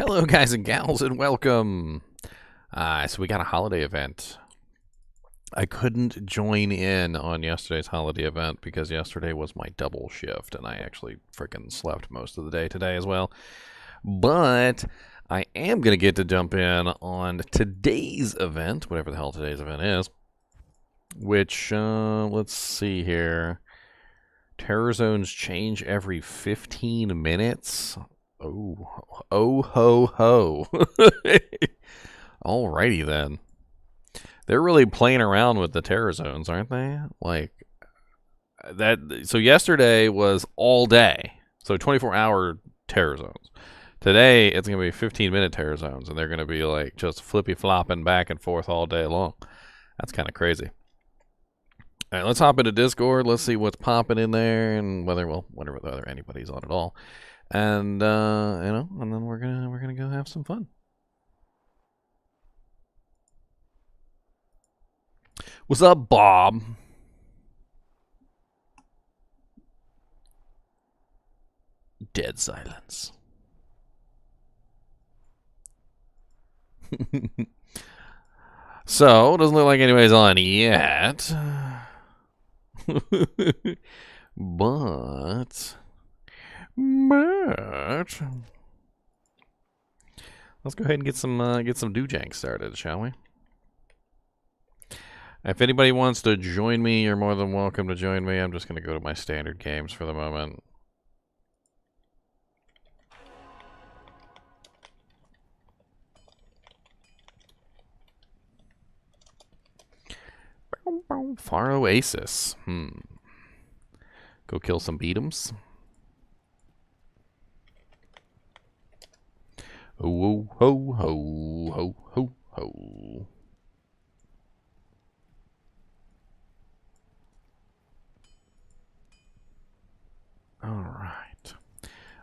Hello, guys and gals, and welcome. So we got a holiday event. I couldn't join in on yesterday's holiday event because yesterday was my double shift, and I actually freaking slept most of the day today as well. But I am going to get to jump in on today's event, whatever the hell today's event is, which, let's see here. Terror zones change every 15 minutes. Oh ho ho. Alrighty then. They're really playing around with the terror zones, aren't they? Like that. So yesterday was all day, so 24-hour terror zones. Today it's gonna be 15-minute terror zones, and they're gonna be like just flippy flopping back and forth all day long. That's kind of crazy. All right, let's hop into Discord. Let's see what's popping in there, and whether anybody's on at all. And and then we're gonna go have some fun. What's up, Bob? Dead silence. So, doesn't look like anybody's on yet. But let's go ahead and get some doojank started, shall we? If anybody wants to join me, you're more than welcome to join me. I'm just going to go to my standard games for the moment. Far Oasis. Go kill some beat'ems. Ho ho ho ho ho ho. Alright.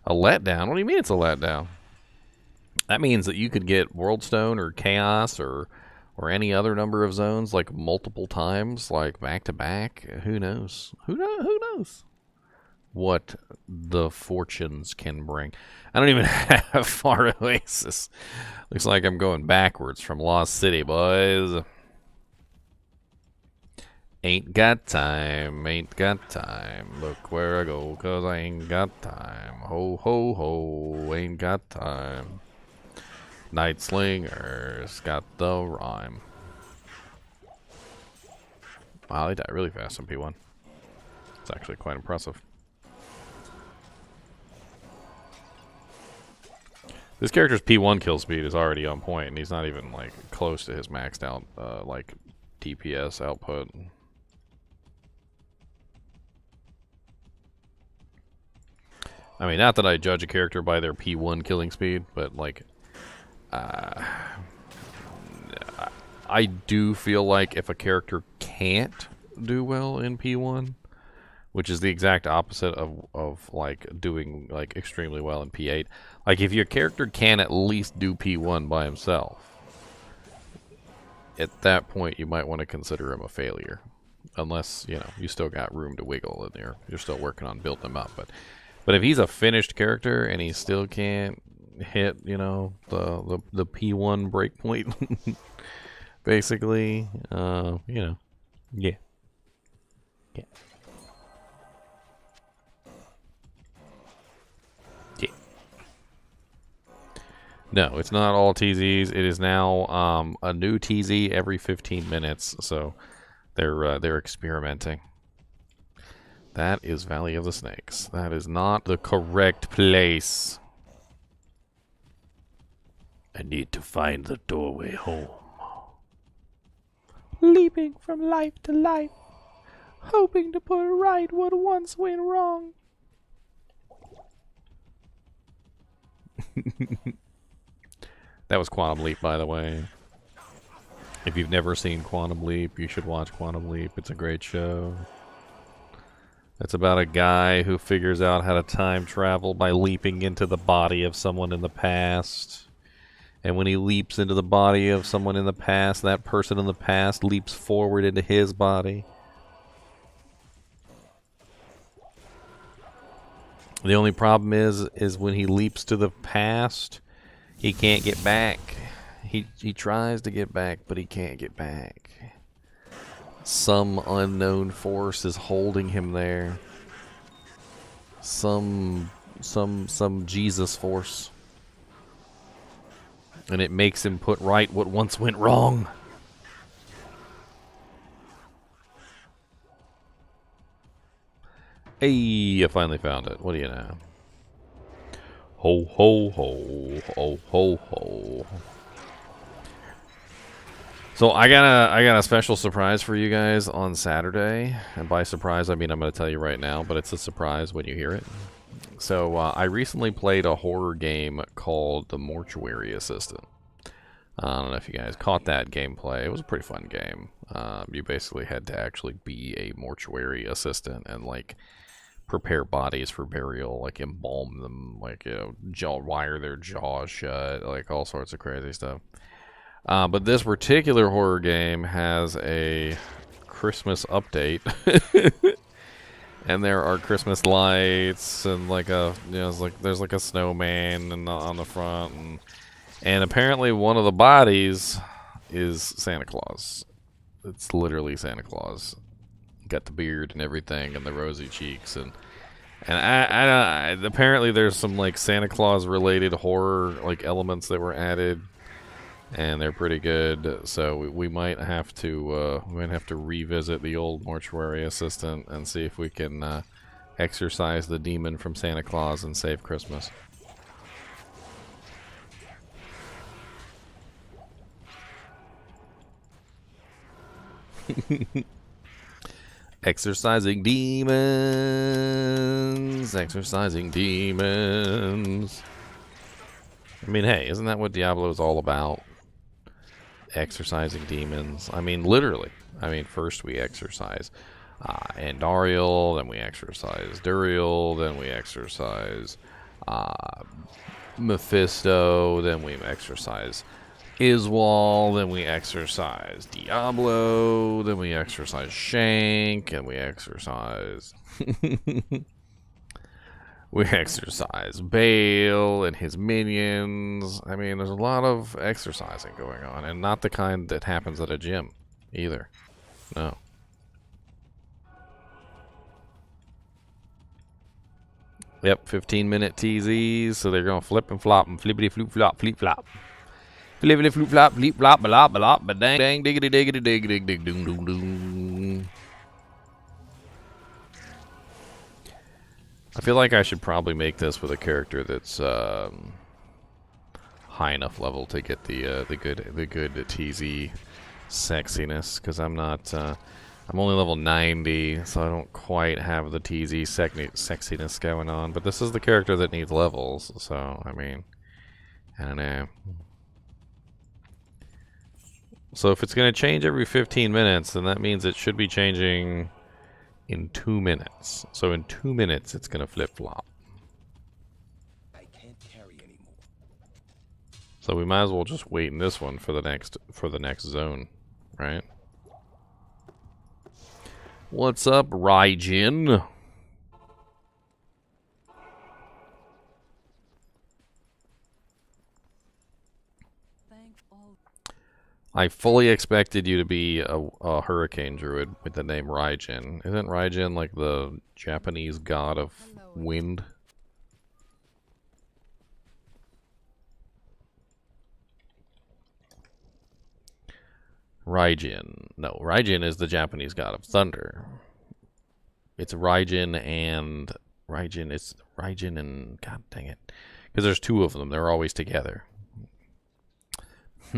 A letdown? What do you mean it's a letdown? That means that you could get Worldstone or Chaos or any other number of zones like multiple times, like back to back. Who knows? Who knows what the fortunes can bring? I don't even have Far Oasis. Looks like I'm going backwards from Lost City, boys. Ain't got time, ain't got time. Look where I go, 'cause I ain't got time. Ho, ho, ho, ain't got time. Night Slingers got the rhyme. Wow, they die really fast on P1. It's actually quite impressive. This character's P1 kill speed is already on point, and he's not even like close to his maxed out like DPS output. I mean, not that I judge a character by their P1 killing speed, but like, I do feel like if a character can't do well in P1, which is the exact opposite of like doing like extremely well in P8, like if your character can at least do P1 by himself, at that point you might want to consider him a failure, unless you still got room to wiggle and you're still working on building him up. But if he's a finished character and he still can't hit, the P1 breakpoint, basically, yeah. Yeah. Yeah. No, it's not all TZs. It is now a new TZ every 15 minutes, so they're experimenting. That is Valley of the Snakes. That is not the correct place. I need to find the doorway home. Leaping from life to life, hoping to put right what once went wrong. That was Quantum Leap, by the way. If you've never seen Quantum Leap, you should watch Quantum Leap. It's a great show. It's about a guy who figures out how to time travel by leaping into the body of someone in the past. And when he leaps into the body of someone in the past, that person in the past leaps forward into his body. The only problem is when he leaps to the past, He can't get back. He tries to get back, but he can't get back. Some unknown force is holding him there. Some Jesus force. And it makes him put right what once went wrong. Hey, I finally found it. What do you know? Ho, ho, ho. Ho, ho, ho. So I got a special surprise for you guys on Saturday. And by surprise, I mean I'm going to tell you right now, but it's a surprise when you hear it. So I recently played a horror game called The Mortuary Assistant. I don't know if you guys caught that gameplay. It was a pretty fun game. You basically had to actually be a mortuary assistant and like prepare bodies for burial, like embalm them, like, you know, wire their jaws shut, like all sorts of crazy stuff. But this particular horror game has a Christmas update, and there are Christmas lights and like a, you know, it's like there's like a snowman and on the front, and apparently one of the bodies is Santa Claus. It's literally Santa Claus. Got the beard and everything and the rosy cheeks, and I apparently there's some like Santa Claus related horror like elements that were added, and they're pretty good. So we might have to revisit the old mortuary assistant and see if we can exorcise the demon from Santa Claus and save Christmas. Exorcising demons. Exorcising demons. I mean, hey, isn't that what Diablo is all about? Exorcising demons. I mean, literally. I mean, first we exorcise Andariel, then we exorcise Duriel, then we exorcise Mephisto, then we exorcise Iswal, then we exercise Diablo, then we exercise Shank, and we exercise we exercise Bale and his minions. I mean, there's a lot of exercising going on, and not the kind that happens at a gym either. No. Yep, 15-minute TZs, so they're gonna flip and flop and flippity floop flop fleep flop. Flippity floop flop fleep flop balop balop ba dang dang diggity diggity dig dig dig doom doom doom. I feel like I should probably make this with a character that's high enough level to get the good TZ sexiness, because I'm not I'm only level 90, so I don't quite have the TZ sexiness going on. But this is the character that needs levels, so I mean, I don't know. So if it's going to change every 15 minutes, then that means it should be changing in 2 minutes. So in 2 minutes, it's going to flip-flop. I can't carry anymore. So we might as well just wait in this one for the next zone, right? What's up, Raijin? I fully expected you to be a hurricane druid with the name Raijin. Isn't Raijin like the Japanese god of wind? Raijin. No, Raijin is the Japanese god of thunder. It's Raijin and... It's Raijin and... God dang it. Because there's two of them. They're always together. I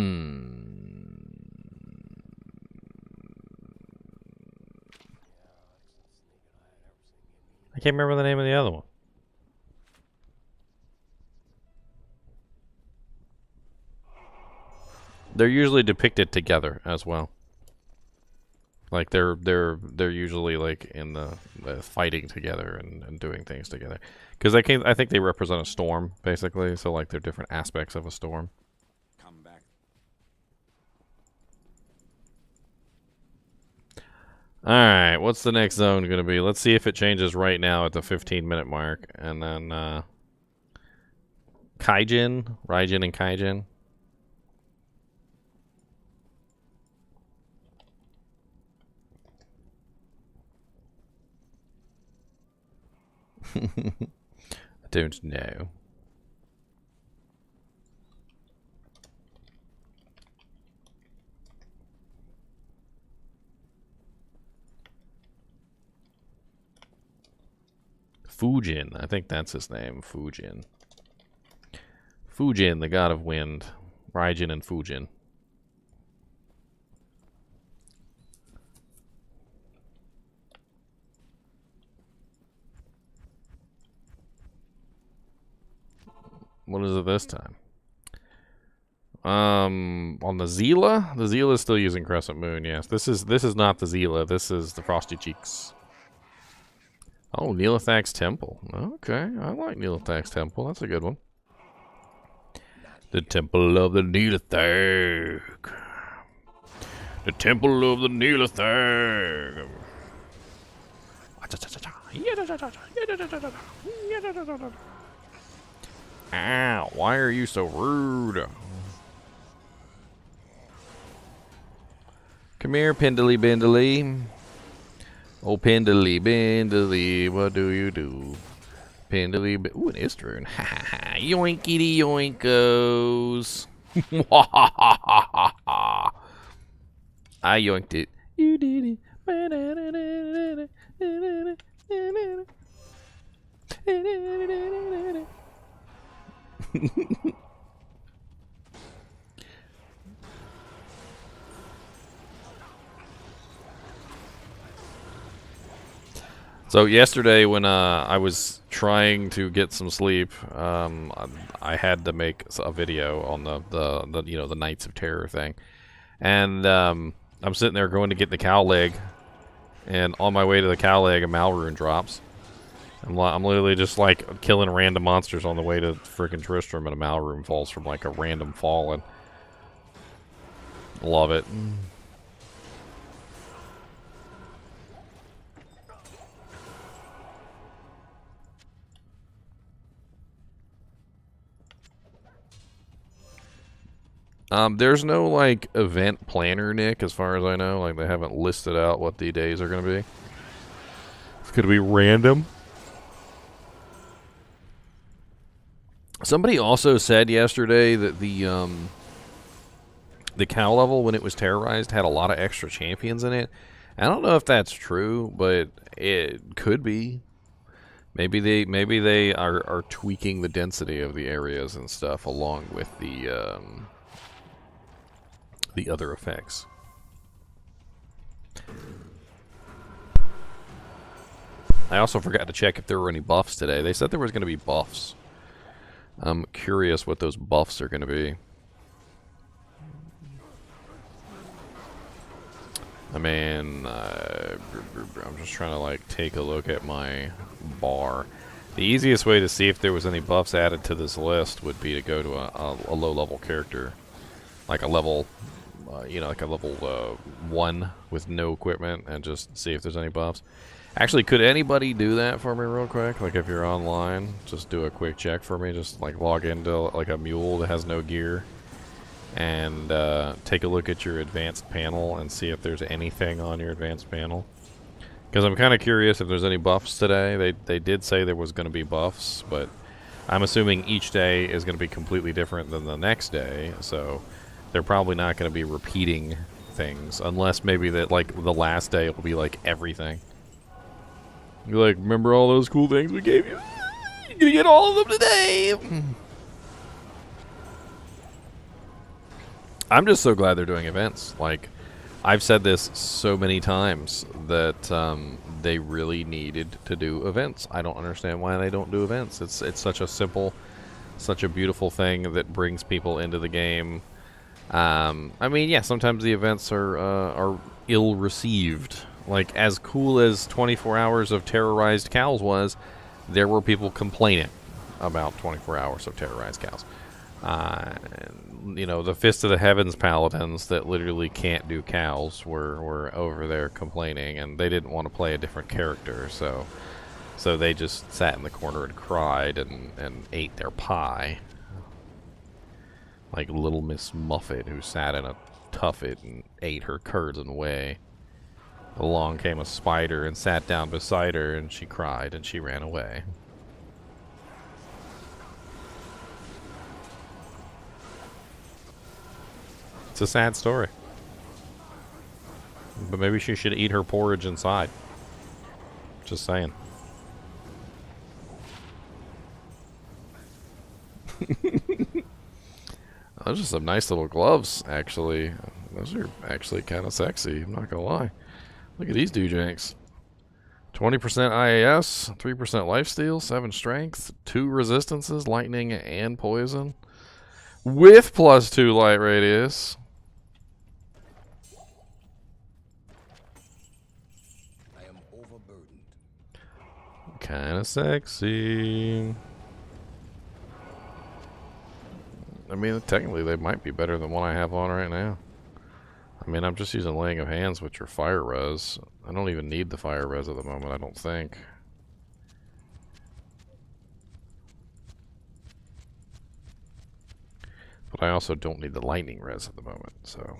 can't remember the name of the other one. They're usually depicted together as well. Like they're usually like in the fighting together and doing things together. Because I think they represent a storm basically. So like they're different aspects of a storm. Alright, what's the next zone going to be? Let's see if it changes right now at the 15-minute mark, and then Kaijin, Raijin and Kaijin. I don't know. Fujin, I think that's his name, Fujin. Fujin, the god of wind. Raijin and Fujin. What is it this time? On the Zila? The Zila is still using Crescent Moon, yes. This is not the Zila, this is the Frosty Cheeks. Oh, Neelithak's Temple. Okay, I like Neelithak's Temple. That's a good one. The Temple of the Neelithak. The Temple of the Neelithak. Ow, why are you so rude? Come here, Pendly Bendly. Oh, Pendly Bendly, what do you do? Pendly, ooh, an Istrune. Ha ha ha. Yoinkity yoinkos. I yoinked it. You did it. So yesterday when I was trying to get some sleep, I had to make a video on the you know, the Knights of Terror thing. And I'm sitting there going to get the cow leg, and on my way to the cow leg a Malrune drops. I'm literally just like killing random monsters on the way to frickin' Tristram, and a Malrune falls from like a random fall, and love it. There's no like event planner, Nick, as far as I know. Like they haven't listed out what the days are going to be. It's going to be random. Somebody also said yesterday that the cow level, when it was terrorized, had a lot of extra champions in it. I don't know if that's true, but it could be. Maybe they are tweaking the density of the areas and stuff along with the other effects. I also forgot to check if there were any buffs today. They said there was going to be buffs. I'm curious what those buffs are going to be. I mean, I'm just trying to like take a look at my bar. The easiest way to see if there was any buffs added to this list would be to go to a low-level character, like a level, you know, like a level 1 with no equipment, and just see if there's any buffs. Actually, could anybody do that for me real quick? Like if you're online, just do a quick check for me. Just like log into like a mule that has no gear, and take a look at your advanced panel and see if there's anything on your advanced panel. Because I'm kind of curious if there's any buffs today. They did say there was going to be buffs, but I'm assuming each day is going to be completely different than the next day, so they're probably not going to be repeating things, unless maybe that like the last day will be like everything. You're like, remember all those cool things we gave you? You're gonna get all of them today. I'm just so glad they're doing events. Like, I've said this so many times that they really needed to do events. I don't understand why they don't do events. It's such a simple, such a beautiful thing that brings people into the game. I mean, yeah, sometimes the events are ill-received. Like, as cool as 24 hours of terrorized cows was, there were people complaining about 24 hours of terrorized cows. You know, the Fist of the Heavens paladins that literally can't do cows were over there complaining, and they didn't want to play a different character, so they just sat in the corner and cried and ate their pie. Like Little Miss Muffet, who sat in a tuffet and ate her curds and whey. Along came a spider and sat down beside her, and she cried and she ran away. It's a sad story. But maybe she should eat her porridge inside. Just saying. Those are some nice little gloves, actually. Those are actually kind of sexy, I'm not gonna lie. Look at these doojanks. 20% IAS, 3% lifesteal, 7 strength, 2 resistances, lightning and poison. With +2 light radius. I am overburdened. Kinda sexy. I mean, technically they might be better than what I have on right now. I mean, I'm just using Laying of Hands, which are fire res. I don't even need the fire res at the moment, I don't think. But I also don't need the lightning res at the moment, so...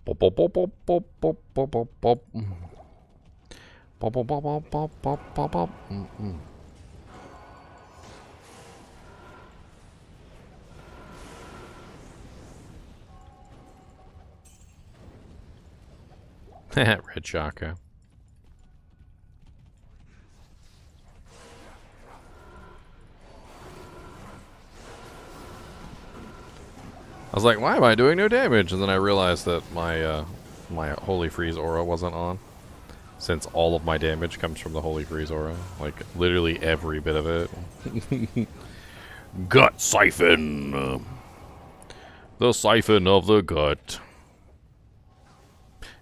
Pop pop pop pop pop pop pop pop pop. Pop pop pop pop pop pop pop pop. Red Shaka. I was like, why am I doing no damage? And then I realized that my my Holy Freeze aura wasn't on. Since all of my damage comes from the Holy Freeze aura. Like, literally every bit of it. Gut Siphon! The siphon of the gut.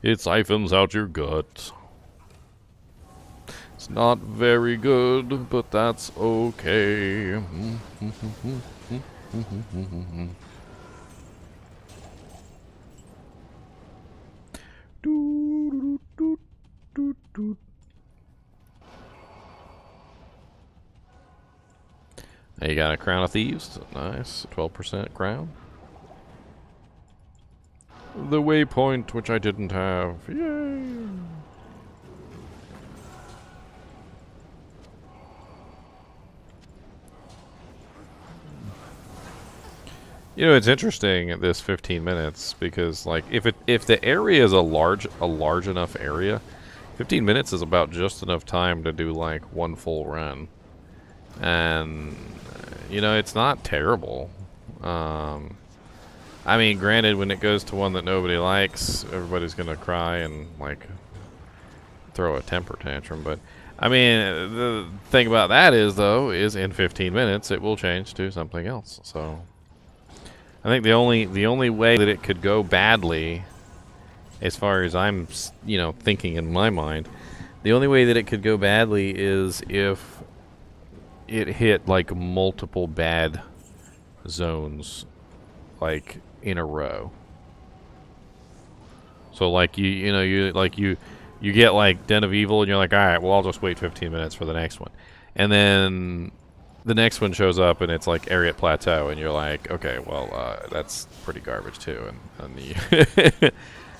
It siphons out your gut. It's not very good, but that's okay. Now you got a Crown of Thieves. Nice. 12% crown. The waypoint, which I didn't have. Yay! You know, it's interesting at this 15 minutes because, like, if the area is a large enough area, 15 minutes is about just enough time to do like one full run, and you know, it's not terrible. I mean, granted, when it goes to one that nobody likes, everybody's gonna cry and like throw a temper tantrum. But I mean, the thing about that is, though, is in 15 minutes it will change to something else. So. I think the only way that it could go badly, as far as I'm, you know, thinking in my mind, the only way that it could go badly is if it hit like multiple bad zones, like in a row. So like you get like Den of Evil and you're like, all right, well, I'll just wait 15 minutes for the next one, and then the next one shows up and it's like Ariat Plateau, and you're like, okay, well, that's pretty garbage too, and you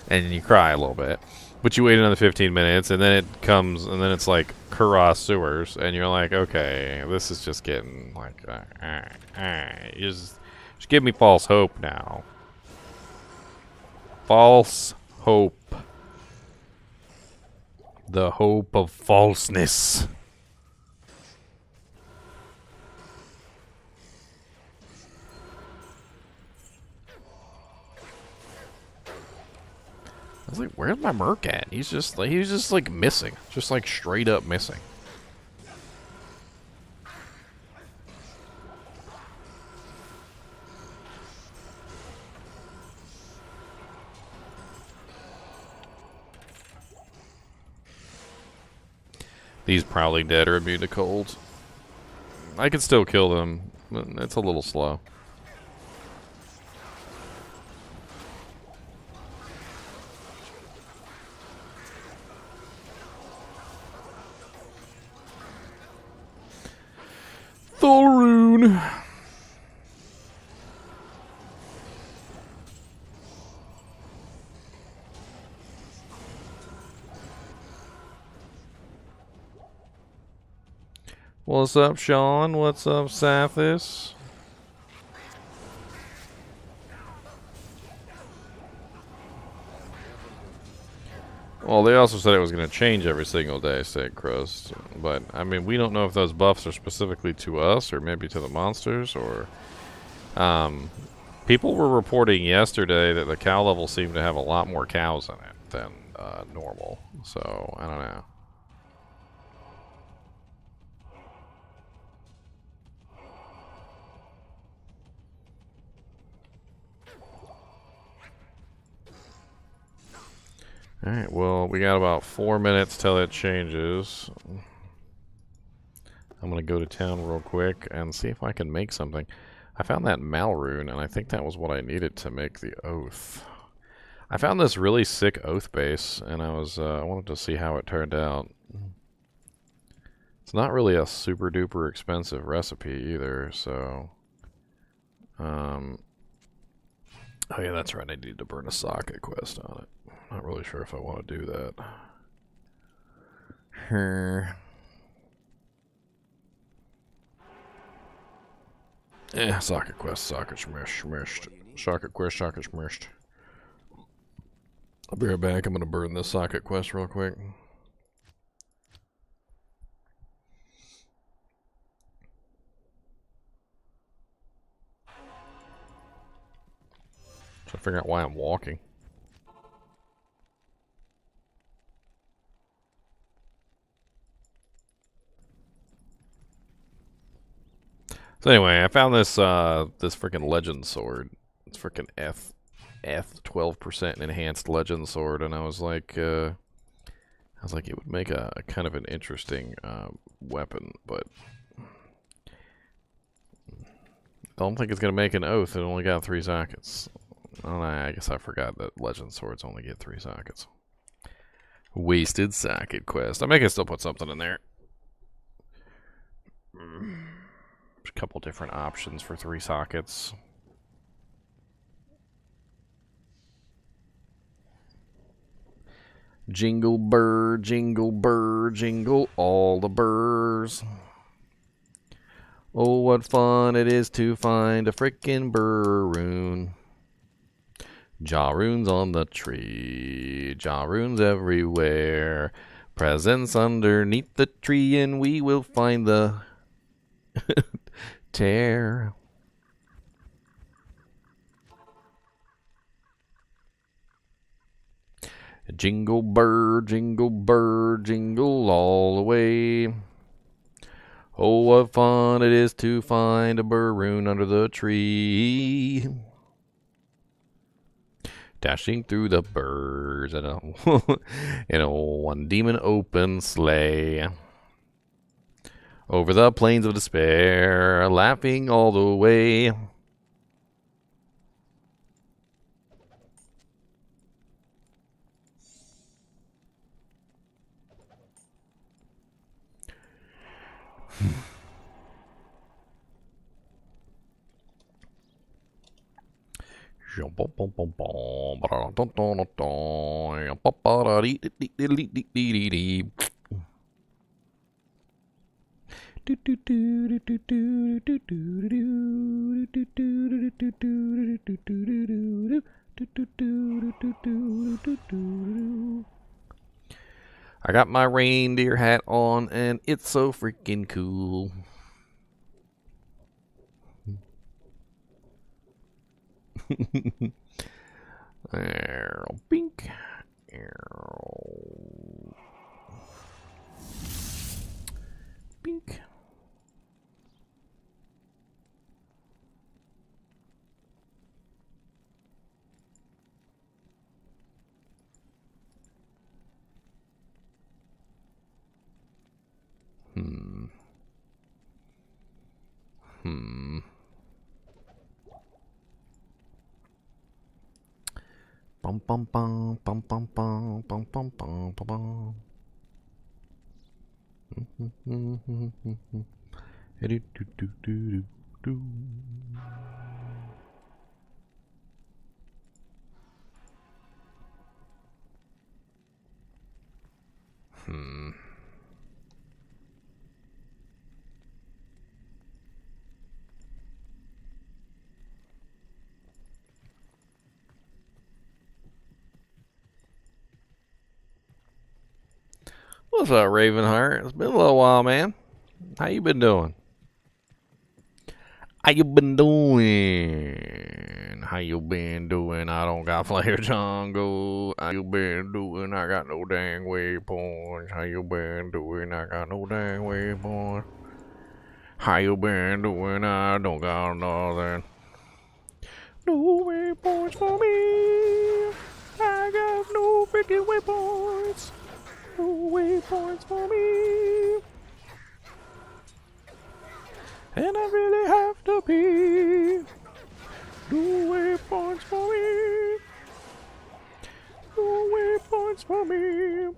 and you cry a little bit, but you wait another 15 minutes, and then it comes, and then it's like Kuras Sewers, and you're like, okay, this is just getting like, just give me false hope now. False hope. The hope of falseness. I was like, where's my Merc at? He's just like missing. Just like straight up missing. These probably dead or immune to cold. I can still kill them. It's a little slow. Rune. What's up, Sean? What's up, Sathis? Well, they also said it was going to change every single day, said Crust. But, I mean, we don't know if those buffs are specifically to us or maybe to the monsters or... people were reporting yesterday that the cow level seemed to have a lot more cows in it than normal. So, I don't know. Alright, well, we got about 4 minutes till it changes. I'm going to go to town real quick and see if I can make something. I found that Rune, and I think that was what I needed to make the oath. I found this really sick oath base, and I wanted to see how it turned out. It's not really a super duper expensive recipe either, so... oh yeah, that's right, I need to burn a socket quest on it. Not really sure if I want to do that. Socket quest, socket smashed. Socket quest, socket smashed. I'll be right back. I'm going to burn this socket quest real quick. Trying to figure out why I'm walking. So anyway, I found this this freaking legend sword. It's freaking F 12% enhanced legend sword, and I was like it would make a kind of an interesting weapon, but I don't think it's gonna make an oath. It only got 3 sockets. I don't know, I guess I forgot that legend swords only get 3 sockets. Wasted socket quest. I may can still put something in there. There's a couple different options for 3 sockets. Jingle burr, jingle all the burrs. Oh, what fun it is to find a frickin' Rune. Runes on the tree, Runes everywhere. Presents underneath the tree, and we will find the tear. Jingle burr, jingle all the way. Oh, what fun it is to find a Rune under the tree. Dashing through the burrs in a one demon open sleigh. Over the plains of despair, laughing all the way. I got my reindeer hat on, and it's so freaking cool. Bink. Bink. Bum bum bum bum bum bum bum bum bum bum bum. What's up, Ravenheart? It's been a little while, man. How you been doing? How you been doing? How you been doing? I don't got flare jungle. How you been doing? I got no dang waypoints. How you been doing? I got no dang waypoints. How you been doing? I don't got nothing. No waypoints for me. I got no freaking waypoints. No waypoints for me. And I really have to be. No waypoints for me. No waypoints for me.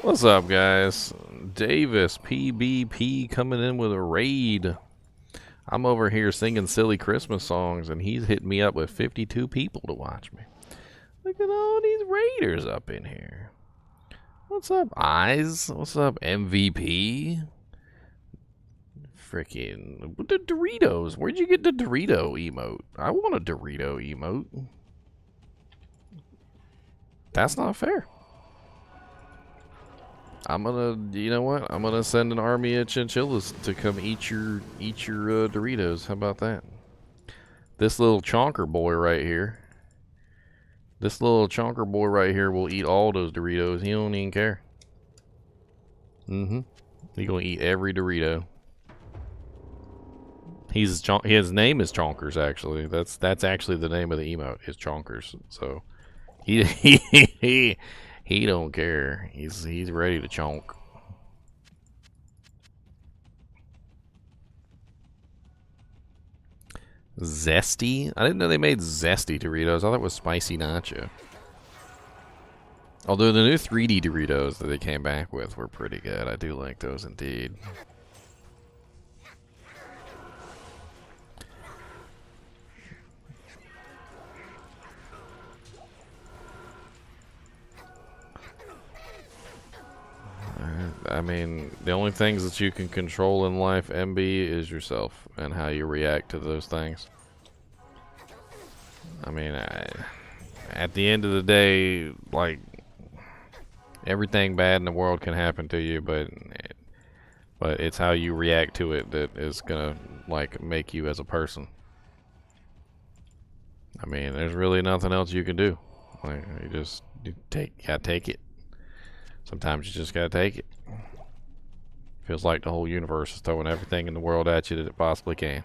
What's up, guys? Davis PBP coming in with a raid. I'm over here singing silly Christmas songs, and he's hitting me up with 52 people to watch me. Look at all these raiders up in here. What's up, Eyes? What's up, MVP? Freaking the Doritos. Where'd you get the Dorito emote? I want a Dorito emote. That's not fair. I'm gonna, you know what? I'm gonna send an army of chinchillas to come eat your Doritos. How about that? This little chonker boy right here. This little chonker boy right here will eat all those Doritos. He don't even care. He gonna eat every Dorito. His name is Chonkers, actually. That's actually the name of the emote, is Chonkers. So he don't care. He's ready to chonk. Zesty? I didn't know they made zesty Doritos. I thought it was spicy nacho. Although the new 3D Doritos that they came back with were pretty good. I do like those indeed. I mean, the only things that you can control in life, MB, is yourself and how you react to those things. I mean, at the end of the day, like, everything bad in the world can happen to you, but it's how you react to it that is gonna, like, make you as a person. I mean, there's really nothing else you can do. Like, you gotta take it. Sometimes you just gotta take it. Feels like the whole universe is throwing everything in the world at you that it possibly can.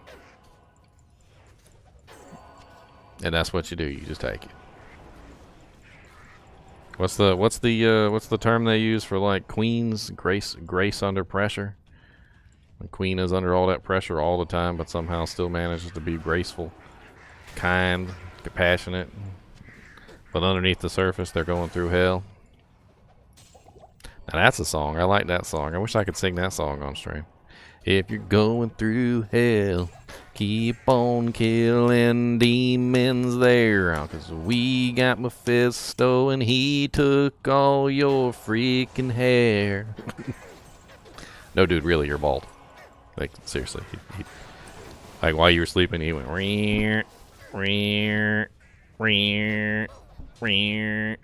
And that's what you do, you just take it. What's the term they use for, like, queens? Grace under pressure? The queen is under all that pressure all the time, but somehow still manages to be graceful, kind, compassionate. But underneath the surface, they're going through hell. Now that's a song. I like that song. I wish I could sing that song on stream. If you're going through hell, keep on killing demons there. 'Cause we got Mephisto and he took all your freaking hair. No, dude, really, you're bald. Like, seriously. Like, while you were sleeping, he went... Rear, rear, rear, rear.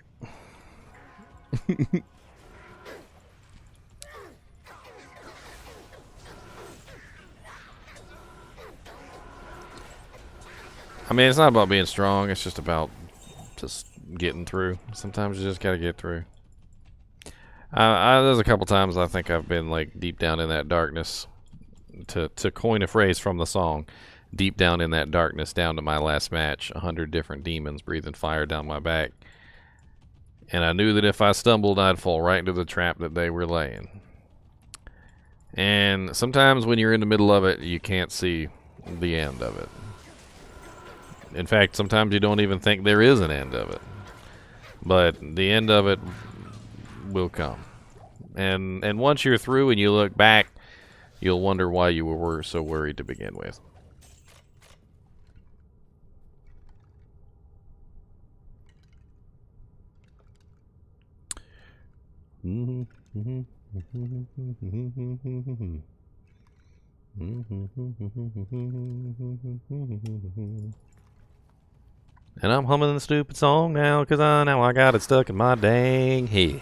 I mean, it's not about being strong. It's just about just getting through. Sometimes you just gotta get through. There's a couple times I think I've been, like, deep down in that darkness. To coin a phrase from the song, deep down in that darkness, down to my last match, 100 different demons breathing fire down my back. And I knew that if I stumbled, I'd fall right into the trap that they were laying. And sometimes when you're in the middle of it, you can't see the end of it. In fact, sometimes you don't even think there is an end of it. But the end of it will come. And once you're through and you look back, you'll wonder why you were so worried to begin with. And I'm humming the stupid song now, 'cause now I got it stuck in my dang head.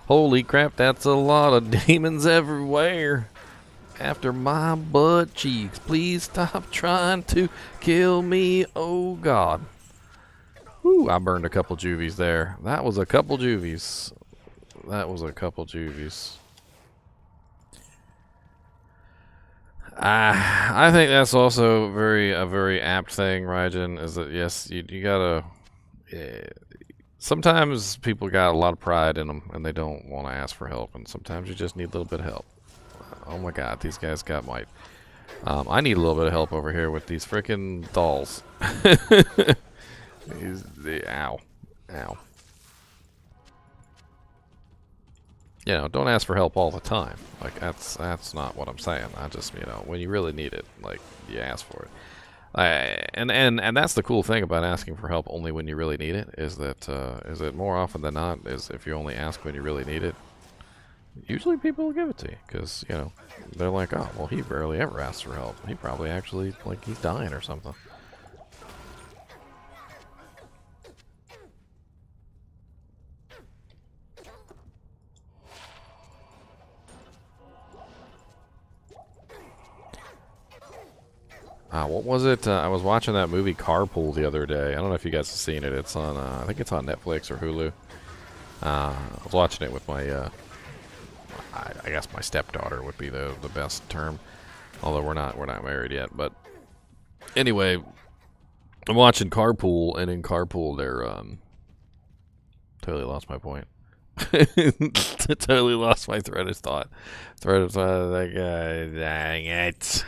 Holy crap, that's a lot of demons everywhere. After my butt cheeks, please stop trying to kill me, oh God. Whew, I burned a couple juvies there. That was a couple juvies. That was a couple juvies. I think that's also a very apt thing, Raijin, is that yes, you gotta. Sometimes people got a lot of pride in them and they don't want to ask for help, and sometimes you just need a little bit of help. Oh my God, these guys got might. I need a little bit of help over here with these freaking dolls. Ow. You know, don't ask for help all the time. Like, that's not what I'm saying. I just, you know, when you really need it, like, you ask for it. And that's the cool thing about asking for help only when you really need it, is that more often than not, is if you only ask when you really need it, usually people will give it to you, because, you know, they're like, oh, well, he rarely ever asks for help. He probably actually, like, he's dying or something. What was it? I was watching that movie Carpool the other day. I don't know if you guys have seen it. It's on, I think it's on Netflix or Hulu. I was watching it with my, I guess my stepdaughter would be the best term. Although we're not married yet. But anyway, I'm watching Carpool, and in Carpool they're, totally lost my point. Totally lost my thread of thought. Like, dang it.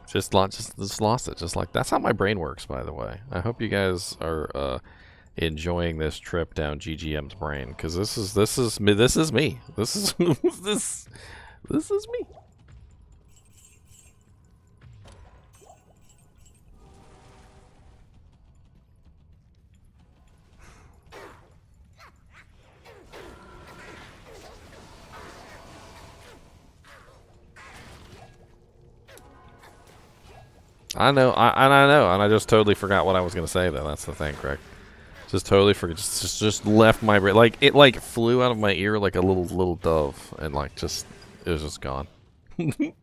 Just lost it. Just like, that's how my brain works, by the way. I hope you guys are enjoying this trip down GGM's brain, because this is me. This is me. This is this is me. I know, and I just totally forgot what I was gonna say. Though that's the thing, Greg. Just totally forgot. Just left my brain. Like it, like flew out of my ear like a little dove, and like just it was just gone. It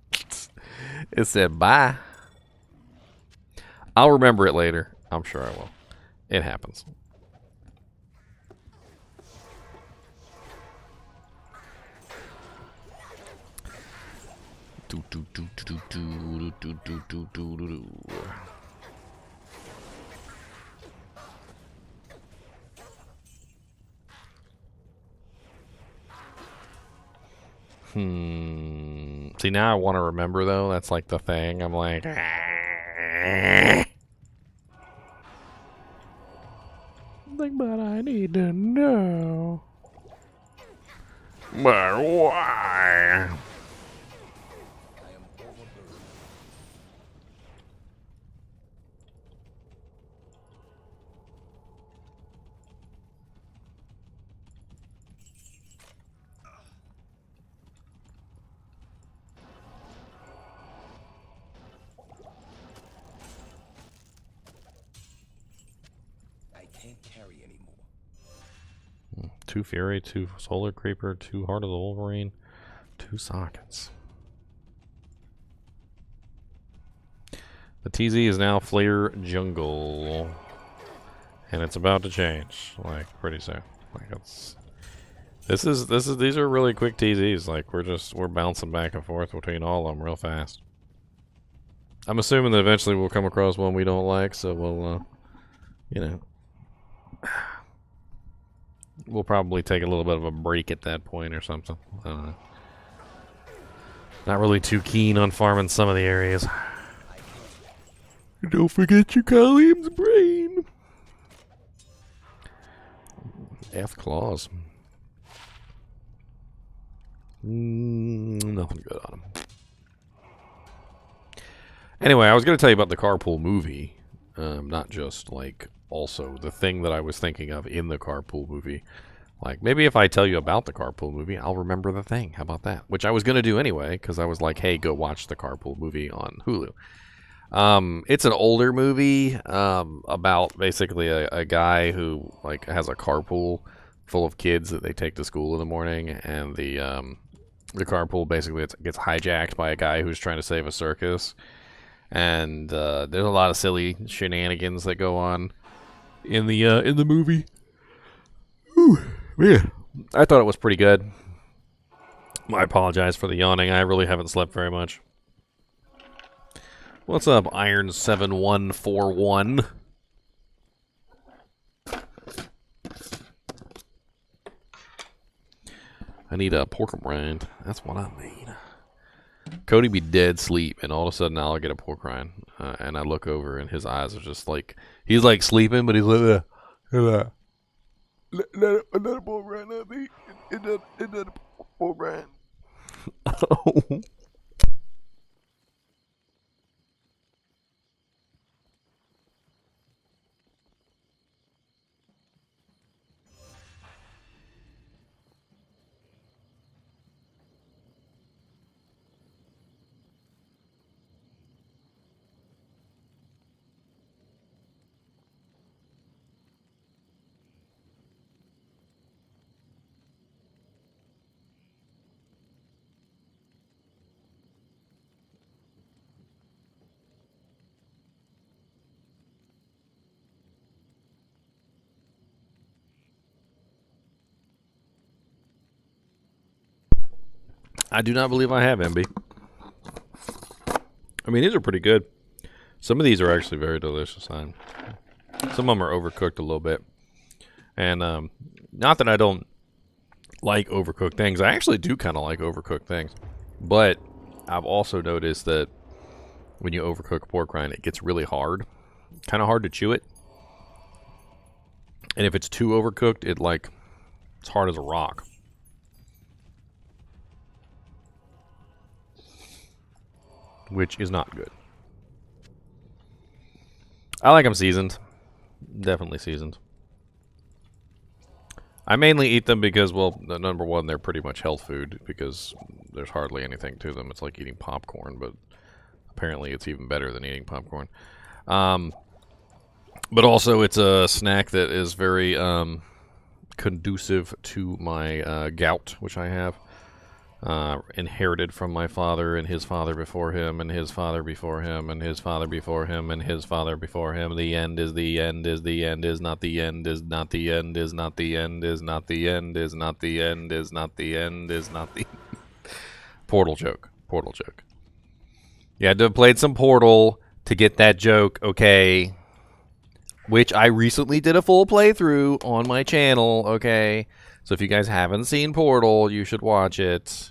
said bye. I'll remember it later. I'm sure I will. It happens. See, now I want to remember, though. That's like the thing. I'm like, but I need to know. But why? Carry anymore. 2 Fury, 2 Solar Creeper, 2 Heart of the Wolverine, 2 sockets. The TZ is now Flare Jungle, and it's about to change, like, pretty soon. Like, these are really quick TZs. Like, we're bouncing back and forth between all of them real fast. I'm assuming that eventually we'll come across one we don't like, so we'll, you know, we'll probably take a little bit of a break at that point or something. I don't know. Not really too keen on farming some of the areas. Don't forget your Kalium's brain. F claws. Nothing good on him. Anyway, I was going to tell you about the carpool movie. Not just, like, also the thing that I was thinking of in the carpool movie. Like, maybe if I tell you about the carpool movie, I'll remember the thing. How about that? Which I was going to do anyway, because I was like, hey, go watch the carpool movie on Hulu. It's an older movie about basically a guy who, like, has a carpool full of kids that they take to school in the morning, and the carpool basically gets hijacked by a guy who's trying to save a circus. And there's a lot of silly shenanigans that go on in the movie. Whew, man, I thought it was pretty good. I apologize for the yawning. I really haven't slept very much. What's up, Iron7141? I need a pork rind. That's what I need. Cody be dead sleep, and all of a sudden I'll get a pork rind, and I look over, and his eyes are just like, he's like sleeping, but he's like, let a pork rind up, it does a pork rind. Oh. I do not believe I have MB. I mean, these are pretty good. Some of these are actually very delicious. Some of them are overcooked a little bit. And not that I don't like overcooked things. I actually do kind of like overcooked things. But I've also noticed that when you overcook pork rind, it gets really hard. Kind of hard to chew it. And if it's too overcooked, it's hard as a rock. Which is not good. I like them seasoned. Definitely seasoned. I mainly eat them because, well, number one, they're pretty much health food because there's hardly anything to them. It's like eating popcorn, but apparently it's even better than eating popcorn. But also it's a snack that is very conducive to my gout, which I have. Inherited from my father and his father before him and his father before him and his father before him and his father before him. The end is the end is the end is not the end is not the end is not the end is not the end is not the end is not the end is not the Portal joke. Portal joke. You had to have played some Portal to get that joke, okay? Which I recently did a full playthrough on my channel, okay? So if you guys haven't seen Portal, you should watch it.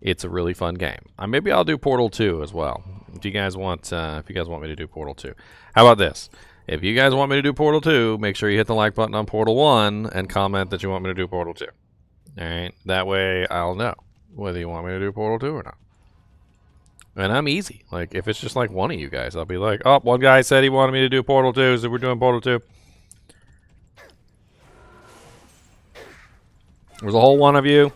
It's a really fun game. Maybe I'll do Portal 2 as well. If you guys want me to do Portal 2. How about this? If you guys want me to do Portal 2, make sure you hit the like button on Portal 1 and comment that you want me to do Portal 2. Alright? That way I'll know whether you want me to do Portal 2 or not. And I'm easy. Like, if it's just like one of you guys, I'll be like, oh, one guy said he wanted me to do Portal 2, so we're doing Portal 2. There's a whole one of you.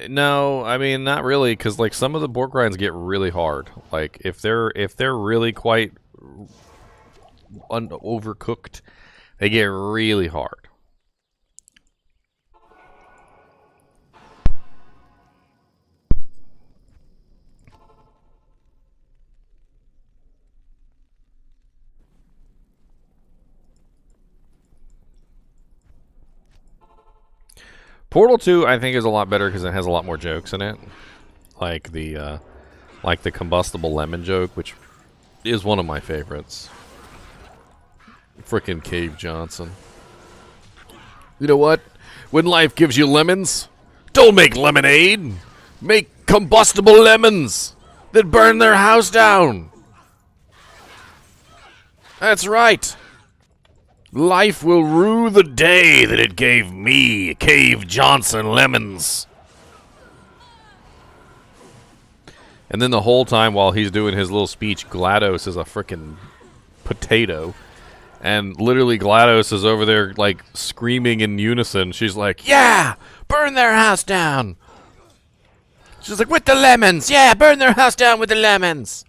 No, I mean not really, because like some of the pork rinds get really hard. Like if they're really quite overcooked, they get really hard. Portal 2, I think, is a lot better because it has a lot more jokes in it, like the combustible lemon joke, which is one of my favorites. Frickin' Cave Johnson. You know what? When life gives you lemons, don't make lemonade. Make combustible lemons that burn their house down. That's right. Life will rue the day that it gave me, Cave Johnson, lemons. And then the whole time while he's doing his little speech, GLaDOS is a frickin' potato. And literally GLaDOS is over there, like, screaming in unison. She's like, yeah, burn their house down. She's like, with the lemons. Yeah, burn their house down with the lemons.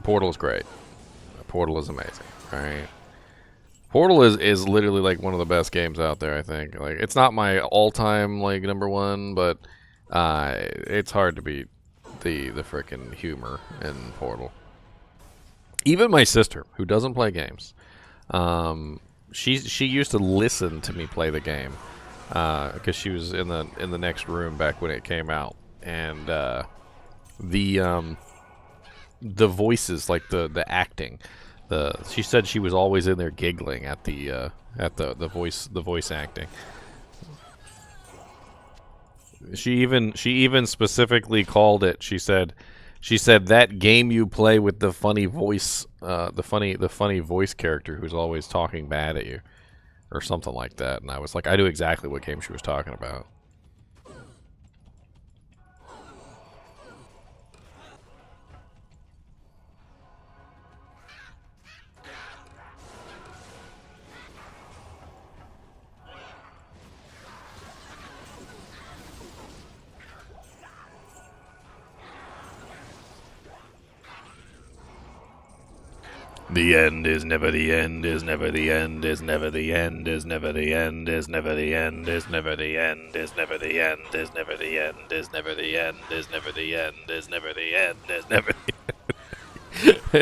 Portal is great. Portal is amazing. All right. Portal is literally like one of the best games out there, I think. Like, it's not my all-time like #1, but it's hard to beat the frickin' humor in Portal. Even my sister, who doesn't play games, she used to listen to me play the game because she was in the next room back when it came out, and the voices, like the acting, she said she was always in there giggling at the voice acting. She even specifically called it. She said that game you play with the funny voice, the funny voice character who's always talking bad at you, or something like that. And I was like, I knew exactly what game she was talking about. The end is never the end, is never the end, is never the end, is never the end, is never the end, is never the end, is never the end, is never the end, is never the end, is never the end, is never the end, is never the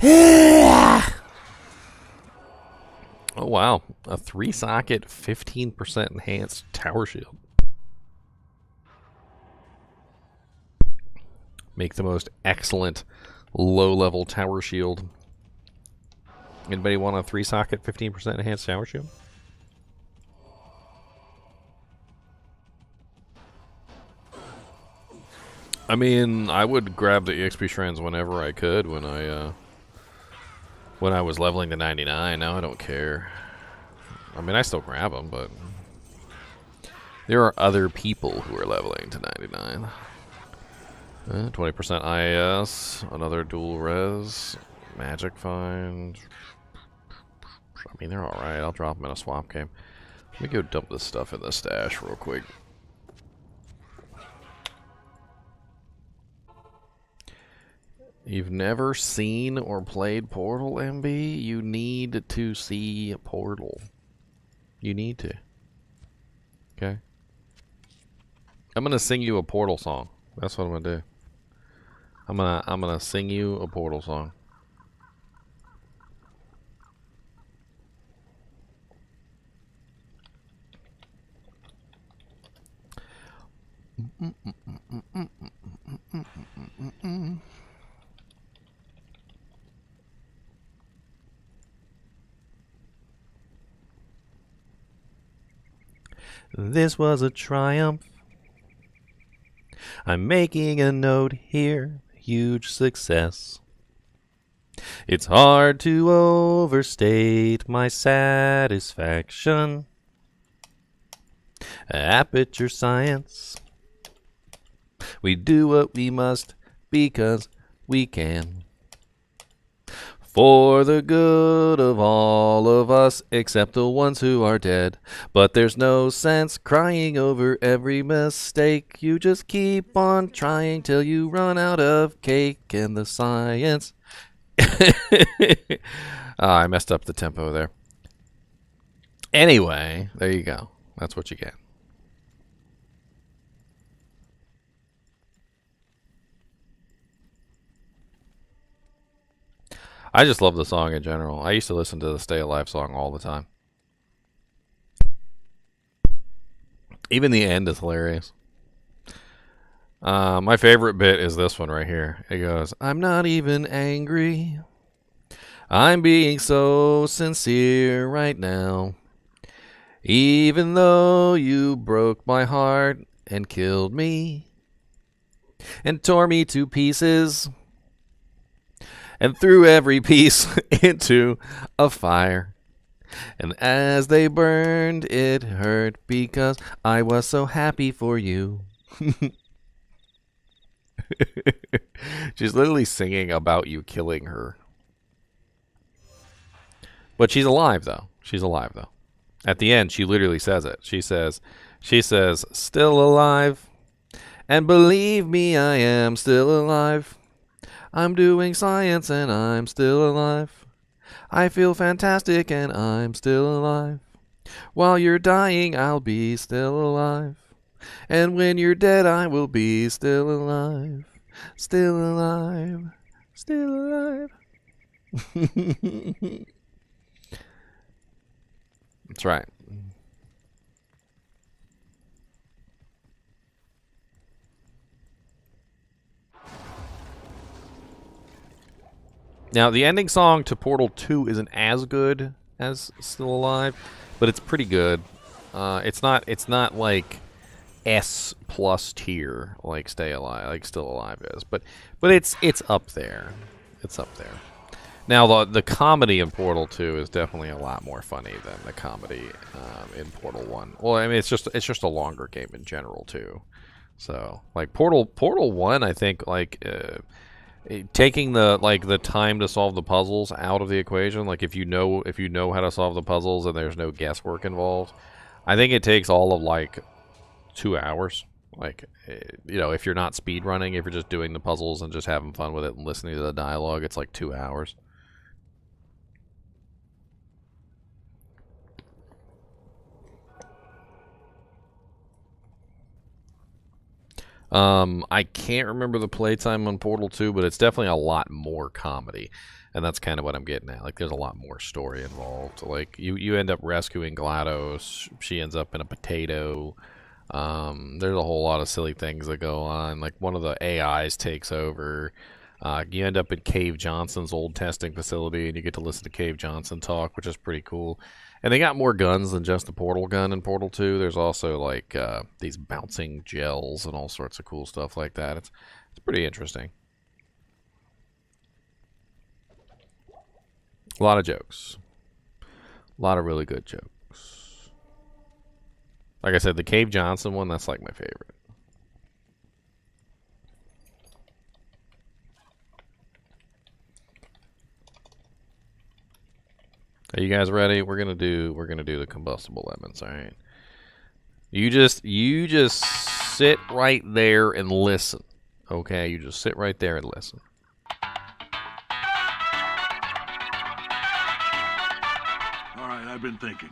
end. Oh wow, a 3-socket 15% enhanced tower shield. Make the most excellent low-level tower shield. Anybody want a 3-socket 15% enhanced tower shield? I mean, I would grab the EXP shrines whenever I could when I was leveling to 99. Now I don't care. I mean, I still grab them, but there are other people who are leveling to 99. 20% IAS, another dual res, magic find. I mean, they're alright. I'll drop them in a swap game. Let me go dump this stuff in the stash real quick. You've never seen or played Portal, MB? You need to see Portal. You need to. Okay? I'm gonna sing you a Portal song. That's what I'm gonna do. I'm gonna sing you a Portal song. This was a triumph. I'm making a note here. Huge success. It's hard to overstate my satisfaction. Aperture science. We do what we must because we can. For the good of all of us except the ones who are dead. But there's no sense crying over every mistake. You just keep on trying till you run out of cake and the science. I messed up the tempo there. Anyway, there you go. That's what you get. I just love the song in general. I used to listen to the Stay Alive song all the time. Even the end is hilarious. My favorite bit is this one right here. It goes, I'm not even angry. I'm being so sincere right now. Even though you broke my heart and killed me and tore me to pieces and threw every piece into a fire. And as they burned, it hurt because I was so happy for you. She's literally singing about you killing her. But she's alive, though. She's alive, though. At the end, she literally says it. She says, still alive. And believe me, I am still alive. I'm doing science and I'm still alive. I feel fantastic and I'm still alive. While you're dying, I'll be still alive. And when you're dead, I will be still alive. Still alive. Still alive. That's right. Now, the ending song to Portal 2 isn't as good as Still Alive, but it's pretty good. It's not like S plus tier like Stay Alive, like Still Alive is, but it's up there. It's up there. Now, the comedy in Portal 2 is definitely a lot more funny than the comedy in Portal 1. Well, I mean, it's just a longer game in general too. So, like Portal 1, I think taking the time to solve the puzzles out of the equation, like if you know how to solve the puzzles and there's no guesswork involved, I think it takes all of like 2 hours. Like, if you're not speed running, if you're just doing the puzzles and just having fun with it and listening to the dialogue, it's like 2 hours. I can't remember the playtime on Portal 2, but it's definitely a lot more comedy. And that's kind of what I'm getting at. Like, there's a lot more story involved. Like, you end up rescuing GLaDOS. She ends up in a potato. There's a whole lot of silly things that go on. Like, one of the AIs takes over. You end up at Cave Johnson's old testing facility, and you get to listen to Cave Johnson talk, which is pretty cool. And they got more guns than just the portal gun in Portal 2. There's also, like, these bouncing gels and all sorts of cool stuff like that. It's pretty interesting. A lot of jokes. A lot of really good jokes. Like I said, the Cave Johnson one, that's like my favorite. Are you guys ready? We're gonna do the combustible lemons, alright? You just sit right there and listen. Okay, you just sit right there and listen. Alright, I've been thinking.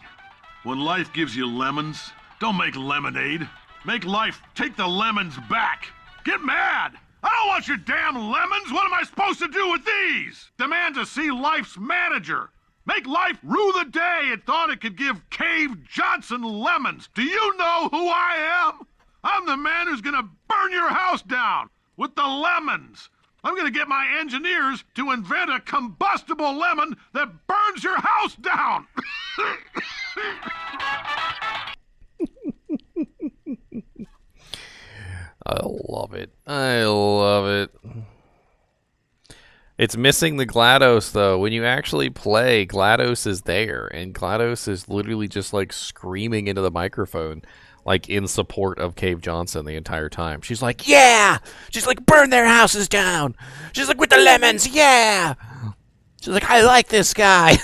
When life gives you lemons, don't make lemonade. Make life take the lemons back. Get mad! I don't want your damn lemons! What am I supposed to do with these? Demand to see life's manager. Make life rue the day it thought it could give Cave Johnson lemons. Do you know who I am? I'm the man who's gonna burn your house down with the lemons. I'm gonna get my engineers to invent a combustible lemon that burns your house down. I love it. I love it. It's missing the GLaDOS, though. When you actually play, GLaDOS is there, and GLaDOS is literally just, like, screaming into the microphone, like, in support of Cave Johnson the entire time. She's like, yeah! She's like, burn their houses down! She's like, with the lemons, yeah! She's like, I like this guy! It's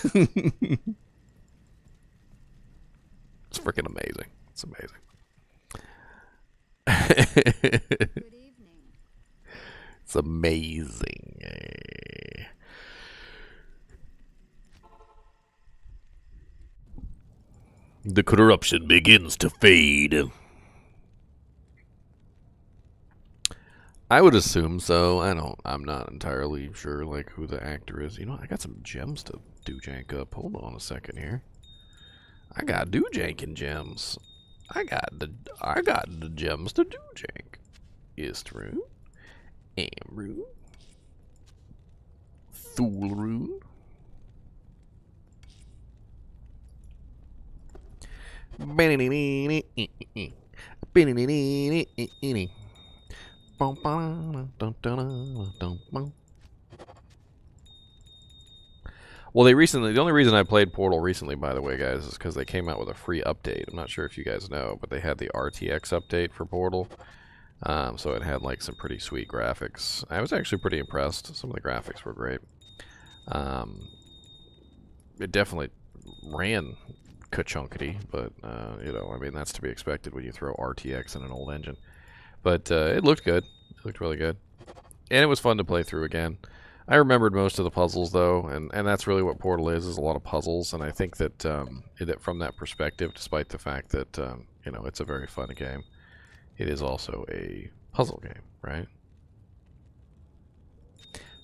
freaking amazing. It's amazing. Good evening. It's amazing. The corruption begins to fade. I would assume so. I'm not entirely sure, like, who the actor is. You know, I got some gems to do jank up. Hold on a second here. I got do janking gems. I got the gems to do jank. Is Rune, Rune, Thule Rune. Well, the only reason I played Portal recently, by the way, guys, is because they came out with a free update. I'm not sure if you guys know, but they had the RTX update for Portal. So it had like some pretty sweet graphics. I was actually pretty impressed. Some of the graphics were great. It definitely ran ka-chunkity, but you know, I mean, that's to be expected when you throw RTX in an old engine. But it looked good. It looked really good. And it was fun to play through again. I remembered most of the puzzles, though, and that's really what Portal is a lot of puzzles. And I think that, from that perspective, despite the fact that, you know, it's a very fun game, it is also a puzzle game, right?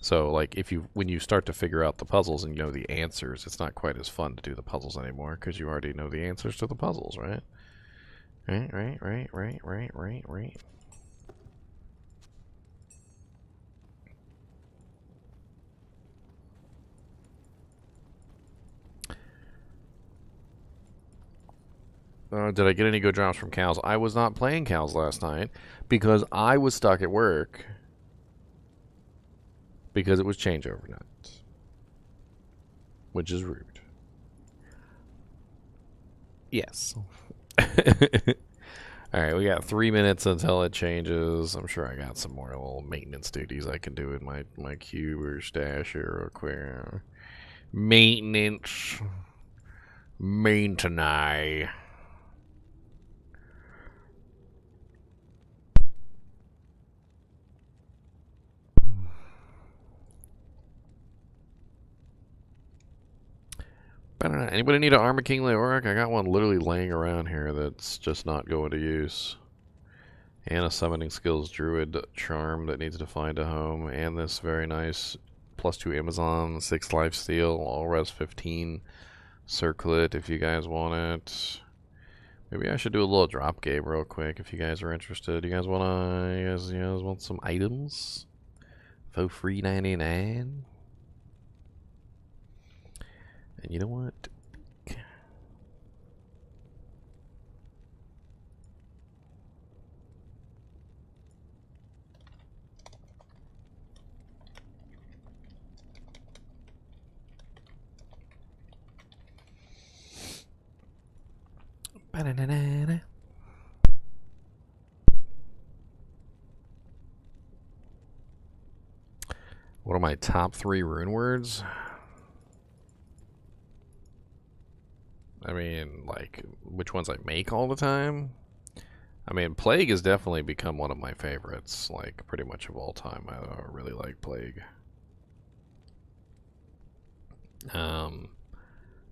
So, like, when you start to figure out the puzzles and you know the answers, it's not quite as fun to do the puzzles anymore, because you already know the answers to the puzzles, right? Right. Did I get any good drops from cows? I was not playing cows last night because I was stuck at work because it was changeover night, which is rude. Yes. Alright, we got 3 minutes until it changes. I'm sure I got some more little maintenance duties I can do in my cube or stash here real quick. Maintenance. Maintenance. Anybody need an Armor King Leoric? I got one literally laying around here that's just not going to use. And a Summoning Skills Druid Charm that needs to find a home. And this very nice +2 Amazon, 6 Lifesteal, all res 15 Circlet if you guys want it. Maybe I should do a little drop game real quick if you guys are interested. You guys want some items? For free 99? And you know what? Ba-da-da-da-da. What are my top 3 rune words? I mean, like, which ones I make all the time? I mean, Plague has definitely become one of my favorites, like, pretty much of all time. I really like Plague.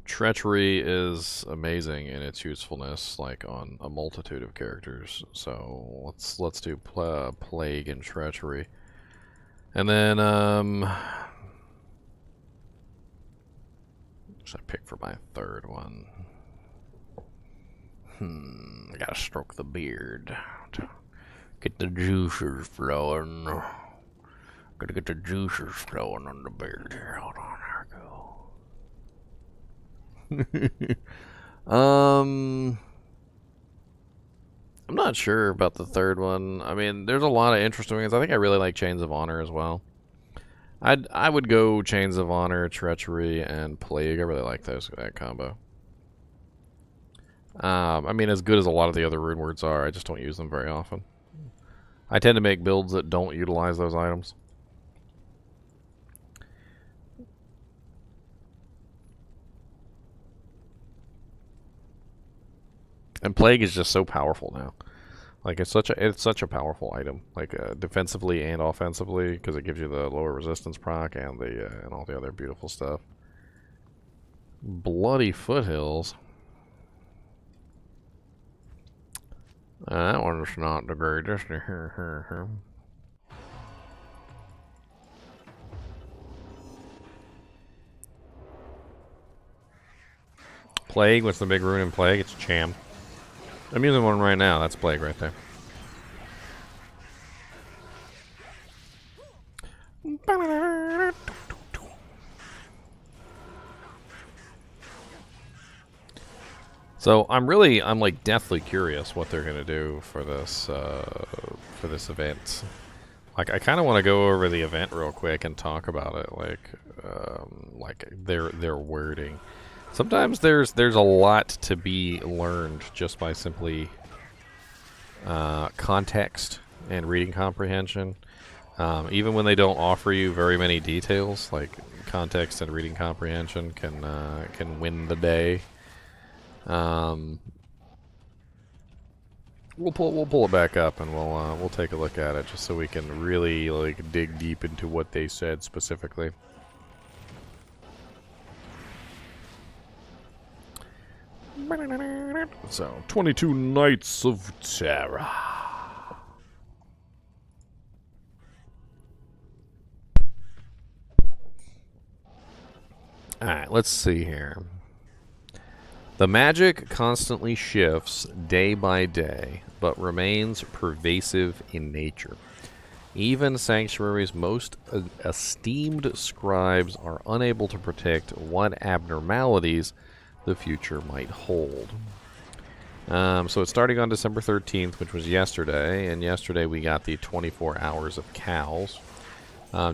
Treachery is amazing in its usefulness, like, on a multitude of characters. So, let's do Plague and Treachery. And then, should I pick for my third one? I gotta stroke the beard. Get the juices flowing. Gotta get the juices flowing on the beard here. Hold on, there we go. I'm not sure about the third one. I mean, there's a lot of interesting ones. I think I really like Chains of Honor as well. I would go Chains of Honor, Treachery, and Plague. I really like that combo. I mean, as good as a lot of the other rune words are, I just don't use them very often. I tend to make builds that don't utilize those items. And Plague is just so powerful now. Like, it's such a powerful item, like defensively and offensively, because it gives you the lower resistance proc and and all the other beautiful stuff. Bloody Foothills. That one's not the greatest. Plague, what's the big rune in Plague? It's Cham. I'm using one right now. That's Plague right there. So I'm like deathly curious what they're gonna do for this event. Like I kind of want to go over the event real quick and talk about it, like their wording. Sometimes there's a lot to be learned just by simply context and reading comprehension. Even when they don't offer you very many details, like context and reading comprehension can win the day. We'll pull it back up and we'll take a look at it just so we can really like dig deep into what they said specifically. So 22 Nights of Terror. Alright, let's see here. The magic constantly shifts day by day, but remains pervasive in nature. Even Sanctuary's most esteemed scribes are unable to predict what abnormalities the future might hold. So it's starting on December 13th, which was yesterday, and yesterday we got the 24 hours of cows.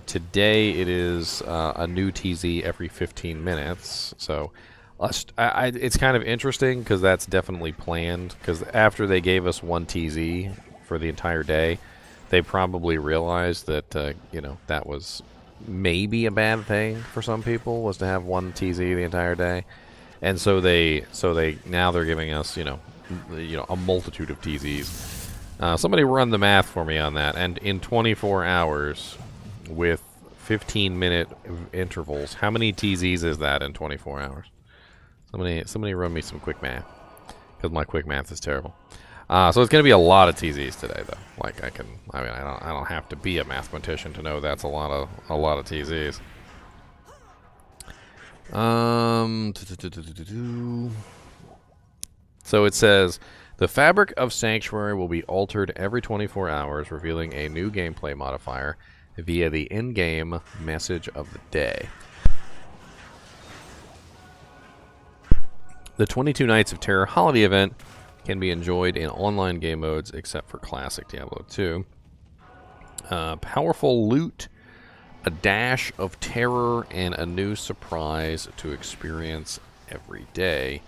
Today it is a new TZ every 15 minutes, so it's kind of interesting because that's definitely planned, because after they gave us one TZ for the entire day, they probably realized that, you know, that was maybe a bad thing for some people, was to have one TZ the entire day. And so now they're giving us, you know, a multitude of TZs. Somebody run the math for me on that. And in 24 hours, with 15-minute intervals, how many TZs is that in 24 hours? Somebody run me some quick math, because my quick math is terrible. So it's going to be a lot of TZs today, though. Like I don't have to be a mathematician to know that's a lot of TZs. So it says, the fabric of Sanctuary will be altered every 24 hours, revealing a new gameplay modifier via the in-game message of the day. The 22 Nights of Terror holiday event can be enjoyed in online game modes except for classic Diablo 2. Powerful loot, a dash of terror, and a new surprise to experience every day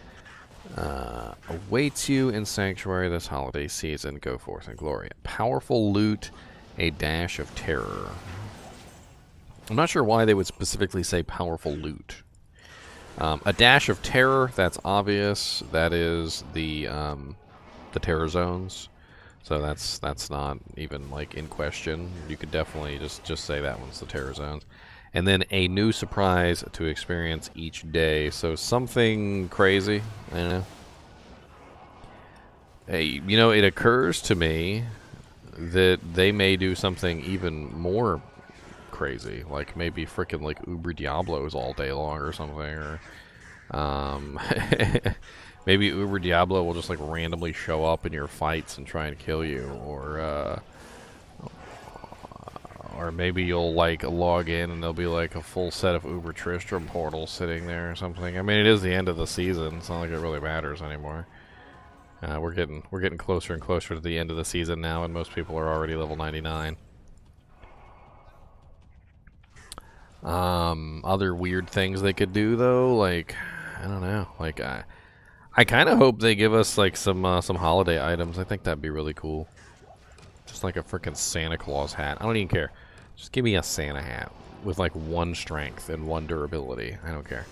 awaits you in Sanctuary this holiday season. Go forth in glory. Powerful loot, a dash of terror. I'm not sure why they would specifically say powerful loot. A dash of terror, that's obvious. That is the terror zones. So that's not even like in question. You could definitely just say that one's the terror zones. And then a new surprise to experience each day. So something crazy, I don't know. Hey, you know, it occurs to me that they may do something even more crazy, like maybe freaking like Uber Diablos all day long or something, or maybe Uber Diablo will just like randomly show up in your fights and try and kill you, or maybe you'll like log in and there'll be like a full set of Uber Tristram portals sitting there or something. I mean, it is the end of the season. It's not like it really matters anymore. We're getting closer and closer to the end of the season now, and most people are already level 99. Other weird things they could do though, like I don't know, like I kind of hope they give us like some holiday items. I think that'd be really cool. Just like a freaking Santa Claus hat. I don't even care. Just give me a Santa hat with like 1 strength and 1 durability. I don't care.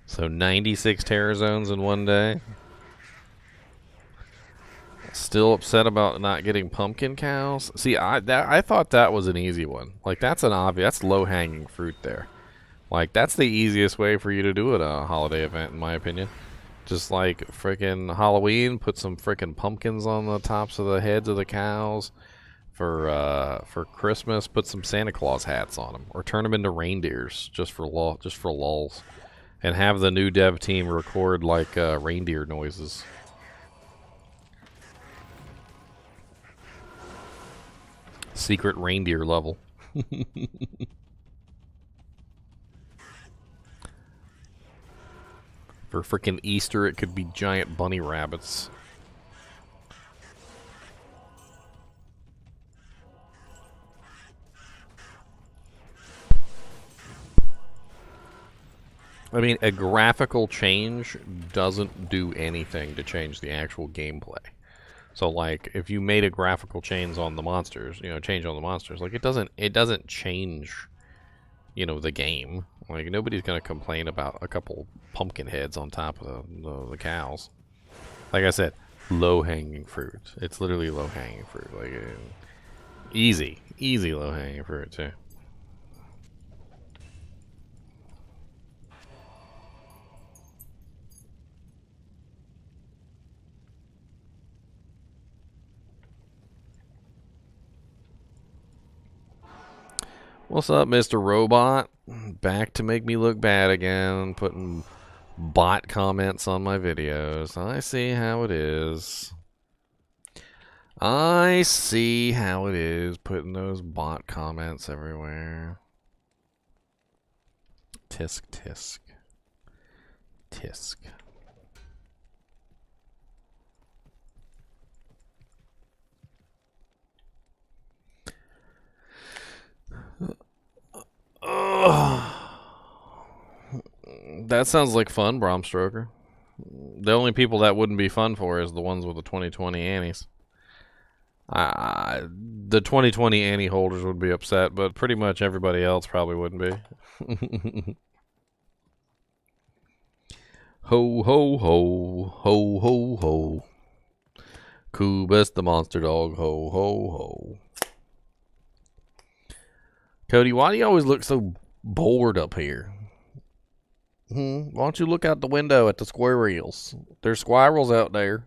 So 96 terror zones in 1 day. Still upset about not getting pumpkin cows. See, I thought that was an easy one. Like that's an obvious, that's low hanging fruit there. Like, that's the easiest way for you to do it, a holiday event, in my opinion. Just like freaking Halloween, put some freaking pumpkins on the tops of the heads of the cows. For Christmas, put some Santa Claus hats on them, or turn them into reindeers just for lulz, and have the new dev team record like reindeer noises. Secret reindeer level. For freaking Easter, it could be giant bunny rabbits. I mean, a graphical change doesn't do anything to change the actual gameplay. So, like, if you made a graphical change on the monsters, like it doesn't change, the game. Like, nobody's gonna complain about a couple pumpkin heads on top of the cows. Like I said, low-hanging fruit. It's literally low-hanging fruit. Like, easy low-hanging fruit too. What's up, Mr. Robot? Back to make me look bad again, putting bot comments on my videos. I see how it is. I see how it is, putting those bot comments everywhere. Tisk, tisk. Tisk. That sounds like fun, Bromstroker. The only people that wouldn't be fun for is the ones with the 2020 Annies. The 2020 Annie holders would be upset, but pretty much everybody else probably wouldn't be. Ho, ho, ho. Ho, ho, ho. Kubus the monster dog. Ho, ho, ho. Cody, why do you always look so bored up here? Why don't you look out the window at the squirrels? There's squirrels out there.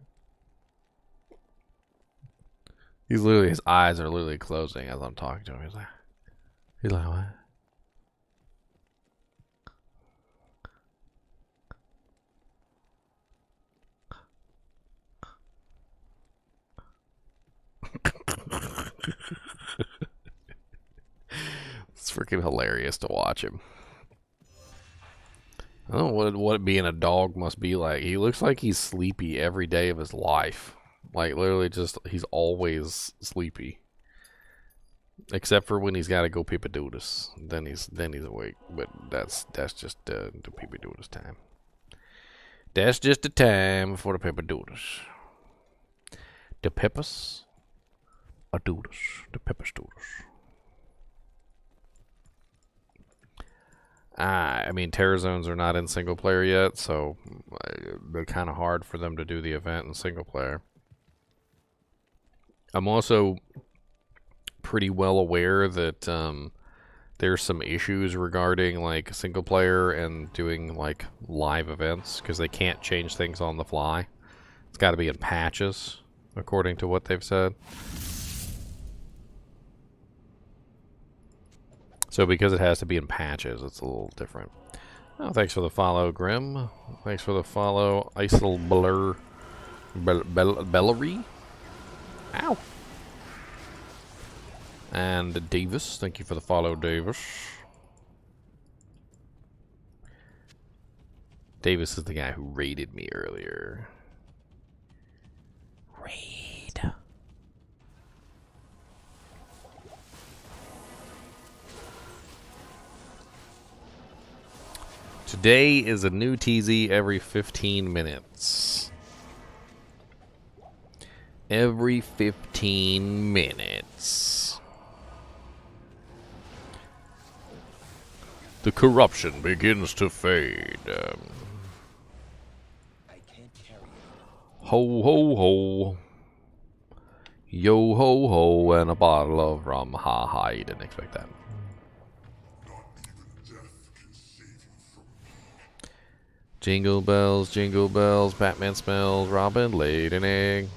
His eyes are literally closing as I'm talking to him. He's like, what? It's freaking hilarious to watch him. I don't know what being a dog must be like. He looks like he's sleepy every day of his life. Like, literally just, he's always sleepy. Except for when he's got to go pee-a-doodles. Then he's awake. But that's just the pee-a-doodles time. That's just the time for the pee-a-doodles. The peppers are doodles. The peppers doodles. I mean, Terror Zones are not in single player yet, so they're kind of hard for them to do the event in single player. I'm also pretty well aware that there's some issues regarding like single player and doing like live events because they can't change things on the fly. It's got to be in patches, according to what they've said. So because it has to be in patches, it's a little different. Oh, thanks for the follow, Grim. Thanks for the follow, Isel Blur Bellery. Ow. And Davis, thank you for the follow, Davis. Davis is the guy who raided me earlier. Raid. Today is a new TZ every 15 minutes. Every 15 minutes. The corruption begins to fade. Ho, ho, ho. Yo, ho, ho, and a bottle of rum. Ha, ha, you didn't expect that. Jingle bells, Batman smells, Robin laid an egg.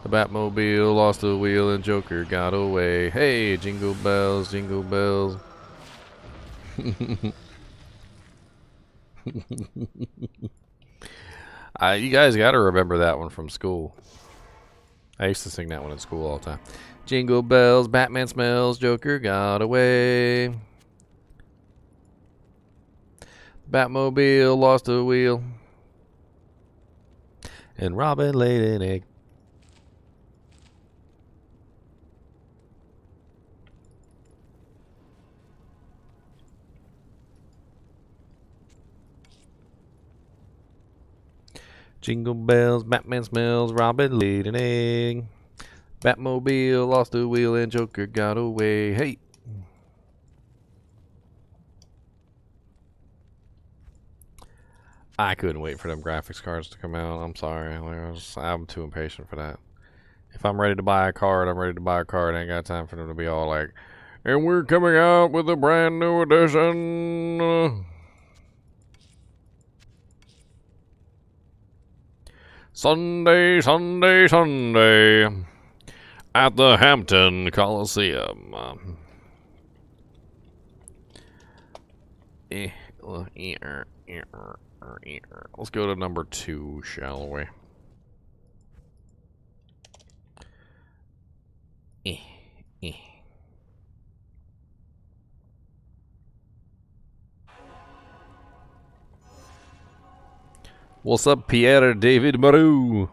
The Batmobile lost the wheel and Joker got away. Hey, jingle bells, jingle bells. You guys got to remember that one from school. I used to sing that one in school all the time. Jingle bells, Batman smells, Joker got away. Batmobile lost a wheel. And Robin laid an egg. Jingle bells, Batman smells, Robin laid an egg. Batmobile lost the wheel and Joker got away. Hey! I couldn't wait for them graphics cards to come out. I'm sorry. I'm too impatient for that. If I'm ready to buy a card, I'm ready to buy a card. I ain't got time for them to be all like, and we're coming out with a brand new edition. Sunday, Sunday, Sunday at the Hampton Coliseum. Let's go to number 2, shall we? What's up, Pierre David Moreau?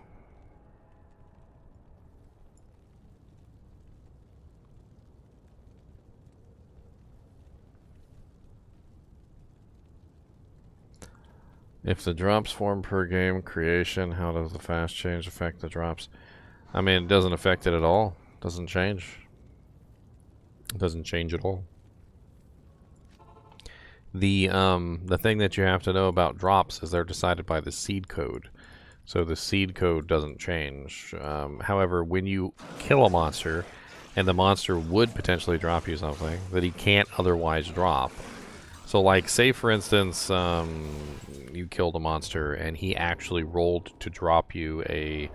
If the drops form per game creation, how does the fast change affect the drops? I mean, it doesn't affect it at all. It doesn't change. It doesn't change at all. The thing that you have to know about drops is they're decided by the seed code. So the seed code doesn't change. However, when you kill a monster, and the monster would potentially drop you something that he can't otherwise drop. So like, say for instance, you killed a monster and he actually rolled to drop you a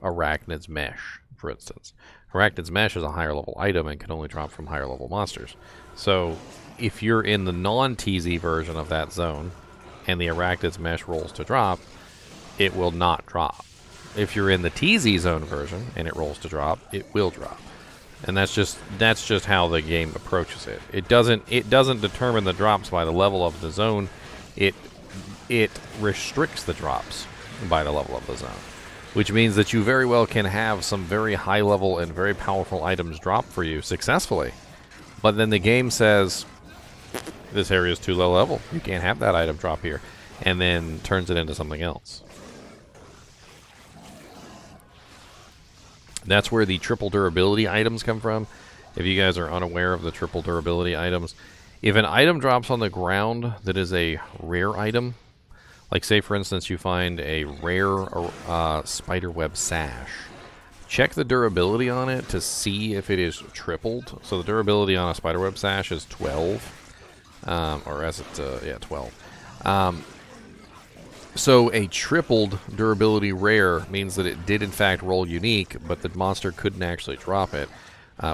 Arachnid's Mesh, for instance. Arachnid's Mesh is a higher level item and can only drop from higher level monsters. So if you're in the non-TZ version of that zone and the Arachnid's Mesh rolls to drop, it will not drop. If you're in the TZ zone version and it rolls to drop, it will drop. And that's just how the game approaches it. It doesn't determine the drops by the level of the zone. It restricts the drops by the level of the zone, which means that you very well can have some very high level and very powerful items drop for you successfully. But then the game says, this area is too low level. You can't have that item drop here. And then turns it into something else. That's where the triple durability items come from. If you guys are unaware of the triple durability items, if an item drops on the ground that is a rare item, like say for instance you find a rare spiderweb sash, check the durability on it to see if it is tripled. So the durability on a spiderweb sash is 12, or as it, 12. So a tripled durability rare means that it did in fact roll unique, but the monster couldn't actually drop it,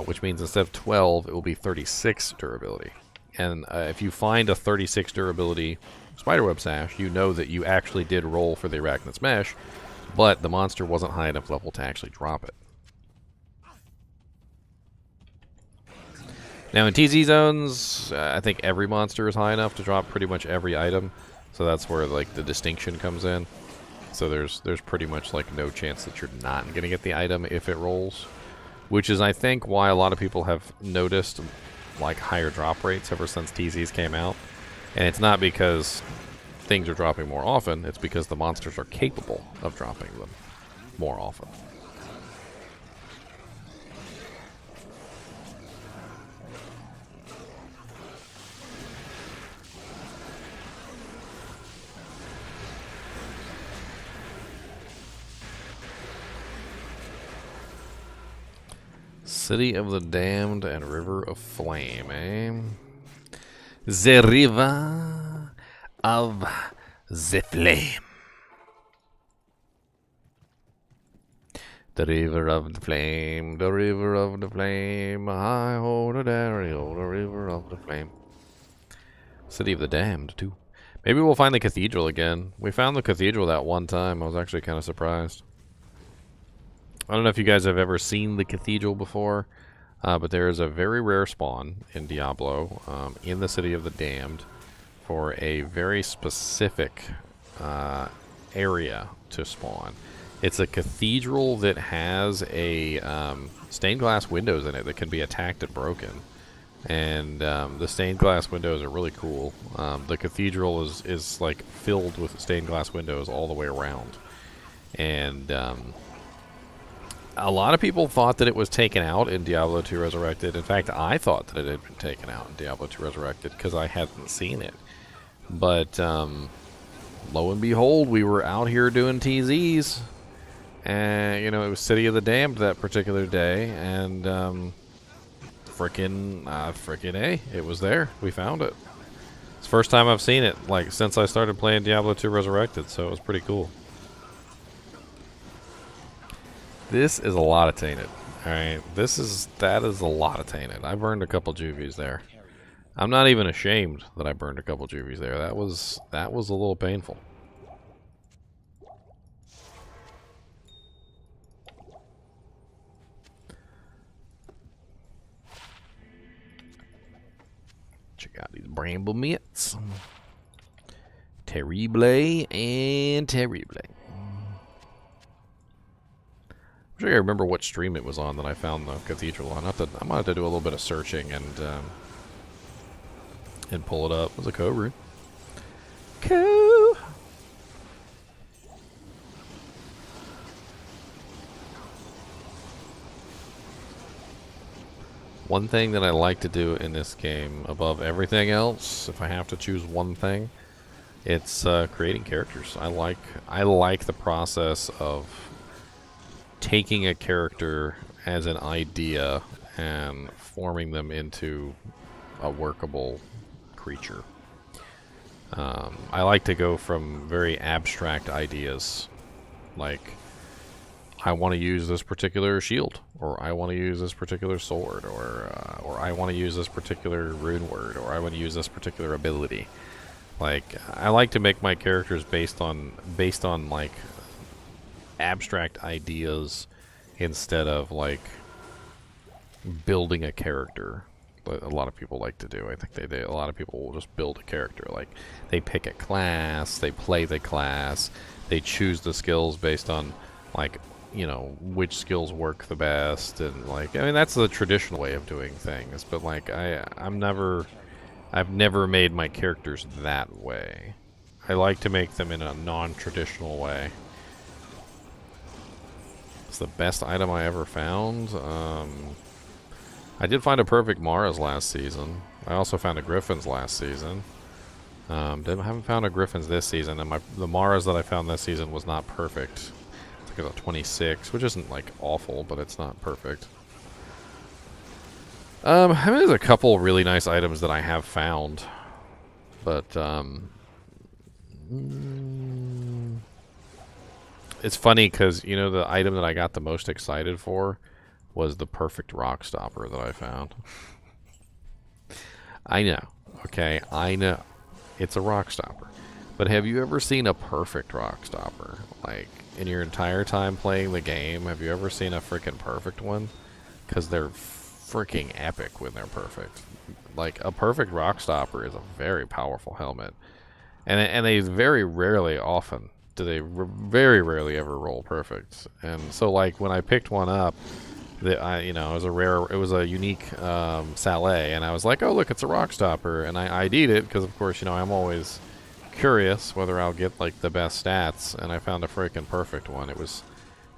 which means instead of 12, it will be 36 durability. And if you find a 36 durability spiderweb sash, you know that you actually did roll for the Arachnid's Mesh, but the monster wasn't high enough level to actually drop it. Now in TZ zones, I think every monster is high enough to drop pretty much every item. So that's where like the distinction comes in. So there's pretty much like no chance that you're not going to get the item if it rolls, which is I think why a lot of people have noticed like higher drop rates ever since TZs came out. And it's not because things are dropping more often, it's because the monsters are capable of dropping them more often. City of the Damned and River of Flame, eh? The River of The flame. The river of the flame, the river of the flame, I hold a dairy, oh, the river of the flame. City of the Damned, too. Maybe we'll find the cathedral again. We found the cathedral that one time. I was actually kind of surprised. I don't know if you guys have ever seen the cathedral before, but there is a very rare spawn in Diablo, in the City of the Damned, for a very specific area to spawn. It's a cathedral that has a stained glass windows in it that can be attacked and broken. And the stained glass windows are really cool. The cathedral is like filled with stained glass windows all the way around. And a lot of people thought that it was taken out in Diablo 2 Resurrected. In fact, I thought that it had been taken out in Diablo 2 Resurrected because I hadn't seen it. But lo and behold, we were out here doing TZs. And, you know, it was City of the Damned that particular day. And frickin' A, it was there. We found it. It's the first time I've seen it, like, since I started playing Diablo 2 Resurrected, so it was pretty cool. This is a lot of tainted. Alright, that is a lot of tainted. I burned a couple juvies there. I'm not even ashamed that I burned a couple juvies there. That was a little painful. Check out these bramble mitts. Terrible and terrible. I'm sure I remember what stream it was on that I found the cathedral on. I might have to do a little bit of searching and pull it up. It was a code rune. Cool. One thing that I like to do in this game, above everything else, if I have to choose one thing, it's creating characters. I like the process of taking a character as an idea and forming them into a workable creature. I like to go from very abstract ideas, like I want to use this particular shield, or I want to use this particular sword, or I want to use this particular rune word, or I want to use this particular ability. Like, I like to make my characters based on like abstract ideas instead of like building a character. But a lot of people like to do. I think a lot of people will just build a character. Like, they pick a class, they play the class, they choose the skills based on, like, you know, which skills work the best, and like, I mean, that's the traditional way of doing things. But like, I've never made my characters that way. I like to make them in a non-traditional way. It's the best item I ever found. I did find a perfect Mara's last season. I also found a Griffin's last season. Haven't found a Griffin's this season, and the Mara's that I found this season was not perfect. It's like a 26, which isn't like awful, but it's not perfect. I mean, there's a couple really nice items that I have found, but it's funny because, you know, the item that I got the most excited for was the perfect rock stopper that I found. I know, okay, I know. It's a rock stopper. But have you ever seen a perfect rock stopper? Like, in your entire time playing the game, have you ever seen a freaking perfect one? Because they're freaking epic when they're perfect. Like, a perfect rock stopper is a very powerful helmet. And they very rarely very rarely ever roll perfect. And so, like, when I picked one up, it was a unique Saleh, and I was like, oh, look, it's a rock stopper, and I ID'd it because, of course, you know, I'm always curious whether I'll get like the best stats, and I found a freaking perfect one. It was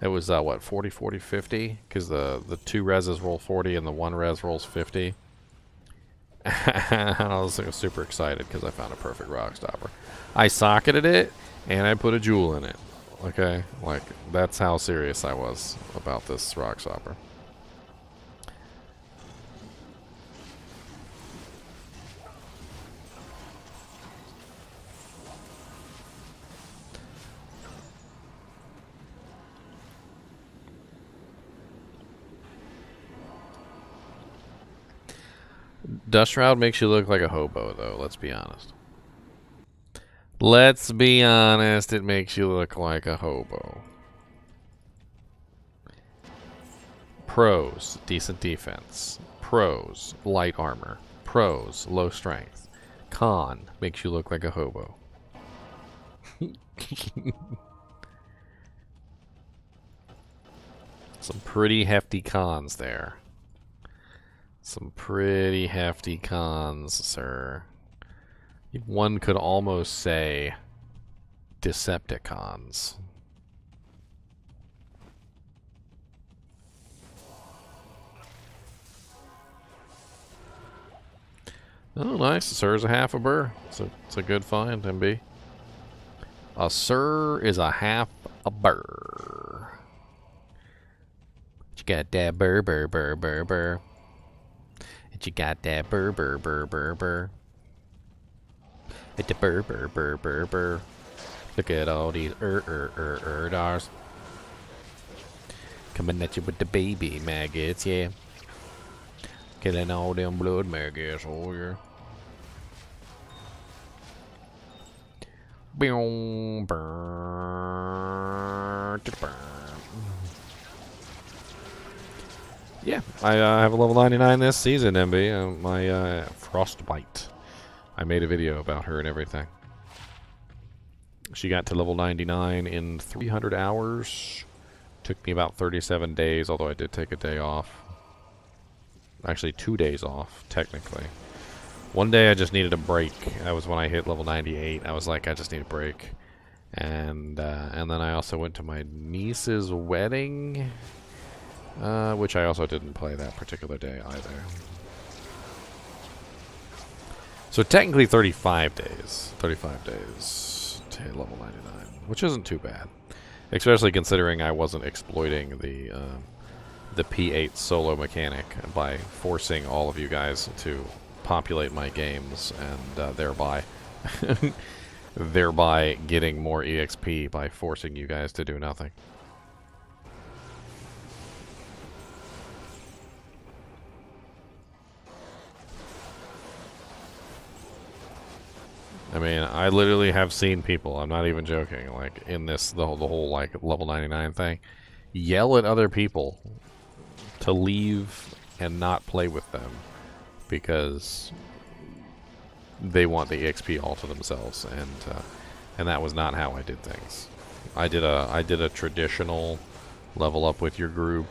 what, 40, 40, 50, because the two reses roll 40 and the one res rolls 50. And I was like, super excited because I found a perfect rock stopper. I socketed it and I put a jewel in it. Okay, like, that's how serious I was about this rock stopper. Dust Shroud makes you look like a hobo, though. Let's be honest. Let's be honest. It makes you look like a hobo. Pros, decent defense. Pros, light armor. Pros, low strength. Con, makes you look like a hobo. Some pretty hefty cons there. Some pretty hefty cons, sir. One could almost say Decepticons. Oh, nice. A sir's a half a burr. It's a good find, MB. A sir is a half a burr. You got that burr, burr, burr, burr, burr. And you got that burr, burr, burr, burr, burr. It's a burr, burr, burr, burr, burr. Look at all these dars. Coming at you with the baby maggots, yeah. Killing all them blood maggots, oh yeah. Yeah, I have a level 99 this season, MB. My Frostbite. I made a video about her and everything. She got to level 99 in 300 hours. Took me about 37 days, although I did take a day off. Actually, 2 days off, technically. One day I just needed a break. That was when I hit level 98. I was like, I just need a break. And then I also went to my niece's wedding, which I also didn't play that particular day either. So technically 35 days. 35 days to hit level 99, which isn't too bad. Especially considering I wasn't exploiting the P8 solo mechanic by forcing all of you guys to populate my games and thereby getting more EXP by forcing you guys to do nothing. I mean, I literally have seen people, I'm not even joking, like in this the whole like level 99 thing, yell at other people to leave and not play with them because they want the EXP all to themselves, and that was not how I did things. I did a traditional level up with your group.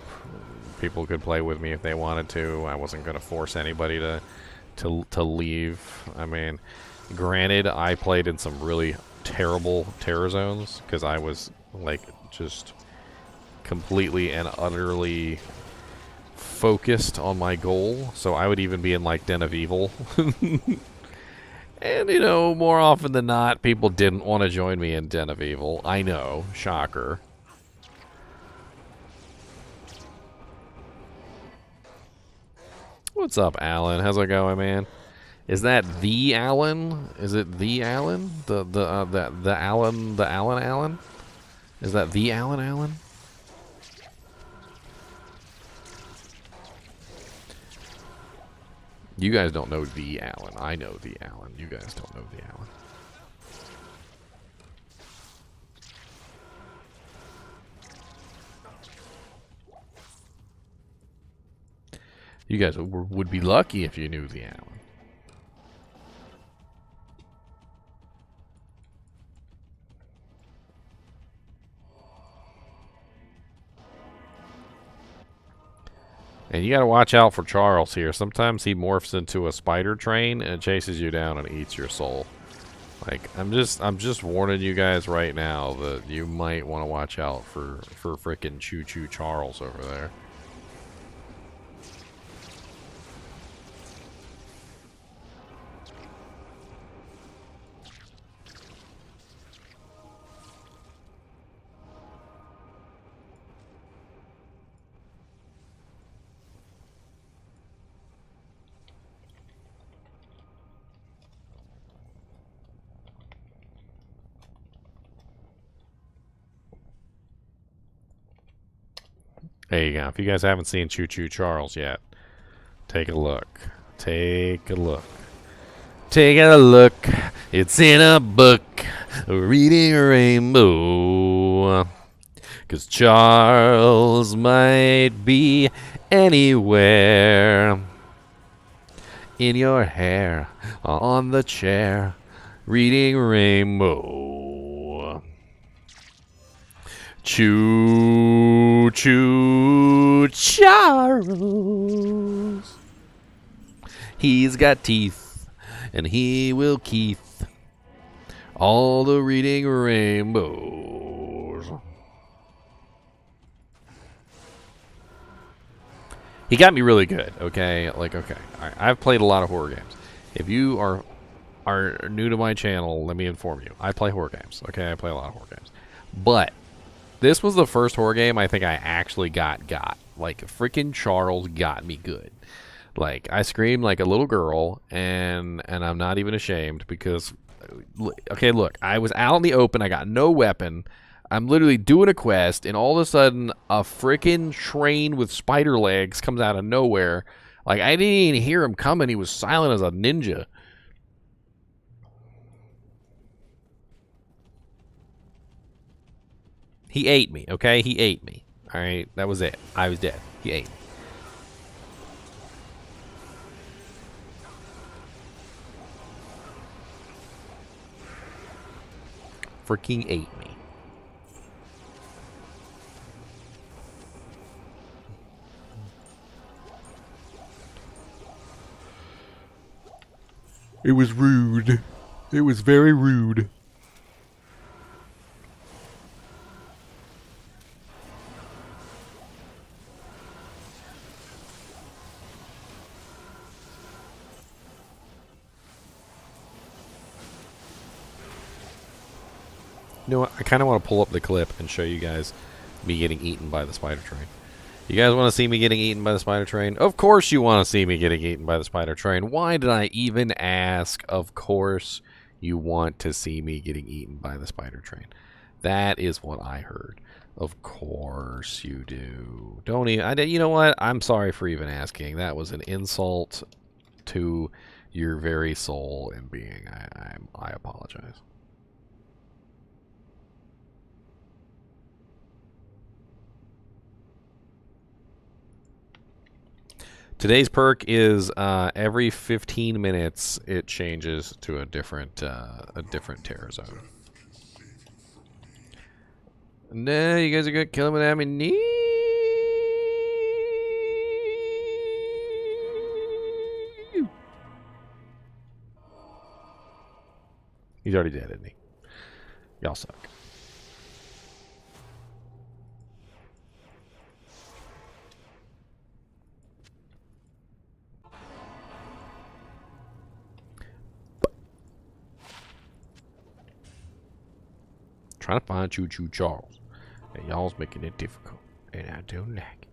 People could play with me if they wanted to. I wasn't going to force anybody to leave. I mean, granted, I played in some really terrible terror zones because I was like just completely and utterly focused on my goal. So I would even be in like Den of Evil. And, you know, more often than not, people didn't want to join me in Den of Evil. I know. Shocker. What's up, Alan? How's it going, man? Is that the Alan? Is it the Alan? The Alan? Is that the Alan? You guys don't know the Alan. I know the Alan. You guys don't know the Alan. You guys would be lucky if you knew the Alan. And you gotta watch out for Charles here. Sometimes he morphs into a spider train and chases you down and eats your soul. Like, I'm just warning you guys right now that you might want to watch out for frickin' Choo Choo Charles over there. There you go. If you guys haven't seen Choo Choo Charles yet, take a look. Take a look. Take a look. It's in a book. Reading Rainbow. 'Cause Charles might be anywhere. In your hair. On the chair. Reading Rainbow. Choo choo Charles. He's got teeth, and he will Keith all the reading rainbows. He got me really good, okay? Like, okay. All right. I've played a lot of horror games. If you are new to my channel, let me inform you. I play horror games, okay? I play a lot of horror games. But this was the first horror game I think I actually got. Like, freaking Charles got me good. Like, I screamed like a little girl, and I'm not even ashamed because, okay, look, I was out in the open. I got no weapon. I'm literally doing a quest, and all of a sudden, a freaking train with spider legs comes out of nowhere. Like, I didn't even hear him coming. He was silent as a ninja. He ate me, okay? He ate me. All right? That was it. I was dead. He ate me. Freaking ate me. It was rude. It was very rude. You know what? I kind of want to pull up the clip and show you guys me getting eaten by the spider train. You guys want to see me getting eaten by the spider train? Of course you want to see me getting eaten by the spider train. Why did I even ask? Of course you want to see me getting eaten by the spider train. That is what I heard. Of course you do. Don't even... you know what? I'm sorry for even asking. That was an insult to your very soul and being. I apologize. Today's perk is every 15 minutes it changes to a different terror zone. No, you guys are gonna kill him without me. He's already dead, isn't he? Y'all suck. Trying to find Choo Choo Charles. And y'all's making it difficult. And I don't like it.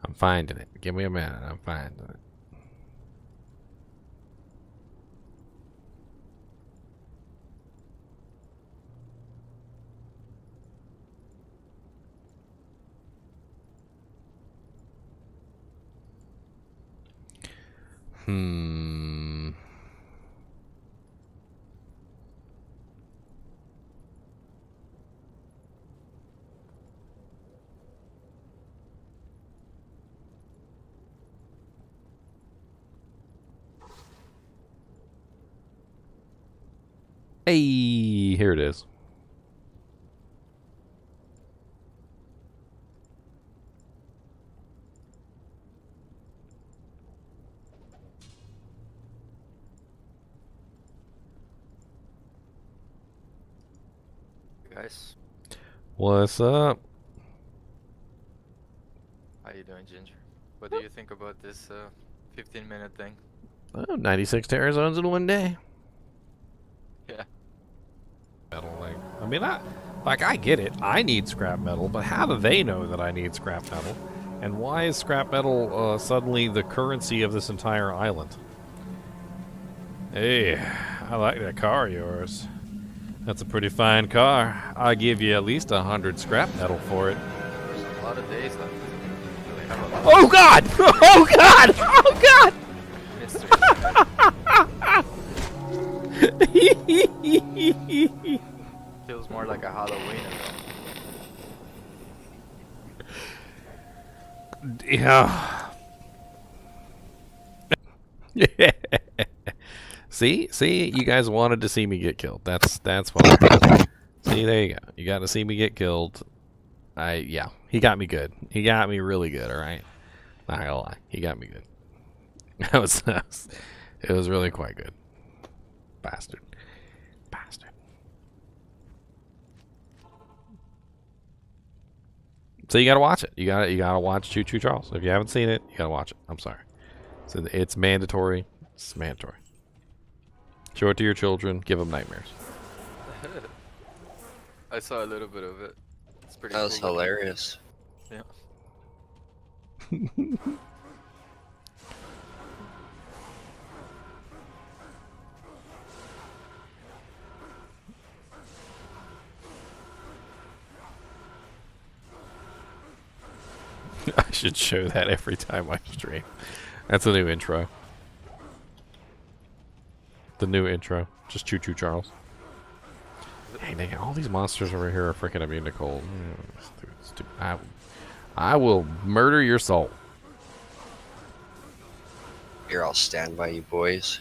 I'm finding it. Give me a minute. I'm finding it. Hey, here it is. Guys, What's up? How you doing, Ginger? What do you think about this 15-minute thing? Oh, 96 terror zones in one day. Yeah. Metal, I get it. I need scrap metal, but how do they know that I need scrap metal? And why is scrap metal suddenly the currency of this entire island? Hey, I like that car of yours. That's a pretty fine car. I'll give you at least 100 scrap metal for it. There's a lot of days left. They have a lot Oh God! Oh God! Oh God! of mysteries. Feels more like a Halloween event. Yeah. See, you guys wanted to see me get killed. That's why. See, there you go. You got to see me get killed. Yeah, he got me good. He got me really good. All right, not gonna lie, he got me good. It was really quite good. Bastard. So you gotta watch it. You gotta watch Choo Choo Charles. If you haven't seen it, you gotta watch it. I'm sorry. So it's mandatory. It's mandatory. Show it to your children. Give them nightmares. I saw a little bit of it. It's pretty That was cool. hilarious. Yeah. I should show that every time I stream. That's a new intro. The new intro. Just Choo Choo Charles. Hey, dang, all these monsters over here are freaking immune to cold. Stupid. I will murder your soul. Here, I'll stand by you boys.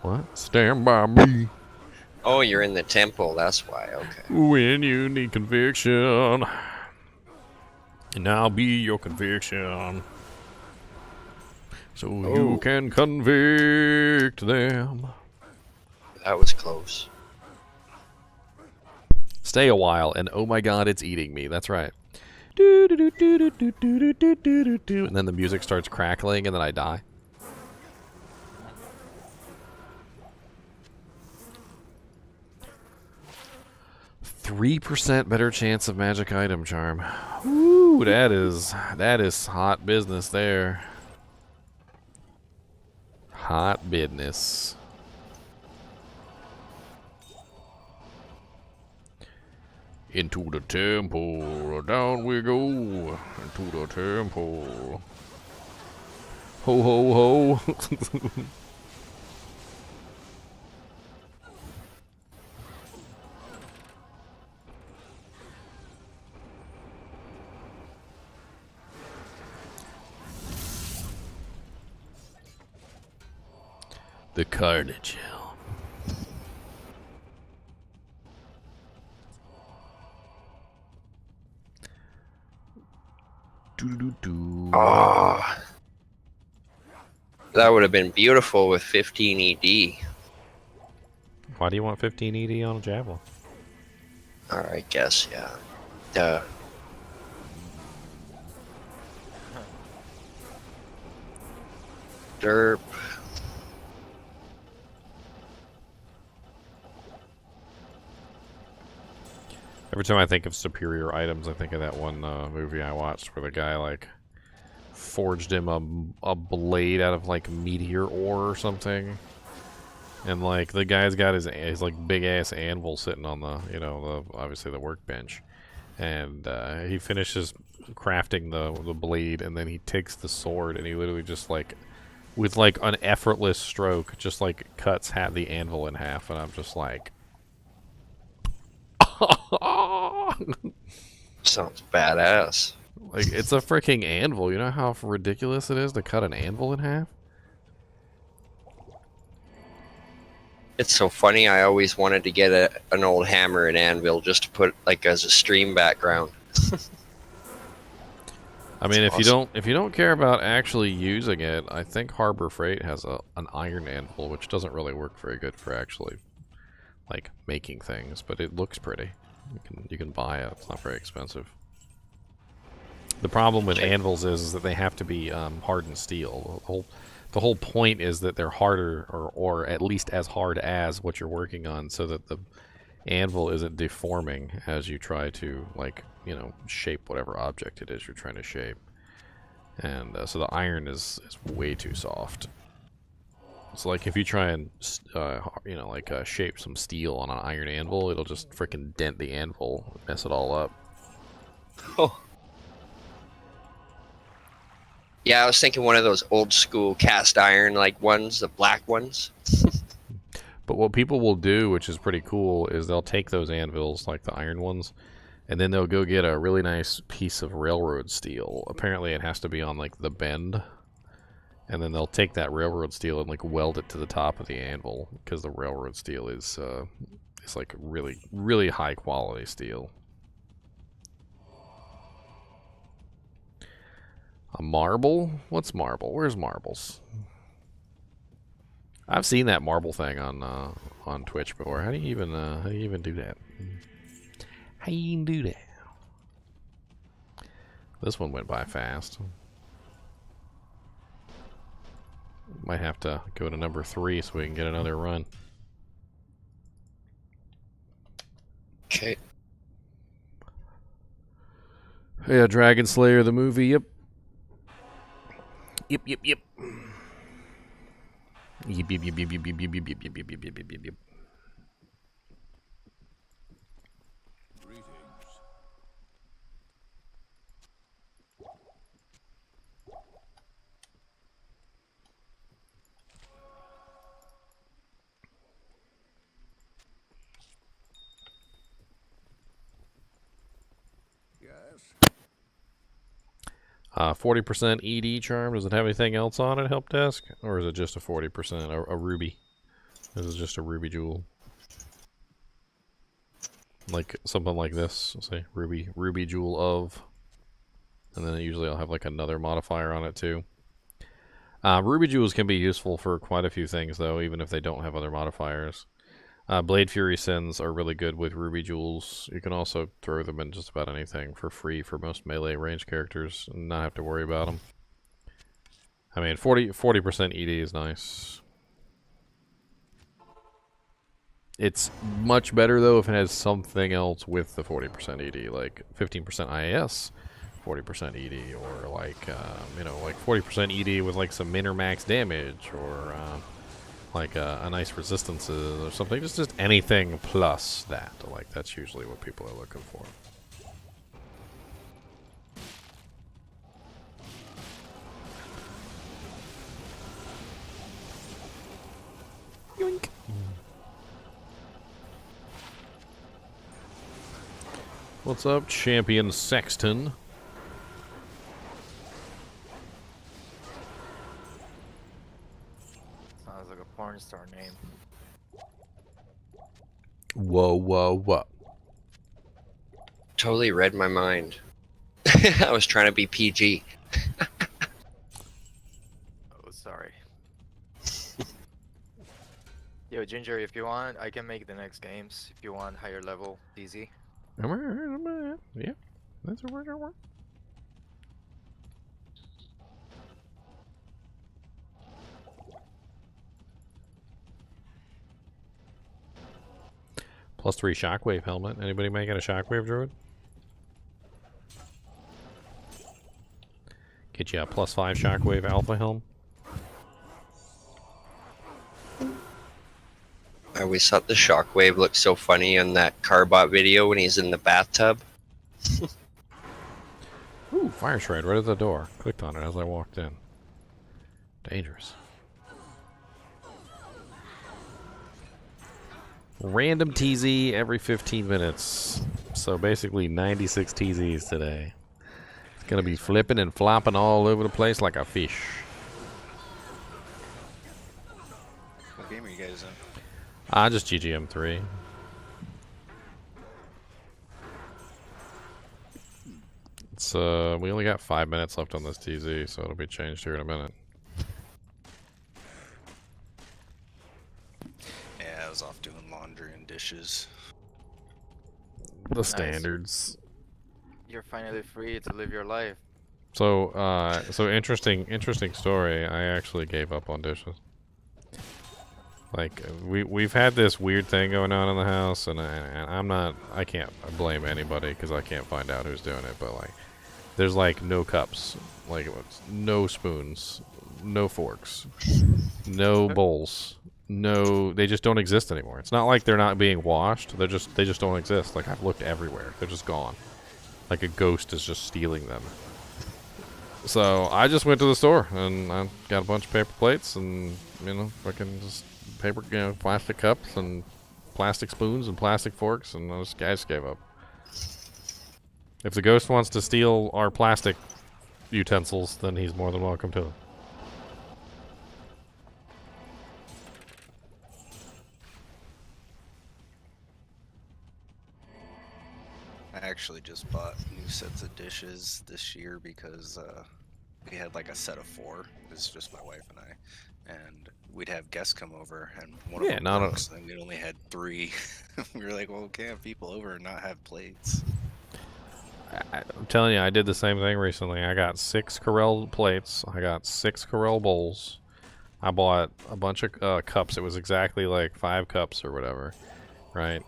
What? Stand by me Oh, you're in the temple, that's why, okay. when you need conviction. And I'll be your conviction. So you can convict them. That was close. Stay a while, and oh my god, it's eating me. That's right. And then the music starts crackling, and then I die. %3 better chance of magic item charm. Ooh, that is hot business there. Hot business. Into the temple, down we go. Into the temple. Ho ho ho. The Carnage Hill. Oh, that would have been beautiful with 15 ED. Why do you want 15 ED on a Javelin? I guess, yeah. Duh. Derp. Every time I think of superior items, I think of that one movie I watched where the guy like forged him a blade out of like meteor ore or something, and like the guy's got his like big ass anvil sitting on the obviously the workbench, and he finishes crafting the blade, and then he takes the sword and he literally just like with like an effortless stroke just like cuts the anvil in half, and I'm just like. Sounds badass. Like, it's a freaking anvil. You know how ridiculous it is to cut an anvil in half? It's so funny, I always wanted to get an old hammer and anvil just to put like as a stream background. I mean, That's if you don't care about actually using it, I think Harbor Freight has an iron anvil, which doesn't really work very good for actually like making things, but it looks pretty. You can buy it. It's not very expensive. The problem with anvils is that they have to be hardened steel. The whole point is that they're harder, or at least as hard as what you're working on, so that the anvil isn't deforming as you try to, like, you know, shape whatever object it is you're trying to shape. And so the iron is way too soft. It's like if you try and, you know, like shape some steel on an iron anvil, it'll just freaking dent the anvil, mess it all up. Oh. Yeah, I was thinking one of those old school cast iron like ones, the black ones. But what people will do, which is pretty cool, is they'll take those anvils, like the iron ones, and then they'll go get a really nice piece of railroad steel. Apparently it has to be on, like, the bend. And then they'll take that railroad steel and, like, weld it to the top of the anvil, because the railroad steel is like really, really high quality steel. A marble? What's marble? Where's marbles? I've seen that marble thing on Twitch before. How do you even do that? How do you even do that? This one went by fast. Might have to go to number 3 so we can get another run. Okay. Yeah, Dragon Slayer the movie. Yep. Yep. Yep. Yep. Yep. Yep. Yep. Yep. Yep. Yep. Yep. Yep. Yep. Yep. Yep. Yep. Yep. Yep. Yes. 40% ED charm. Does it have anything else on it, help desk? Or is it just a 40%? A ruby? This is just a ruby jewel. Like something like this. Say ruby jewel of. And then usually I'll have like another modifier on it too. Ruby jewels can be useful for quite a few things though, even if they don't have other modifiers. Blade Fury Sins are really good with ruby jewels. You can also throw them in just about anything for free for most melee range characters and not have to worry about them. I mean, 40% ED is nice. It's much better though if it has something else with the 40% ED, like 15% IAS, 40% ED, or like you know, like 40% ED with like some min or max damage, or like a nice resistances or something. Just anything plus that. Like that's usually what people are looking for. Yoink. What's up, Champion Sexton? Sounds like a porn star name. Whoa, whoa, whoa. Totally read my mind. I was trying to be PG. Oh, sorry. Yo, Ginger, if you want, I can make the next games. If you want higher level, easy. Yeah, that's a word. +3 shockwave helmet. Anybody making a shockwave druid? Get you a +5 shockwave alpha helm. I always thought the shockwave looked so funny on that Carbot video when he's in the bathtub. Ooh, fire shred right at the door. Clicked on it as I walked in. Dangerous. Random TZ every 15 minutes. So basically 96 TZs today. It's gonna be flipping and flopping all over the place like a fish. What game are you guys in? Just GGM3. It's we only got 5 minutes left on this TZ, so it'll be changed here in a minute. Yeah, I was off doing laundry and and dishes. The standards. You're finally free to live your life. So, so interesting story. I actually gave up on dishes. Like, we've had this weird thing going on in the house, and I can't blame anybody because I can't find out who's doing it, but like, there's like no cups, like no spoons, no forks, no bowls, they just don't exist anymore. It's not like they're not being washed, they just don't exist. Like, I've looked everywhere, they're just gone. Like a ghost is just stealing them. So I just went to the store and I got a bunch of paper plates and, you know, fucking just paper, you know, plastic cups and plastic spoons and plastic forks, and I just gave up. If the ghost wants to steal our plastic utensils, then he's more than welcome to. I actually just bought new sets of dishes this year because we had like a set of 4. It's just my wife and I, and we'd have guests come over, and one of them broke, and we only had 3. We were like, well, we can't have people over and not have plates. I'm telling you, I did the same thing recently. I got 6 Corel plates. I got 6 Corel bowls. I bought a bunch of cups. It was exactly like 5 cups or whatever, right?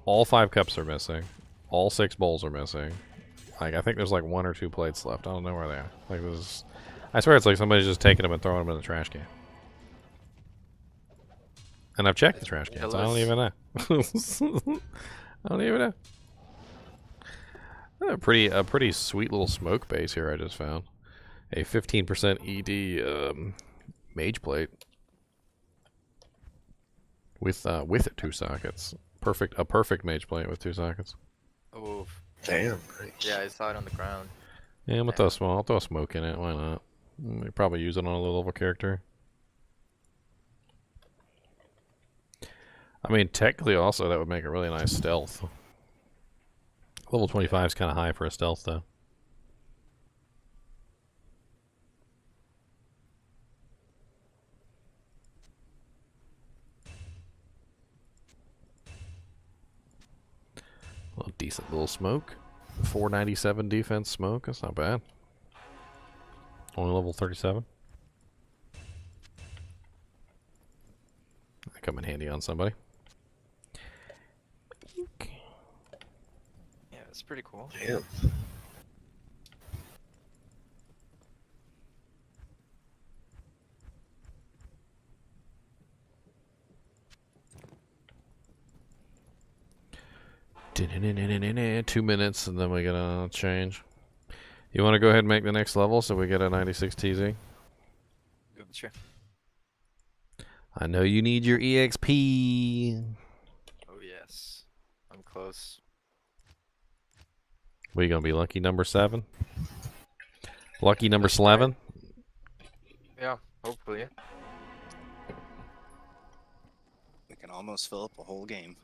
All 5 cups are missing. All 6 bowls are missing. Like, I think there's like 1 or 2 plates left. I don't know where they are. Like, this is, I swear it's like somebody's just taking them and throwing them in the trash can. And I've checked the trash cans. I don't even know. I don't even know. A pretty sweet little smoke base here I just found. A 15% ED mage plate with 2 sockets. A perfect mage plate with 2 sockets. Oh. Damn. Nice. Yeah, I saw it on the ground. Yeah, I'm gonna I'll throw smoke in it. Why not? We probably use it on a low level character. I mean, technically, also that would make a really nice stealth. Level 25 is kind of high for a stealth, though. Well, decent little smoke. 497 defense smoke. That's not bad. Only level 37. That come in handy on somebody. Yeah, it's pretty cool. Yeah. -2 minutes and then we get a change. You want to go ahead and make the next level so we get a 96 TZ? Sure. I know you need your EXP. Oh yes, I'm close. We gonna be lucky number 7? Lucky number 11? Yeah, hopefully. We can almost fill up a whole game.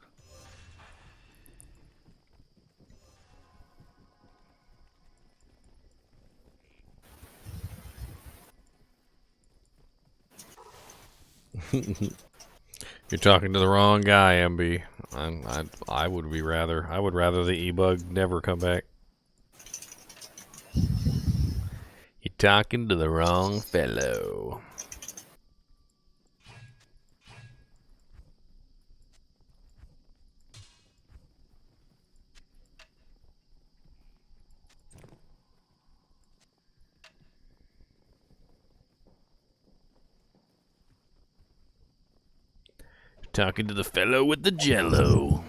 You're talking to the wrong guy, MB. I would rather the E-bug never come back. You're talking to the wrong fellow. Talking to the fellow with the jello.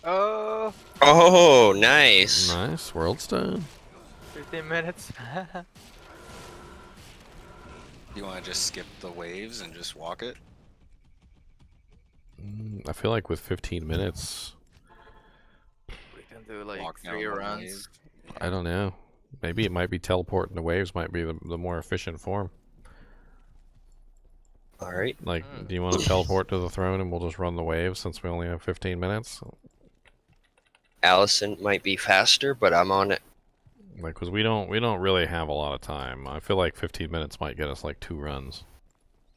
Oh, Oh, nice. Nice, world stone. 15 minutes. You want to just skip the waves and just walk it? I feel like with 15 minutes, We can do like Walk down 3 the runs. wave. I don't know. Maybe it might be teleporting the waves might be the more efficient form. All right. Like, do you want to teleport to the throne and we'll just run the wave since we only have 15 minutes? Allison might be faster, but I'm on it. Like, because we don't really have a lot of time. I feel like 15 minutes might get us like 2 runs.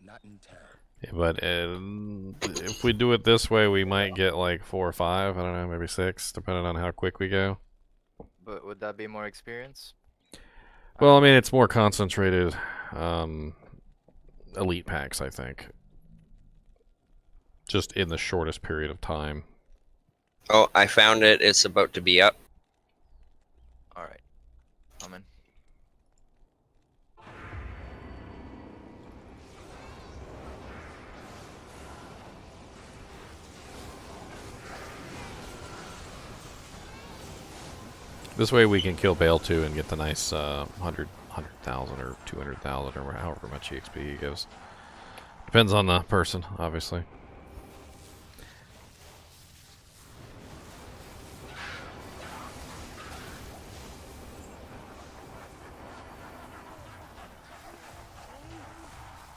Not in town. Yeah, but if we do it this way, we might get like 4 or 5. I don't know, maybe 6, depending on how quick we go. But would that be more experience? Well, I mean, it's more concentrated elite packs, I think. Just in the shortest period of time. Oh, I found it. It's about to be up. All right, I'm in. This way we can kill Bale too and get the nice 100,000 or 200,000 or however much EXP he gives. Depends on the person, obviously.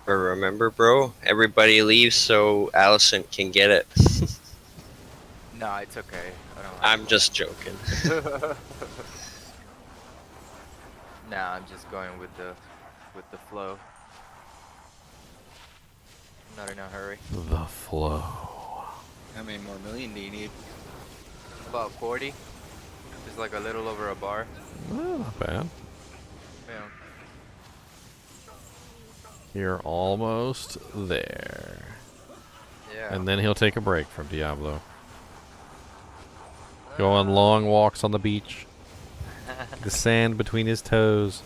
But remember, bro, everybody leaves so Allison can get it. No, it's okay. I don't I'm just joking. Nah, I'm just going with the flow. Not in a hurry. The flow. How many more million do you need? About 40. It's like a little over a bar. Oh, not bad. Yeah. You're almost there. Yeah. And then he'll take a break from Diablo. Go on long walks on the beach. The sand between his toes.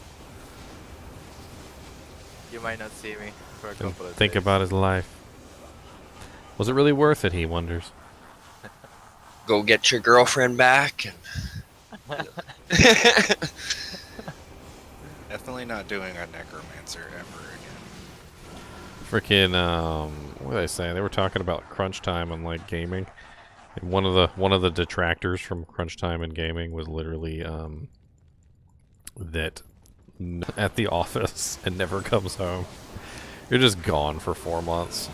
You might not see me for a And couple of think days. about his life. Was it really worth it, he wonders. Go get your girlfriend back. Definitely not doing a necromancer ever Freaking, what did they say? They were talking about crunch time and like gaming. And one of the detractors from crunch time and gaming was literally that at the office and never comes home. You're just gone for 4 months.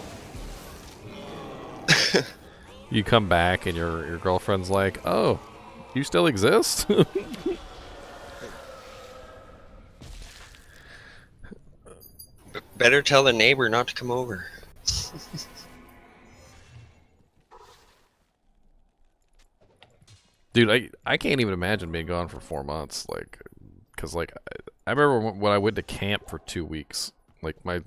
You come back and your girlfriend's like, "Oh, you still exist?" Better tell the neighbor not to come over. Dude, I can't even imagine being gone for 4 months, like, because like I remember when I went to camp for 2 weeks. Like my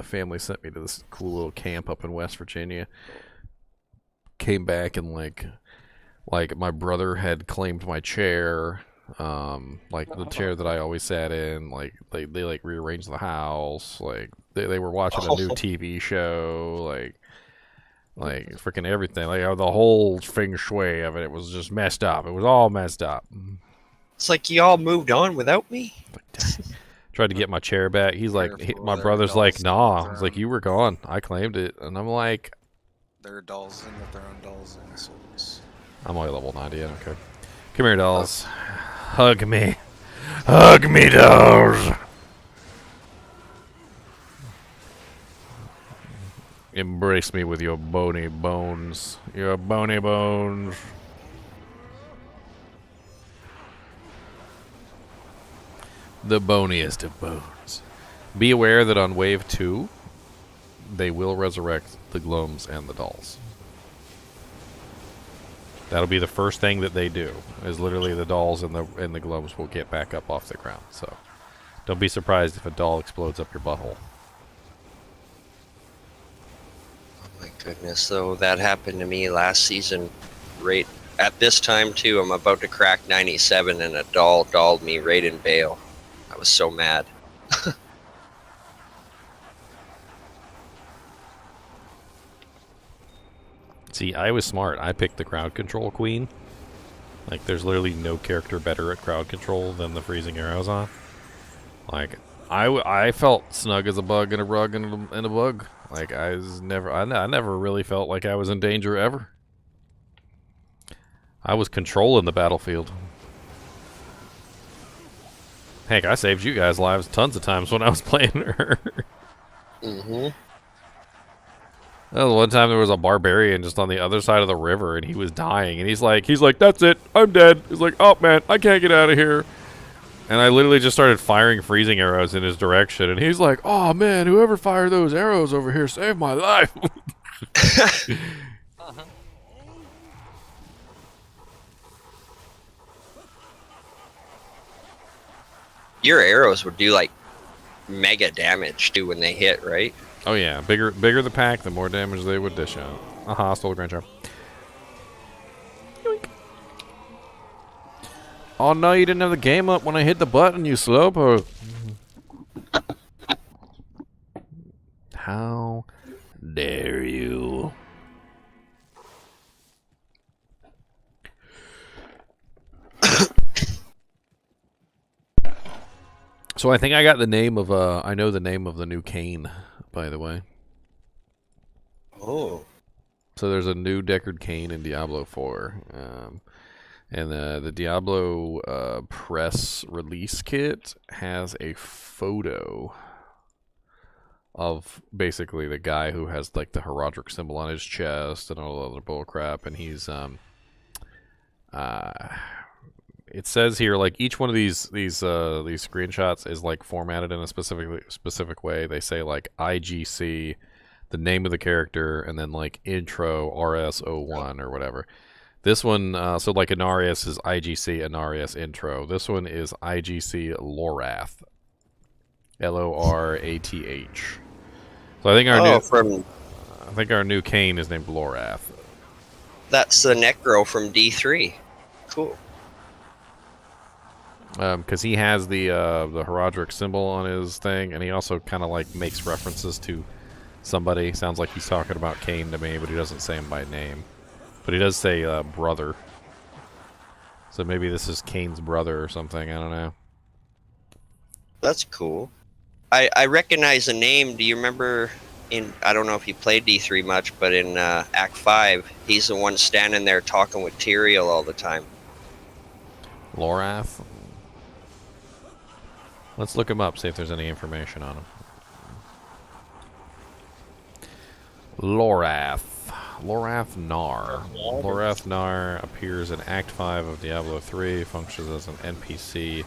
family sent me to this cool little camp up in West Virginia. Came back and like my brother had claimed my chair, like the chair that I always sat in. Like they like rearranged the house. Like they were watching a new TV show. Like freaking everything. Like the whole feng shui of it. It was just messed up. It was all messed up. It's like y'all moved on without me. Tried to get my chair back. He's like, Careful, my there are brother's like, dolls nah. in He's the like, you were gone. I claimed it, and I'm like, There are dolls in the throne, dolls in the souls. I'm only level 90. I don't care. Come here, dolls. Hug me. Hug me, dolls. Embrace me with your bony bones. Your bony bones. The boniest of bones. Be aware that on wave 2, they will resurrect the gnomes and the dolls. That'll be the first thing that they do. Is literally the dolls and the gnomes will get back up off the ground. So, don't be surprised if a doll explodes up your butthole. Oh my goodness, though, that happened to me last season. Right at this time too. I'm about to crack 97, and a doll dolled me right in Bale. I was so mad. See, I was smart. I picked the crowd control queen. Like, there's literally no character better at crowd control than the freezing arrows on. Like, I felt snug as a bug in a rug and a bug. Like, I never really felt like I was in danger ever. I was controlling the battlefield. Heck, I saved you guys lives tons of times when I was playing her. Mm-hmm. Oh, one time there was a barbarian just on the other side of the river, and he was dying, and he's like, that's it, I'm dead. He's like, oh man, I can't get out of here. And I literally just started firing freezing arrows in his direction, and he's like, oh man, whoever fired those arrows over here saved my life. Your arrows would do like mega damage too when they hit, right? Oh yeah, bigger the pack, the more damage they would dish out. Aha, stole a grand charm. Yoink. Oh no, you didn't have the game up when I hit the button, you slowpoke. How dare you? So I think I got the name of I know the name of the new cane, by the way. Oh. So there's a new Deckard cane in Diablo 4. And the Diablo press release kit has a photo of basically the guy who has like the heraldic symbol on his chest and all the other bull crap, and he's it says here like each one of these screenshots is like formatted in a specific way. They say like IGC, the name of the character, and then like intro RS01 or whatever. This one, so like Inarius is IGC Inarius intro. This one is IGC Lorath, Lorath. So I think our new cane is named Lorath. That's the Necro from D3. Cool. Because he has the heraldic symbol on his thing, and he also kind of like makes references to somebody. Sounds like he's talking about Cain to me, but he doesn't say him by name. But he does say brother. So maybe this is Cain's brother or something. I don't know. That's cool. I recognize the name. Do you remember I don't know if you played D3 much, but in Act 5, he's the one standing there talking with Tyrael all the time. Lorath? Let's look him up, see if there's any information on him. Lorath. Lorath Nar. Lorath Nar appears in Act 5 of Diablo 3, functions as an NPC.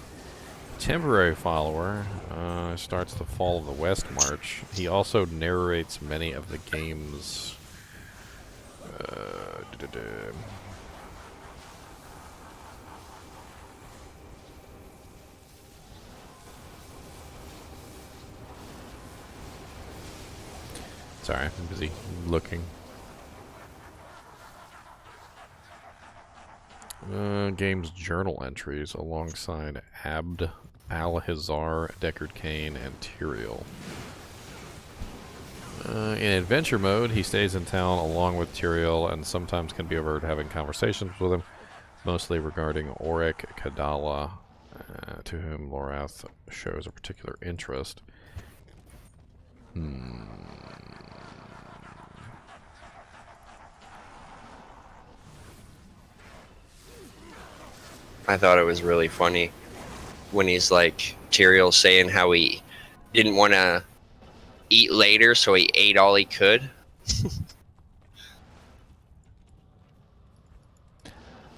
Temporary follower, starts the fall of the West March. He also narrates many of the game's Sorry, I'm busy looking. Game's journal entries alongside Abd Alhazar, Deckard Cain, and Tyrael. In adventure mode, he stays in town along with Tyrael and sometimes can be overheard having conversations with him, mostly regarding Auric Kadala, to whom Lorath shows a particular interest. I thought it was really funny when he's like, Tyrael saying how he didn't want to eat later, so he ate all he could.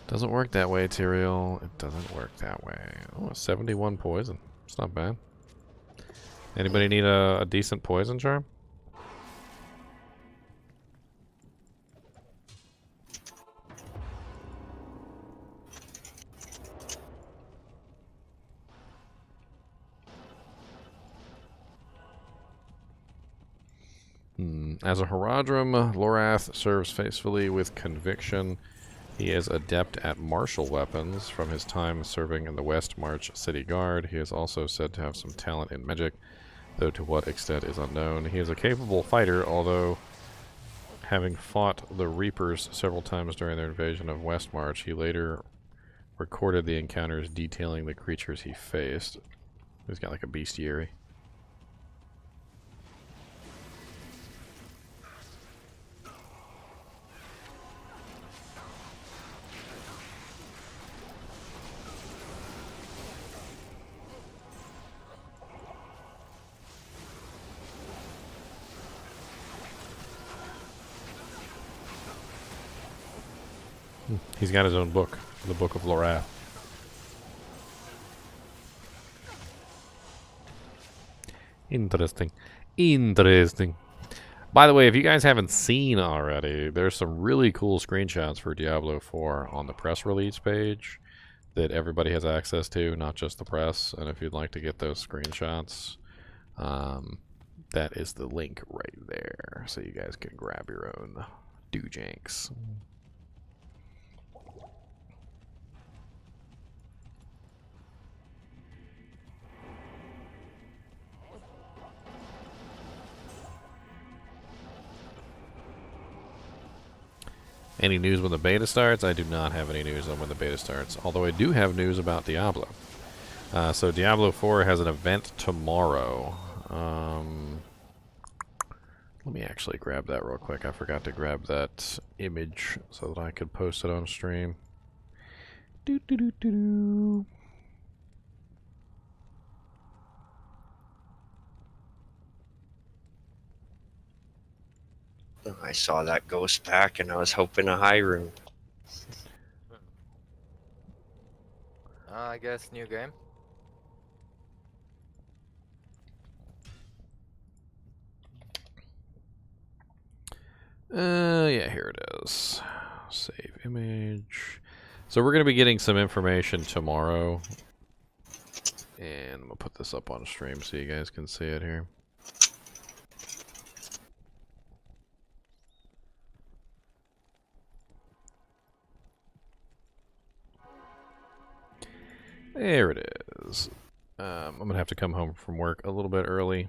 Doesn't work that way, Tyrael. It doesn't work that way. Oh, 71 poison. It's not bad. Anybody need a decent poison charm? As a Herodrum, Lorath serves faithfully with conviction. He is adept at martial weapons from his time serving in the West March City Guard. He is also said to have some talent in magic, though to what extent is unknown. He is a capable fighter, although having fought the Reapers several times during their invasion of West March, he later recorded the encounters detailing the creatures he faced. He's got like a bestiary. He's got his own book, the Book of Raft. Interesting. Interesting. By the way, if you guys haven't seen already, there's some really cool screenshots for Diablo 4 on the press release page that everybody has access to, not just the press. And if you'd like to get those screenshots, that is the link right there, so you guys can grab your own doojanks. Any news when the beta starts? I do not have any news on when the beta starts, although I do have news about Diablo. So Diablo 4 has an event tomorrow. Let me actually grab that real quick. I forgot to grab that image so that I could post it on stream. Doo-doo-doo-doo-doo. I saw that ghost pack and I was hoping a high room. I guess new game. Yeah, here it is. Save image. So we're going to be getting some information tomorrow. And I'm going to put this up on stream so you guys can see it here. There it is. I'm going to have to come home from work a little bit early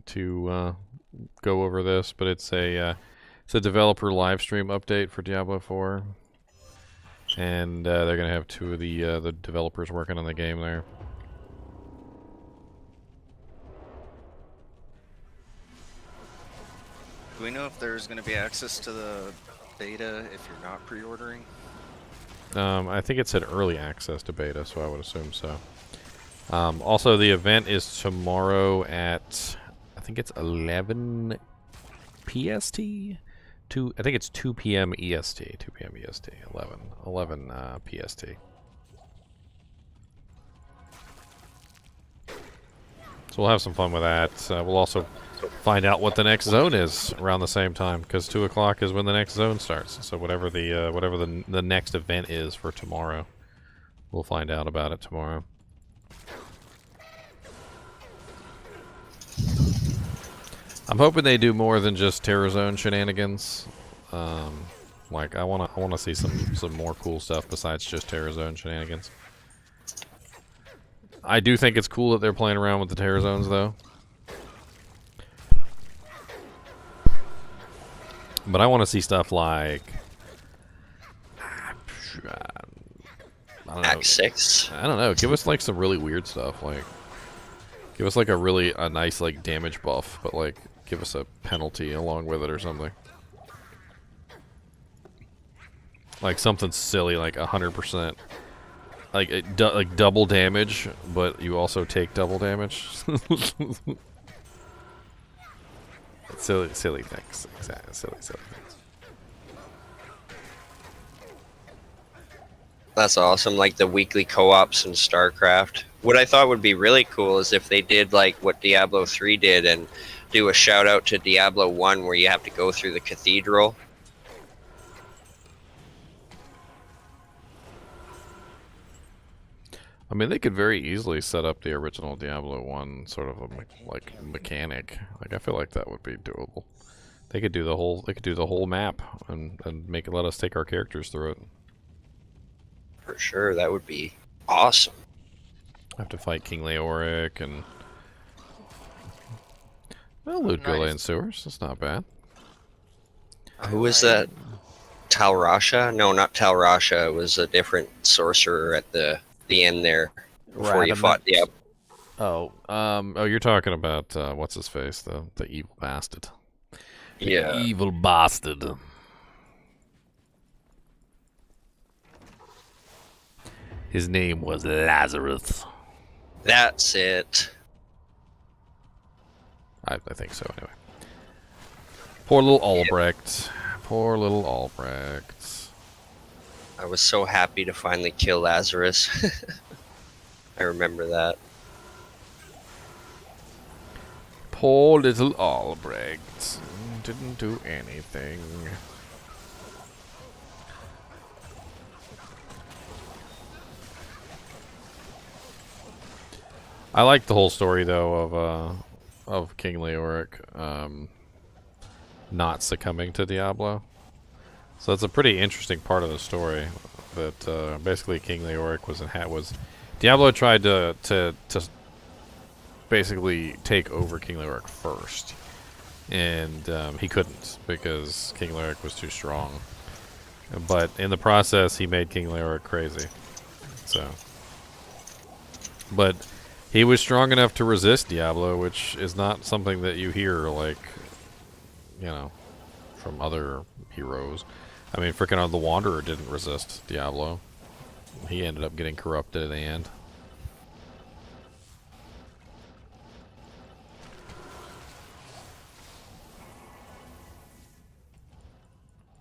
to go over this, but it's a developer live stream update for Diablo 4, and they're going to have two of the developers working on the game there. Do we know if there's going to be access to the beta if you're not pre-ordering? I think it said early access to beta, so I would assume so. Also, the event is tomorrow at, I think it's 11 PST? I think it's 2 p.m. EST. 2 p.m. EST. 11 PST. So we'll have some fun with that. We'll also find out what the next zone is around the same time, because 2 o'clock is when the next zone starts. So whatever the next event is for tomorrow, we'll find out about it tomorrow. I'm hoping they do more than just Terror Zone shenanigans. Like I wanna see some more cool stuff besides just Terror Zone shenanigans. I do think it's cool that they're playing around with the Terror Zones, though. But I want to see stuff like I don't know. Act 6. I don't know. Give us like some really weird stuff. Like, give us like a nice like damage buff, but like give us a penalty along with it or something. Like something silly, like 100%, like like double damage, but you also take double damage. silly things, exactly. Silly things. That's awesome, like the weekly co-ops in StarCraft. What I thought would be really cool is if they did like what Diablo 3 did and do a shout out to Diablo 1 where you have to go through the cathedral. I mean, they could very easily set up the original Diablo 1 sort of a mechanic. Like, I feel like that would be doable. They could do the whole map and let us take our characters through it. For sure, that would be awesome. I have to fight King Leoric and loot Gillian Sewers. That's not bad. Who is that? Talrasha? No, not Talrasha. It was a different sorcerer at the end there before you fought Diablo. Oh, you're talking about what's his face, the evil bastard. Yeah, Evil bastard. His name was Lazarus. that's it. I think so, anyway. Poor little Albrecht. Poor little Albrecht. I was so happy to finally kill Lazarus. I remember that. Poor little Albrecht. Didn't do anything. I like the whole story though of King Leoric not succumbing to Diablo. So it's a pretty interesting part of the story that basically King Leoric was Diablo tried to basically take over King Leoric first, and he couldn't because King Leoric was too strong. But in the process, he made King Leoric crazy. So, but he was strong enough to resist Diablo, which is not something that you hear, like, you know, from other heroes. I mean, freaking the Wanderer didn't resist Diablo. He ended up getting corrupted in the end.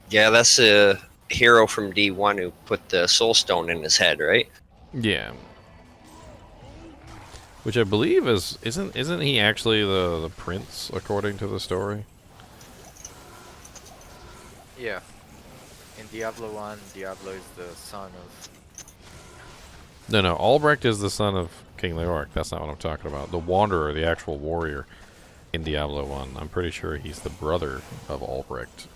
Yeah, that's a hero from D1 who put the soul stone in his head, right? Yeah. Which I believe isn't he actually the prince according to the story? Yeah. In Diablo 1, Diablo is the son of... No, Albrecht is the son of King Leoric. That's not what I'm talking about. The Wanderer, the actual warrior in Diablo 1, I'm pretty sure he's the brother of Albrecht.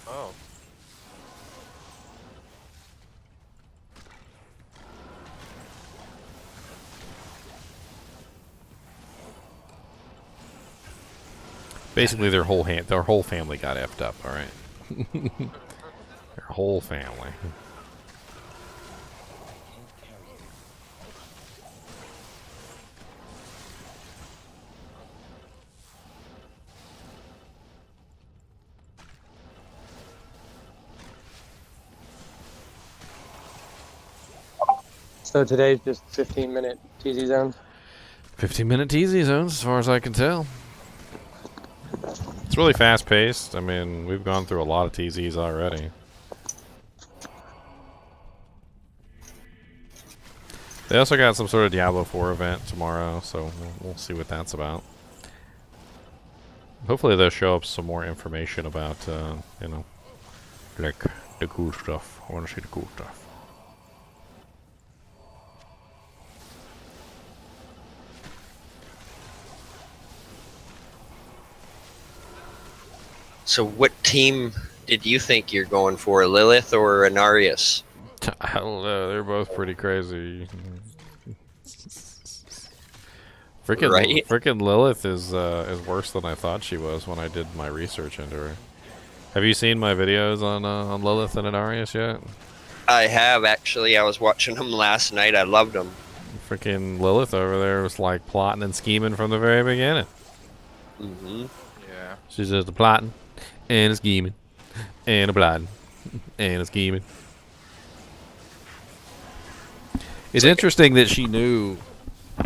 Oh. Basically, their whole family got effed up. All right, their whole family. So today's just 15-minute TZ zones. 15-minute TZ zones, as far as I can tell. It's really fast-paced. I mean, we've gone through a lot of TZs already. They also got some sort of Diablo 4 event tomorrow, so we'll see what that's about. Hopefully they'll show up some more information about, you know, like the cool stuff. I want to see the cool stuff. So what team did you think you're going for, Lilith or Anarius? I don't know. They're both pretty crazy. Freaking Lilith is worse than I thought she was when I did my research into her. Have you seen my videos on Lilith and Anarius yet? I have, actually. I was watching them last night. I loved them. Freaking Lilith over there was like plotting and scheming from the very beginning. Mm-hmm. Yeah. She's just a plotting and a scheming and a plotting and a scheming. It's interesting that she knew.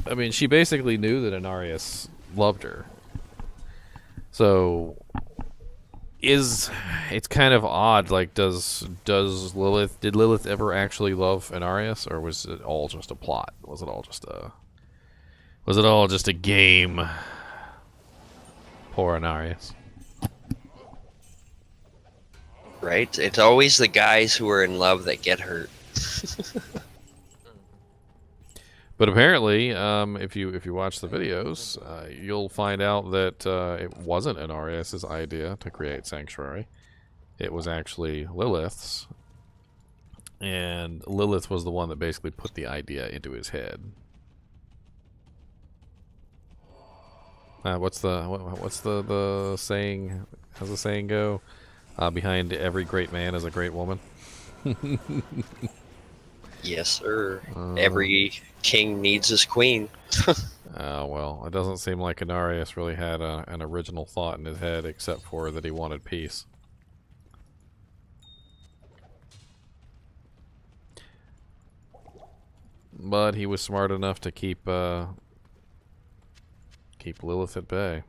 I mean, she basically knew that Anarius loved her. So, it's kind of odd. Like, did Lilith ever actually love Anarius, or was it all just a plot? Was it all just a game? Poor Anarius. Right? It's always the guys who are in love that get hurt. But apparently, if you watch the videos, you'll find out that it wasn't Anarius's idea to create Sanctuary. It was actually Lilith's, and Lilith was the one that basically put the idea into his head. What's the saying? How's the saying go? Behind every great man is a great woman. Yes, sir. Every king needs his queen. Well, it doesn't seem like Anarius really had an original thought in his head, except for that he wanted peace. But he was smart enough to keep Lilith at bay.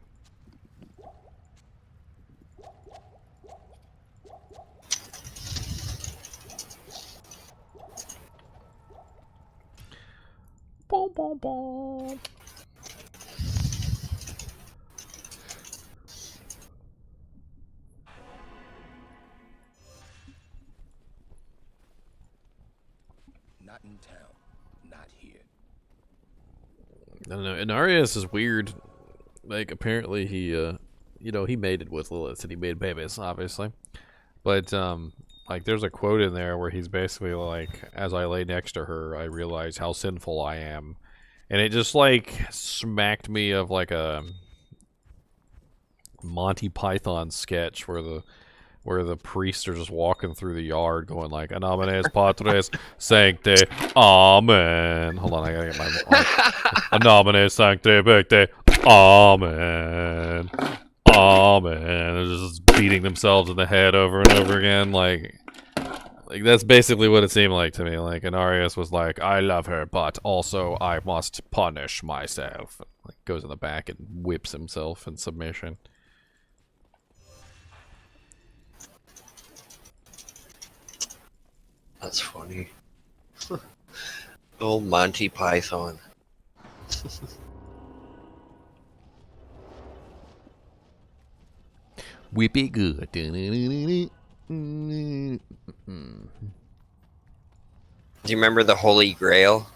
Not in town. Not here. I don't know. Inarius is weird. Like, apparently he, you know, he mated with Lilith and he made babies, obviously. But, like, there's a quote in there where he's basically like, as I lay next to her, I realize how sinful I am. And it just, like, smacked me of, like, a Monty Python sketch where the priests are just walking through the yard going like, "In nomine Patris Sancte, Amen." Hold on, I gotta get my... "In nomine Sancte Pecte, Amen. Amen." They're just beating themselves in the head over and over again, like that's basically what it seemed like to me. Like, Inarius was like, "I love her, but also I must punish myself." Like, goes in the back and whips himself in submission. That's funny. Old Monty Python. Whip it good. Do you remember the Holy Grail?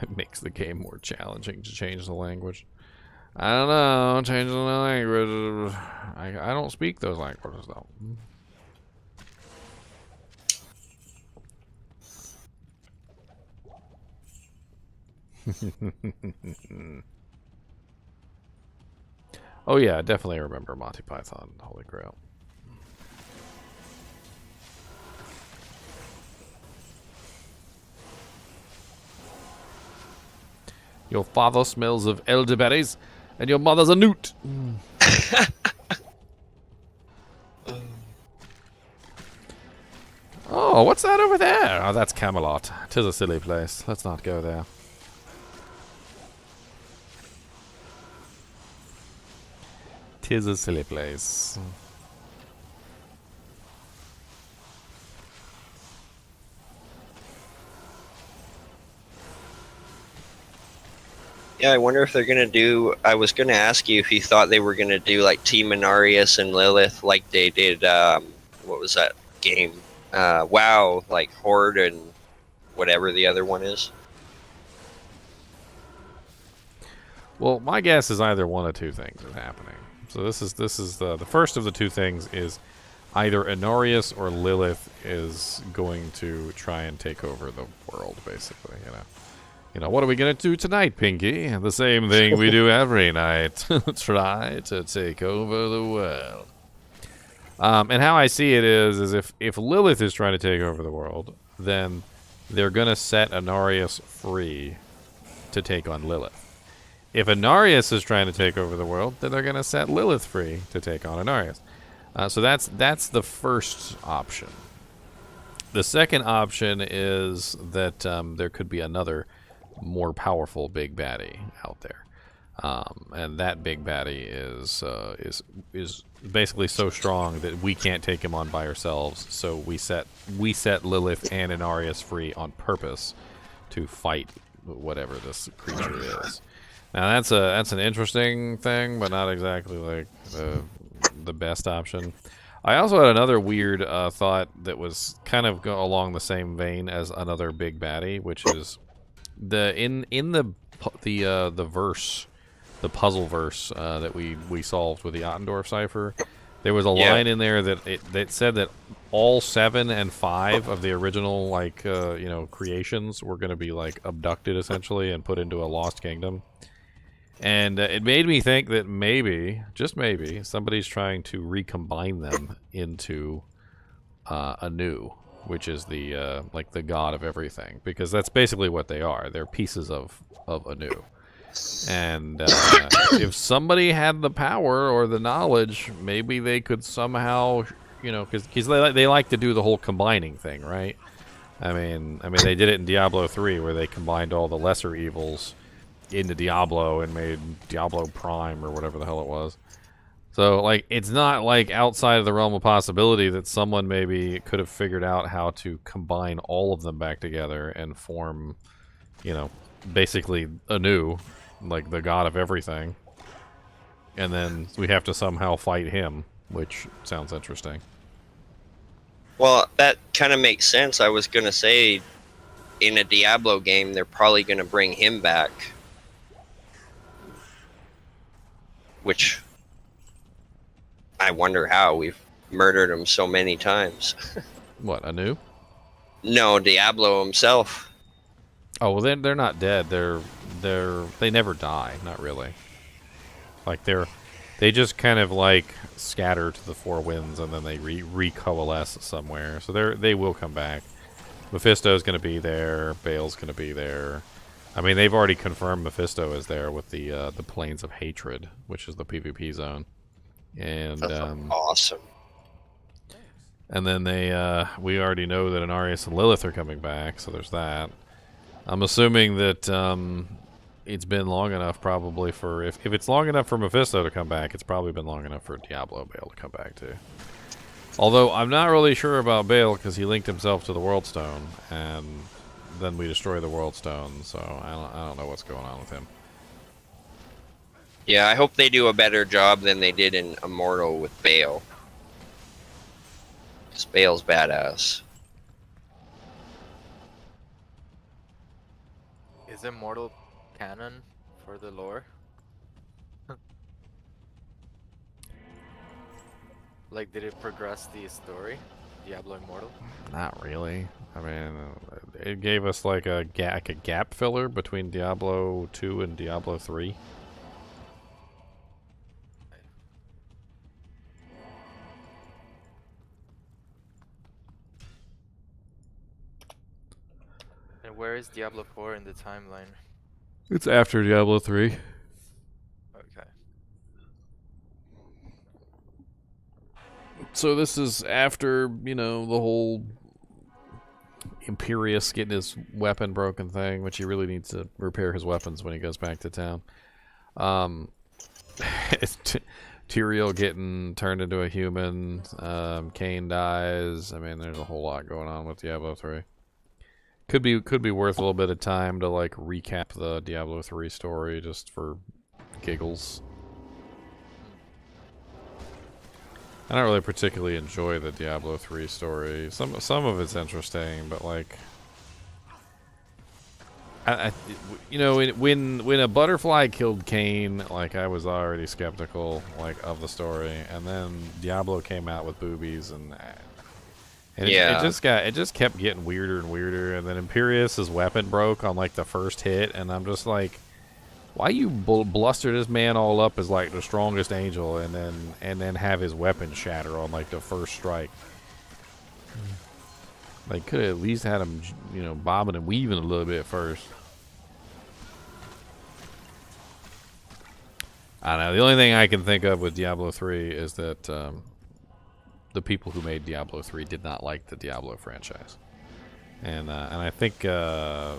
It makes the game more challenging to change the language. I don't know, changing the language. I don't speak those languages though. Oh yeah, I definitely remember Monty Python, Holy Grail. Your father smells of elderberries, and your mother's a newt. Oh, what's that over there? Oh, that's Camelot. 'Tis a silly place. Let's not go there. Tis a silly place. Yeah, I wonder if they're gonna do. I was gonna ask you if you thought they were gonna do like Team Inarius and Lilith, like they did. What was that game? WoW, like Horde and whatever the other one is. Well, my guess is either one of two things is happening. So this is the first of the two things is either Inarius or Lilith is going to try and take over the world, basically. You know, what are we gonna do tonight, Pinky? The same thing we do every night. Try to take over the world. And how I see it is if Lilith is trying to take over the world, then they're gonna set Inarius free to take on Lilith. If Inarius is trying to take over the world, then they're gonna set Lilith free to take on Inarius. So that's the first option. The second option is that there could be another more powerful big baddie out there, and that big baddie is basically so strong that we can't take him on by ourselves. So we set Lilith and Inarius free on purpose to fight whatever this creature is. Now that's an interesting thing, but not exactly like the best option. I also had another weird thought that was kind of along the same vein as another big baddie, which is in the verse, the puzzle verse that we solved with the Ottendorf cipher. There was a line in there that said that all 7 and 5 of the original creations were going to be like abducted essentially and put into a lost kingdom. And it made me think that maybe, just maybe, somebody's trying to recombine them into Anu, which is the like the god of everything, because that's basically what they are. They're pieces of Anu. And if somebody had the power or the knowledge, maybe they could somehow, because they like to do the whole combining thing, right? I mean, they did it in Diablo 3 where they combined all the lesser evils into Diablo and made Diablo Prime or whatever the hell it was. So, like, it's not like outside of the realm of possibility that someone maybe could have figured out how to combine all of them back together and form, you know, basically Anu, like the god of everything. And then we have to somehow fight him, which sounds interesting. Well, that kind of makes sense. I was going to say, in a Diablo game, they're probably going to bring him back. Which, I wonder how. We've murdered him so many times. What, Anu? No, Diablo himself. Oh, well, they're not dead. They never die, not really. Like they just kind of like scatter to the four winds and then they recoalesce somewhere. So they will come back. Mephisto's going to be there. Baal's going to be there. I mean, they've already confirmed Mephisto is there with the Plains of Hatred, which is the PvP zone. And That's awesome. And then we already know that Anarius and Lilith are coming back, so there's that. I'm assuming that it's been long enough probably for... If it's long enough for Mephisto to come back, it's probably been long enough for Diablo Baal to come back too. Although I'm not really sure about Baal because he linked himself to the World Stone, and then we destroy the World Stone, so I don't know what's going on with him. Yeah, I hope they do a better job than they did in Immortal with Baal. Because Baal's badass. Is Immortal canon for the lore? Like, did it progress the story? Diablo Immortal? Not really. I mean, it gave us like a gap filler between Diablo 2 and Diablo 3. And where is Diablo 4 in the timeline? It's after Diablo 3. Okay. So this is after, you know, the whole Imperius getting his weapon broken thing, which he really needs to repair his weapons when he goes back to town. Tyrael getting turned into a human. Cain dies. I mean, there's a whole lot going on with Diablo 3. Could be worth a little bit of time to like recap the Diablo 3 story just for giggles. I don't really particularly enjoy the Diablo 3 story. Some of it's interesting, but like, you know, when a butterfly killed Cain, like I was already skeptical like of the story, and then Diablo came out with boobies and Yeah. it just kept getting weirder and weirder, and then Imperius's weapon broke on like the first hit, and I'm just like, why you bluster this man all up as like the strongest angel, and then have his weapon shatter on like the first strike? Like, could have at least had him, you know, bobbing and weaving a little bit first. I don't know. The only thing I can think of with Diablo 3 is that the people who made Diablo 3 did not like the Diablo franchise, and I think the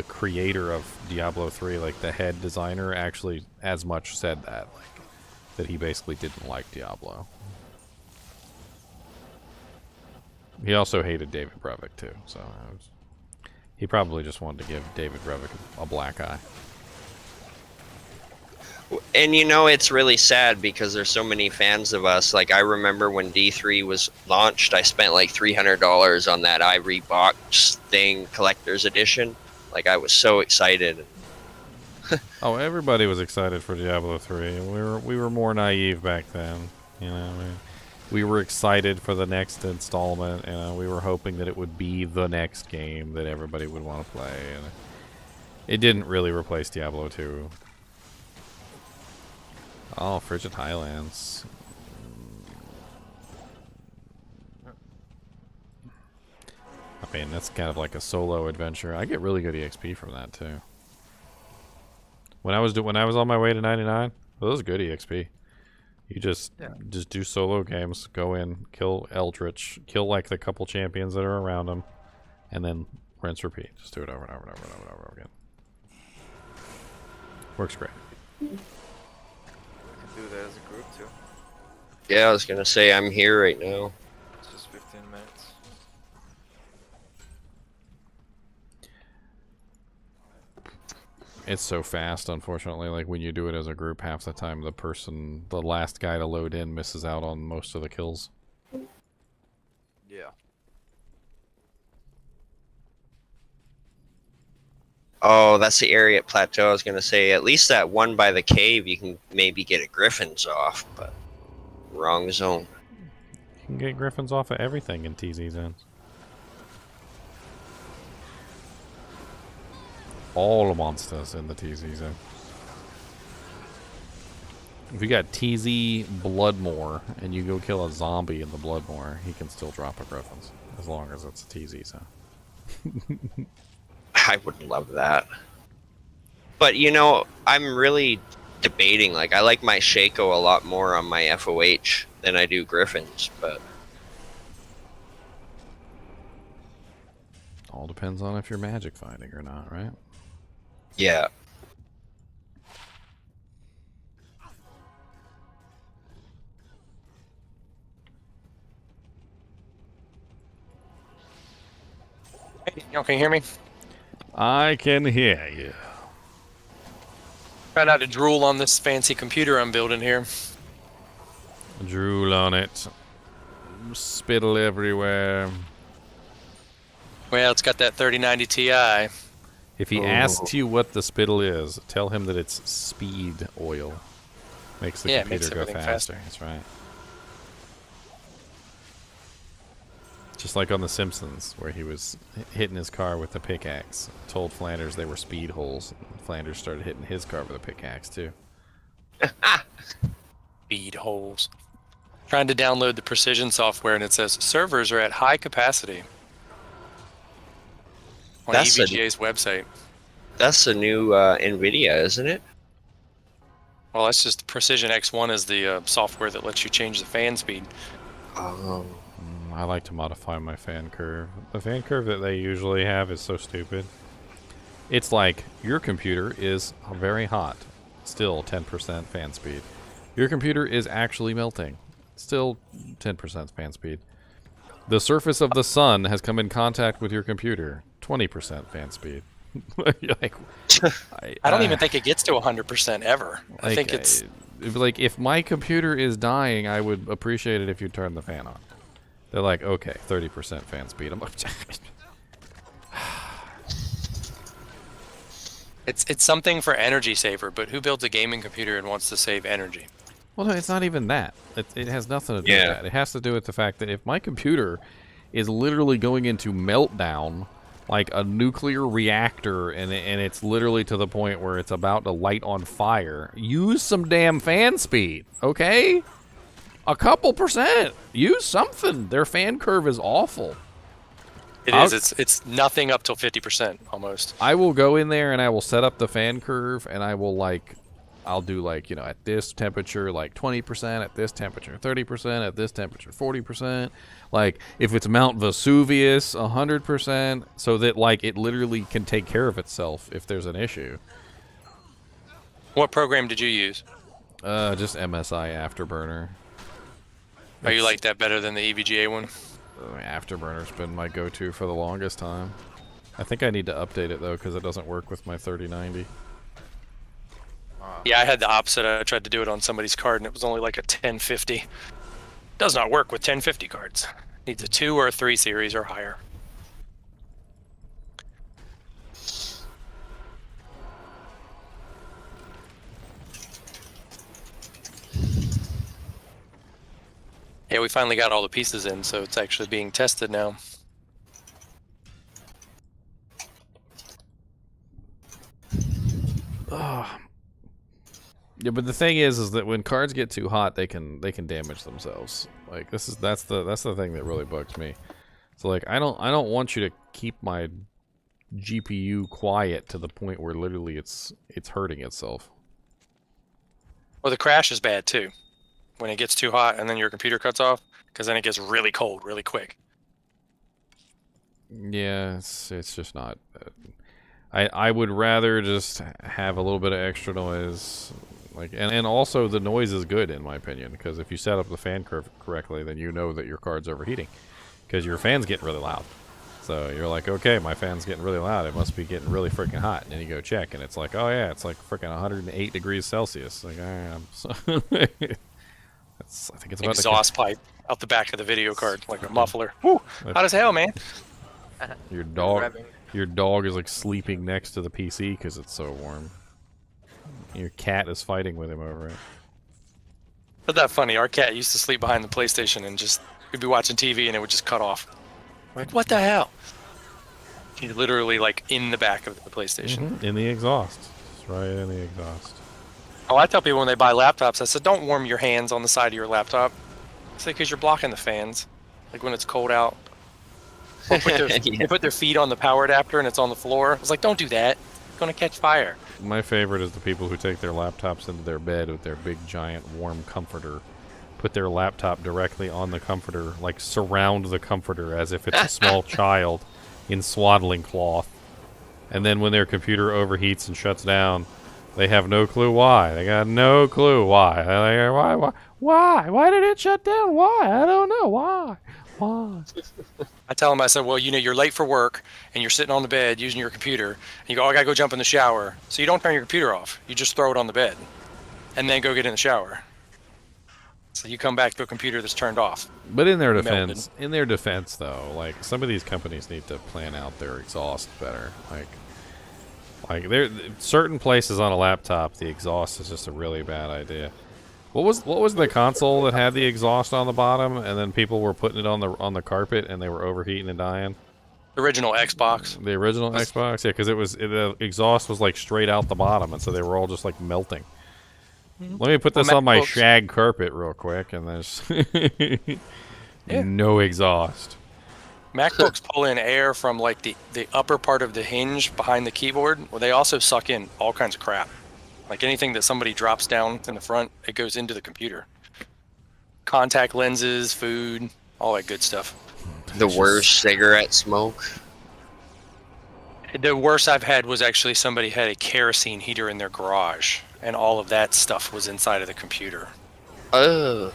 creator of Diablo 3, like the head designer, actually as much said that, like, that he basically didn't like Diablo. He also hated David Brevik too, so he probably just wanted to give David Brevik a black eye. And you know, it's really sad because there's so many fans of us. Like, I remember when D3 was launched, I spent like $300 on that Ivory box thing, collector's edition. Like, I was so excited. Oh, everybody was excited for Diablo 3. We were more naive back then, you know. We were excited for the next installment, and we were hoping that it would be the next game that everybody would want to play. And it didn't really replace Diablo 2. Oh, Frigid Highlands. I mean, that's kind of like a solo adventure. I get really good EXP from that too. When I was on my way to 99, well, that was good EXP. You just do solo games, go in, kill Eldritch, kill like the couple champions that are around them, and then rinse repeat. Just do it over and over and over and over and over again. Works great. We can do that as a group too. Yeah, I was gonna say I'm here right now. It's just 15 minutes. It's so fast, unfortunately. Like when you do it as a group, half the time the last guy to load in misses out on most of the kills. Yeah. Oh, that's the area at Plateau. I was going to say, at least that one by the cave, you can maybe get a Griffin's off, but wrong zone. You can get griffins off of everything in TZ zones. All the monsters in the TZ zone. If you got TZ Bloodmore and you go kill a zombie in the Bloodmore, he can still drop a griffins as long as it's a TZ zone. I would love that. But, you know, I'm really debating. Like, I like my Shaco a lot more on my FOH than I do Griffins, but... All depends on if you're magic finding or not, right? Yeah. Hey, y'all can hear me? I can hear you. Try not to drool on this fancy computer I'm building here. Drool on it. Spittle everywhere. Well, it's got that 3090 Ti. If he asks you what the spittle is, tell him that it's speed oil. Makes the Yeah, computer makes go everything faster. faster. That's right. Just like on The Simpsons, where he was hitting his car with a pickaxe. Told Flanders they were speed holes. Flanders started hitting his car with a pickaxe, too. Speed holes. Trying to download the Precision software, and it says servers are at high capacity. On That's EVGA's website. That's the new NVIDIA, isn't it? Well, that's just Precision X1 is the software that lets you change the fan speed. Oh. I like to modify my fan curve. The fan curve that they usually have is so stupid. It's like, your computer is very hot. Still 10% fan speed. Your computer is actually melting. Still 10% fan speed. The surface of the sun has come in contact with your computer. 20% fan speed. Like, I don't even think it gets to 100% ever. I think it's... like, if my computer is dying, I would appreciate it if you turn the fan on. They're like, okay, 30% fan speed. I'm like, It's something for energy saver, but who builds a gaming computer and wants to save energy? well, no, it's not even that. It has nothing to do with that. It has to do with the fact that if my computer is literally going into meltdown, like a nuclear reactor, and it's literally to the point where it's about to light on fire, use some damn fan speed, okay? A couple percent. Use something. Their fan curve is awful. It is. It's nothing up till 50% almost. I will go in there and I will set up the fan curve, and I will I'll do like, you know, at this temperature, like 20%, at this temperature, 30%, at this temperature, 40%. Like, if it's Mount Vesuvius, 100%, so that, like, it literally can take care of itself if there's an issue. What program did you use? Just MSI Afterburner. Oh, you like that better than the EVGA one? Afterburner's been my go-to for the longest time. I think I need to update it, though, because it doesn't work with my 3090. Yeah, I had the opposite. I tried to do it on somebody's card, and it was only like a 1050. Does not work with 1050 cards. Needs a 2 or a 3 series or higher. Yeah, we finally got all the pieces in, so it's actually being tested now. Yeah, but the thing is that when cards get too hot, they can damage themselves. Like, that's the thing that really bugs me. So like, I don't want you to keep my GPU quiet to the point where literally it's hurting itself. Well, the crash is bad too. When it gets too hot and then your computer cuts off, because then it gets really cold really quick. Yeah, it's just not. I would rather just have a little bit of extra noise, like, and also the noise is good in my opinion, because if you set up the fan curve correctly, then you know that your card's overheating, because your fan's getting really loud. So you're like, okay, my fan's getting really loud. It must be getting really freaking hot. And then you go check, and it's like, oh yeah, it's like freaking 108 degrees Celsius. Like, I think it's about Exhaust pipe out the back of the video card, like a muffler. Woo, hot as hell, man. Your dog, Grabbing. your dog is like sleeping next to the PC because it's so warm. Your cat is fighting with him over it. But that funny, our cat used to sleep behind the PlayStation and just, we'd be watching TV and it would just cut off. Like, what the hell? He's literally like in the back of the PlayStation. In the exhaust. It's right in the exhaust. Oh, I tell people when they buy laptops, I said, don't warm your hands on the side of your laptop. It's like, because you're blocking the fans. Like when it's cold out. Or they put their feet on the power adapter and it's on the floor. I was like, don't do that. It's going to catch fire. My favorite is the people who take their laptops into their bed with their big, giant, warm comforter. Put their laptop directly on the comforter, like surround the comforter as if it's a small child in swaddling cloth. And then when their computer overheats and shuts down, they have no clue why. They got no clue why. They're like, why? Why did it shut down? Why? I don't know. Why? I tell them, I said, well, you know, you're late for work and you're sitting on the bed using your computer. And you go, oh, I gotta go jump in the shower. So you don't turn your computer off. You just throw it on the bed and then go get in the shower. So you come back to a computer that's turned off. But in their defense, though, like some of these companies need to plan out their exhaust better. Like there, certain places on a laptop, the exhaust is just a really bad idea. What was the console that had the exhaust on the bottom, and then people were putting it on the carpet, and they were overheating and dying? The original Xbox. The original Xbox, yeah, because the exhaust was like straight out the bottom, and so they were all just like melting. Let me put this on my shag carpet real quick, and there's no exhaust. MacBooks pull in air from like the upper part of the hinge behind the keyboard. Well, they also suck in all kinds of crap. Like anything that somebody drops down in the front, it goes into the computer. Contact lenses, food, all that good stuff. The worst cigarette smoke. The worst I've had was actually somebody had a kerosene heater in their garage, and all of that stuff was inside of the computer. Oh.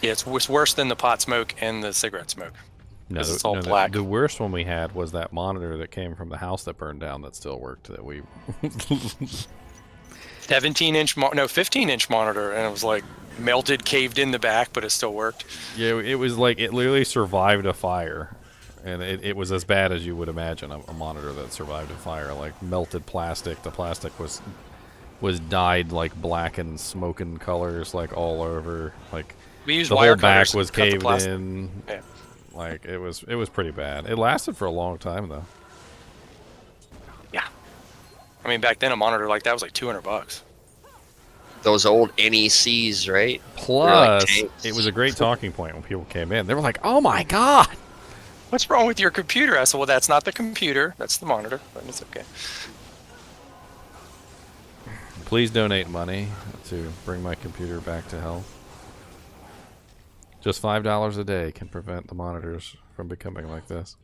Yeah, it's worse than the pot smoke and the cigarette smoke. No, It's all black. The worst one we had was that monitor that came from the house that burned down that still worked. That we 15-inch monitor, and it was like melted, caved in the back, but it still worked. Yeah, it was like it literally survived a fire, and it was as bad as you would imagine a monitor that survived a fire. Like melted plastic. The plastic was dyed like black and smoking colors like all over. Like We used the wire whole back cutters was to cut the caved plastic. in. Yeah. Like it was pretty bad. It lasted for a long time though. Yeah. I mean, back then a monitor like that was like $200. Those old NECs, right? Plus, tanks. it was a great talking point when people came in. They were like, "Oh my god, What's wrong with your computer? I said, well, that's not the computer. That's the monitor. But it's okay. please donate money to bring my computer back to health." Just $5 a day can prevent the monitors from becoming like this.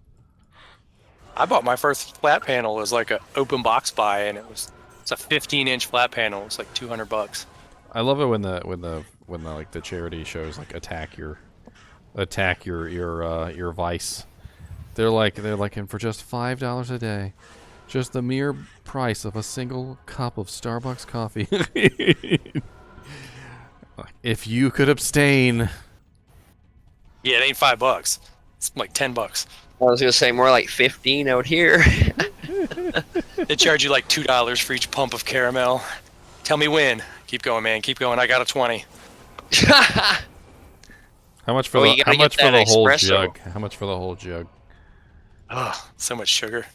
I bought my first flat panel as like a open box buy, and it's a 15-inch flat panel. It's like $200. I love it when the like the charity shows like attack your vice. They're like, and for just $5 a day, just the mere price of a single cup of Starbucks coffee. If you could abstain. Yeah, it ain't $5. It's like $10. I was gonna say more like 15 out here. They charge you like $2 for each pump of caramel. Tell me when. Keep going, man. Keep going. I got a 20. How much for you gotta get that the whole espresso. jug? How much for the whole jug? Oh, so much sugar.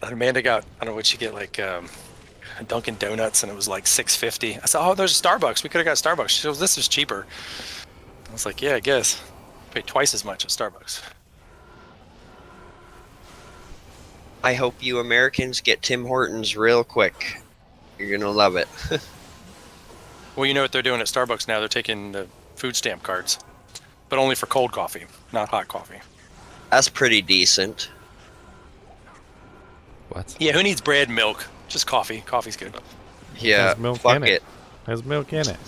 Amanda got, I don't know what she get, like Dunkin' Donuts, and it was like $6.50. I said, oh, there's a Starbucks. We could have got Starbucks. She goes, this is cheaper. I was like, yeah, I guess. Paid twice as much at Starbucks. I hope you Americans get Tim Hortons real quick. You're gonna love it. Well, you know what they're doing at Starbucks now? They're taking the food stamp cards, but only for cold coffee, not hot coffee. That's pretty decent. What? Yeah, who needs bread, milk? Just coffee. Coffee's good. Yeah, Has milk fuck in it. Has milk in it.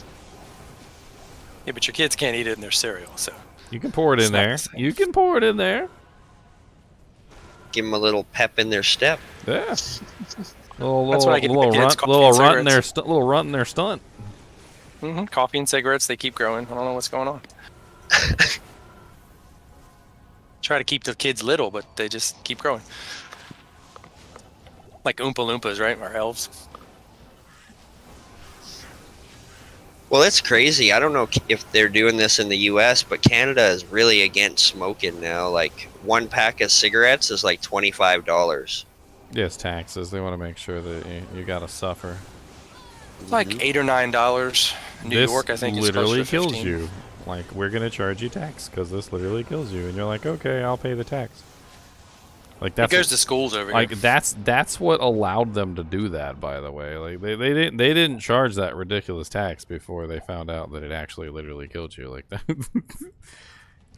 Yeah, but your kids can't eat it in their cereal, so. You can pour it in there. You can pour it in there. Give them a little pep in their step. Yeah. That's what I get little the kids, runt, coffee little and runt in their cigarettes. little runt in their stunt. Coffee and cigarettes, they keep growing. I don't know what's going on. Try to keep the kids little, but they just keep growing. Like Oompa Loompas, right? Or elves. Well, it's crazy. I don't know if they're doing this in the U.S., but Canada is really against smoking now. Like, one pack of cigarettes is like $25. Yes, taxes. They want to make sure that you got to suffer. It's like $8 or $9. New This York, I think, is literally closer to kills 15. you. Like, we're gonna charge you tax because this literally kills you, and you're like, okay, I'll pay the tax. Like It goes to schools over like here. that's what allowed them to do that. By the way, like they didn't charge that ridiculous tax before they found out that it actually literally killed you. Like that.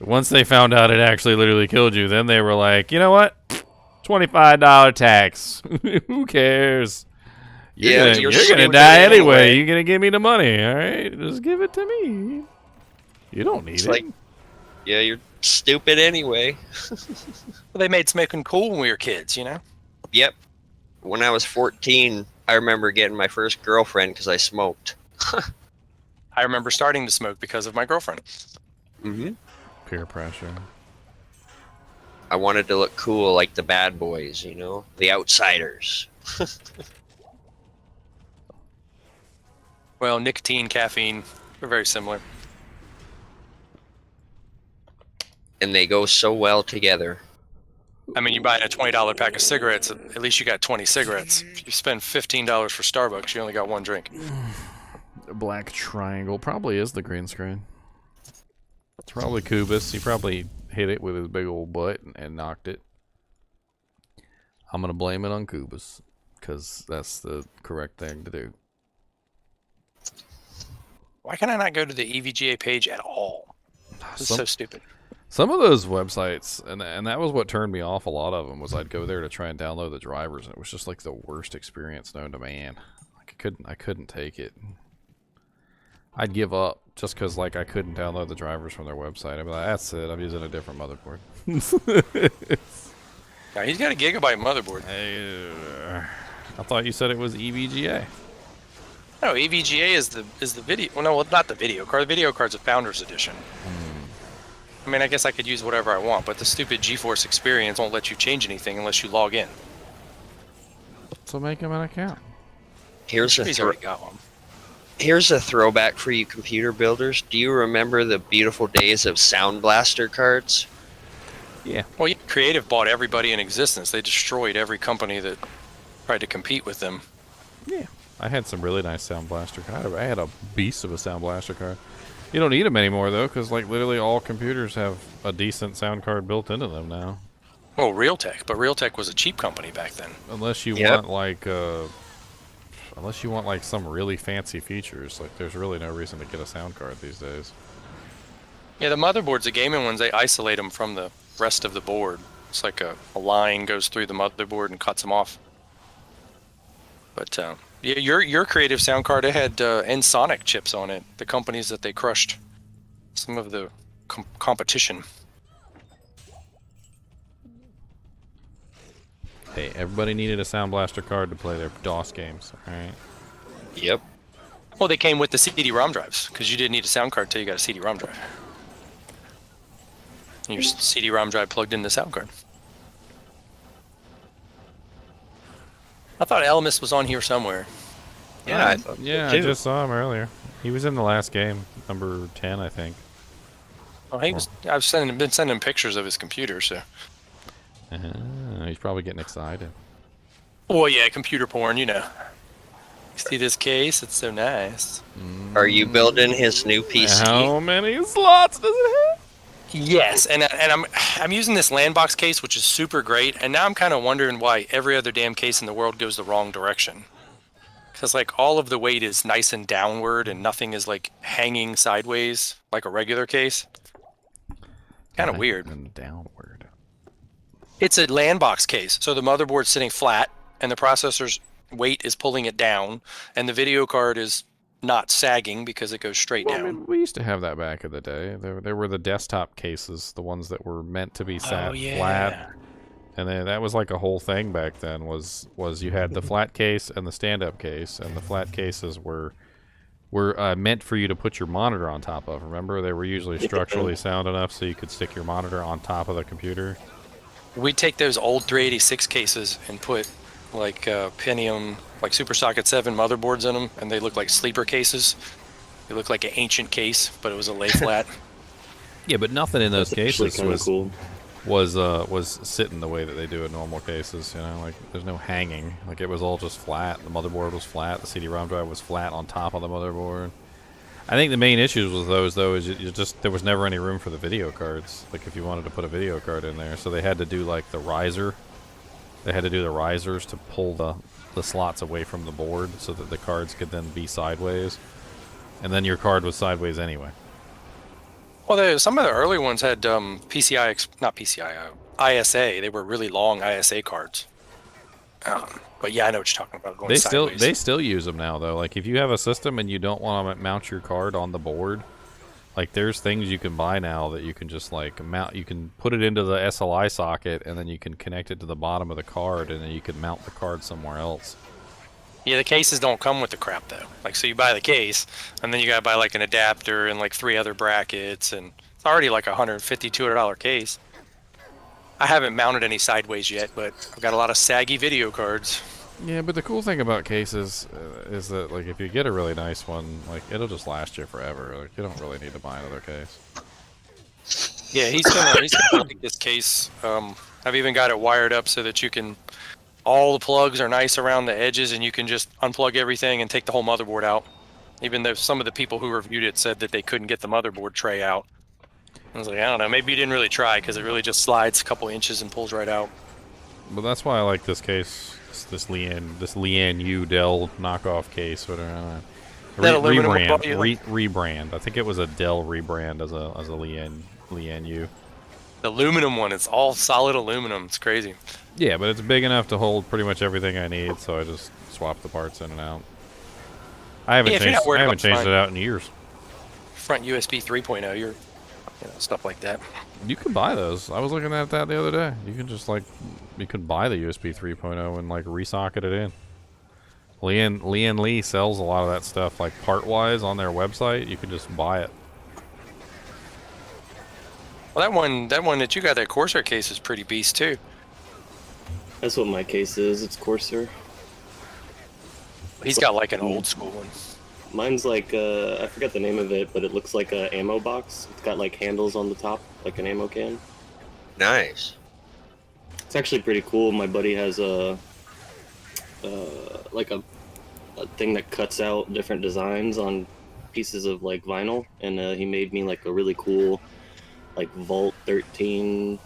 Once they found out it actually literally killed you, then they were like, you know what, $25 tax. Who cares? You're gonna die anyway. You're gonna give me the money, all right? Just give it to me. You don't need it. Like, yeah, you're stupid anyway. Well, they made smoking cool when we were kids, you know? Yep. When I was 14, I remember getting my first girlfriend because I smoked. I remember starting to smoke because of my girlfriend. Mm-hmm. Peer pressure. I wanted to look cool like the bad boys, you know? The outsiders. Well, nicotine, caffeine, they're very similar. And they go so well together. I mean, you buy a $20 pack of cigarettes, at least you got 20 cigarettes. If you spend $15 for Starbucks, you only got one drink. A black triangle probably is the green screen. It's probably Kubus. He probably hit it with his big old butt and knocked it. I'm gonna blame it on Kubus because that's the correct thing to do. Why can I not go to the EVGA page at all? This is so stupid. Some of those websites, and that was what turned me off a lot of them, was I'd go there to try and download the drivers, and it was just like the worst experience known to man. Like I couldn't take it. I'd give up just because like I couldn't download the drivers from their website. I'd be like, that's it. I'm using a different motherboard. Yeah, he's got a gigabyte motherboard. I thought you said it was EVGA. No, EVGA is the video. Well, no, not the video card. The video card's a Founders Edition. I mean, I guess I could use whatever I want, but the stupid GeForce experience won't let you change anything unless you log in. So make him an account. Here's He's already got one. Here's a throwback for you computer builders. Do you remember the beautiful days of Sound Blaster cards? Yeah. Well, yeah, Creative bought everybody in existence. They destroyed every company that tried to compete with them. Yeah. I had some really nice Sound Blaster cards. I had a beast of a Sound Blaster card. You don't need them anymore, though, because like literally all computers have a decent sound card built into them now. Oh, Realtek, but Realtek was a cheap company back then. Unless you want like some really fancy features, like there's really no reason to get a sound card these days. Yeah, the motherboards, the gaming ones, they isolate them from the rest of the board. It's like a line goes through the motherboard and cuts them off. But yeah, your Creative sound card, it had Ensoniq chips on it, the companies that they crushed some of the competition. Hey, everybody needed a Sound Blaster card to play their DOS games, alright? Yep. Well, they came with the CD-ROM drives, because you didn't need a sound card until you got a CD-ROM drive. And your CD-ROM drive plugged in the sound card. I thought Elmis was on here somewhere. Yeah, I thought Yeah, so I too. just saw him earlier. He was in the last game, number 10, I think. Oh, he was. I've been sending pictures of his computer, so. He's probably getting excited. Well, yeah, computer porn, you know. See this case? It's so nice. Are you building his new PC? How many slots does it have? Yes, and I'm using this Landbox case, which is super great, and now I'm kind of wondering why every other damn case in the world goes the wrong direction. Because like all of the weight is nice and downward, and nothing is like hanging sideways like a regular case. Kind of weird. And downward. It's a Landbox case, so the motherboard's sitting flat, and the processor's weight is pulling it down, and the video card is not sagging because it goes straight Well, I down. mean, we used to have that back in the day. There were the desktop cases, the ones that were meant to be sat flat. And then that was like a whole thing back then. Was you had the flat case and the stand-up case, and the flat cases were meant for you to put your monitor on top of. Remember, they were usually structurally sound enough so you could stick your monitor on top of the computer. We'd take those old 386 cases and put like Pentium, like Super Socket 7 motherboards in them, and they look like sleeper cases. They look like an ancient case, but it was a lay flat. Yeah, but nothing in those cases cool. was sitting the way that they do in normal cases. You know, like there's no hanging. Like it was all just flat. The motherboard was flat. The CD-ROM drive was flat on top of the motherboard. I think the main issues with those, though, is you just there was never any room for the video cards. Like if you wanted to put a video card in there, so they had to do like the riser. They had to do the risers to pull the slots away from the board so that the cards could then be sideways, and then your card was sideways anyway. Well, some of the early ones had not PCI, ISA. They were really long ISA cards. But yeah, I know what you're talking about. Going sideways. They still use them now though. Like if you have a system and you don't want to mount your card on the board, like there's things you can buy now that you can just like mount. You can put it into the SLI socket and then you can connect it to the bottom of the card and then you can mount the card somewhere else. Yeah, the cases don't come with the crap though. Like, so you buy the case, and then you gotta buy like an adapter and like 3 other brackets, and it's already like $150, $200 case. I haven't mounted any sideways yet, but I've got a lot of saggy video cards. Yeah, but the cool thing about cases is that like if you get a really nice one, like it'll just last you forever. Like you don't really need to buy another case. Yeah, he's gonna make this case. I've even got it wired up so that you can. All the plugs are nice around the edges, and you can just unplug everything and take the whole motherboard out. Even though some of the people who reviewed it said that they couldn't get the motherboard tray out. I was like, I don't know, maybe you didn't really try, because it really just slides a couple inches and pulls right out. But that's why I like this case, this Lian Yu Dell knockoff case. Whatever. Rebrand. I think it was a Dell rebrand as a Lian Yu. The aluminum one, it's all solid aluminum. It's crazy. Yeah, but it's big enough to hold pretty much everything I need, so I just swap the parts in and out. I haven't changed it out in years. Front USB 3.0, stuff like that. You can buy those. I was looking at that the other day. You can just you can buy the USB 3.0 and like resocket it in. Lian Li sells a lot of that stuff like part-wise on their website. You can just buy it. Well, that one that you got, that Corsair case, is pretty beast too. That's what my case is. It's Corsair. He's got like an old school one. Mine's like I forget the name of it, but it looks like a ammo box. It's got like handles on the top, like an ammo can. Nice. It's actually pretty cool. My buddy has a thing that cuts out different designs on pieces of like vinyl, and he made me like a really cool like Vault 13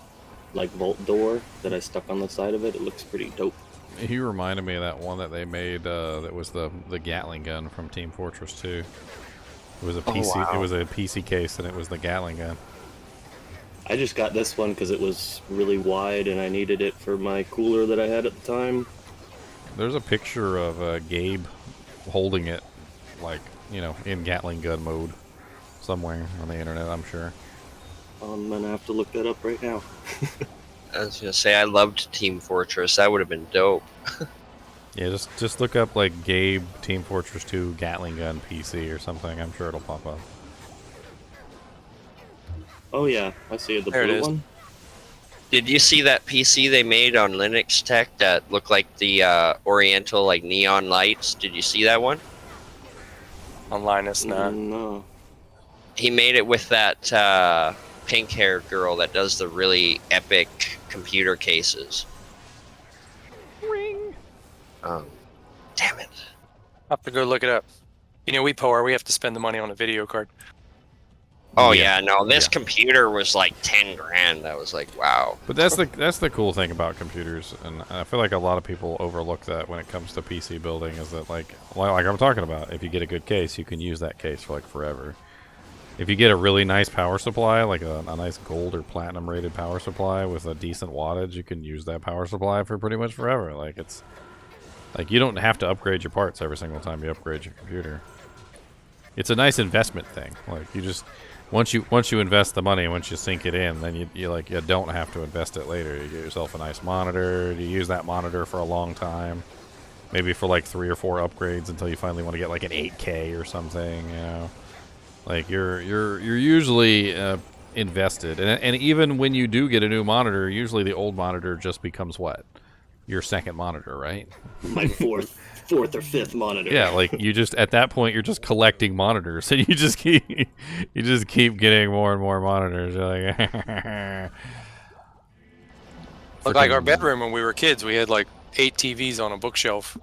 like vault door that I stuck on the side of it. It looks pretty dope. He reminded me of that one that they made that was the Gatling gun from Team Fortress 2. It was a PC. Oh, wow. It was a PC case, and it was the Gatling gun. I just got this one because it was really wide, and I needed it for my cooler that I had at the time. There's a picture of Gabe holding it, like in Gatling gun mode, somewhere on the internet. I'm sure. I'm gonna have to look that up right now. I was gonna say I loved Team Fortress. That would have been dope. Yeah, just look up like Gabe Team Fortress 2 Gatling gun PC or something. I'm sure it'll pop up. Oh yeah, I see it. The There it blue is. one. Did you see that PC they made on Linux Tech that looked like the Oriental like neon lights? Did you see that one? On Linus, nah. No. He made it with that pink-haired girl that does the really epic computer cases. Ring. Damn it. I'll have to go look it up. We poor. We have to spend the money on a video card. Oh yeah, no, this computer was like 10 grand. I was like, wow. But that's the cool thing about computers, and I feel like a lot of people overlook that when it comes to PC building. Is that like I'm talking about? If you get a good case, you can use that case for like forever. If you get a really nice power supply, like a nice gold or platinum rated power supply with a decent wattage, you can use that power supply for pretty much forever. Like it's like you don't have to upgrade your parts every single time you upgrade your computer. it's a nice investment thing. Like you just once you invest the money, once you sink it in, then you don't have to invest it later. You get yourself a nice monitor. You use that monitor for a long time, maybe for like 3 or 4 upgrades until you finally want to get like an 8K or something. You know, like you're usually invested, and even when you do get a new monitor, usually the old monitor just becomes what? Your second monitor, right? My fourth or fifth monitor. Yeah, like you just at that point you're just collecting monitors, and you just keep getting more and more monitors. You're like, Look, like our bedroom when we were kids, we had like 8 TVs on a bookshelf,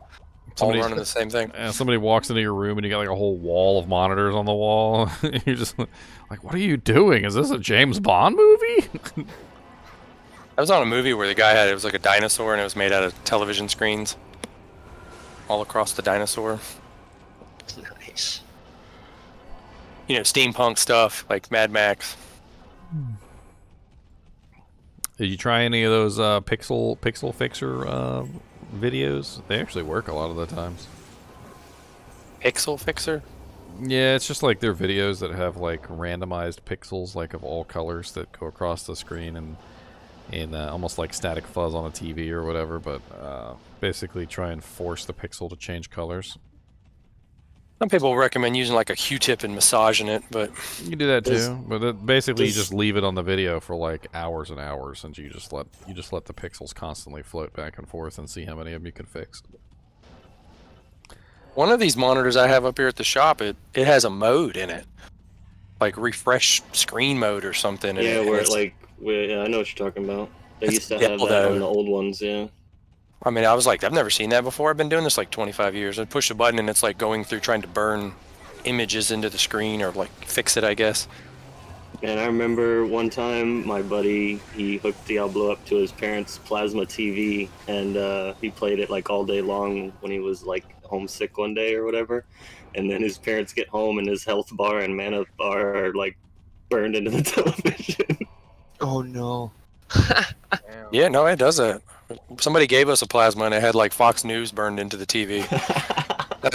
all running the same thing. Somebody walks into your room and you got like a whole wall of monitors on the wall. You're just like, what are you doing? Is this a James Bond movie? I was on a movie where the guy it was like a dinosaur and it was made out of television screens all across the dinosaur. Nice. You know, steampunk stuff like Mad Max. Did you try any of those pixel fixer videos? They actually work a lot of the times. Pixel fixer? Yeah, it's just like they're videos that have like randomized pixels, like of all colors that go across the screen and almost like static fuzz on a TV or whatever, but basically try and force the pixel to change colors. Some people recommend using like a Q-tip and massaging it, but you can do that too. But basically, you just leave it on the video for like hours and hours, and you just let the pixels constantly float back and forth and see how many of them you can fix. One of these monitors I have up here at the shop, it has a mode in it, like refresh screen mode or something. Yeah, I know what you're talking about. They used to have that on the old ones, yeah. I mean, I was like, I've never seen that before. I've been doing this like 25 years. I push a button and it's like going through trying to burn images into the screen or like fix it, I guess. And I remember one time my buddy, he hooked Diablo up to his parents' plasma TV, and he played it like all day long when he was like homesick one day or whatever. And then his parents get home and his health bar and mana bar are like burned into the television. Oh no. Yeah, no, it does that. Somebody gave us a plasma and it had like Fox News burned into the TV.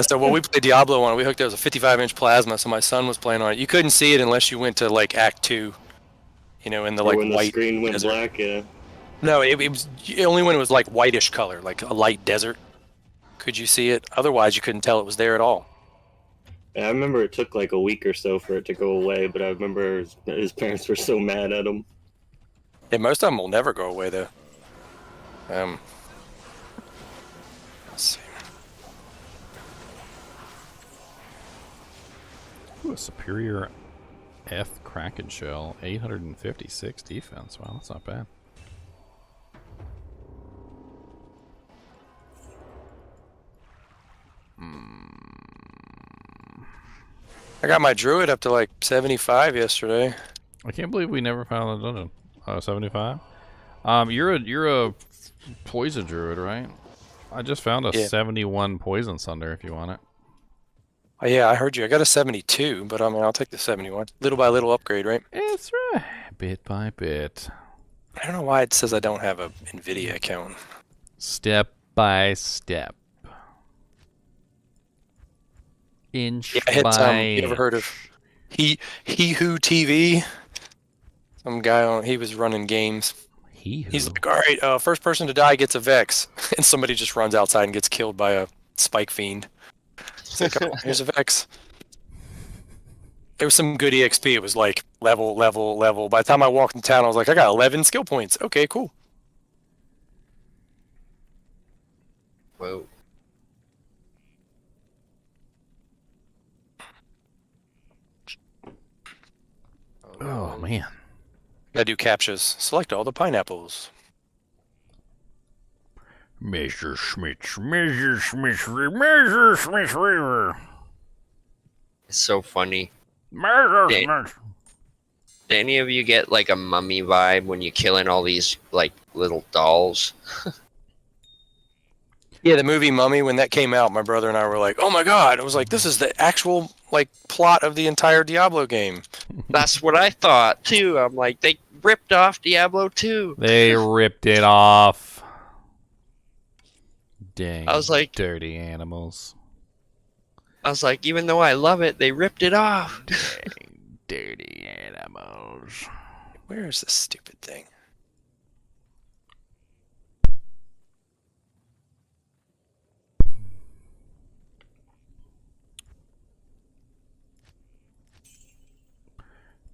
So when we played Diablo on it, we hooked it as a 55-inch plasma, so my son was playing on it. You couldn't see it unless you went to like Act 2, you know, in the like when white the screen went desert. black, yeah. No, it was only when it was like whitish color, like a light desert. Could you see it? Otherwise, you couldn't tell it was there at all. Yeah, I remember it took like a week or so for it to go away, but I remember his parents were so mad at him. Yeah, most of them will never go away though. Let's see. Ooh, a superior F Kraken shell, 856 defense. Wow, that's not bad. I got my druid up to like 75 yesterday. I can't believe we never found a dungeon. 75. You're a poison druid, right? I just found a 71 poison sunder if you want it. Oh, yeah, I heard you. I got a 72, but I mean, I'll take the 71. Little by little upgrade, right? It's right. Bit by bit. I don't know why it says I don't have a NVIDIA account. Step by step. Inch Yeah, I hit by you ever heard of He Who TV? Some guy he was running games. He's like, all right, first person to die gets a Vex, and somebody just runs outside and gets killed by a spike fiend. It's like, oh, here's a Vex. It was some good EXP. It was like level. By the time I walked in town, I was like, I got 11 skill points. Okay, cool. Whoa. Oh, man. Gotta do captchas. Select all the pineapples. Mr. Smith River. It's so funny. Did any of you get like a mummy vibe when you killing all these like little dolls? Yeah, the movie Mummy, when that came out, my brother and I were like, oh my god. I was like, this is the actual like plot of the entire Diablo game. That's what I thought too. I'm like, they ripped off Diablo 2. They ripped it off. Dang. I was like, dirty animals. I was like, even though I love it, they ripped it off. Dirty animals. Where is this stupid thing?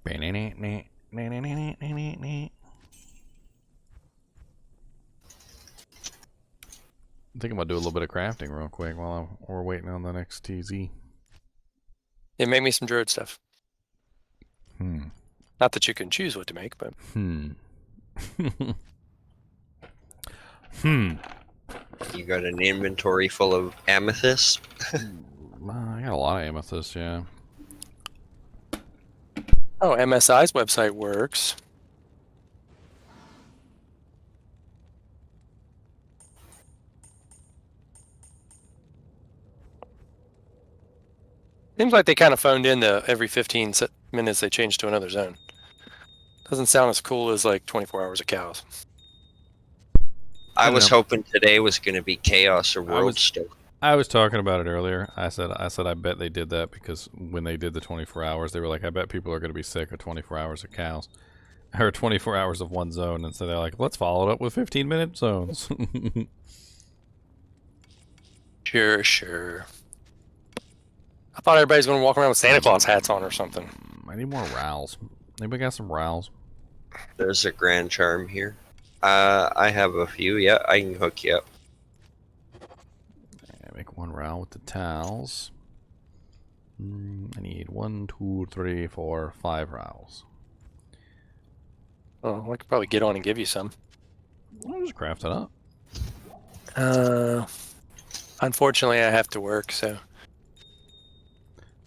I think I'm gonna do a little bit of crafting real quick while we're waiting on the next TZ. Yeah, make me some druid stuff. Hmm. Not that you can choose what to make, but You got an inventory full of amethysts? I got a lot of amethyst, yeah. oh, MSI's website works. Seems like they kind of phoned in the every 15 minutes they change to another zone. Doesn't sound as cool as like 24 hours of cows. I was know. hoping today was going to be chaos or world still. I was talking about it earlier. I said I bet they did that because when they did the 24 hours, they were like, I bet people are going to be sick of 24 hours of cows. Or 24 hours of one zone. And so they're like, let's follow it up with 15-minute zones. Sure. I thought everybody's going to walk around with Santa Claus hats on or something. I need more rowels. Anybody got some rowels? There's a grand charm here. I have a few. Yeah, I can hook you up. Make one rowel with the towels. I need 1, 2, 3, 4, 5 rowels. Oh, I could probably get on and give you some. I'll just craft it up. Unfortunately, I have to work, so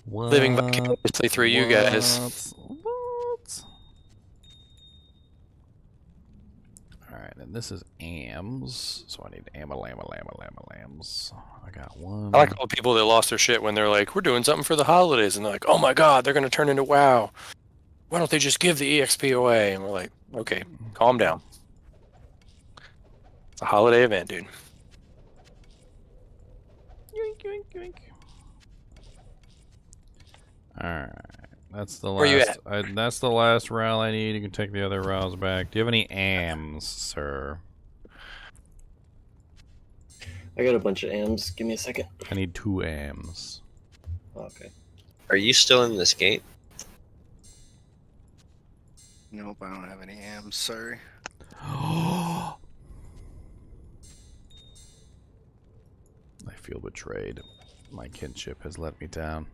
living vicariously through you guys. What? Alright, and this is AMs, so I need lambs. I got one. I like all the people that lost their shit when they're like, we're doing something for the holidays, and they're like, oh my god, they're going to turn into WoW. Why don't they just give the EXP away? And we're like, okay, calm down. It's a holiday event, dude. Yoink. Alright, that's the Where you last. That's the last row I need. You can take the other rows back. Do you have any AMs, sir? I got a bunch of AMs. Give me a second. I need 2 AMs. Okay. Are you still in this game? Nope, I don't have any AMs. Sorry. I feel betrayed. My kinship has let me down.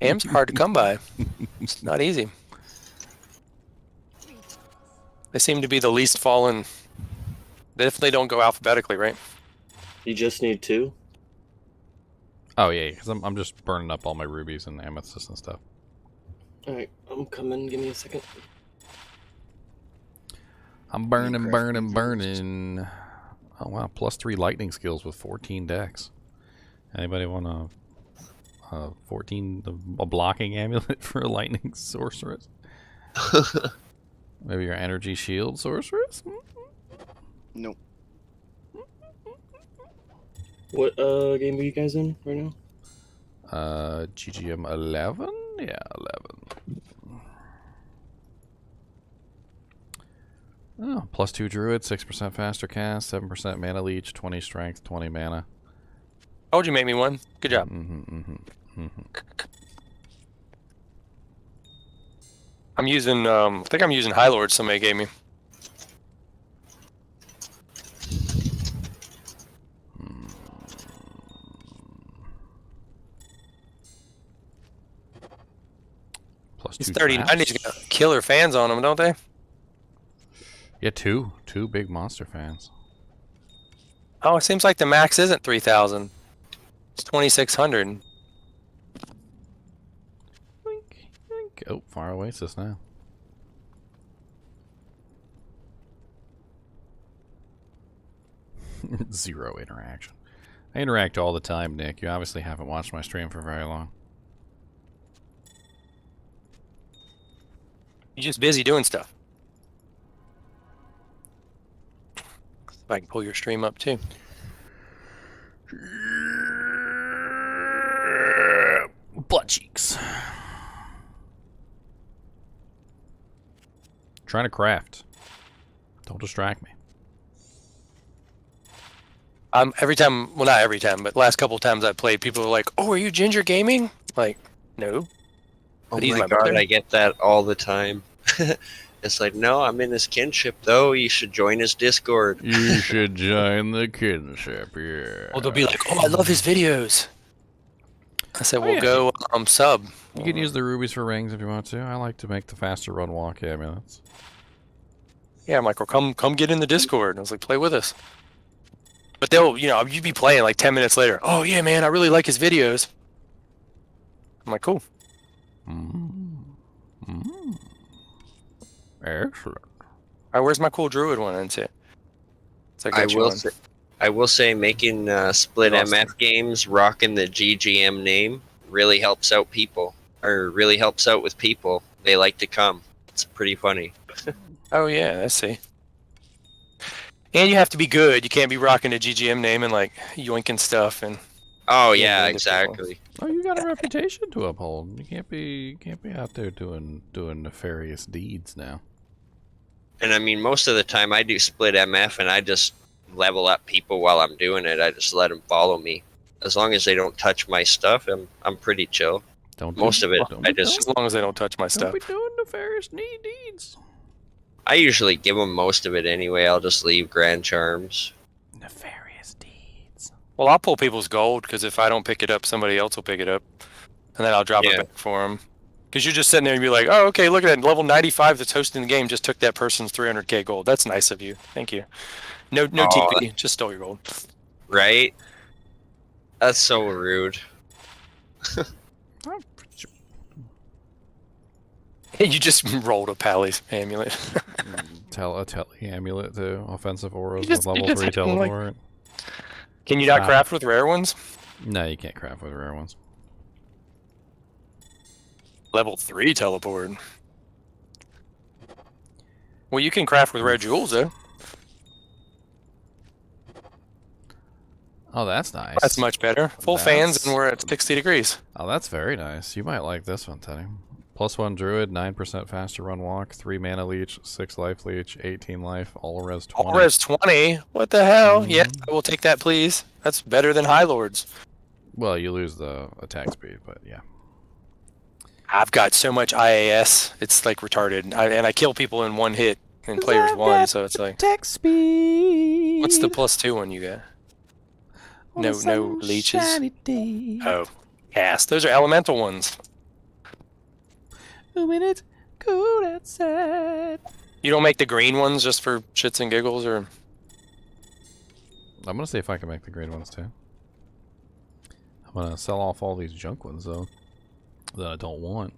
AM's hard to come by. It's not easy. They seem to be the least fallen. They definitely don't go alphabetically, right? You just need 2? Oh yeah, because I'm just burning up all my rubies and amethysts and stuff. Alright, I'm coming. Give me a second. I'm burning. Oh wow, +3 lightning skills with 14 decks. Anybody want a 14 a blocking amulet for a lightning sorceress? Maybe your energy shield sorceress? Nope. What game are you guys in right now? GGM 11? Yeah, 11. Oh, +2 druid, 6% faster cast, 7% mana leech, 20 strength, 20 mana. How would you make me one? Good job. I'm using, I think I'm using High Lord somebody gave me. +2 These 3090s traps. got killer fans on them, don't they? Yeah, two big monster fans. Oh, it seems like the max isn't 3,000. It's 2,600. Oh, Far Oasis now. Zero interaction. I interact all the time, Nick. You obviously haven't watched my stream for very long. You're just busy doing stuff. If I can pull your stream up too. butt cheeks. Trying to craft. Don't distract me. Every time, well, not every time, but last couple times I played, people were like, "Oh, are you Ginger Gaming?" Like, no. Oh But he's my my god, brother. I get that all the time. It's like, no, I'm in his kinship though. You should join his Discord. You should join the kinship, yeah. Well, they'll be like, "Oh, I love his videos." I said, "We'll yeah. go sub." You can use the rubies for rings if you want to. I like to make the faster run walk amulets. Yeah, Michael, come get in the Discord. And I was like, play with us. But they'll, you'd be playing like 10 minutes later. Oh yeah, man, I really like his videos. I'm like, cool. Excellent. All right, where's my cool druid one? That's it. I will say making split Awesome. MF games, rocking the GGM name, really helps out people, or really helps out with people. They like to come. It's pretty funny. Oh yeah, I see. And you have to be good. You can't be rocking a GGM name and like yoinking stuff and. Oh Yeah, yeah, into exactly. Oh, you got a reputation to uphold. You can't be out there doing nefarious deeds now. And I mean, most of the time I do split MF, and I just level up people while I'm doing it. I just let them follow me. As long as they don't touch my stuff, I'm pretty chill. Most of it, I just As long as they don't touch my Don't stuff. be doing nefarious deeds. I usually give them most of it anyway. I'll just leave grand charms. Nefarious deeds. Well, I'll pull people's gold because if I don't pick it up, somebody else will pick it up, and then I'll drop it back for them. Because you're just sitting there and be like, oh, okay, look at that. Level 95 that's hosting the game just took that person's 300k gold. That's nice of you. Thank you. No TP. Just stole your gold. Right? That's so rude. You just rolled a Pally's amulet. A tele amulet too. Offensive auras You just- with you level just 3 hit them, like- teleport. Can you not craft with rare ones? No, you can't craft with rare ones. Level 3 teleport. Well, you can craft with rare jewels, though. Oh, that's nice. That's much better. Full fans, and we're at 60 degrees. Oh, that's very nice. You might like this one, Teddy. +1 druid, 9% faster run walk, 3 mana leech, 6 life leech, 18 life, all res 20. All res 20? What the hell? Yeah, I will take that, please. That's better than High Lords. Well, you lose the attack speed, but yeah. I've got so much IAS, it's like retarded. And I kill people in one hit in players one, so it's like. Attack speed. What's the +2 one you got? No leeches. Oh, cast. Those are elemental ones. When it's cold outside. You don't make the green ones just for shits and giggles, or? I'm gonna see if I can make the green ones too. I'm gonna sell off all these junk ones though that I don't want.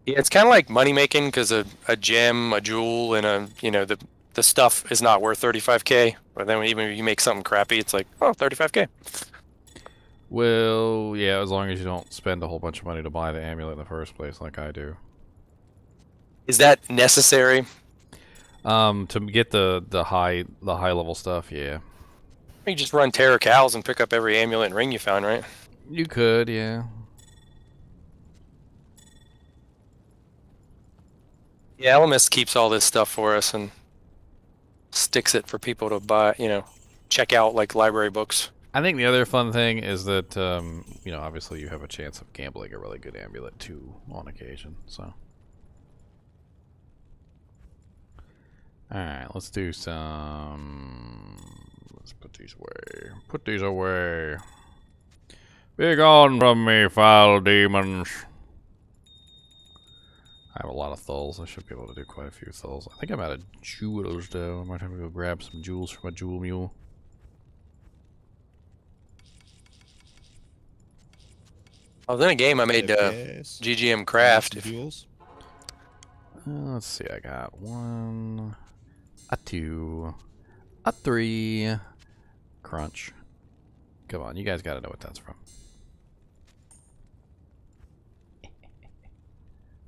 Yeah, it's kind of like money making because a gem, a jewel, and the stuff is not worth 35k. But then even if you make something crappy, it's like, oh, 35k. Well, yeah, as long as you don't spend a whole bunch of money to buy the amulet in the first place, like I do. Is that necessary? To get the high level stuff, yeah. You just run Terror Cows and pick up every amulet and ring you found, right? You could, yeah. Yeah, Elemist keeps all this stuff for us and sticks it for people to buy, check out like library books. I think the other fun thing is that, obviously you have a chance of gambling a really good amulet too on occasion, so. Alright, let's do some... Let's put these away. Put these away. Be gone from me, foul demons. I have a lot of thulls. I should be able to do quite a few thulls. I think I'm out of jewels, though. I might have to go grab some jewels from a jewel mule. I was in a game I made GGM Craft. Let's see, I got 1, a 2, a 3. Crunch. Come on, you guys gotta know what that's from.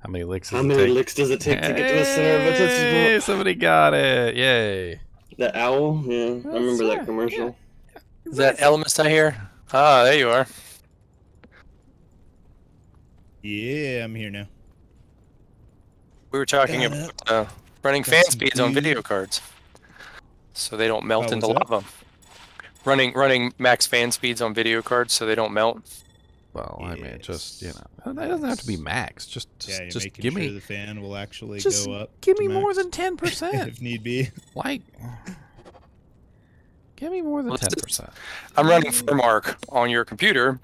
How many licks does it take? How many licks does it take to get to the center of a Tootsie Hey, Pop? somebody got it! Yay! The owl? Yeah, I remember that commercial. Is that Elemist I hear? Ah, there you are. Yeah, I'm here now. We were talking Got about running Got fan some speeds on food. video cards, so they don't melt Oh, into what's that? lava. Running max fan speeds on video cards so they don't melt. Well, I mean, just Yes. that doesn't have to be Nice. max. Just Yeah, you're just making give sure me the fan will actually just go up. give to me more max than 10%. if need be. Like, give me more than Well, 10%. I'm running Furmark on your computer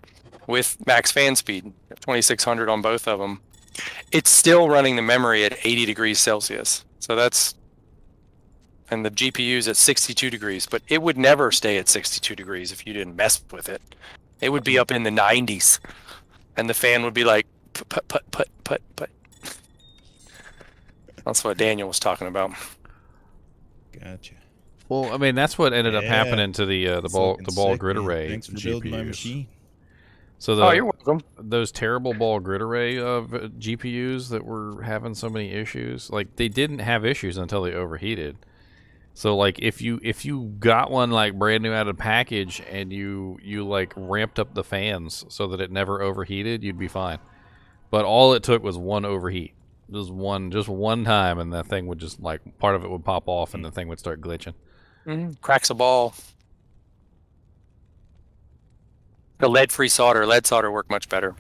with max fan speed, 2600 on both of them. It's still running the memory at 80 degrees Celsius. So that's, and the GPU's at 62 degrees, but it would never stay at 62 degrees if you didn't mess with it. It would be up in the 90s, and the fan would be like, put, put, put, put, put. That's what Daniel was talking about. Gotcha. Well, I mean, that's what ended up Yeah. happening to the It's ball looking grid sick, man. array Thanks for GPUs. building my machine. So Oh, you're welcome. those terrible ball grid array of GPUs that were having so many issues, like they didn't have issues until they overheated. So like if you got one like brand new out of the package and you like ramped up the fans so that it never overheated, you'd be fine. But all it took was one overheat. Just one time, and that thing would just like part of it would pop off and the thing would start glitching. Cracks a ball. The lead-free solder. Lead solder worked much better.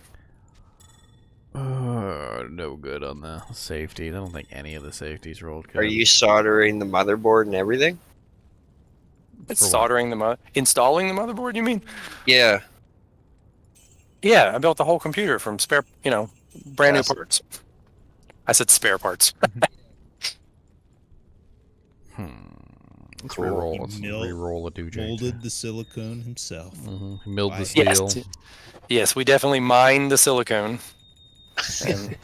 No good on the safety. I don't think any of the safeties rolled good. Are you soldering the motherboard and everything? It's For what? soldering installing the motherboard, you mean? Yeah. Yeah, I built the whole computer from spare, brand new Awesome. parts. I said spare parts. Let's Cool. re-roll. He Let's mill- re-roll a doogie. Molded the silicone himself. Milled the Wow. steel Yes, we definitely mined the silicone. And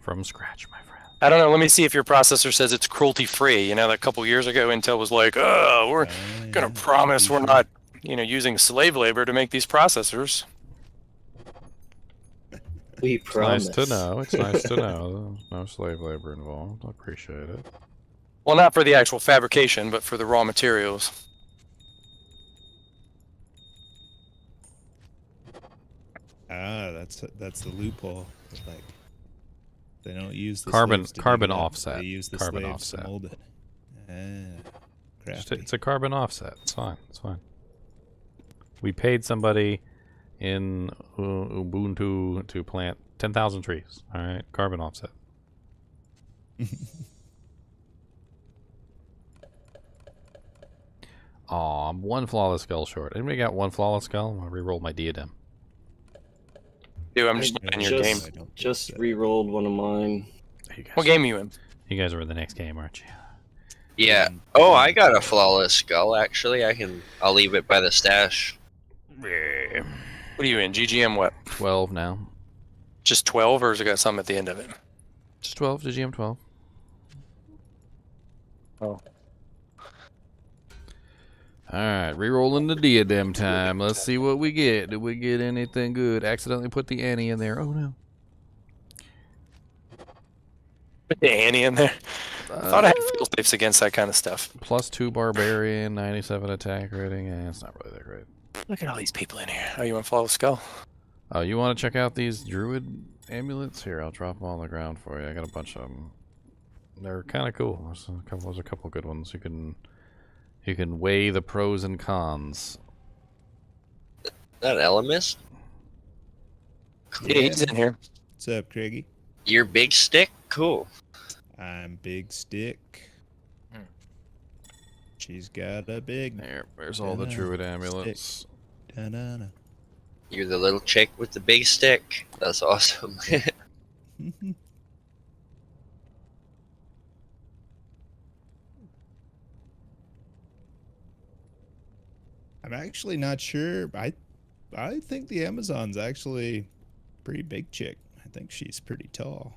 from scratch, my friend. I don't know. Let me see if your processor says it's cruelty-free. You know, that a couple years ago, Intel was like, "Oh, we're gonna promise we're not, using slave labor to make these processors." We It's promise. nice to know. It's nice to know. There's no slave labor involved. I appreciate it. Well, not for the actual fabrication, but for the raw materials. Ah, that's the loophole. Like, they don't use the Carbon- slaves to dig carbon it up, offset. They use the Carbon slaves offset. to mold it. Crafty. It's a carbon offset. It's fine. It's fine. We paid somebody in Ubuntu to plant 10,000 trees. All right, carbon offset. Aw, I'm one flawless skull short. Anybody got one flawless skull? I'm gonna re-roll my diadem. Dude, I'm just not in your game. I don't think Just so. re-rolled one of mine. You guys, What game are you in? you guys are in the next game, aren't you? Yeah. Oh, I got a flawless skull. Actually, I'll leave it by the stash. What are you in? GGM what? 12 now. Just 12, or has it got something at the end of it? Just 12 to GM 12. Oh. Alright, re-rolling the diadem time. Let's see what we get. Did we get anything good? Accidentally put the Annie in there. Oh no. Put the Annie in there. I thought I had field safes against that kind of stuff. +2 barbarian, 97 attack rating. It's not really that great. Look at all these people in here. Oh, you want Flawless Skull? Oh, you want to check out these druid amulets? Here, I'll drop them on the ground for you. I got a bunch of them. They're kind of cool. There's a couple good ones. You can weigh the pros and cons. That Elemis? Yeah, he's in here. What's up, Craigie? Your big stick? Cool. I'm Big Stick. She's got a big. There's all the druid amulets. Da-na-na. You're the little chick with the big stick. That's awesome. I'm actually not sure. I think the Amazon's actually pretty big chick. I think she's pretty tall.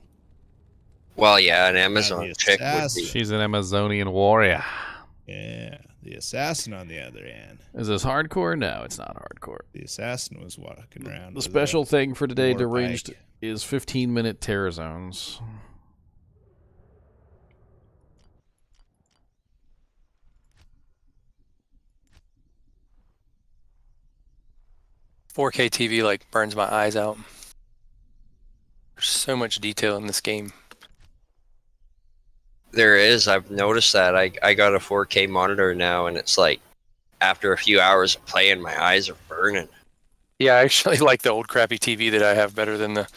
Well, yeah, an the Amazon chick would assassin. be. She's an Amazonian warrior. Yeah, the assassin on the other hand. Is this hardcore? No, it's not hardcore. The assassin was walking around. The with special a thing for today, war deranged, bike. is 15-minute terror zones. .4K TV like burns my eyes out. There's so much detail in this game. There is. I've noticed that. I got a 4K monitor now, and it's like after a few hours of playing, my eyes are burning. Yeah, I actually like the old crappy TV that I have better than the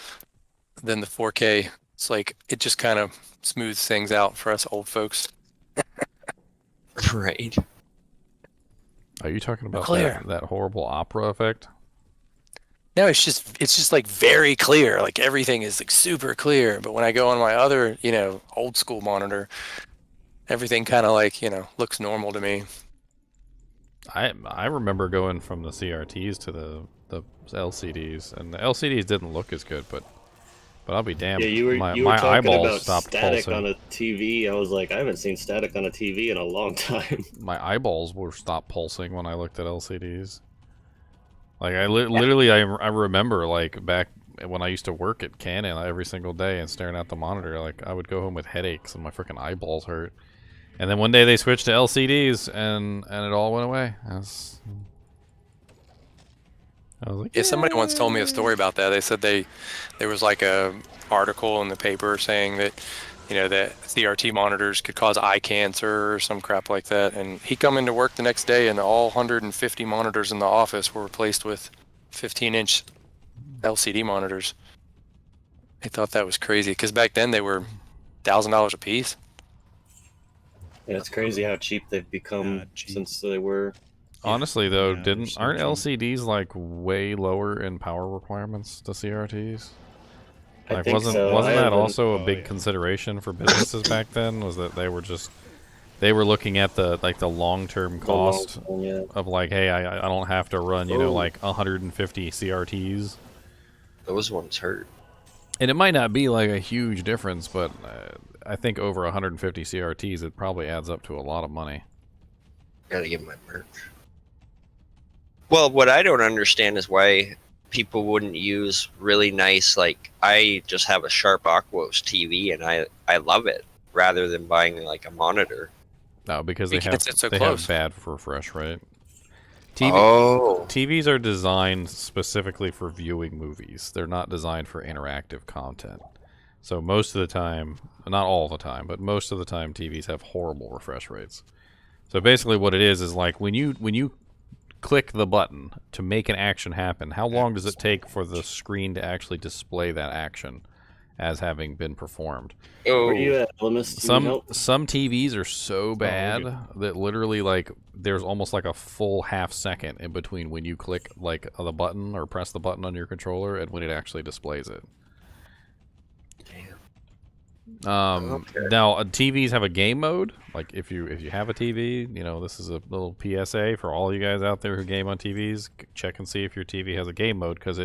4K. It's like it just kind of smooths things out for us old folks. Right. Are you talking about Clear. that horrible opera effect? No, it's just like very clear. Like everything is like super clear. But when I go on my other, old school monitor, everything kind of like, looks normal to me. I remember going from the CRTs to the LCDs, and the LCDs didn't look as good, but I'll be damned. Yeah, you were my talking eyeballs about stopped static pulsing. on a TV. I was like, I haven't seen static on a TV in a long time. My eyeballs were stopped pulsing when I looked at LCDs. Like literally, I remember like back when I used to work at Canon every single day and staring at the monitor, like I would go home with headaches and my freaking eyeballs hurt. And then one day they switched to LCDs and it all went away. I was like, Yeah, somebody once told me a story about that. They said there was like a article in the paper saying that, that CRT monitors could cause eye cancer or some crap like that. And he come into work the next day and all 150 monitors in the office were replaced with 15-inch LCD monitors. They thought that was crazy because back then they were $1,000 a piece. Yeah, it's crazy how cheap they've become since they were. Honestly, though, Yeah, they're so aren't cheap. LCDs like way lower in power requirements to CRTs? I Like, think wasn't so. wasn't I that haven't- also a Oh, big yeah. consideration for businesses back then? Was that they were looking at the long-term the long cost term, yeah. of like, hey, I don't have to run Oh. like 150 CRTs, Those ones hurt. and it might not be like a huge difference, but I think over 150 CRTs, it probably adds up to a lot of money. Gotta get my merch. Well, what I don't understand is why people wouldn't use really nice, like, I just have a Sharp Aquos TV and I love it, rather than buying like a monitor. No, because Because it's so they close. have bad refresh rate. Oh. TVs are designed specifically for viewing movies. They're not designed for interactive content. So most of the time, not all the time, but most of the time TVs have horrible refresh rates. So basically what it is like when you click the button to make an action happen, how long does it take for the screen to actually display that action as having been performed? Oh. Where you at, Lemus? Some TVs are so bad that literally like there's almost like a full half second in between when you click like the button or press the button on your controller and when it actually displays it. Now TVs have a game mode. Like if you have a TV, this is a little PSA for all you guys out there who game on TVs. Check and see if your TV has a game mode, because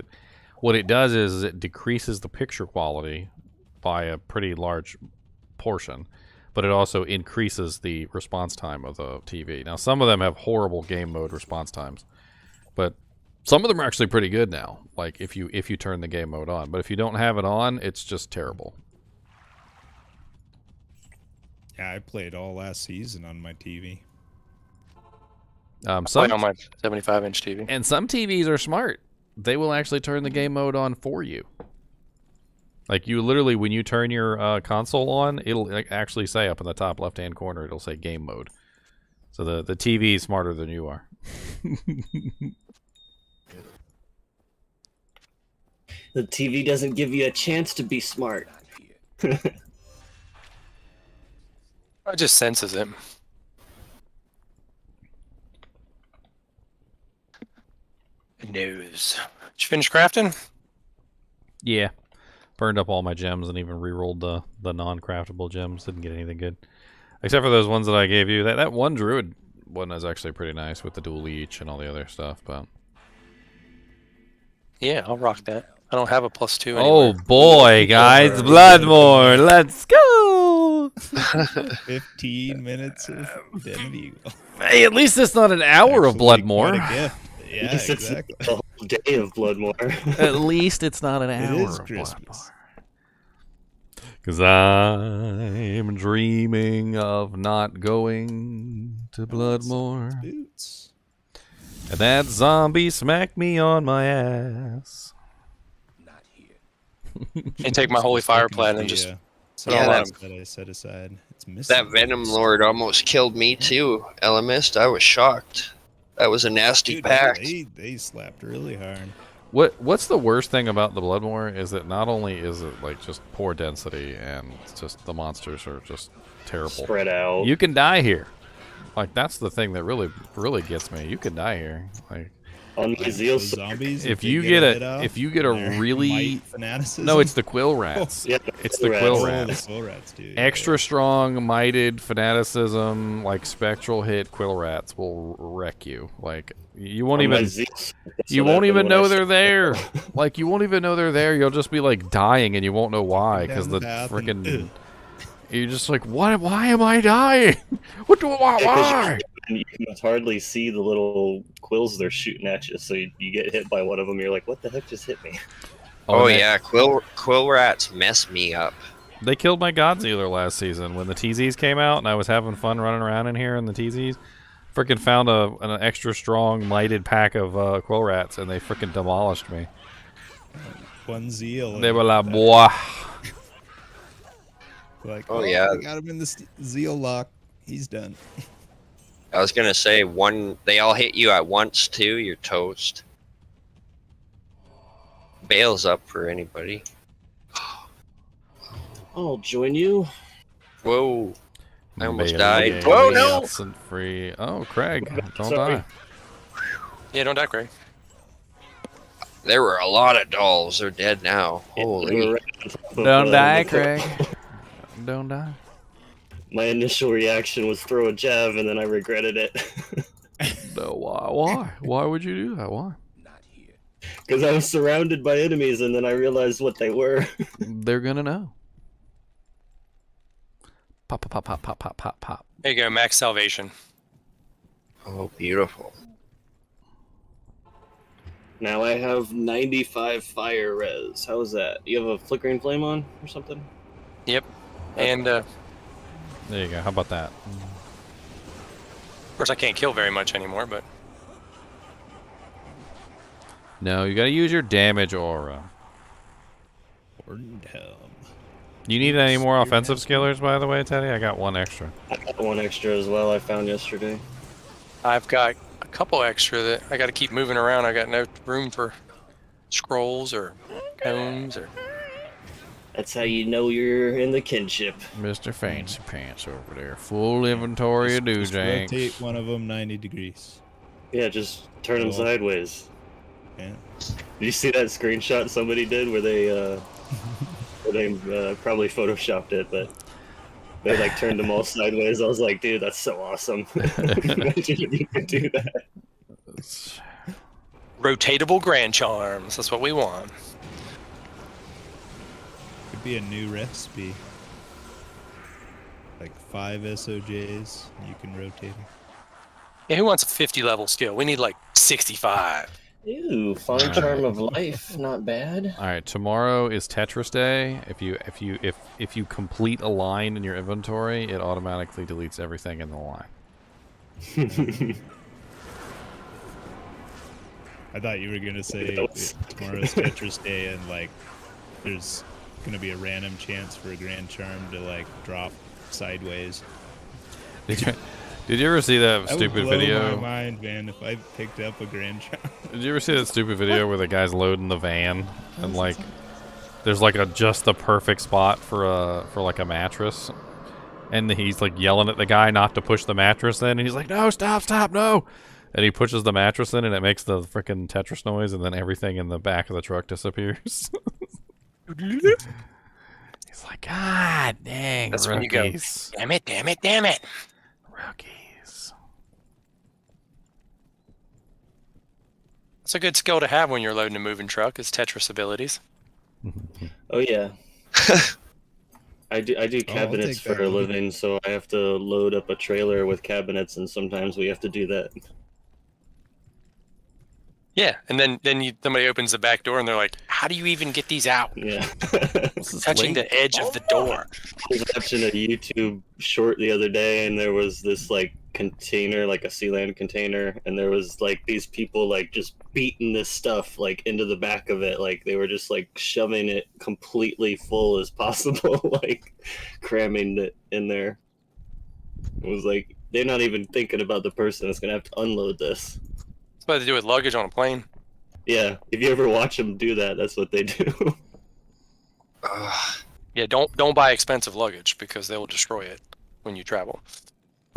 what it does is it decreases the picture quality by a pretty large portion, but it also increases the response time of the TV. Now some of them have horrible game mode response times, but some of them are actually pretty good now. Like if you turn the game mode on, but if you don't have it on, it's just terrible. Yeah, I played all last season on my TV. I play on my 75-inch TV. And some TVs are smart. They will actually turn the game mode on for you. Like you literally, when you turn your console on, it'll actually say up in the top left-hand corner, it'll say game mode. So the TV is smarter than you are. The TV doesn't give you a chance to be smart. It just senses it. It knows. Did you finish crafting? Yeah. Burned up all my gems and even rerolled the non-craftable gems. Didn't get anything good. Except for those ones that I gave you. That one druid one is actually pretty nice with the dual leech and all the other stuff, but... Yeah, I'll rock that. I don't have a +2 anymore. Oh boy, guys, Bloodmore, let's go! 15 minutes of Den Eagle. Hey, at least it's not an hour of Bloodmore. Quite a gift. Yeah, Yes, it's exactly. a whole day of Bloodmore. At least it's not an hour It is of Christmas. Bloodmore. 'Cause I'm dreaming of not going to Bloodmore. Boots. And that zombie smacked me on my ass. Not here. And take my holy fire plant and just put Yeah, all that- out. that I set aside. It's missing. That Venom Lord almost killed me too, Elemist. I was shocked. That was a nasty Dude, pack. they slapped really hard. What's the worst thing about the Bloodmoor is that not only is it like just poor density and just the monsters are just terrible. Spread out. You can die here. Like that's the thing that really gets me. You can die here. Like On my Zeal Those zombies. if they you get get hit off, if you get a their really might fanaticism. no, it's the quill rats. Yeah, It's the quill Oh, rats. the quill rats, dude. Extra strong, mighted fanaticism, like spectral hit quill rats will wreck you. Like you won't on my even Zeal, that's you what won't happened even when know I they're started. there. Like you won't even know they're there. You'll just be like dying and you won't know why because the Down the path and- freaking you're just like what? Why am I dying? What do why? And you can hardly see the little quills they're shooting at you, so you get hit by one of them. You're like, "What the heck just hit me?" Oh and yeah, quill rats mess me up. They killed my Godzilla last season when the TZs came out, and I was having fun running around in here in the TZs. Freaking found an extra strong, mighted pack of quill rats, and they freaking demolished me. One zeal. They and were like, that- boah. Like, Oh, yeah. I got him in the zeal lock. He's done. I was gonna say they all hit you at once too. You're toast. Bail's up for anybody. I'll join you. Whoa! I almost Bailey, died. Whoa, no! Innocent free. Oh, Craig, don't Sorry. die. Yeah, don't die, Craig. There were a lot of dolls. They're dead now. Holy! Don't die, Craig. Don't die. My initial reaction was throw a jab, and then I regretted it No, why? Why? Why would you do that? Why? Not here. because I was surrounded by enemies, and then I realized what they were. They're gonna know. Pop, pop, pop, pop, pop, pop, pop. There you go, max salvation. Oh, beautiful. Now I have 95 fire res. How's that? You have a flickering flame on or something? Yep. And There you go. How about that? of course, I can't kill very much anymore, but No, you gotta use your damage aura. Ordenhelm. You need any more offensive skillers, by the way, Teddy? I got one extra. I got one extra as well. I found yesterday. I've got a couple extra that I got to keep moving around. I got no room for scrolls or cones or. That's how you know you're in the kinship. Mr. Fancy Pants over there. Full inventory of Just rotate doojanks. one of them 90 degrees. Yeah, just turn them Cool. sideways. Yeah. Did you see that screenshot somebody did where they probably photoshopped it, but they like turned them all sideways? I was like, dude, that's so awesome. Imagine if you could do that. Rotatable grand charms. That's what we want. Could be a new recipe. Like 5 SOJs. You can rotate them. Yeah, who wants a 50 level skill? We need like 65. Ew, fine charm of life, not bad. All right, tomorrow is Tetris Day. If you complete a line in your inventory, it automatically deletes everything in the line. I thought you were gonna say Those. tomorrow's Tetris Day and like there's gonna be a random chance for a Grand Charm to like drop sideways. Did you ever see that That stupid would blow video? my mind, man, if I picked up a Grand Charm. Did you ever see that stupid video where the guy's loading the van and like there's like just the perfect spot for like a mattress, and he's like yelling at the guy not to push the mattress in, and he's like, "No, stop, no!" And he pushes the mattress in, and it makes the freaking Tetris noise, and then everything in the back of the truck disappears. He's like, "God dang, That's rookies. when you go, damn it, damn it, damn it. Rookies." It's a good skill to have when you're loading a moving truck, is Tetris abilities. Oh yeah. I do cabinets take that for a one. living, so I have to load up a trailer with cabinets, and sometimes we have to do that. Yeah, and then somebody opens the back door and they're like, how do you even get these out? Yeah. Touching the edge of the door. I was watching a YouTube short the other day, and there was this like container, like a Sealand container, and there was like these people like just beating this stuff like into the back of it, like they were just like shoving it completely full as possible, like cramming it in there. It was like they're not even thinking about the person that's gonna have to unload this. It's what they do with luggage on a plane. Yeah, if you ever watch them do that, that's what they do. Yeah, don't buy expensive luggage because they will destroy it when you travel.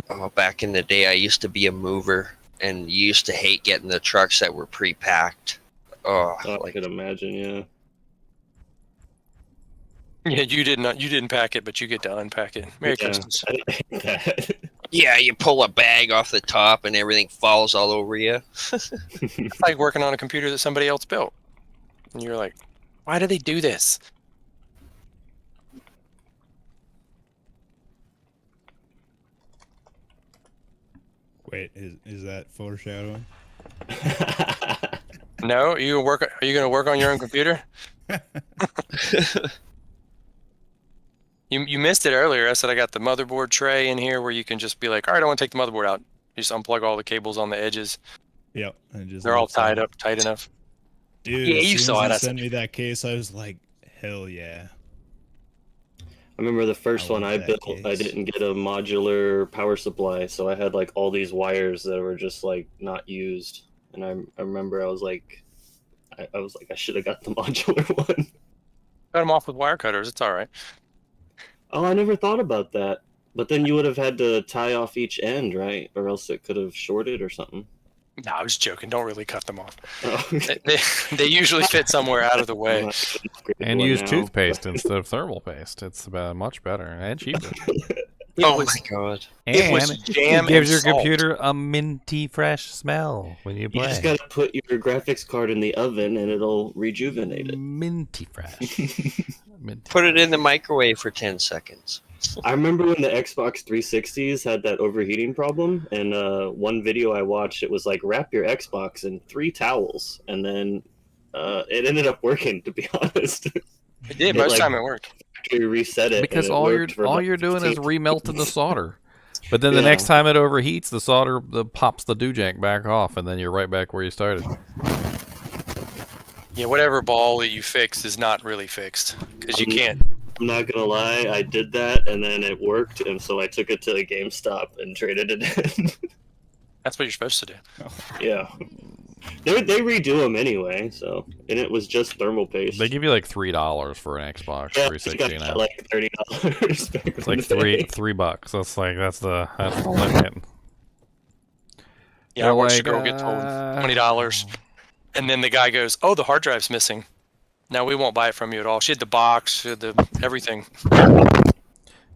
Oh, back in the day, I used to be a mover, and you used to hate getting the trucks that were pre-packed. Oh, I could imagine, yeah. Yeah, you didn't pack it, but you get to unpack it. Merry Christmas. I hate that. yeah, you pull a bag off the top, and everything falls all over you. It's like working on a computer that somebody else built, and you're like, why do they do this? Wait, is that foreshadowing? No, are you gonna work on your own computer? You missed it earlier. I said I got the motherboard tray in here where you can just be like, all right, I want to take the motherboard out. You just unplug all the cables on the edges. Yep. And just They're all tied up tight enough. Dude, Yeah, as you soon saw as it. you sent me that case, I was like, hell yeah. I remember the first I one love I that built, I case. didn't get a modular power supply, so I had like all these wires that were just like not used. And I remember I was like, I should have got the modular one. Cut them off with wire cutters. It's all right. Oh, I never thought about that. But then you would have had to tie off each end, right? Or else it could have shorted or something. No, I was joking. Don't really cut them off. Oh, They usually fit somewhere out of the way. And use toothpaste instead of thermal paste. It's much better and cheaper. Oh my god. It was And jam it gives and your salt. computer a minty fresh smell when you You play. just gotta put your graphics card in the oven and it'll rejuvenate it. Minty fresh. Minty. Put it in the microwave for 10 seconds. I remember when the Xbox 360s had that overheating problem, and one video I watched, it was like, wrap your Xbox in 3 towels, and then it ended up working, to be honest. It did. Most time it worked. You reset it Because and it all worked for about you're doing is 15 remelting the solder. But then the Yeah. next time it overheats, the solder pops the dewjack back off, and then you're right back where you started. Yeah, whatever ball that you fixed is not really fixed because you can't. I'm not gonna lie, I did that and then it worked, and so I took it to a GameStop and traded it in. That's what you're supposed to do. Yeah. They redo them anyway, so, and it was just thermal paste. They give you like $3 for an Xbox Yeah, 360 you now. got like $30. It's like $3. That's the limit. Yeah, I They're watched like, a girl get told $20, and then the guy goes, "Oh, the hard drive's missing. No, we won't buy it from you at all." She had the box, she had the everything.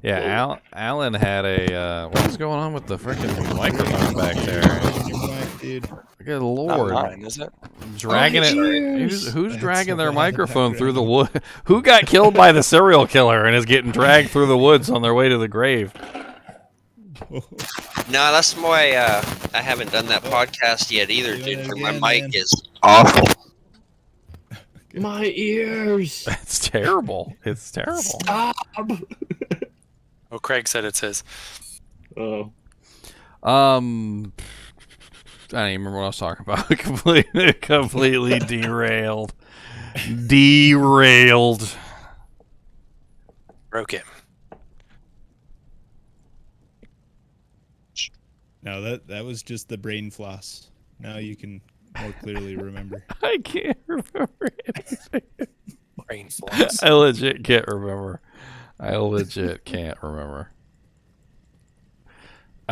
Yeah, Alan had a what is going on with the freaking microphone back there? Dude. Good Not lord. mine, is it? Dragging it. Cheers. Who's That's dragging so their bad microphone through the background. wood? Who got killed by the serial killer and is getting dragged through the woods on their way to the grave? No, that's why I haven't done that podcast yet either, Do dude. it For again, my mic man. is awful. My ears! It's terrible. It's terrible. Stop! Oh, Craig said it's his. Oh. I don't even remember what I was talking about. completely derailed. Derailed. Broke it. No, that was just the brain floss. Now you can more clearly remember. I can't remember anything. Brain floss. I legit can't remember. I legit can't remember.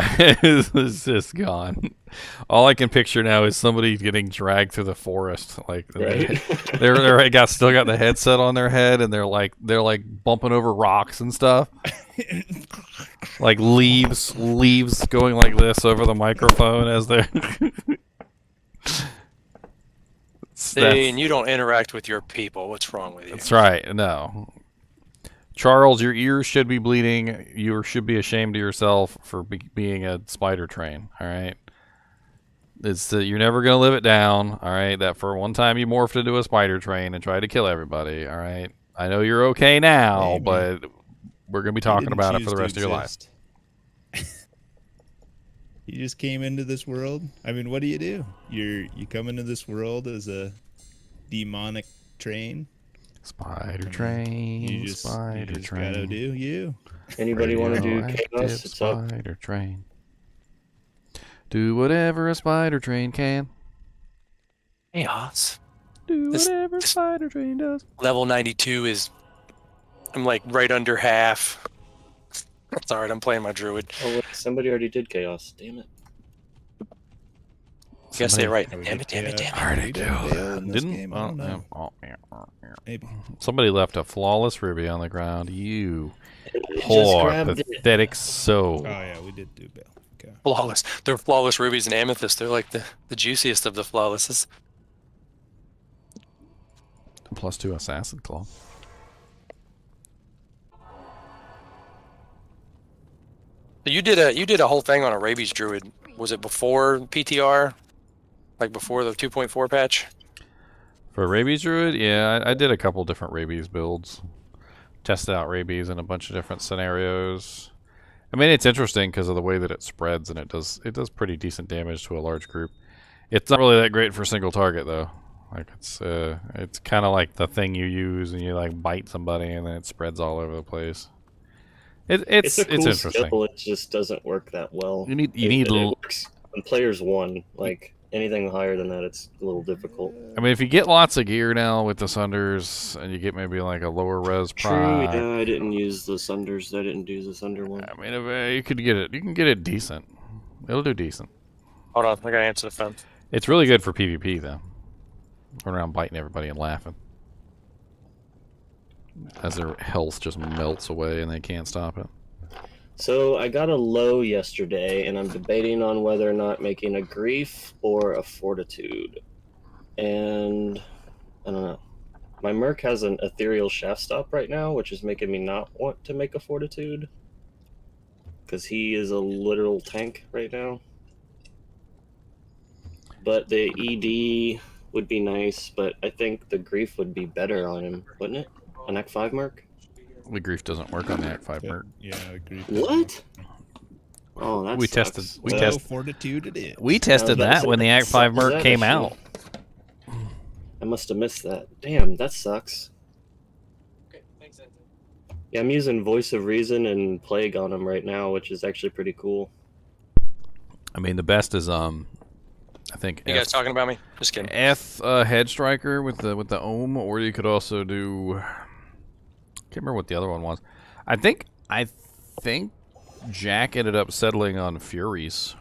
It's just gone. All I can picture now is somebody getting dragged through the forest, like Right? they're still got the headset on their head, and they're like bumping over rocks and stuff, like leaves going like this over the microphone as they're. And you don't interact with your people. What's wrong with you? That's right. No. Charles, your ears should be bleeding. You should be ashamed of yourself for being a spider train. All right. You're never gonna live it down. All right. That for one time you morphed into a spider train and tried to kill everybody. All right. I know you're okay now, Hey, but we're gonna be talking about it for the rest of your life. You just came into this world. I mean, what do? You come into this world as a demonic train. Spider train, You just spider train. gotta do you. Anybody want to do chaos? Radioactive It's up. spider train. Do whatever a spider train can. Chaos. Do This- whatever a this- spider train does. Level 92 is. I'm like right under half. That's alright, I'm playing my druid. Oh, wait, somebody already did chaos. Damn it. You gotta say it right. Oh, we Damn did it, damn it, chaos. damn it. I already We do. did fail in this Didn't? game? I don't know. Maybe. Somebody left a flawless ruby on the ground. You Just poor, grabbed it. pathetic soul. Oh yeah, we did do bail. Okay. Flawless. They're flawless rubies and amethyst. They're like the juiciest of the flawlesses. +2 assassin claw. You did a whole thing on a rabies druid. Was it before PTR? Like before the 2.4 patch? For rabies druid, yeah, I did a couple different rabies builds. Tested out rabies in a bunch of different scenarios. I mean, it's interesting because of the way that it spreads, and it does pretty decent damage to a large group. It's not really that great for single target though. Like it's kind of like the thing you use and you like bite somebody and then it spreads all over the place. It's a cool interesting. skill. It just doesn't work that well. You need It works when players won. Like anything higher than that, it's a little difficult. I mean, if you get lots of gear now with the Sunders, and you get maybe like a lower res True. proc. Yeah, I didn't use the Sunders. I didn't do the Sunder one. I mean, you could get it. You can get it decent. It'll do decent. Hold on, I gotta answer the phone. It's really good for PvP though. Run around biting everybody and laughing as their health just melts away and they can't stop it. So I got a low yesterday, and I'm debating on whether or not making a grief or a fortitude. And I don't know. My Merc has an ethereal shaft stop right now, which is making me not want to make a fortitude. Because he is a literal tank right now. But the ED would be nice, but I think the grief would be better on him, wouldn't it? An Act 5 Merc? The grief doesn't work on the Act 5 Merc. Yeah, agree. What? Oh, that We sucks. tested. We So tested. fortitude it is. We tested about to that when say, the Act 5 is Merc that came a out. I must have missed that. Damn, that sucks. Yeah, I'm using Voice of Reason and Plague on him right now, which is actually pretty cool. I mean, the best is I think You guys talking about me? Just kidding. Head Striker with the Ohm, or you could also do. Can't remember what the other one was. I think Jack ended up settling on Furies.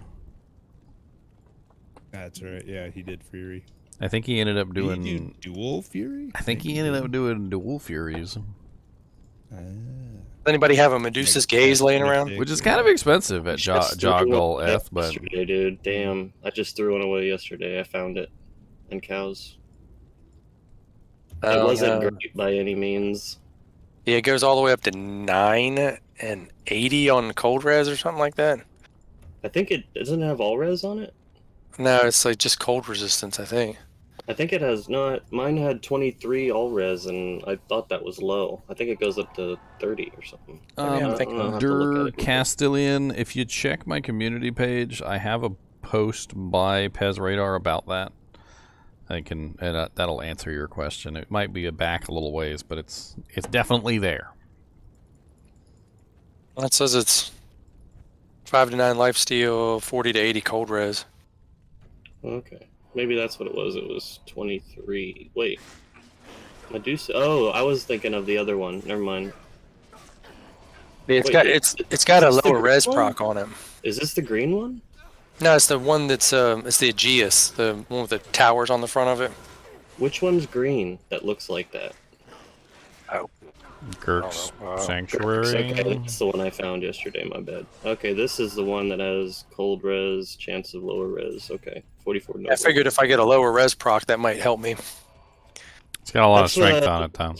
That's right. Yeah, he did Fury. I think he ended up Did he doing do dual Fury? I think he ended up doing dual Furies, Does anybody have a Medusa's Gaze laying around? which is kind of expensive at Just threw one Joggle away Eth, but yesterday, dude. Damn, I just threw one away yesterday. I found it in cows. It wasn't great by any means. Yeah, it goes all the way up to 9 and 80 on cold res or something like that. I think it doesn't have all res on it. No, it's like just cold resistance, I think. I think it has not. Mine had 23 all res, and I thought that was low. I think it goes up to 30 or something. I'm thinking I'll have to look at it. Castellian, if you check my community page, I have a post by Pez Radar about that. That'll answer your question. It might be back a little ways, but it's definitely there. Well, it says it's 5 to 9 lifesteal, 40 to 80 cold res. Okay. Maybe that's what it was. It was 23. Wait. Medusa. Oh, I was thinking of the other one. Never mind. It's Wait, got a is this the lower res green proc on it. Is this the green one? No, it's the one that's it's the Aegeus, the one with the towers on the front of it. Which one's green that looks like that? Girk's Oh, no. Sanctuary. Okay, that's the one I found yesterday, my bad. Okay, this is the one that has cold res, chance of lower res. Okay, 44 I noble. figured if I get a lower res proc, that might help me. It's got a lot of That's, strength on it, Tom.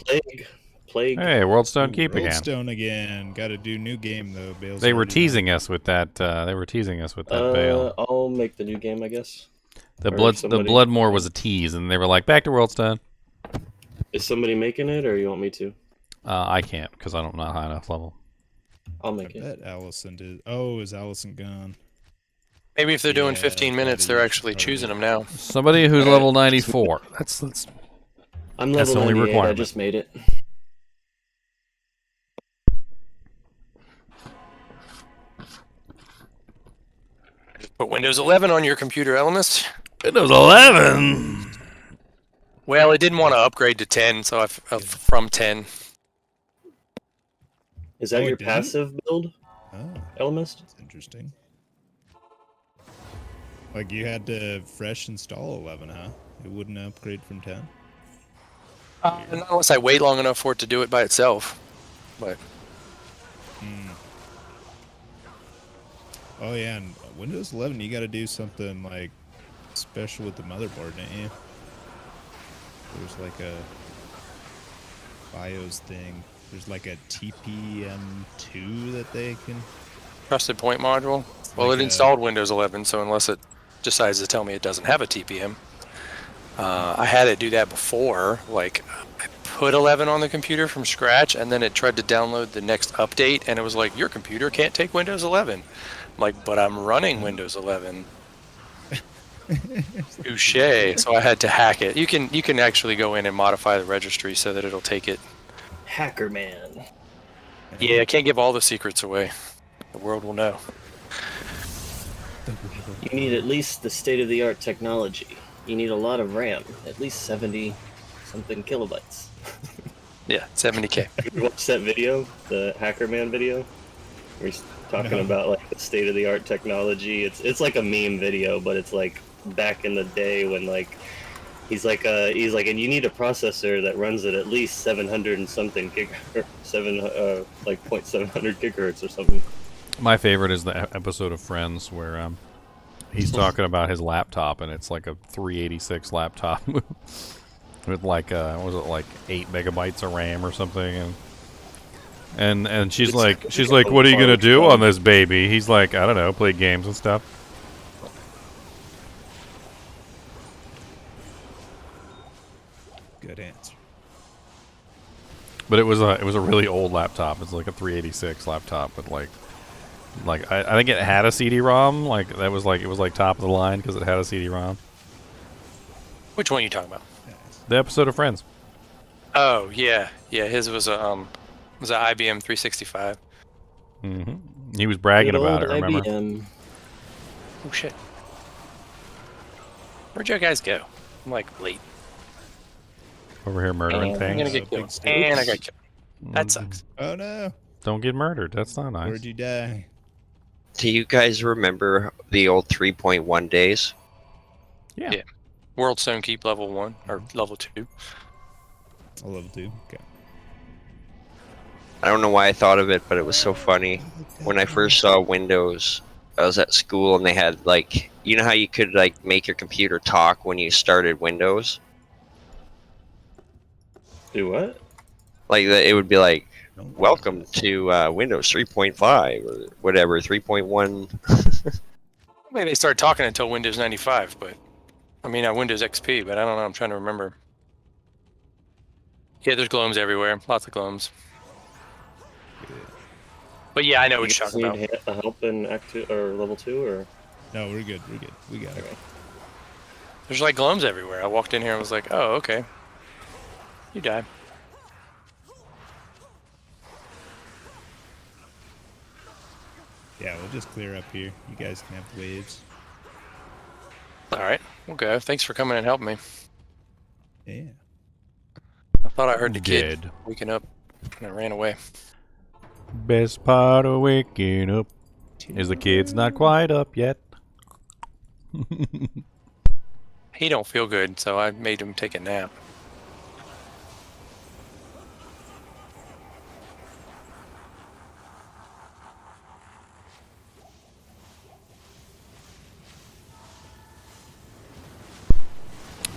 Plague. Hey, Worldstone Keep again. Worldstone again. Got to do new game though. Bale's They were already teasing us with that. Bale. I'll make the new game, I guess. The or the Bloodmore was a tease, and they were like, "Back to Worldstone." Is somebody making it, or you want me to? I can't because I'm not high enough level. I'll make I it. bet Allison did. Oh, is Allison gone? Maybe if they're doing Yeah, 15 minutes, that they're is actually part of choosing it. them now. Somebody who's level 94. That's I'm That's level the only 98. I requirement. just made it. Put Windows 11 on your computer, Elemist. Windows 11. Well, it didn't want to upgrade to 10, so from 10. Is that Oh, it your didn't? passive build, Oh, Elemist? that's interesting. Like you had to fresh install 11, huh? It wouldn't upgrade from 10. Not unless I wait long enough for it to do it by itself. But Oh yeah, and Windows 11, you got to do something like special with the motherboard, don't you? There's like a BIOS thing. There's like a TPM2 that they can. trusted point module. Well, like it a- installed Windows 11, so unless it decides to tell me it doesn't have a TPM, I had it do that before. Like, I put 11 on the computer from scratch, and then it tried to download the next update, and it was like, your computer can't take Windows 11. I'm like, but I'm running Windows 11. Touche. So I had to hack it. You can actually go in and modify the registry so that it'll take it. Hacker man. Yeah, I can't give all the secrets away. The world will know. You need at least the state-of-the-art technology. You need a lot of RAM, at least 70 something kilobytes. Yeah, 70K. You watch that video, the Hacker Man video? Where he's talking about like the state-of-the-art technology. It's like a meme video, but it's like back in the day when like he's like, and you need a processor that runs at least 700 and something gigahertz, 0.700 gigahertz or something. My favorite is the episode of Friends where he's talking about his laptop, and it's like a 386 laptop with like what was it, like 8 megabytes of RAM or something, and she's like, what are you gonna do on this baby? He's like, I don't know, play games and stuff. Good answer. But it was a really old laptop. It's like a 386 laptop with like I think it had a CD-ROM. Like that was like, it was like top of the line because it had a CD-ROM. Which one are you talking about? The episode of Friends. Oh yeah, his was a IBM 365. He was bragging Good about old it. Remember? IBM. Oh shit. Where'd you guys go? I'm like late. Over here murdering And things. I'm gonna get killed. And I got killed. That sucks. Oh no! Don't get murdered. That's not nice. Where'd you die? Do you guys remember the old 3.1 days? Yeah. World Stone Keep level 1 or level 2. I love to. Okay. I don't know why I thought of it, but it was so funny. When I first saw Windows, I was at school and they had like, you know how you could like make your computer talk when you started Windows? Do what? Like it would be like, welcome to Windows 3.5 or whatever, 3.1. Maybe they started talking until Windows 95, but I mean Windows XP, but I don't know. I'm trying to remember. Yeah, there's glomes everywhere. Lots of glomes. But yeah, I know what You you're guys talking need about. help in Act 2 or level 2 or? No, we're good. We're good. We got it. There's like glomes everywhere. I walked in here and was like, oh, okay. You died. Yeah, we'll just clear up here. You guys can have waves. All right, we'll go. Thanks for coming and helping me. Yeah. I thought I heard the kid Dead. waking up, and I ran away. Best part of waking up is the kid's not quite up yet. He don't feel good, so I made him take a nap.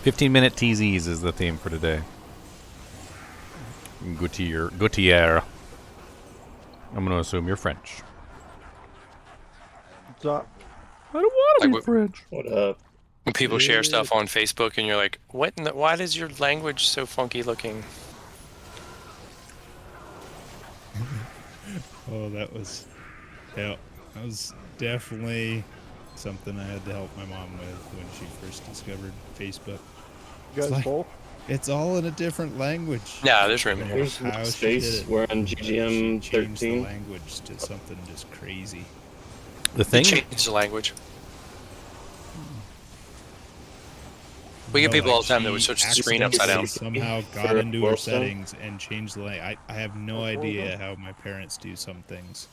"15-minute TZs is the theme for today. Gautier. I'm going to assume you're French. What's up? I don't want to Like be French. What up? When people share stuff on Facebook and you're like, what in the, why is your language so funky looking? Oh, that was, yeah, that was definitely something I had to help my mom with when she first discovered Facebook. You guys full? It's all in a different language. Nah, there's room in here. There's How she space. did it. We're on She GGM changed the 13. language to something just crazy. The thing. Change the language. We get No, people like, all the time that she would switch the screen upside down. accidentally Somehow got For into her Wilson? settings and changed the language. I have no idea how my parents do some things.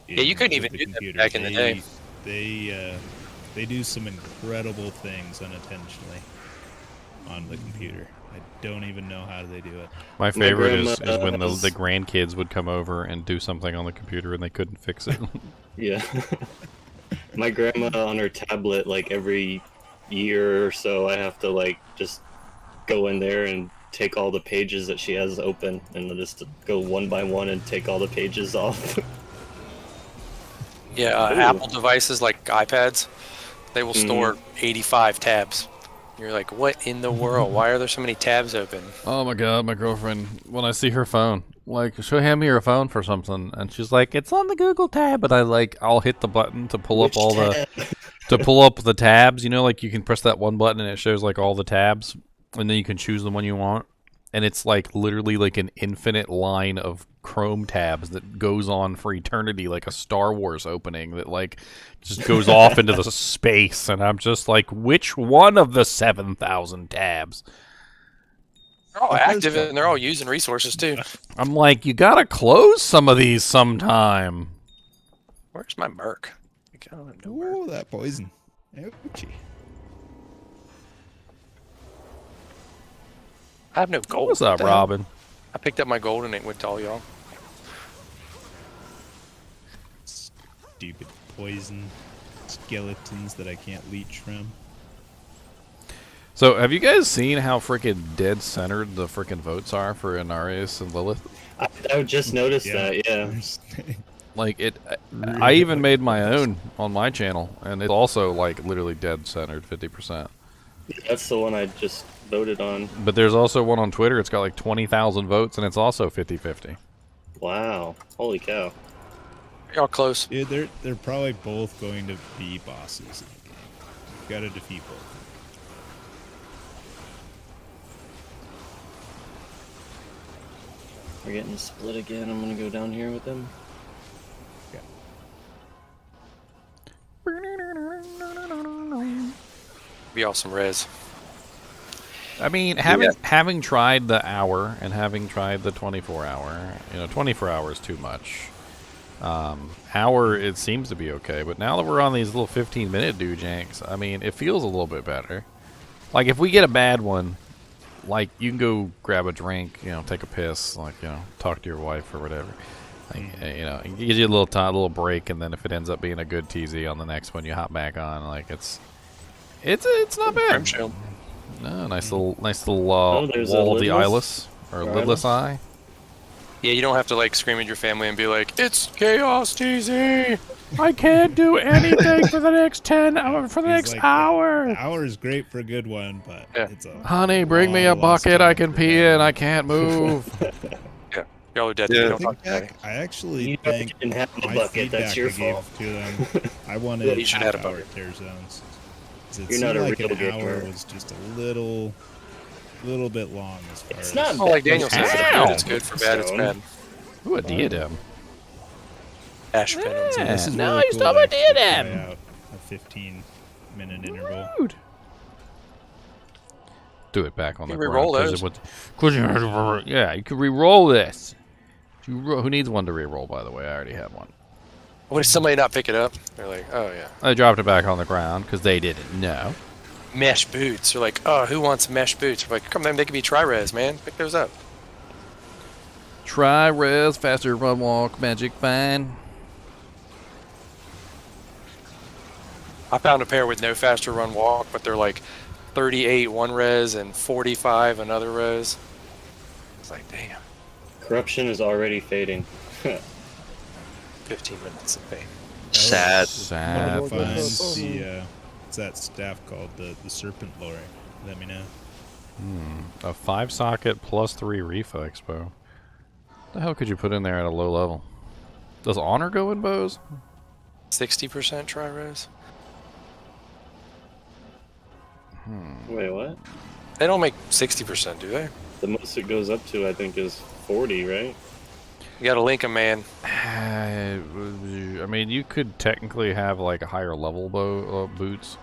Yeah, you couldn't with even the do that computer. back in the day. They do some incredible things unintentionally on the computer. I don't even know how they do it. My favorite is grandma when the has- grandkids would come over and do something on the computer and they couldn't fix it. Yeah. My grandma on her tablet, like every year or so, I have to like just go in there and take all the pages that she has open and just go one by one and take all the pages off. Yeah, Ooh. Apple devices like iPads, they will store 85 tabs. You're like, what in the world? Why are there so many tabs open? Oh my god, my girlfriend, when I see her phone, like, she'll hand me her phone for something, and she's like, it's on the Google tab, and I'll hit the button to pull up all the, to pull up the tabs, you know, like, you can press that one button and it shows, like, all the tabs, and then you can choose the one you want, and it's, like, literally, like, an infinite line of Chrome tabs that goes on for eternity, like a Star Wars opening that, like, just goes off into the space, and I'm just like, which one of the 7,000 tabs? They're all active and they're all using resources too. I'm like, you gotta close some of these sometime. Where's my Merc? Ooh, that poison. Ouchie. I have no gold. What's up, What the hell? Robin? I picked up my gold and it went to all y'all. Stupid poison skeletons that I can't leech from. So, have you guys seen how freaking dead centered the freaking votes are for Inarius and Lilith? I just noticed that, yeah. Like, I even made my own on my channel, and it's also, like, literally dead centered, 50%. That's the one I just voted on. But there's also one on Twitter, it's got like 20,000 votes, and it's also 50-50. Wow. Holy cow. Y'all close. Dude, they're probably both going to be bosses in the game. You've got to defeat both. We're getting split again. I'm gonna go down here with them. Be awesome res. I mean, having tried the hour and having tried the 24-hour, 24 hours too much. Hour, it seems to be okay, but now that we're on these little 15-minute doojanks, I mean, it feels a little bit better. Like, if we get a bad one, like, you can go grab a drink, take a piss, like, talk to your wife or whatever. Like, it gives you a little break, and then if it ends up being a good TZ on the next one, you hop back on. Like, it's not bad. No, nice little wall of the eyeless or lidless eye. Yeah, you don't have to like scream at your family and be like, "It's chaos, TZ. I can't do anything for the next hour." The hour is great for a good one, but it's a Honey, bring me a bucket I can pee in. I can't move. Yeah, y'all are dead. Yeah. Don't talk to me. I actually You think didn't have a my bucket, that's feedback your I gave fault. to them, I wanted You should have had a half-hour bucket. tear zones. 'Cause it You're not seemed a like real an hour gamer. was just a little bit long as far It's as... not Oh, like Daniel says, for Ow. good it's good, for bad it's Stone. bad. Ooh, a diadem. Ash penance. Yeah. This is Now really he's cool double to actually diadem. try out a 15-minute interval. Rude. Do it back on You the can re-roll ground. those. Yeah, you can re-roll this. Who needs one to re-roll, by the way? I already have one. What if somebody not pick it up? They're like, oh yeah. I dropped it back on the ground because they didn't know. Mesh boots. They're like, oh, who wants mesh boots? We're like, come on, they can be tri-res, man. Pick those up. Try res, faster run walk, magic fine. I found a pair with no faster run walk, but they're like 38 one res and 45 another res. It's like, damn. Corruption is already fading. 15 minutes of pain. Sad. Sad. Find the what's that staff called? The serpent lore. Let me know. A 5-socket plus 3 Refa Expo. What the hell could you put in there at a low level? Does honor go in bows? 60% tri-res. Wait, what? They don't make 60%, do they? The most it goes up to, I think, is 40, right? You gotta link them, man. I mean, you could technically have like a higher level boots.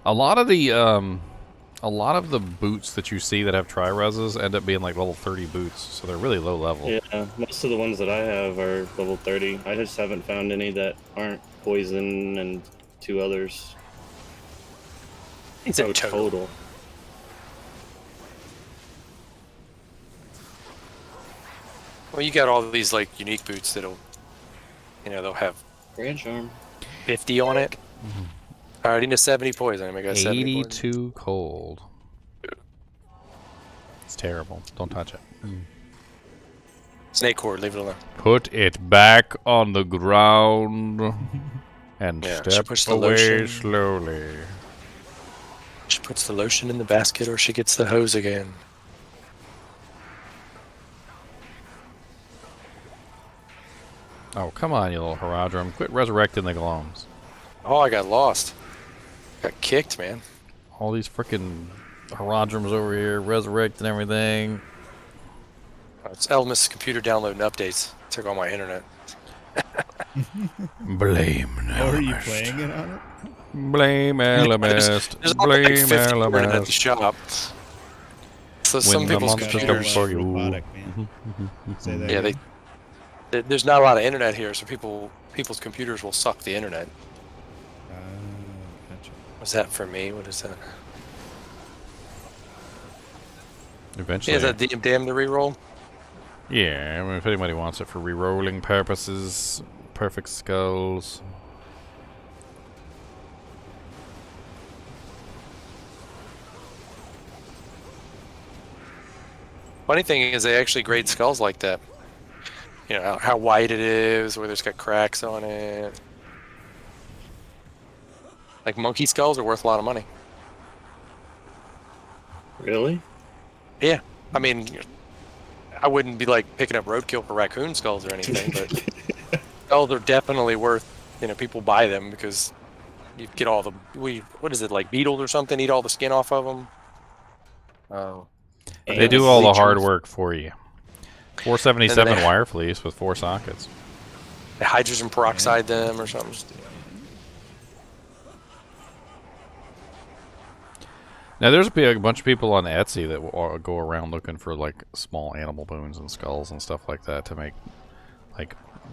A lot of the boots that you see that have tri-reses end up being like level 30 boots, so they're really low level. Yeah, most of the ones that I have are level 30. I just haven't found any that aren't poison and 2 others. It's a total. Well, you got all these like unique boots that'll, they'll have Grand Charm 50 on it. Alright, into 70 poison. I got 70 82 cold. It's terrible. Don't touch it. Snake cord, leave it alone. Put it back on the ground and step away slowly. She puts the lotion in the basket or she gets the hose again. Oh, come on, you little Haradrim. Quit resurrecting the glomes. Oh, I got lost. Got kicked, man. All these frickin' Haradrims over here, resurrecting everything. It's Elmas' computer downloading updates. Took all my internet. Blame Elmas. Or are you playing it on it? Blame Elmas. There's Blame like 50 internet at the Elmas. shop. So When some the people's monsters computers... come for you. Robotic, man. Say that Yeah, again. there's not a lot of internet here, so people's computers will suck the internet. Gotcha. What's that for me? What is that? Eventually. Is that damn to reroll? Yeah, I mean, if anybody wants it for re-rolling purposes, perfect skulls. Funny thing is, they actually grade skulls like that. You know how white it is, whether it's got cracks on it. Like monkey skulls are worth a lot of money. Really? Yeah, I mean, I wouldn't be like picking up roadkill for raccoon skulls or anything, but skulls are definitely worth. People buy them because you get all the what is it, like beetles or something? Eat all the skin off of them. Oh, They do all the hard work for you. 477 they- wire fleece with 4 sockets. they hydrogen peroxide them or something. Now, there's a bunch of people on Etsy that will go around looking for like small animal bones and skulls and stuff like that to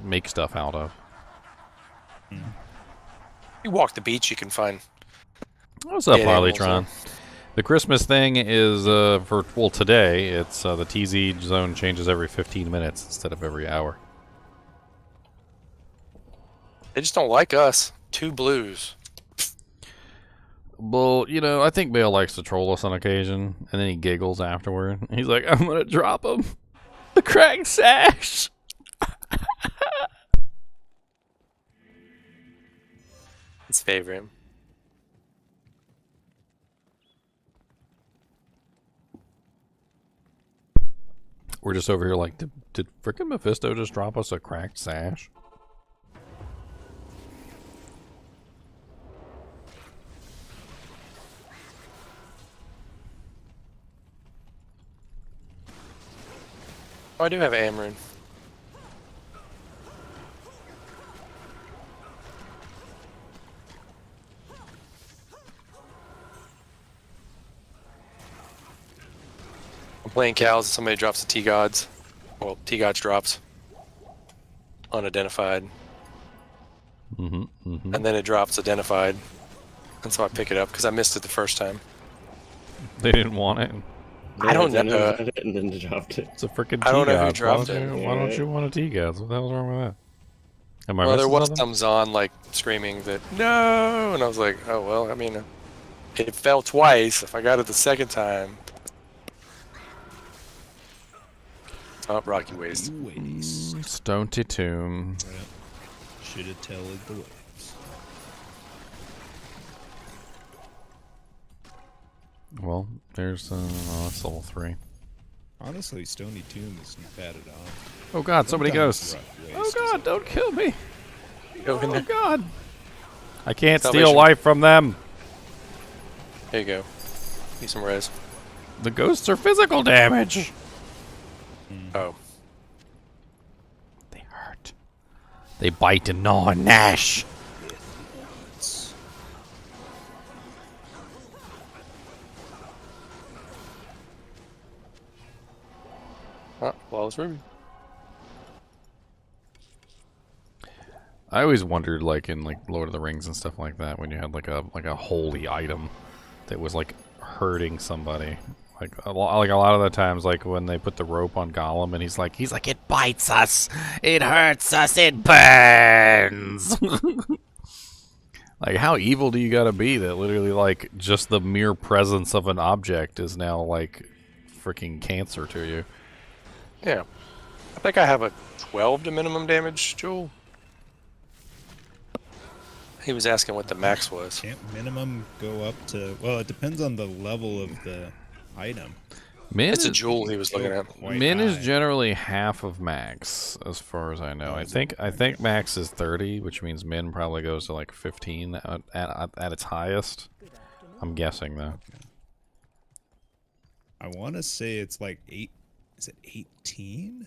make stuff out of. You walk the beach, you can find. What's up, dead animals Harleytron? The Christmas thing is today. It's the TZ zone changes every 15 minutes instead of every hour. They just don't like us. 2 blues. Well, I think Bale likes to troll us on occasion, and then he giggles afterward. He's like, I'm gonna drop him. The cracked sash. His favorite. We're just over here like, did frickin' Mephisto just drop us a cracked sash? Oh, I do have Amrune. I'm playing cows and somebody drops the T-Gods. Well, T-Gods drops. Unidentified. And then it drops identified. And so I pick it up because I missed it the first time. They didn't want it. I don't know. And then they dropped it. It's a frickin' I don't know who T-God. dropped it. Why don't you want a T-Gods? What the hell's wrong with that? Am I Well, there missing was something? thumbs on, like, screaming that, no! And I was like, oh, well, I mean, it fell twice. If I got it the second time. Oh, Rocky Waste. Stonty Tomb. Should have telled the waves. Well, there's that's level 3. Honestly, Stony Tomb isn't bad at all. Oh god, somebody Sometimes goes. Rock Oh Waste god, is don't kill me. Go in there. God. I can't steal Salvation. life from them. There you go. Need some res. The ghosts are physical damage. Oh. They hurt. They bite and gnaw and gnash. Flawless Ruby. I always wondered, like in like Lord of the Rings and stuff like that, when you had like a holy item that was like hurting somebody. Like a lot of the times, like when they put the rope on Gollum, and he's like, it bites us, it hurts us, it burns. Like, how evil do you gotta be that literally, like, just the mere presence of an object is now like freaking cancer to you? Yeah. I think I have a 12 to minimum damage, Joel. He was asking what the max was. Can't minimum go up to... Well, it depends on the level of the item. Min It's a is, jewel he was looking at. Quite min is high. generally half of max, as far as I know. I think max is 30, which means min probably goes to like 15 at its highest. I'm guessing though. I want to say it's like 8... Is it 18?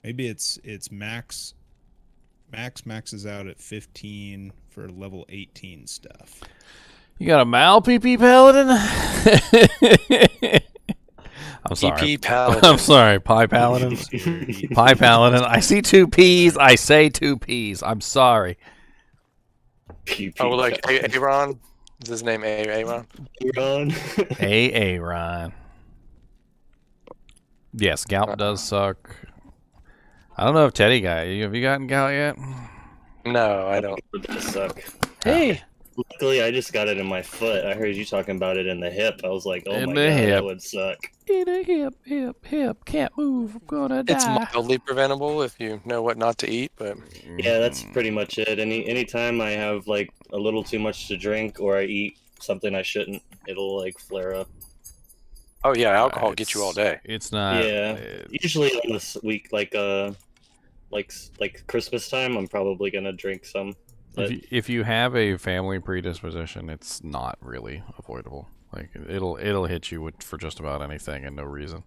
Maybe it's max... maxes out at 15 for level 18 stuff. You got a Mal PP Paladin? I'm sorry. PP Paladin. I'm sorry, Pie Paladin. Pie Paladin. I see 2 P's. I say 2 P's. I'm sorry. Oh, like Aaron? Is his name Aaron? Aaron. Aaron. Yes, gout does suck. I don't know if Teddy got you. Have you gotten gout yet? No, I don't. It does suck. Hey! Luckily, I just got it in my foot. I heard you talking about it in the hip. I was like, oh In my the god, hip. that would suck. In a hip. Can't move. I'm gonna die. It's mildly preventable if you know what not to eat, but Yeah, that's pretty much it. Anytime I have like a little too much to drink or I eat something I shouldn't, it'll like flare up. oh yeah, alcohol gets you all day. It's not. Yeah. Usually on this week, like Christmas time, I'm probably gonna drink some. But If you have a family predisposition, it's not really avoidable. Like it'll hit you for just about anything and no reason.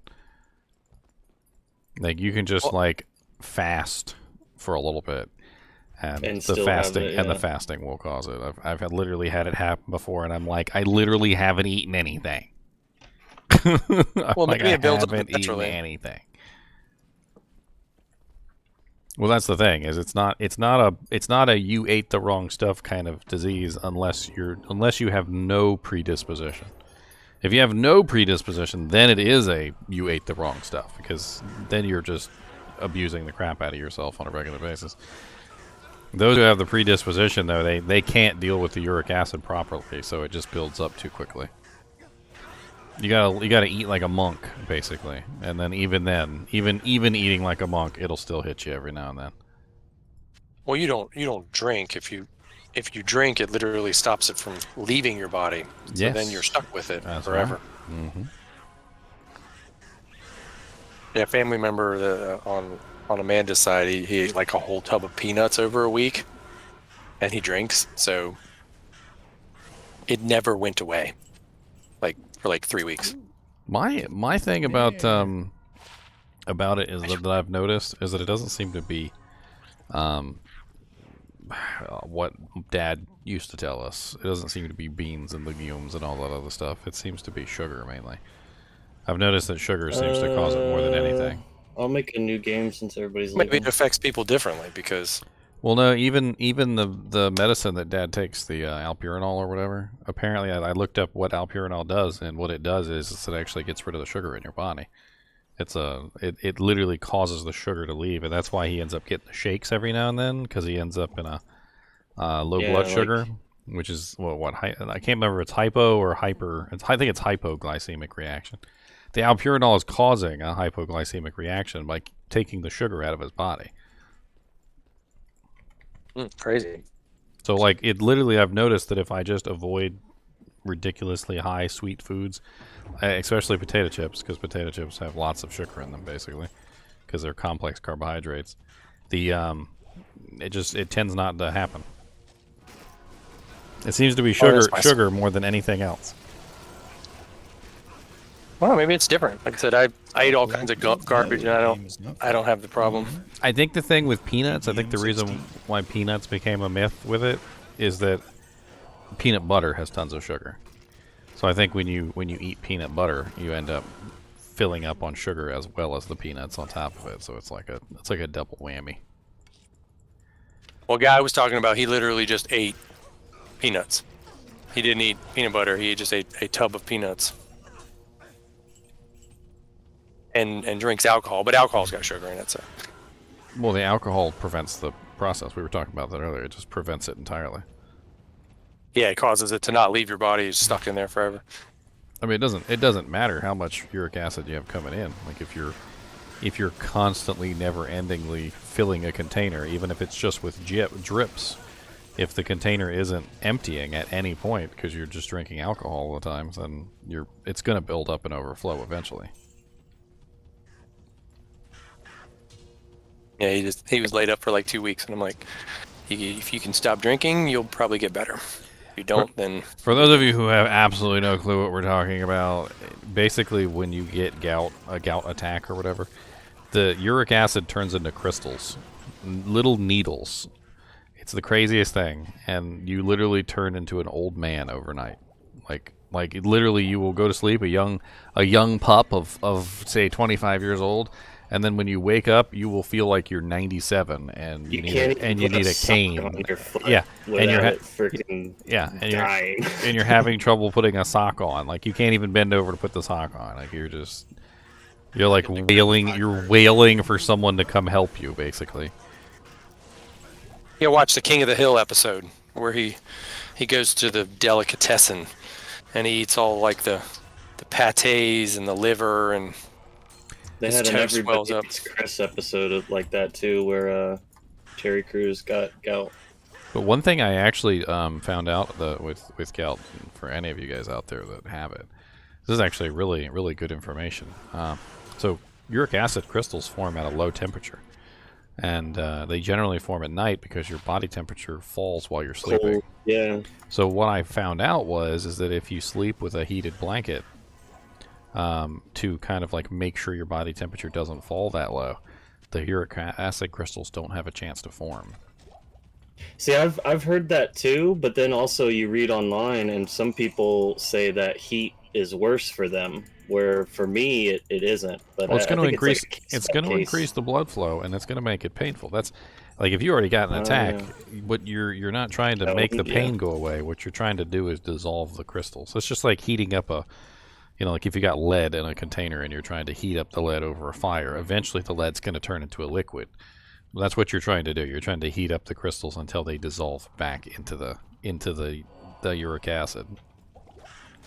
Like you can just like fast for a little bit, and the still have fasting it, and the yeah. fasting will cause it. I've literally had it happen before, and I'm like, I literally haven't eaten anything. Well, like, maybe I it builds up haven't eaten naturally. anything. Well, that's the thing is it's not a you ate the wrong stuff kind of disease unless you have no predisposition. If you have no predisposition, then it is a you ate the wrong stuff because then you're just abusing the crap out of yourself on a regular basis. Those who have the predisposition though, they can't deal with the uric acid properly, so it just builds up too quickly. You gotta eat like a monk, basically, and then even eating like a monk, it'll still hit you every now and then. Well, you don't drink. If you drink, it literally stops it from leaving your body. So Yes. then you're stuck with it That's forever. right. Mm-hmm. Yeah, a family member on Amanda's side, he ate like a whole tub of peanuts over a week, and he drinks, so it never went away. Like for like 3 weeks. My thing about it is that I've noticed is that it doesn't seem to be what Dad used to tell us. It doesn't seem to be beans and legumes and all that other stuff. It seems to be sugar mainly. I've noticed that sugar seems to cause it more than anything. I'll make a new game since everybody's Maybe leaving. it affects people differently because Well, no, even the medicine that Dad takes, the alpurinol or whatever. Apparently, I looked up what alpurinol does, and what it does is it actually gets rid of the sugar in your body. It literally causes the sugar to leave, and that's why he ends up getting the shakes every now and then because he ends up in a low blood sugar, which is I can't remember if it's hypo or hyper. I think it's hypoglycemic reaction. The alpurinol is causing a hypoglycemic reaction by taking the sugar out of his body. crazy. So, like, it literally, I've noticed that if I just avoid ridiculously high sweet foods, especially potato chips, because potato chips have lots of sugar in them, basically, because they're complex carbohydrates. it tends not to happen. It seems to be Oh, that's my- sugar more than anything else. Well, maybe it's different. Like I said, I eat all kinds of garbage, and I don't have the problem. I think the thing with peanuts, I think the reason why peanuts became a myth with it is that peanut butter has tons of sugar. So I think when you eat peanut butter, you end up filling up on sugar as well as the peanuts on top of it. So it's like a double whammy. Well, guy I was talking about, he literally just ate peanuts. He didn't eat peanut butter. He just ate a tub of peanuts. And drinks alcohol, but alcohol's got sugar in it, so. Well, the alcohol prevents the process. We were talking about that earlier. It just prevents it entirely. Yeah, it causes it to not leave your body. It's stuck in there forever. I mean, it doesn't matter how much uric acid you have coming in. Like if you're constantly, never-endingly filling a container, even if it's just with drips, if the container isn't emptying at any point because you're just drinking alcohol all the time, then it's going to build up and overflow eventually. Yeah, he was laid up for like 2 weeks, and I'm like, if you can stop drinking, you'll probably get better. If you don't, then... For those of you who have absolutely no clue what we're talking about, basically when you get a gout attack or whatever, the uric acid turns into crystals, little needles. It's the craziest thing, and you literally turn into an old man overnight. Like literally, you will go to sleep a young pup of say 25 years old. And then when you wake up, you will feel like you're 97, and you need a cane. On your foot yeah, and you're freaking dying. And you're having trouble putting a sock on. Like you can't even bend over to put the sock on. Like you're like wailing. You're wailing for someone to come help you, basically. Yeah, watch the King of the Hill episode where he goes to the delicatessen, and he eats all like the pâtés and the liver and. They had an Everybody Eats Chris episode like that too, where Terry Crews got gout. But one thing I actually found out with gout, for any of you guys out there that have it, this is actually really, really good information. So uric acid crystals form at a low temperature, and they generally form at night because your body temperature falls while you're sleeping. Cold, yeah. So what I found out is that if you sleep with a heated blanket, to kind of like make sure your body temperature doesn't fall that low, the uric acid crystals don't have a chance to form. See, I've heard that too, but then also you read online and some people say that heat is worse for them, where for me it isn't. But well, it's going to increase. It's going to increase the blood flow, and it's going to make it painful. That's like if you already got an attack, what you're not trying to make the pain go away. What you're trying to do is dissolve the crystals. It's just like heating up like if you got lead in a container and you're trying to heat up the lead over a fire, eventually the lead's going to turn into a liquid. Well, that's what you're trying to do. You're trying to heat up the crystals until they dissolve back into the uric acid.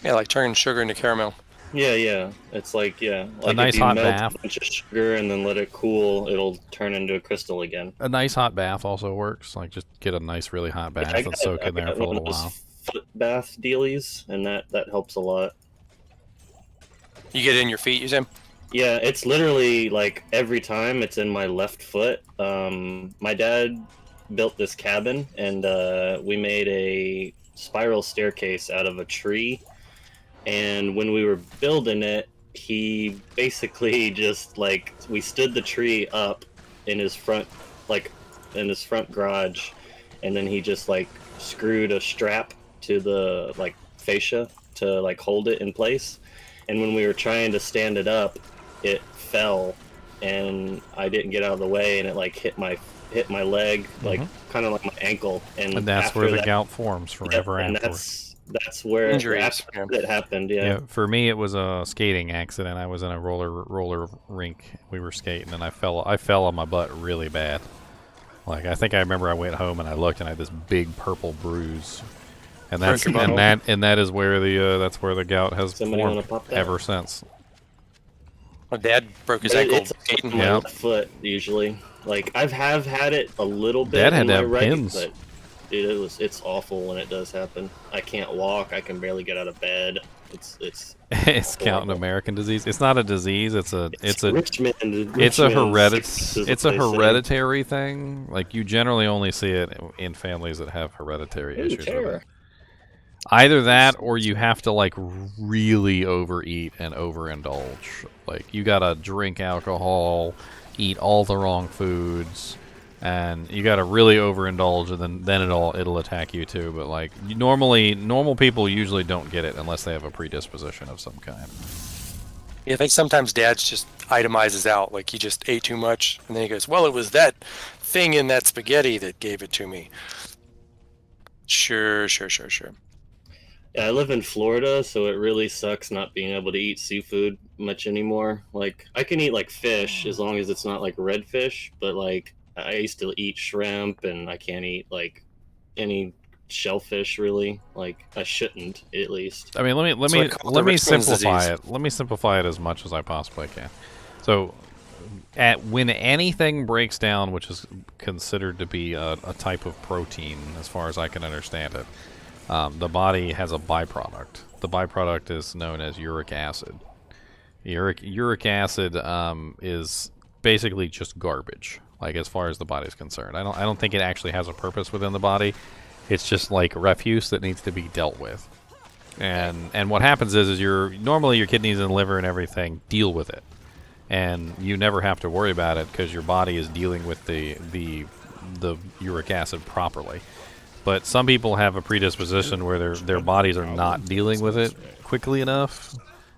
Yeah, like turning sugar into caramel. Yeah. It's like like a nice if you hot melt bath. a bunch of sugar and then let it cool, it'll turn into a crystal again. A nice hot bath also works. Like just get a nice, really hot bath and soak in there for a little while. Foot bath dealies, and that helps a lot. You get it in your feet, you say? Yeah, it's literally like every time it's in my left foot. My dad built this cabin, and we made a spiral staircase out of a tree. And when we were building it, he basically just we stood the tree up in his front, garage, and then he just screwed a strap to the fascia to hold it in place. And when we were trying to stand it up, it fell, and I didn't get out of the way, and it hit my leg, kind of like my ankle. And that's where the gout forms forever after. That's where Injuries. it happened. Yeah. For me, it was a skating accident. I was in a roller rink. We were skating, and I fell on my butt really bad. I think I remember I went home and I looked, and I had this big purple bruise. And that is where the gout has formed ever since. My dad broke his ankle skating. My left foot usually. I've had it a little bit. Dad had in to my have right, pins. But it's awful when it does happen. I can't walk. I can barely get out of bed. It's It's counting American disease. It's not a disease. It's a hereditary thing. Like you generally only see it in families that have hereditary issues with it. Either that, or you have to like really overeat and overindulge. Like you gotta drink alcohol, eat all the wrong foods, and you gotta really overindulge, and then it'll attack you too. But like normal people usually don't get it unless they have a predisposition of some kind. Yeah, I think sometimes Dad's just itemizes out like he just ate too much, and then he goes, "Well, it was that thing in that spaghetti that gave it to me." Sure. Yeah, I live in Florida, so it really sucks not being able to eat seafood much anymore. Like, I can eat, like, fish as long as it's not, like, red fish, but, like, I used to eat shrimp, and I can't eat, like, any shellfish, really. Like, I shouldn't, at least. I mean, let me simplify it. Let me simplify it as much as I possibly can. So, when anything breaks down, which is considered to be a type of protein, as far as I can understand it, the body has a byproduct. The byproduct is known as uric acid. Uric acid is basically just garbage, like as far as the body's concerned. I don't think it actually has a purpose within the body. It's just like refuse that needs to be dealt with. And what happens is normally your kidneys and liver and everything deal with it, and you never have to worry about it because your body is dealing with the uric acid properly. But some people have a predisposition where their bodies are not dealing with it quickly enough,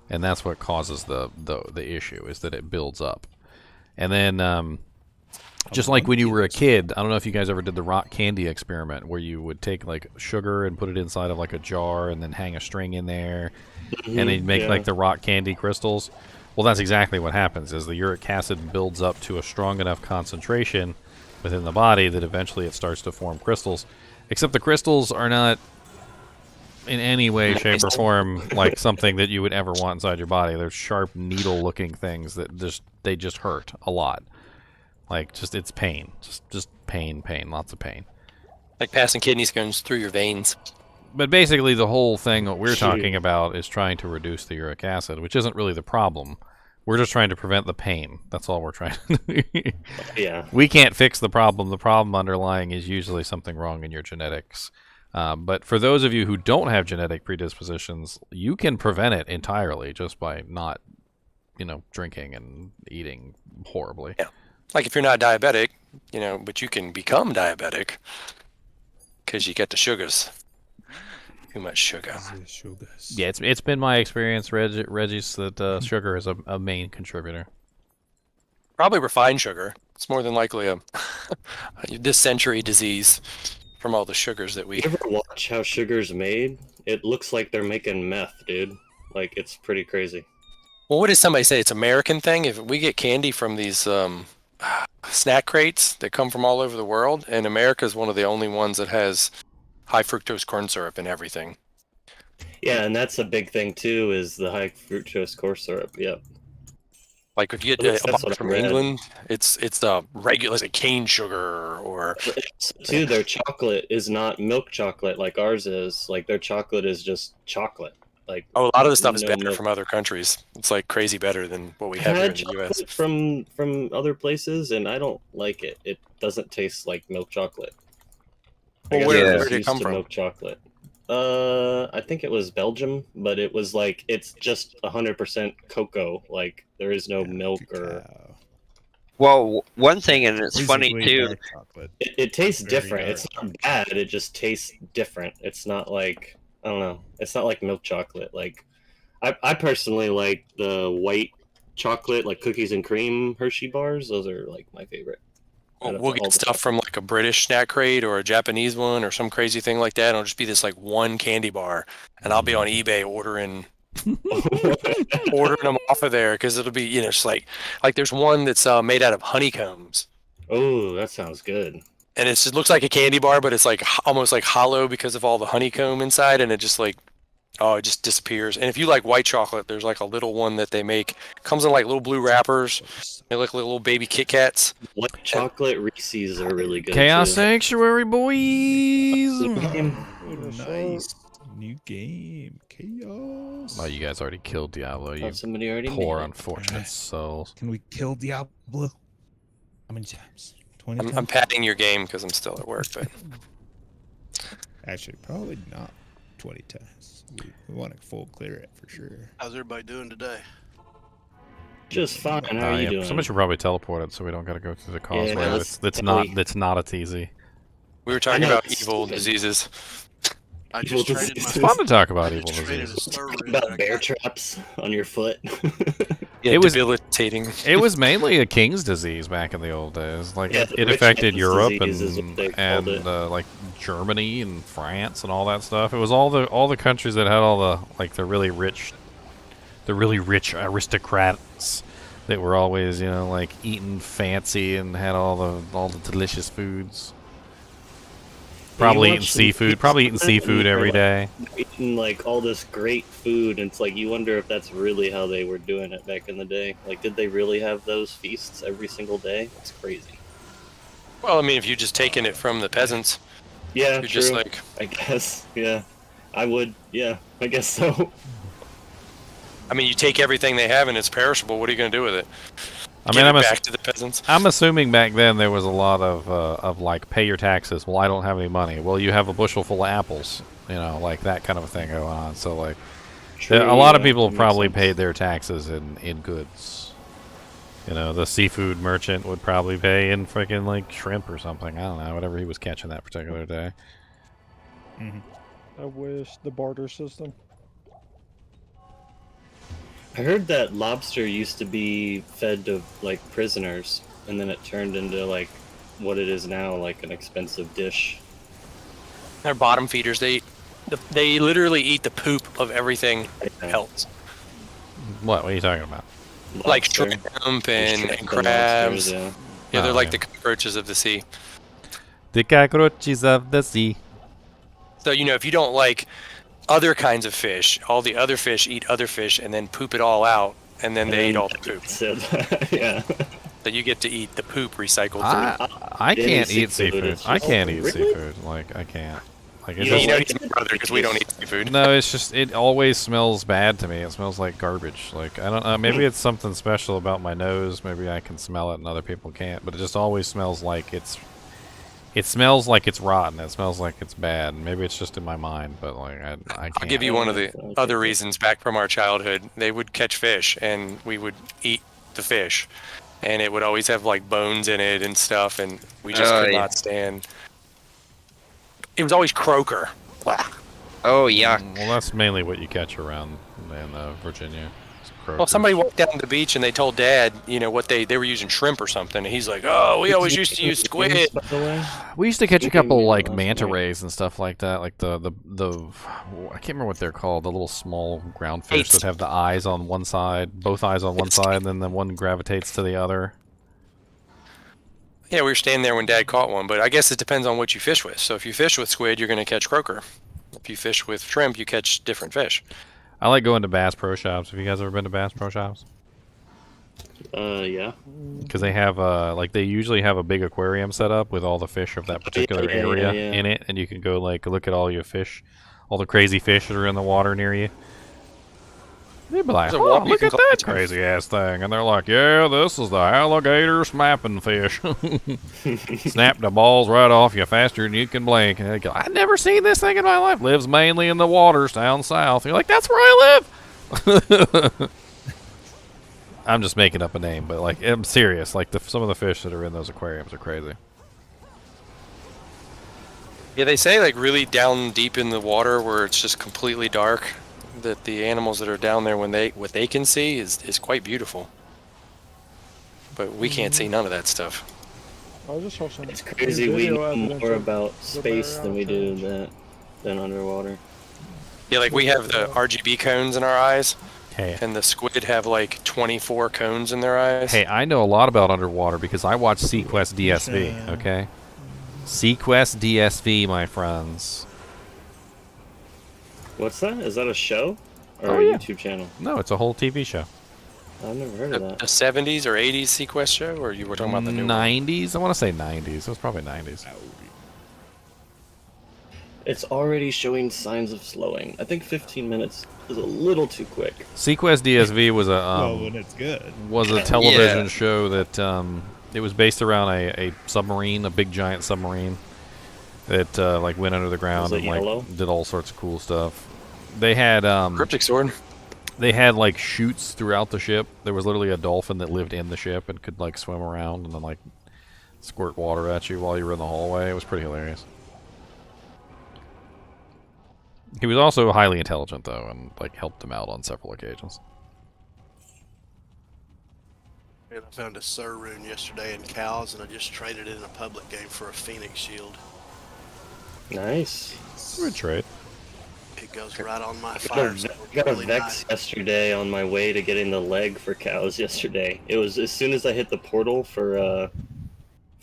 and that's what causes the issue, is that it builds up. And then, just like when you were a kid, I don't know if you guys ever did the rock candy experiment, where you would take like sugar and put it inside of like a jar and then hang a string in there, and then make like the rock candy crystals. Well, that's exactly what happens, is the uric acid builds up to a strong enough concentration within the body that eventually it starts to form crystals. Except the crystals are not in any way, shape, or form like something that you would ever want inside your body. They're sharp, needle-looking things that they just hurt a lot. Like, it's pain. Just pain, lots of pain. Like passing kidney stones through your veins. But basically, the whole thing that we're talking about is trying to reduce the uric acid, which isn't really the problem. We're just trying to prevent the pain. That's all we're trying to do. Yeah. We can't fix the problem. The problem underlying is usually something wrong in your genetics. But for those of you who don't have genetic predispositions, you can prevent it entirely just by not, drinking and eating horribly. Yeah. Like if you're not diabetic, but you can become diabetic because you get the sugars. Too much sugar. Yeah, it's been my experience, Regis, that sugar is a main contributor. Probably refined sugar. It's more than likely a this century disease from all the sugars that we... You ever watch how sugar's made? It looks like they're making meth, dude. Like, it's pretty crazy. Well, what does somebody say? It's an American thing? If we get candy from these snack crates that come from all over the world, and America's one of the only ones that has high fructose corn syrup and everything. Yeah, and that's a big thing too, is the high fructose corn syrup. Yep. Like if you get a box from England, it's the regular, like cane sugar or. Too, their chocolate is not milk chocolate like ours is. Like their chocolate is just chocolate. Like a lot of the stuff is better from other countries. It's like crazy better than what we have here in the U.S. From other places, and I don't like it. It doesn't taste like milk chocolate. Well, where did it come from? Milk chocolate. I think it was Belgium, but it was like it's just 100% cocoa. Like there is no milk or. Well, one thing, and it's funny too. It tastes different. It's not bad. It just tastes different. It's not like I don't know. It's not like milk chocolate. Like I personally like the white chocolate, like cookies and cream Hershey bars. Those are like my favorite. We'll get stuff from like a British snack crate or a Japanese one or some crazy thing like that. It'll just be this like one candy bar, and I'll be on eBay ordering them off of there because it'll be just like there's one that's made out of honeycombs. Oh, that sounds good. And it looks like a candy bar, but it's like almost like hollow because of all the honeycomb inside, and it just like it just disappears. And if you like white chocolate, there's like a little one that they make. Comes in like little blue wrappers. They look like little baby Kit Kats. White chocolate Reese's are really good. Chaos Sanctuary boys. Oh, nice. New game. Chaos. Oh, you guys already killed Diablo. You Somebody already poor, made it. unfortunate souls. Can we kill Diablo? How many times? 20 times? I'm padding your game because I'm still at work, but Actually, probably not 20 times. We want to full clear it for sure. How's everybody doing today? Just fine. How are you doing? Somebody should probably teleport it so we don't got to go through the causeway. no, It's not a TZ. we were talking about evil diseases. I just traded It's fun to talk about evil traded a diseases. server About that I bear got. traps on your foot. Yeah, It was- debilitating. It was mainly a king's disease back in the old days. Like Yeah, it rich affected man's Europe disease is what they and called it. like Germany and France and all that stuff. It was all the countries that had all the really rich aristocrats that were always like eating fancy and had all the delicious foods. Probably eating seafood. Probably eating seafood every day. Eating like all this great food, and it's like you wonder if that's really how they were doing it back in the day. Like, did they really have those feasts every single day? It's crazy. Well, I mean, if you're just taking it from the peasants, Yeah, you're true. just like, I guess. Yeah, I would. Yeah, I guess so. I mean, you take everything they have and it's perishable. What are you going to do with it? I Give mean, it back to the peasants. I'm assuming back then there was a lot of like pay your taxes. Well, I don't have any money. Well, you have a bushel full of apples. Like that kind of a thing going on. So like, a lot of people that makes probably sense. paid their taxes in goods. The seafood merchant would probably pay in freaking like shrimp or something. I don't know, whatever he was catching that particular day. I wish the barter system. I heard that lobster used to be fed to like prisoners, and then it turned into like what it is now, like an expensive dish. They're bottom feeders. They literally eat the poop of everything else. What are you talking about? Like Lobster. shrimp There's and shrimp and crabs. lobsters, Yeah, they're Oh, like yeah. the cockroaches of the sea. The cockroaches of the sea. So, if you don't like other kinds of fish, all the other fish eat other fish and then poop it all out, and then they eat all the poop. So, yeah. So you get to eat the poop recycled I Any can't eat seafood, seafood. it's I just- can't eat Really? seafood. Like I can't. Like it through. You just, don't eat my brother because we don't eat seafood. no, it's just it always smells bad to me. It smells like garbage. Like I don't know. Maybe it's something special about my nose. Maybe I can smell it and other people can't. But it just always smells like it's. It smells like it's rotten. It smells like it's bad. Maybe it's just in my mind, but like I can't. I'll give you one of the other reasons back from our childhood. They would catch fish, and we would eat the fish, and it would always have like bones in it and stuff, and we just could yeah. not stand. It was always croaker. Oh, yuck. Well, that's mainly what you catch around in Virginia. Well, somebody walked down the beach and they told Dad, what they were using shrimp or something, and he's like, "Oh, we always used to use squid." By the way, We used to catch a Speaking couple of like last manta night. rays and stuff like that, like the I can't remember what they're called, the little small ground fish that have the eyes on one side, both eyes on one side, and then the one gravitates to the other. Yeah, we were standing there when Dad caught one, but I guess it depends on what you fish with. So if you fish with squid, you're going to catch croaker. If you fish with shrimp, you catch different fish. I like going to Bass Pro Shops. Have you guys ever been to Bass Pro Shops? yeah. Because they have they usually have a big aquarium set up with all the fish of that particular yeah, area yeah. in it, and you can go like look at all your fish, all the crazy fish that are in the water near you. They'd be like, There's a "Oh, water you look can at collect that too." crazy ass thing," and they're like, "Yeah, this is the alligator snapping fish. Snap the balls right off you faster than you can blink." And they go, "I've never seen this thing in my life. Lives mainly in the waters down south." And you're like, "That's where I live." I'm just making up a name, but like I'm serious. Like some of the fish that are in those aquariums are crazy. Yeah, they say like really down deep in the water where it's just completely dark, that the animals that are down there what they can see is quite beautiful. But we can't see none of that stuff. I just saw some. It's crazy. We video know evidence more of about the space bear than we do outfits. than underwater. Yeah, like we have the RGB cones in our eyes, Hey, and the squid have like 24 cones in their eyes. hey, I know a lot about underwater because I watch Sequest DSV. Okay, Sequest DSV, my friends. What's that? Is that a show or Oh, a yeah. YouTube channel? No, it's a whole TV show. I've never heard The, of that. the 70s or 80s Sequest show, or you were talking about the new one? 90s. I want to say 90s. It was probably 90s. It's already showing signs of slowing. I think 15 minutes is a little too quick. Sequest DSV was a well, when it's good. was a television show that it was based around a submarine, a big giant submarine that like went under the ground and like did all sorts of cool stuff. They had Cryptic sword. They had like chutes throughout the ship. There was literally a dolphin that lived in the ship and could like swim around and then like squirt water at you while you were in the hallway. It was pretty hilarious. He was also highly intelligent though, and like helped him out on several occasions. And I found a Sir Rune yesterday in cows, and I just traded it in a public game for a Phoenix shield. Nice. Good trade. It goes right on my I fire. got a Vex yesterday on my way to getting the leg for cows yesterday. It was as soon as I hit the portal for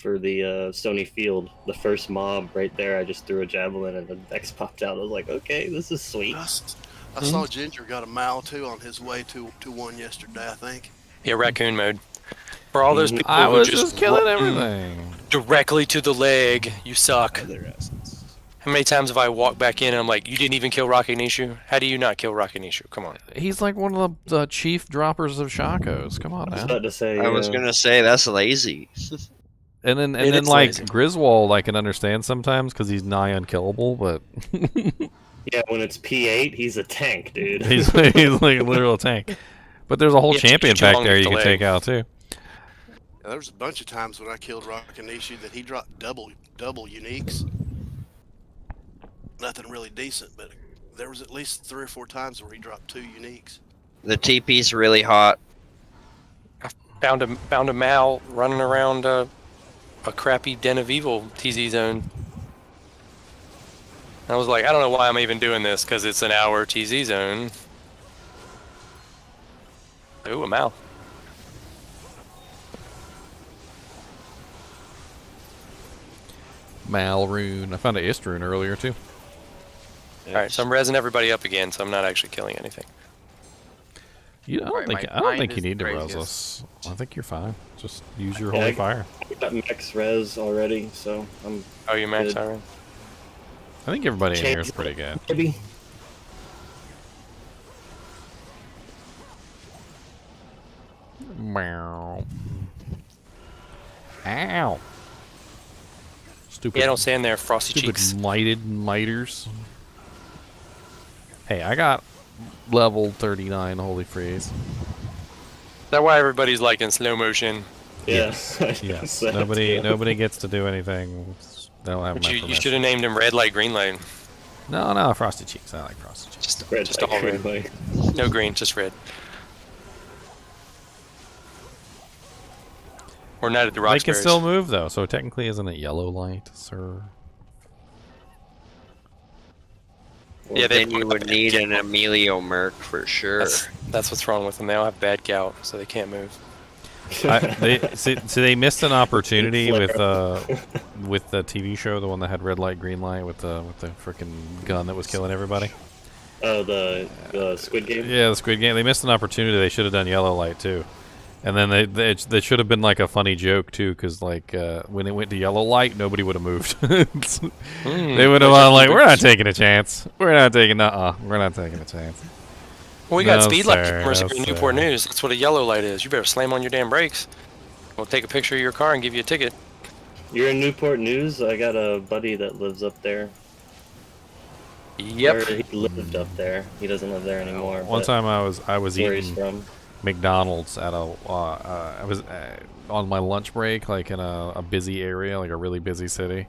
the Stony Field, the first mob right there, I just threw a javelin and the Vex popped out. I was like, okay, this is sweet. I saw Ginger got a Mal too on his way to one yesterday, I think. Yeah, raccoon mode. For all those people I who was just killing everything directly to the leg, you suck. How many times have I walked back in and I'm like, you didn't even kill Rocky Nishu? How do you not kill Rocky Nishu? Come on. He's like one of the chief droppers of Shakos. Come on, I was now. about to say. I was gonna say that's lazy. And then like lazy. Griswold, I can understand sometimes because he's nigh unkillable, but yeah, when it's P8, he's a tank, dude. he's like a literal tank. But there's a whole champion back there you can take out too. Yeah, there was a bunch of times when I killed Rakanishi that he dropped double uniques. Nothing really decent, but there was at least 3 or 4 times where he dropped 2 uniques. The TP's really hot. I found a Mal running around a crappy Den of Evil TZ zone. I was like, I don't know why I'm even doing this, because it's an hour TZ zone. Ooh, a Mal. Mal Rune. I found an Ist Rune earlier too. Alright, so I'm rezzing everybody up again, so I'm not actually killing anything. I don't think you need to res us. I think you're fine. Just use your holy fire. I got max res already, so I'm. Oh, you max good. already? I think everybody in here is pretty good. Maybe. Meow. Ow. Stupid. Yeah, don't stand there, frosty cheeks. Stupid mighted miters. Hey, I got level 39 holy freeze. Is that why everybody's like in slow motion? Yes. Yes. Nobody gets to do anything. They don't have But my you permission. should have named him Red Light, Green Light. No, frosty cheeks. I like frosty cheeks. Just all red. No green, just red. Or Night at the They Roxbury's. can still move though, so technically isn't it yellow light, sir? Well, Yeah, then you would need an Emilio Merc for sure. That's what's wrong with them. They all have bad gout, so they can't move. They missed an opportunity with the TV show, the one that had red light, green light, with the freaking gun that was killing everybody. Oh, the Squid Game. Yeah, the Squid Game. They missed an opportunity. They should have done yellow light too, and then they should have been like a funny joke too, because like when it went to yellow light, nobody would have moved. They would have like, we're not taking a chance. We're not taking a chance. Well, we got No, speed light sir, cameras no, here in Newport sir. News. That's what a yellow light is. You better slam on your damn brakes. We'll take a picture of your car and give you a ticket. You're in Newport News. I got a buddy that lives up there. Yep. Or he lived up there. He doesn't live there anymore. One but time I was where he's eating from. McDonald's at a I was on my lunch break, like in a busy area, like a really busy city,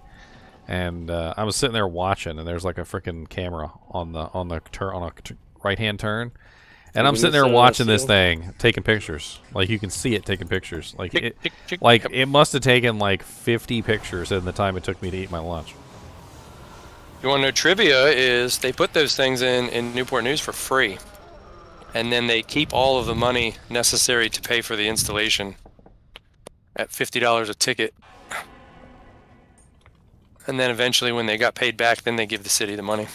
and I was sitting there watching, and there's like a freaking camera on a right hand turn, and I'm sitting there watching this thing, taking pictures. Like you can see it taking pictures. Like it must have taken like 50 pictures in the time it took me to eat my lunch. You want to know trivia is they put those things in Newport News for free. And then they keep all of the money necessary to pay for the installation at $50 a ticket. And then eventually when they got paid back, then they give the city the money.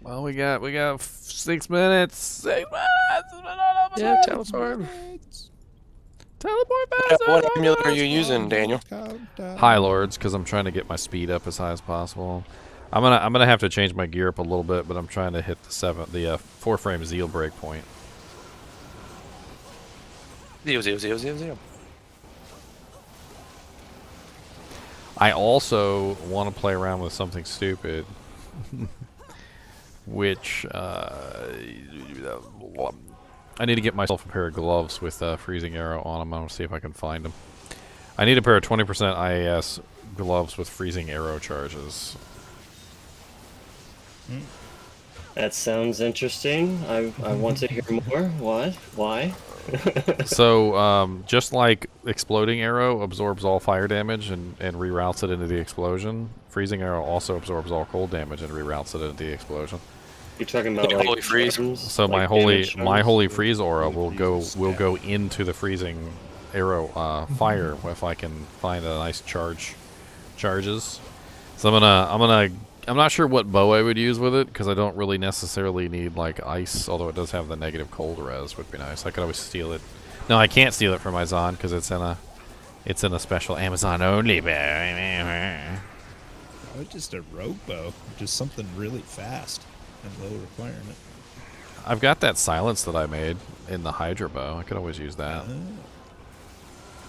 Well, we got 6 minutes. 6 minutes. Yeah, tell us hard. What amulet are you using, Daniel? High Lords, because I'm trying to get my speed up as high as possible. I'm gonna have to change my gear up a little bit, but I'm trying to hit the 4-frame Zeal breakpoint. Zeal. I also want to play around with something stupid, which I need to get myself a pair of gloves with freezing arrow on them. I'm gonna see if I can find them. I need a pair of 20% IAS gloves with freezing arrow charges. That sounds interesting. I want to hear more. What? Why? So, just like exploding arrow absorbs all fire damage and reroutes it into the explosion, freezing arrow also absorbs all cold damage and reroutes it into the explosion. You're talking about like holy freeze. So like my holy freeze aura will go into the freezing arrow fire if I can find a nice charges. So I'm not sure what bow I would use with it because I don't really necessarily need like ice, although it does have the negative cold res, would be nice. I could always steal it. No, I can't steal it from my Zon because it's in a special Amazon only bow. Oh, just a rogue bow, just something really fast and low requirement. I've got that silence that I made in the Hydra bow. I could always use that.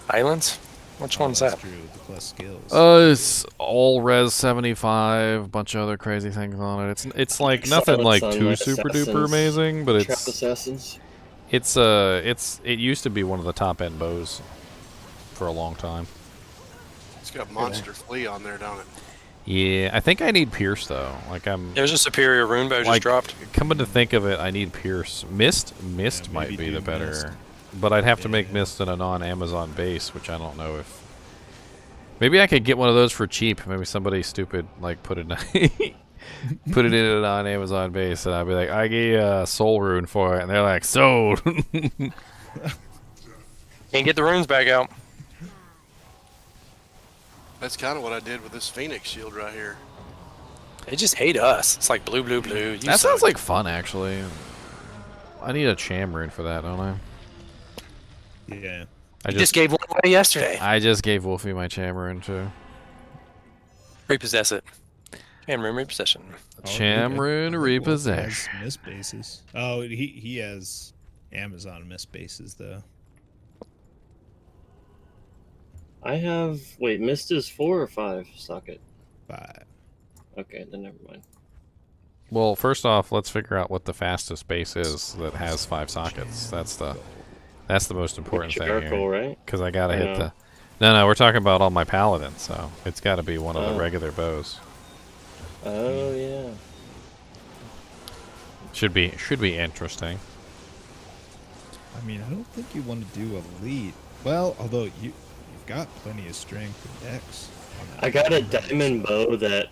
Islands? Which one's that? True, the plus skills. It's all res 75, bunch of other crazy things on it. It's like nothing like too super duper amazing, but Trap assassins. it used to be one of the top end bows for a long time. It's got monster flea on there, don't it? Yeah, I think I need Pierce though. Like There's a superior rune bow just dropped. Coming to think of it, I need Pierce. Mist might be the better. Mist. But I'd have to make Mist in a non-Amazon base, which I don't know if... Maybe I could get one of those for cheap. Maybe somebody stupid like put it put it in a non-Amazon base, and I'd be like, I gave a soul rune for it, and they're like, sold. Can't get the runes back out. That's kind of what I did with this Phoenix shield right here. They just hate us. It's like blue. That sounds like fun, actually. I need a Cham rune for that, don't I? Yeah. I just gave one away yesterday. I just gave Wolfie my Cham rune too. Repossess it. Cham rune repossession. Cham rune repossess. Miss bases. Oh, he has Amazon miss bases though. I have. Wait, Mist is 4 or 5 socket? 5. Okay, then never mind. Well, first off, let's figure out what the fastest base is that has 5 sockets. That's the most important thing here. Right? Because I gotta hit the... No, we're talking about all my paladins, so it's got to be one of the regular bows. Oh yeah. Should be interesting. I mean, I don't think you want to do elite. Well, although you've got plenty of strength and dex. I got a diamond bow that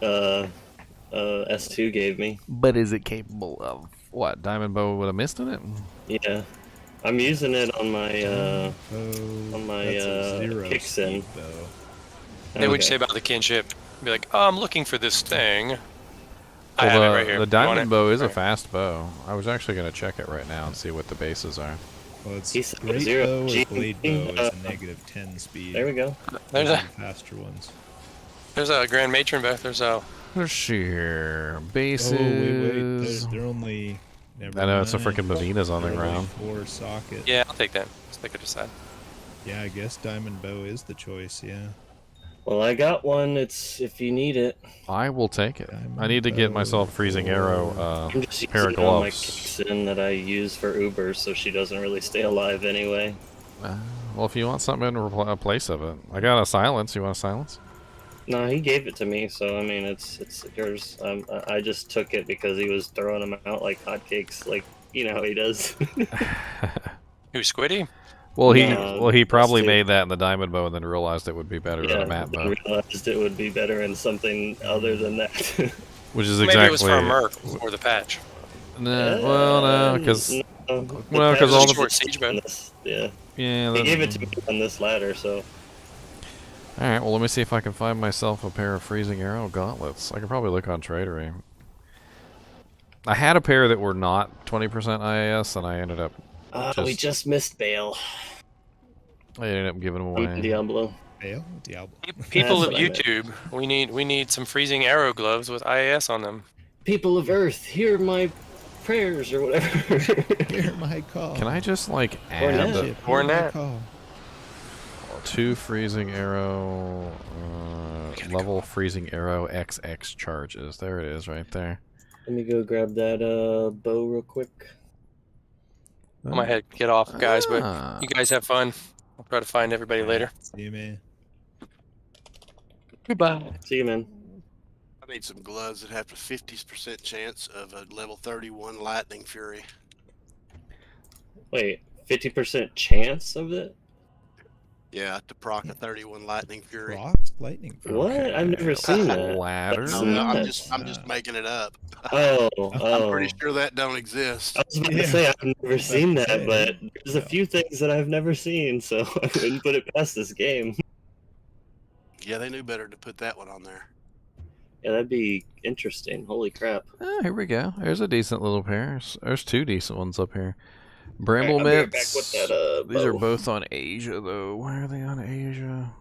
S2 gave me. But is it capable of what? Diamond bow with a mist in it? Yeah. I'm using it on my Kicksin. They would say about the kinship. Be like, oh, I'm looking for this thing. I have it right here. The diamond bow is a fast bow. I was actually going to check it right now and see what the bases are. Well, it's great bow or blade bow is a negative 10 speed. There we go. There's a faster ones. There's a Grand Matron bow. There's a... Let's see here. Bases. Oh, wait. They're only... I know, it's a freaking Mavina's on the ground. 4 socket. Yeah, I'll take that. Stick it aside. Yeah, I guess diamond bow is the choice, yeah. Well, I got one. It's if you need it. I will take it. I need to get myself a freezing arrow I'm just pair of using it on my gloves. Kicksin that I use for Uber, so she doesn't really stay alive anyway. Well, if you want something in place of it. I got a silence. You want a silence? No, he gave it to me, so I mean, it's yours. I just took it because he was throwing them out like hotcakes, like you know how he does. Who's Squiddy? Well, he probably made that in the diamond bow and then realized it would be better in a matte bow. I realized it would be better in something other than that. Which is Maybe exactly. it was for a Merc or the patch. No, because all the siege bow. Yeah. Yeah. He gave it to me on this ladder, so. All right. Well, let me see if I can find myself a pair of freezing arrow gauntlets. I could probably look on Tradery. I had a pair that were not 20% IAS, and I ended up. We just missed Bale. I ended up giving them I'm away. Diablo. Fail? Diablo. People of That's what I meant. YouTube, we need some freezing arrow gloves with IAS on them. People of Earth, hear my prayers or whatever. Hear my call. Can I just like Or add not. Ship, Or hear my not. call. 2 freezing arrow, level freezing arrow XX charges? There it is, right there. Let me go grab that bow real quick. I'm gonna head get off, guys, but Ah. you guys have fun. I'll try to find everybody later. See you, man. Goodbye. See you, man. I need some gloves that have a 50% chance of a level 31 lightning fury. Wait, 50% chance of it? Yeah, to proc a 31 lightning fury. Rocks, lightning. What? I've never seen that. Ladder. That's No, no, I'm nuts. just making it up. Oh, I'm pretty sure that don't exist. I was about Yeah. to say I've never seen to that, say, but there's a no. few things that I've never seen, so I wouldn't put it past this game. Yeah, they knew better to put that one on there. Yeah, that'd be interesting. Holy crap. Oh, here we go. There's a decent little pair. There's 2 decent ones up here. Bramble Alright, I'll be right mitts. back with that, These are bow. both on Asia, though. Why are they on Asia?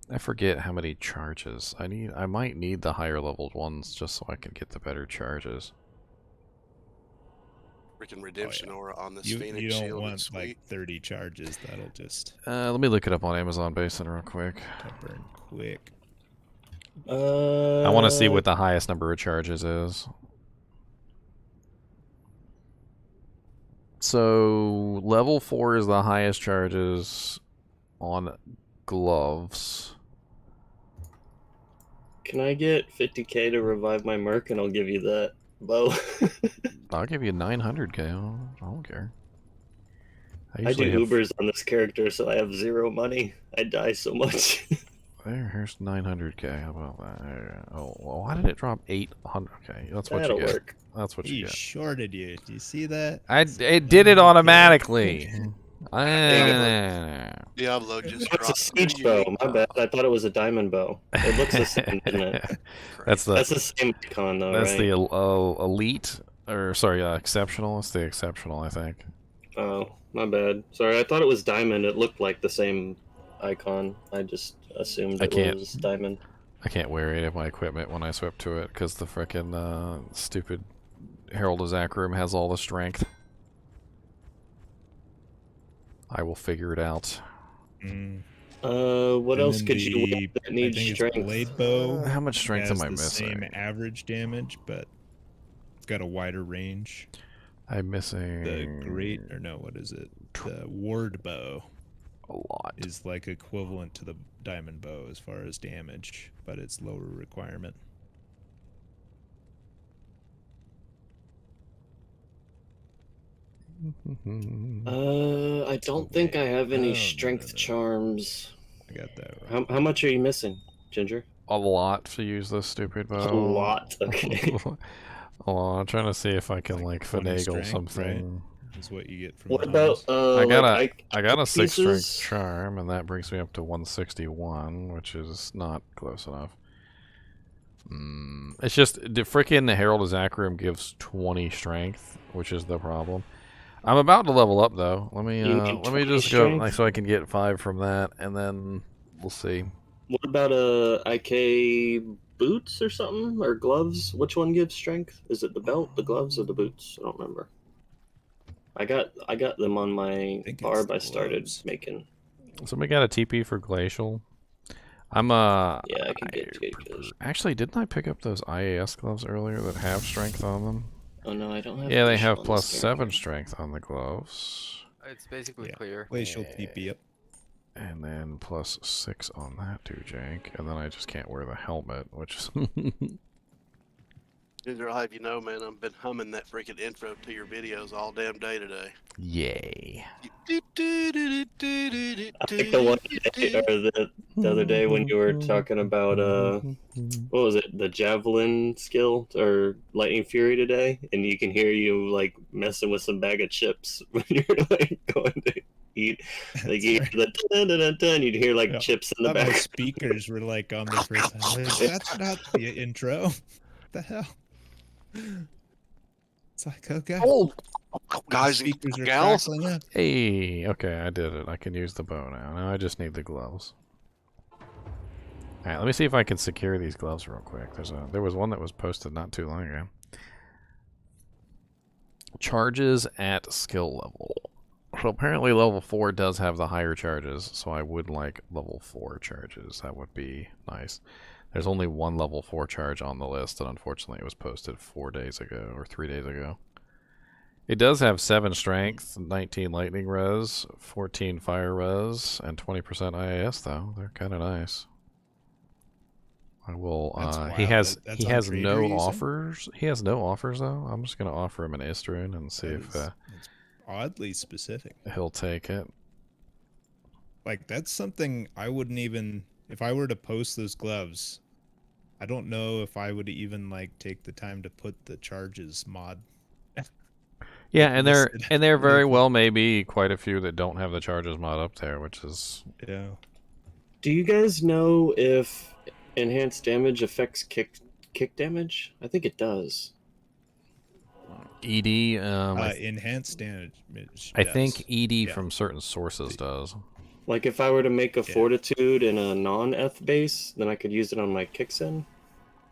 I forget how many charges. I might need the higher leveled ones just so I can get the better charges. Freaking redemption aura on this You Phoenix don't shield. want It's like sweet. 30 charges. That'll just Let me look it up on Amazon Basin real quick. burn quick. I want to see what the highest number of charges is. So, level 4 is the highest charges on gloves. Can I get 50k to revive my merc and I'll give you that bow? I'll give you 900k. I don't care. I do Ubers on this character, so I have 0 money. I die so much. Here's 900k. How about that? Oh, well, why did it drop 800? Okay, that's what That'll you get. work. That's what He you get. shorted you. Do you see that? It did it automatically. Diablo just It's a dropped siege 3 bow. unique My bad. I thought it was a diamond bow. It looks the same, doesn't it? That's That's the same icon, though, That's right? the elite, or sorry, exceptional. It's the exceptional, I think. Oh, my bad. Sorry, I thought it was diamond. It looked like the same icon. I just assumed it was diamond. I can't wear any of my equipment when I swap to it because the frickin' stupid Herald of Zachariam has all the strength. I will figure it out. What else could you wear that needs strength? Blade bow. How much strength has am I the missing? Same average damage, but it's got a wider range. I'm missing the great, or no, what is it? The ward bow. A lot. Is like equivalent to the diamond bow as far as damage, but it's lower requirement. I don't think I have any strength charms. I got that right. How much are you missing, Ginger? A lot to use this stupid bow. A lot, okay. Oh, I'm trying to see if I can like 20 finagle strength, something. Right? Is what you get from. What about I got like, I got a 6 strength pieces? charm, and that brings me up to 161, which is not close enough. It's just the freaking Herald of Zachariam gives 20 strength, which is the problem. I'm about to level up though. Let me just go strength? so I can get 5 from that, and then we'll see. What about IK boots or something, or gloves? Which one gives strength? Is it the belt, the gloves, or the boots? I don't remember. I got them on my barb I started making. Somebody got a TP for Glacial. I'm Yeah, I can get Actually, didn't I pick up those IAS gloves earlier that have strength on them? Oh no, I don't have. Yeah, they glacial have on plus this 7 strength on the gloves. It's basically clear. Glacial TP up. And then plus 6 on that too, Jake. And then I just can't wear the helmet, which is... Ginger, I'll have you know, man, I've been humming that freaking intro to your videos all damn day today. Yay. I think the one day, or the other day when you were talking about what was it, the javelin skill or lightning fury today, and you can hear you like messing with some bag of chips when you're like going to eat. Like you hear the dun, dun, dun, dun, you'd hear like chips in the My back. speakers were like on the first time. Like, that's not the intro. What the hell? It's like, okay. Oh, guys, Speakers are gals. crackling up. Hey, okay, I did it. I can use the bow now. Now I just need the gloves. Alright, let me see if I can secure these gloves real quick. There was one that was posted not too long ago. Charges at skill level. So apparently level 4 does have the higher charges, so I would like level 4 charges. That would be nice. There's only one level 4 charge on the list, and unfortunately it was posted 4 days ago, or 3 days ago. It does have 7 strength, 19 lightning res, 14 fire res, and 20% IAS though. They're kind of nice. I will. He has no offers. He has no offers though. I'm just gonna offer him an Istrun and see if it's oddly specific. He'll take it. Like that's something I wouldn't even if I were to post those gloves. I don't know if I would even like take the time to put the charges mod. Yeah, and there very well may be quite a few that don't have the charges mod up there, which is Do you guys know if enhanced damage affects kick damage? I think it does. ED. Enhanced damage. I think ED from certain sources does. Like if I were to make a fortitude in a non-eth base, then I could use it on my Kixin.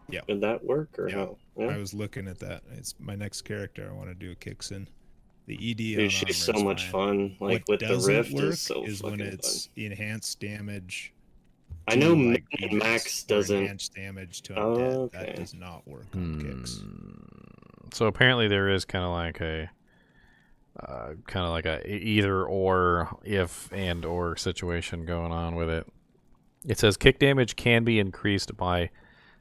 Yeah. Would that work or no? Yeah. I was looking at that. It's my next character. I want to do a Kixin. The ED Dude, on she's armor so is much fine. fun. Like What with the doesn't rift work is so is when fucking it's enhanced damage. I know like Max or doesn't. Enhanced damage to undead. Okay. That does not work on kicks. So apparently there is kind of like a either or, if and or situation going on with it. It says kick damage can be increased by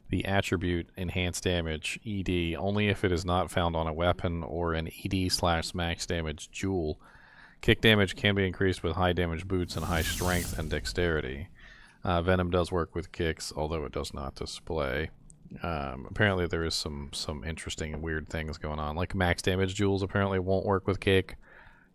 the attribute enhanced damage ED only if it is not found on a weapon or an ED/max damage jewel. Kick damage can be increased with high damage boots and high strength and dexterity. Venom does work with kicks, although it does not display. Apparently there is some interesting and weird things going on. Like max damage jewels apparently won't work with kick.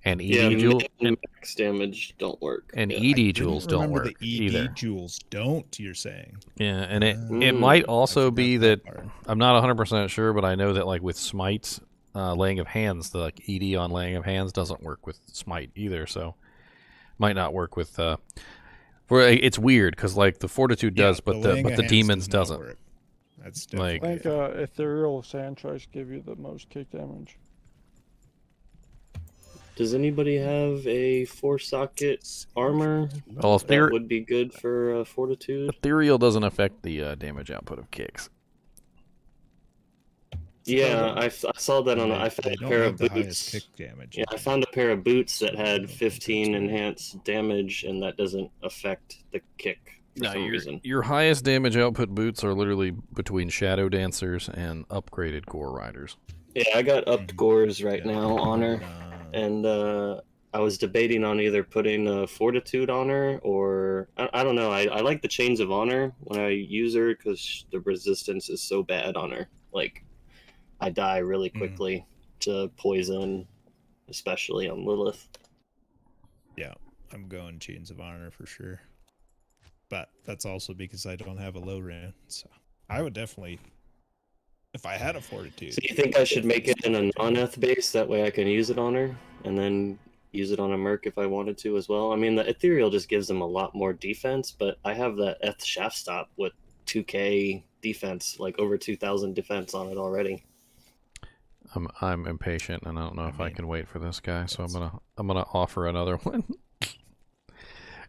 And ED jewels and max damage don't work. And ED jewels don't work the ED either. jewels don't, you're saying. Yeah, and it might also be that I'm not 100% sure, but I know that like with Smite, laying of hands, the like ED on laying of hands doesn't work with Smite either, so might not work with it's weird because like the Fortitude does, but the demons doesn't. That's like I think ethereal sand tries to give you the most kick damage. Does anybody have a 4-socket armor? Well, that would be good for fortitude. Ethereal doesn't affect the damage output of kicks. Yeah, I saw that on. I found a pair of the boots. kick damage. Yeah, I found a pair of boots that had 15 enhanced damage, and that doesn't affect the kick for some reason. Your highest damage output boots are literally between Shadow Dancers and upgraded Gore Riders. Yeah, I got upped Gores right now on her, and I was debating on either putting a Fortitude on her or I don't know. I like the Chains of Honor when I use her because the resistance is so bad on her. Like, I die really quickly to poison, especially on Lilith. Yeah, I'm going Chains of Honor for sure. But that's also because I don't have a low rune, so I would definitely, if I had a Fortitude. So you think I should make it in a non-eth base? That way I can use it on her, and then use it on a merc if I wanted to as well. I mean, the Ethereal just gives them a lot more defense, but I have that eth shaft stop with 2k defense, like over 2,000 defense on it already. I'm impatient, and I don't know if I can wait for this guy, so I'm gonna offer another one.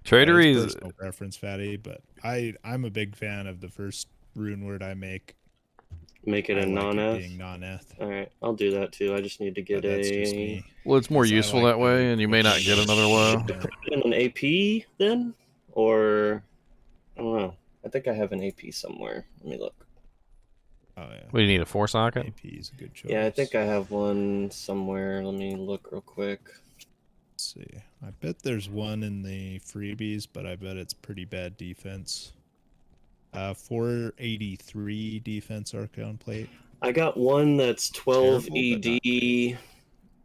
Tradery's personal preference, Fatty, but I'm a big fan of the first rune word I make. Make it a non-eth? Being non-eth. Alright, I'll do that too. I just need to get a... Well, it's more useful that way, and you may not get another low. In an AP, then? Or... I don't know. I think I have an AP somewhere. Let me look. Oh, yeah. What, do you need a 4-socket? AP is a good choice. Yeah, I think I have one somewhere. Let me look real quick. Let's see. I bet there's one in the freebies, but I bet it's pretty bad defense. 483 defense Archon plate. I got one that's 12 Terrible, ED,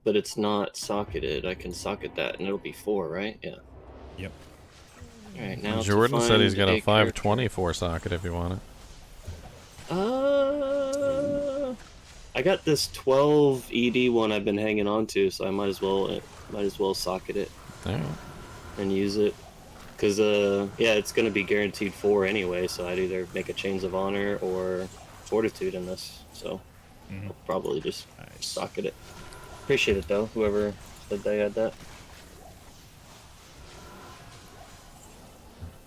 but it's not socketed. I can socket that, and it'll be 4, right? Yeah. Yep. All right, now Jordan said he's got a 524 socket if you want it. I got this 12 ED one I've been hanging on to, so I might as well socket it and use it. Cause yeah, it's gonna be guaranteed 4 anyway, so I'd either make a Chains of Honor or Fortitude in this. So I'll probably just socket it. Appreciate it though, whoever said they had that.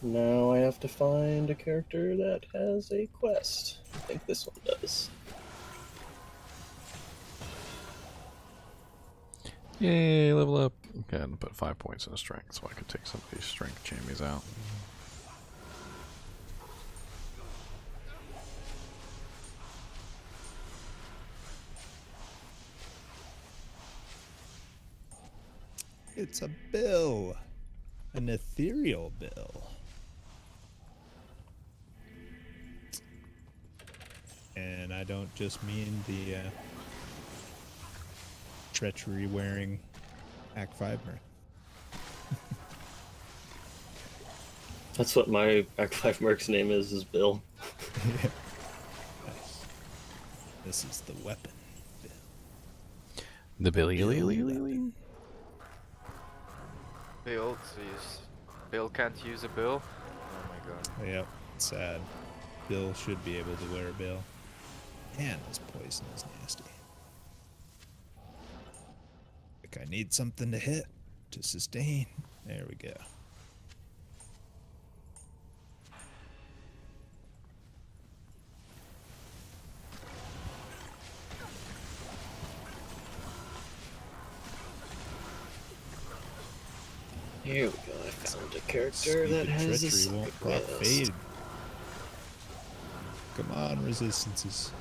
Now I have to find a character that has a quest. I think this one does. Yay, level up. Okay, I'm gonna put 5 points in strength so I can take some of these strength jammies out. It's a bill. An ethereal bill. And I don't just mean the treachery wearing Act 5 merc. That's what my Act 5 merc's name is Bill. Yeah. Nice. This is the weapon. The Billy. Bill, so Bill can't use a bill? Oh my god. Yep, sad. Bill should be able to wear a bill. Man, this poison is nasty. Like I need something to hit, to sustain. There we go. Here we go, I found a character that has a treachery won't proc fade. Come on, resistances.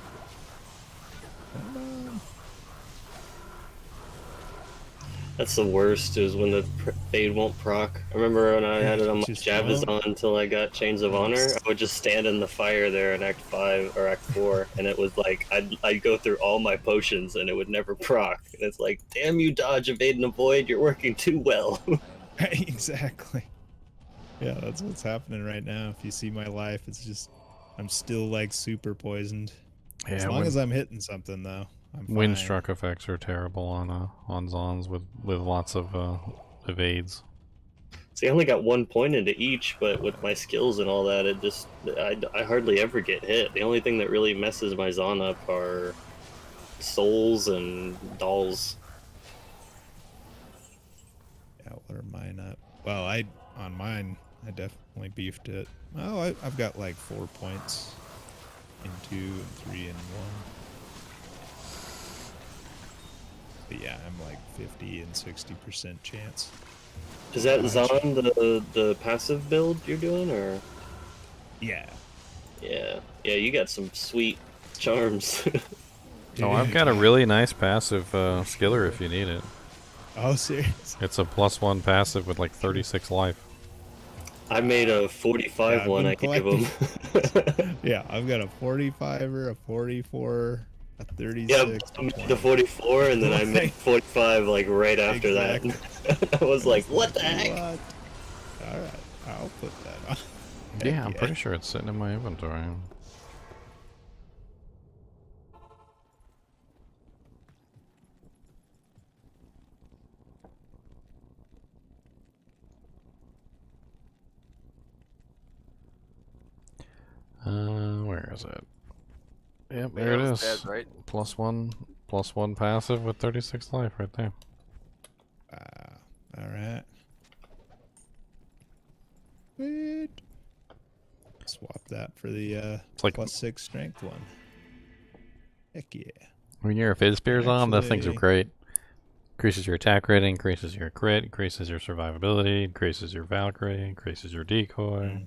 Come on. That's the worst, is when the fade won't proc. I remember when I had it on my Javazon until I got Chains of Honor, I would just stand in the fire there in Act 5 or Act 4, and it was like, I'd go through all my potions and it would never proc. And it's like, damn you, dodge, evade, and avoid, you're working too well. Exactly. Yeah, that's what's happening right now. If you see my life, it's just, I'm still like super poisoned. Yeah, as long as I'm hitting something though, I'm fine. Windstruck effects are terrible on Zons with lots of evades. See, I only got 1 point into each, but with my skills and all that, it just, I hardly ever get hit. The only thing that really messes my Zon up are souls and dolls. Yeah, what are mine up? Well, on mine, I definitely beefed it. Oh, I've got like 4 points in 2 and 3 and 1. But yeah, I'm like 50 and 60% chance. Is that Zon the passive build you're doing, or? Yeah. Yeah, you got some sweet charms. Oh, I've got a really nice passive skiller if you need it. Oh, serious? It's a +1 passive with like 36 life. I made a 45 one I gave him. Yeah, I've got a 45er, a 44, a 36. Yeah, I made the 44, and then I made 45 like right after that. I was like, what the heck? Alright, I'll put that on. Yeah, I'm pretty sure it's sitting in my inventory. Where is it? Yep, there it is. Dead, right? +1 passive with 36 life right there. Alright. Sweet. Swap that for the it's like +6 strength one. Heck yeah. When you're a Fizz Spears on, those things are great. Increases your attack rating, increases your crit, increases your survivability, increases your Valkyrie, increases your decoy.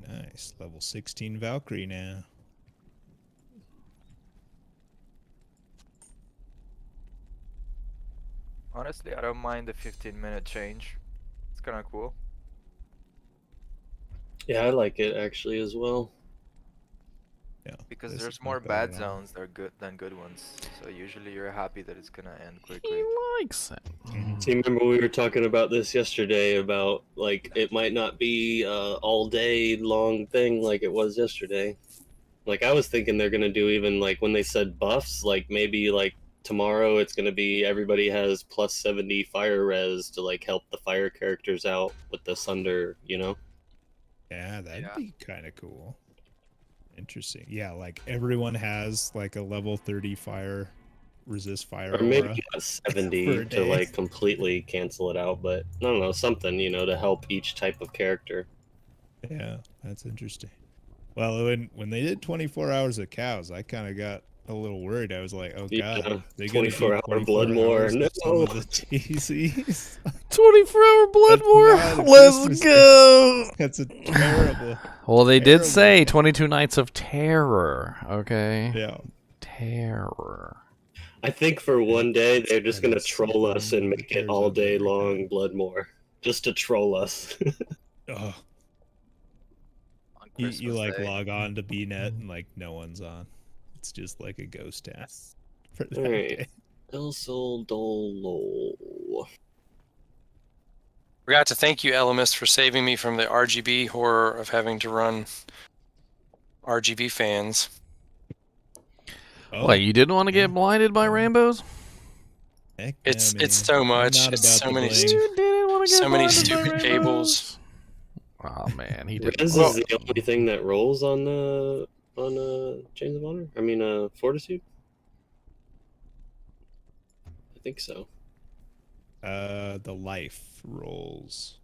Nice. Level 16 Valkyrie now. Honestly, I don't mind the 15-minute change. It's kind of cool. Yeah, I like it actually as well. Yeah. Because there's more bad zones than good ones. So usually you're happy that it's gonna end quickly. He likes it. See, remember we were talking about this yesterday about like it might not be all day long thing like it was yesterday. Like I was thinking they're gonna do even like when they said buffs, like maybe like tomorrow it's gonna be everybody has plus 70 fire res to like help the fire characters out with the Sunder, you know? Yeah, that'd be kind of cool. Interesting. Yeah, like everyone has like a level 30 fire resist fire Or maybe aura not for 70 a to day. like completely cancel it out, but I don't know, something, you know, to help each type of character. Yeah, that's interesting. Well, when they did 24 hours of cows, I kind of got a little worried. I was like, oh Yeah, god, they're gonna do 24-hour blood more more. No. of some of the TCs. 24-hour blood That's more. not a Let's Christmas go. gift. That's a terrible. Well, they did terrible say gift. 22 nights of terror. Okay. Yeah. Terror. I think for one day they're just And gonna it's troll us and make it there's all of day every long kind. Bloodmore, just to troll us. Oh, On you Christmas like Day. log on to BNet and like no one's on. It's just like a ghost town for that Alright. day. El Sol Dolo. Forgot to thank you, Elemist, for saving me from the RGB horror of having to run RGB fans. Oh, What, you didn't want to yeah. get blinded by rainbows? Heck It's yeah, it's man. so I'm much. not It's about so the many blame. You didn't want to get so many blinded by stupid cables. rainbows? Oh man, he did. Res Well, is the only thing that rolls on Chains of Honor. I mean, Fortitude. I think so. The life rolls.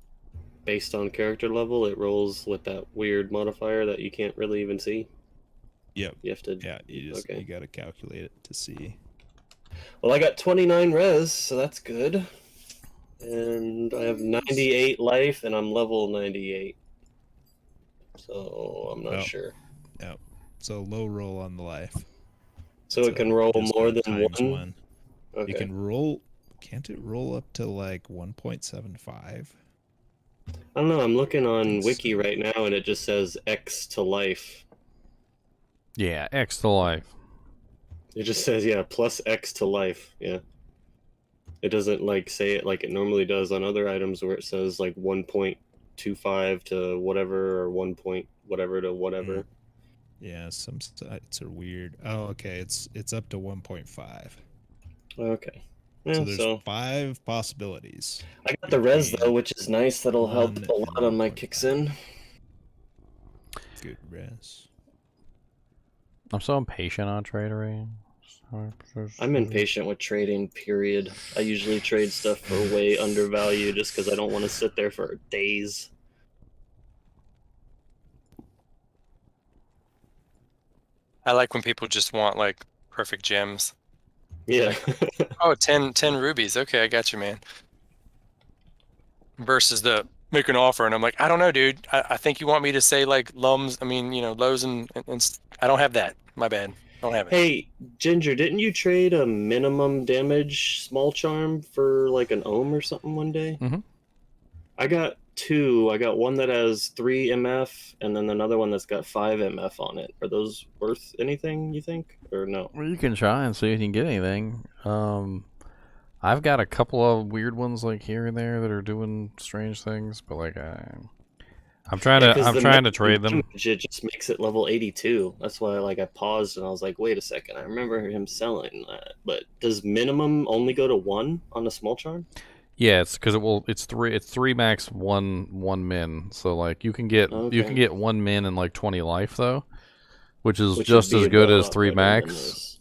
Based on character level, it rolls with that weird modifier that you can't really even see. Yep. You have to. Yeah, you Okay. gotta calculate it to see. Well, I got 29 res, so that's good. And I have 98 life, and I'm level 98. So I'm not Oh. sure. Yep. So low roll on the life. So it can roll just more go than times one? You can roll. Can't it roll up to like 1.75? I don't know. I'm looking on think Wiki so. right now, and it just says X to life. yeah, X to life. It just says, yeah, plus X to life. Yeah. It doesn't like say it like it normally does on other items where it says like 1.25 to whatever or 1 point whatever to whatever. Yeah, some sites are weird. Oh, okay. It's up to 1.5. Okay. Yeah, So there's so 5 possibilities. I got the res between though, which is nice. That'll help 1 a lot and on my 1.5. kicks in. Good res. I'm so impatient on tradery. I'm impatient with trading, period. I usually trade stuff for way undervalue just because I don't want to sit there for days. I like when people just want like perfect gems. Yeah. Oh, 10 rubies. Okay, I got you, man. Versus the make an offer, and I'm like, I don't know, dude. I think you want me to say like lums. I mean, you know, lows and I don't have that. My bad. I don't have it. Hey, Ginger, didn't you trade a minimum damage small charm for like an ohm or something one day? Mm-hmm. I got 2. I got one that has 3 MF and then another one that's got 5 MF on it. Are those worth anything, you think? Or no? Well, you can try and see if you can get anything. I've got a couple of weird ones like here and there that are doing strange things, but like I'm trying to trade them. Damage, it just makes it level 82. That's why like I paused and I was like, wait a second. I remember him selling that. But does minimum only go to 1 on a small charm? Yeah, it's because it's 3 max, 1 min. So like you can get 1 min and like 20 life though, which is just as good as 3 max.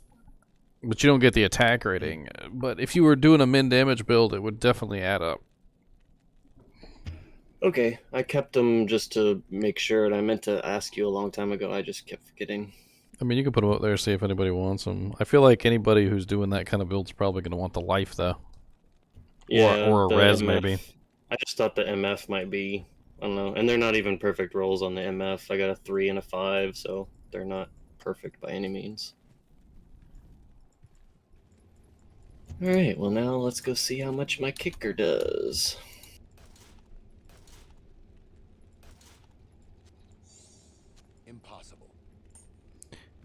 But you don't get the attack rating. But if you were doing a min damage build, it would definitely add up. Okay, I kept them just to make sure, and I meant to ask you a long time ago. I just kept forgetting. I mean, you can put them up there, see if anybody wants them. I feel like anybody who's doing that kind of build is probably going to want the life, though. Yeah, or a the res, MF. maybe. I just thought the MF might be, I don't know, and they're not even perfect rolls on the MF. I got a 3 and a 5, so they're not perfect by any means. Alright, well now let's go see how much my kicker does. Impossible.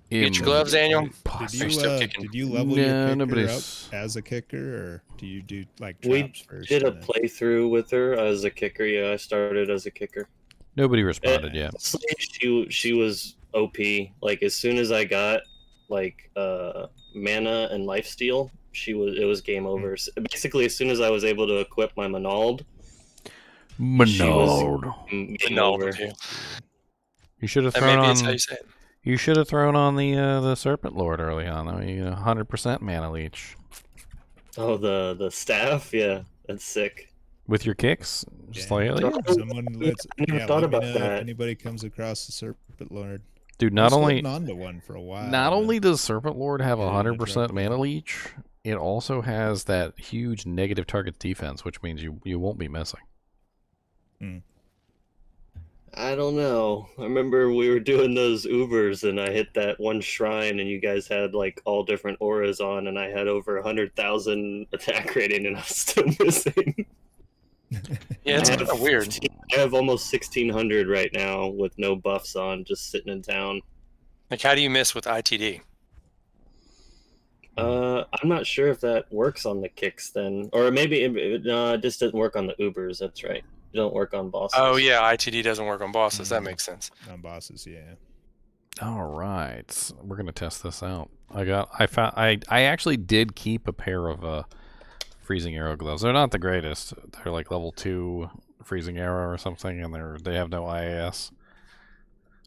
Get your gloves, Daniel. Did you level your kicker up as a kicker, or do you do like traps We first? did a playthrough with her as a kicker. Yeah, I started as a kicker. Nobody responded yet. She was OP. Like as soon as I got like mana and lifesteal, it was game over. So basically, as soon as I was able to equip my monologue, she was game over. You should have And thrown maybe on. that's how you say it. You should have thrown on the Serpent Lord early on. Though. You know, 100% mana leech. Oh, the staff, yeah, that's sick. With your kicks, just like Someone lets. I never Yeah, thought let me about know that. If anybody comes across the Serpent Lord. Dude, I not was only holding on to one for a while. not but- only does Serpent Lord have Yeah, 100% mana leech, it also has that huge negative target defense, which means you won't be missing. I don't know. I remember we were doing those Ubers and I hit that one shrine and you guys had like all different auras on and I had over 100,000 attack rating and I was still missing. Yeah, it's kind of weird. I have almost 1,600 right now with no buffs on, just sitting in town. Like, how do you miss with ITD? I'm not sure if that works on the kicks then. Or maybe it just doesn't work on the Ubers, that's right. It don't work on bosses. Oh yeah, ITD doesn't work on bosses. That makes sense. On bosses, yeah. All right, we're gonna test this out. I actually did keep a pair of freezing arrow gloves. They're not the greatest. They're like level 2 freezing arrow or something, and they have no IAS.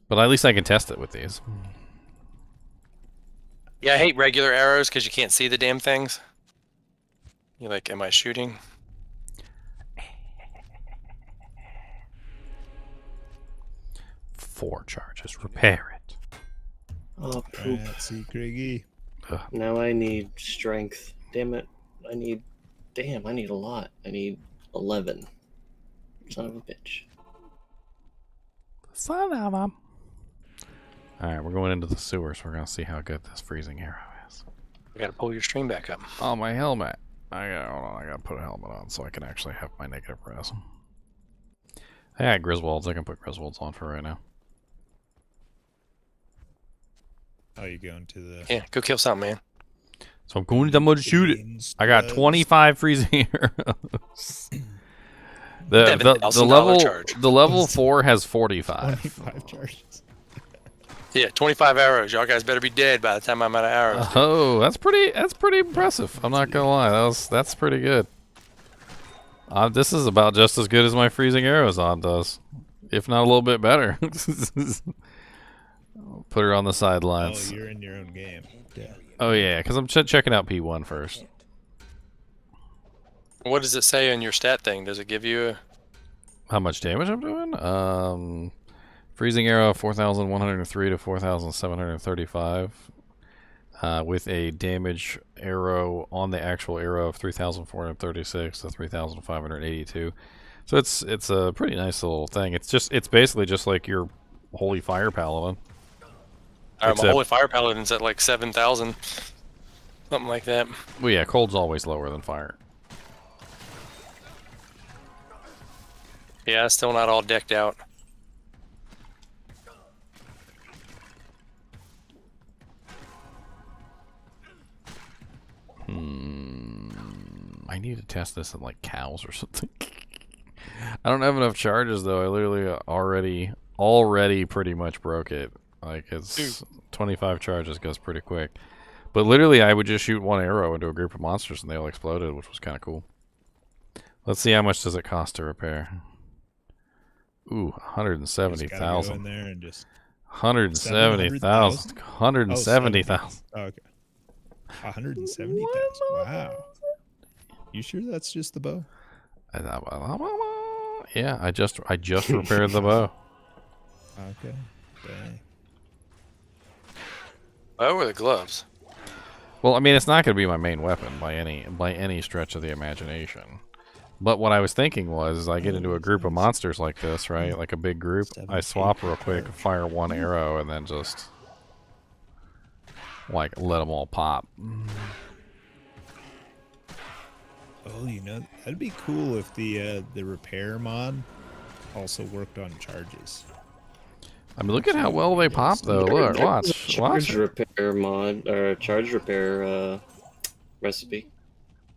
But at least I can test it with these. Yeah, I hate regular arrows because you can't see the damn things. You're like, am I shooting? 4 charges. Repair it. Oh, poop. See, Craigie. Now I need strength. Damn it. I need a lot. I need 11. Son of a bitch. Son of a... Alright, we're going into the sewers. We're going to see how good this freezing arrow is. You gotta pull your stream back up. Oh, my helmet. Hold on, I gotta put a helmet on so I can actually have my negative res. I got Griswolds. I can put Griswolds on for right now. Oh, you going to the... Yeah, go kill something, man. So I'm going to shoot it. I got 25 freezing arrows. The level 4 has 45. 25 charges. Yeah, 25 arrows. Y'all guys better be dead by the time I'm out of arrows. Oh, that's pretty impressive. I'm not gonna lie. That's pretty good. This is about just as good as my freezing arrows on does, if not a little bit better. Put her on the sidelines. Oh, you're in your own game. Yeah. Oh yeah, because I'm checking out P1 first. What does it say on your stat thing? Does it give you How much damage I'm doing? Freezing arrow 4,103 to 4,735. With a damage arrow on the actual arrow of 3,436 to 3,582. So it's a pretty nice little thing. It's basically just like your Holy Fire Paladin. my Holy Fire Paladin's at like 7,000. Something like that. Well, yeah, cold's always lower than fire. Yeah, still not all decked out. I need to test this in like cows or something. I don't have enough charges though. I literally already pretty much broke it. Like it's 25 charges goes pretty quick. But literally I would just shoot one arrow into a group of monsters and they all exploded, which was kind of cool. Let's see how much does it cost to repair. Ooh, 170,000. 170,000. 170,000. Oh, okay. 170,000. Wow. You sure that's just the bow? Yeah, I just repaired the bow. Okay. Dang. Bow or the gloves? Well, I mean, it's not going to be my main weapon by any stretch of the imagination. But what I was thinking was, I get into a group of monsters like this, right? Like a big group. I swap real quick, fire one arrow, and then just like let them all pop. Oh, you know, that'd be cool if the repair mod also worked on charges. I mean, look at how well they pop, though. Look, watch. Charge repair mod or charge repair recipe.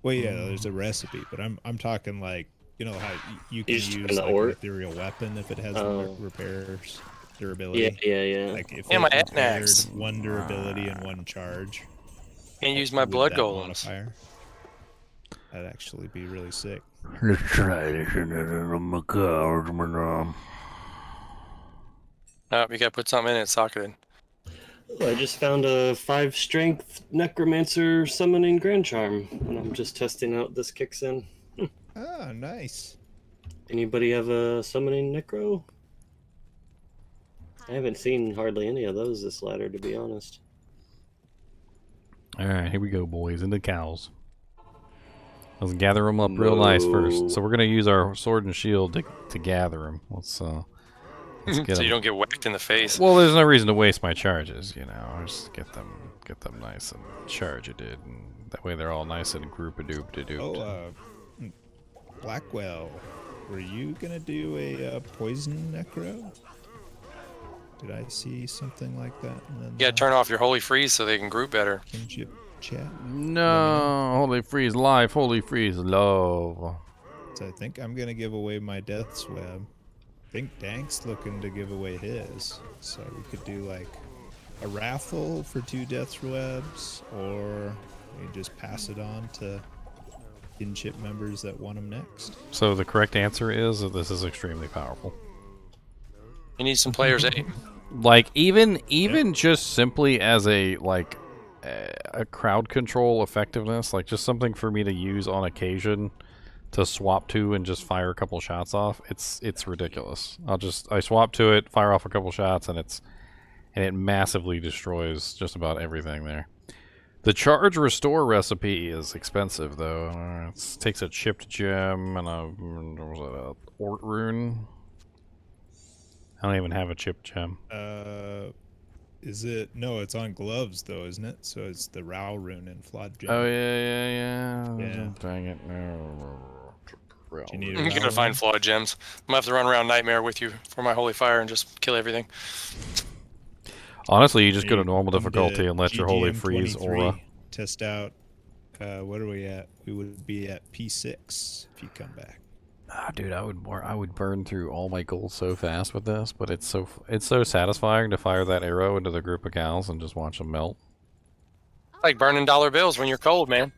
Well, yeah, there's a recipe, but I'm talking like, you know how you can Just use an like ore? an ethereal weapon if it has Oh. repairs. durability. Yeah. Like if Yeah, it my repaired Etnax. 1 durability and 1 charge. Can't use my with blood that golems. modifier, that'd actually be really sick. Let's try this in a macabre. Oh, you gotta put something in it, socket. I just found a 5 strength necromancer summoning grand charm, and I'm just testing out this kicks in. Ah, nice. Anybody have a summoning necro? I haven't seen hardly any of those this ladder, to be honest. All right, here we go, boys. Into cows. Let's gather them up real nice first. So we're gonna use our sword and shield to gather them. Let's get So you don't get whacked in the face. Well, there's no reason to waste my charges, you know. Just get them nice and charged, and that way they're all nice and group-a-doop-a-doop. Oh, Blackwell, were you gonna do a poison necro? Did I see something like that? Yeah, turn off your holy freeze so they can group better. Kinship chat. No, holy freeze life, holy freeze love. So I think I'm gonna give away my Death's Web. I think Dank's looking to give away his, so we could do like a raffle for 2 Death's Webs, or we just pass it on to kinship members that want them next. So the correct answer is that this is extremely powerful. You need some players 8. Like even just simply as a crowd control effectiveness, like just something for me to use on occasion to swap to and just fire a couple shots off. It's ridiculous. I swap to it, fire off a couple shots, and it massively destroys just about everything there. The charge restore recipe is expensive though. It takes a chipped gem and a Ort rune. I don't even have a chipped gem. Is it? No, it's on gloves though, isn't it? So it's the Rao rune and Flawed gem. Oh yeah. Dang it! Do you need You gotta find flawed gems. I'm gonna have to run around Nightmare with you for my holy fire and just kill everything. Honestly, you just go to normal difficulty and let your holy freeze aura. Test out. What are we at? We would be at P6 if you come back. Ah, dude, I would burn through all my gold so fast with this, but it's so satisfying to fire that arrow into the group of cows and just watch them melt. Like burning dollar bills when you're cold, man.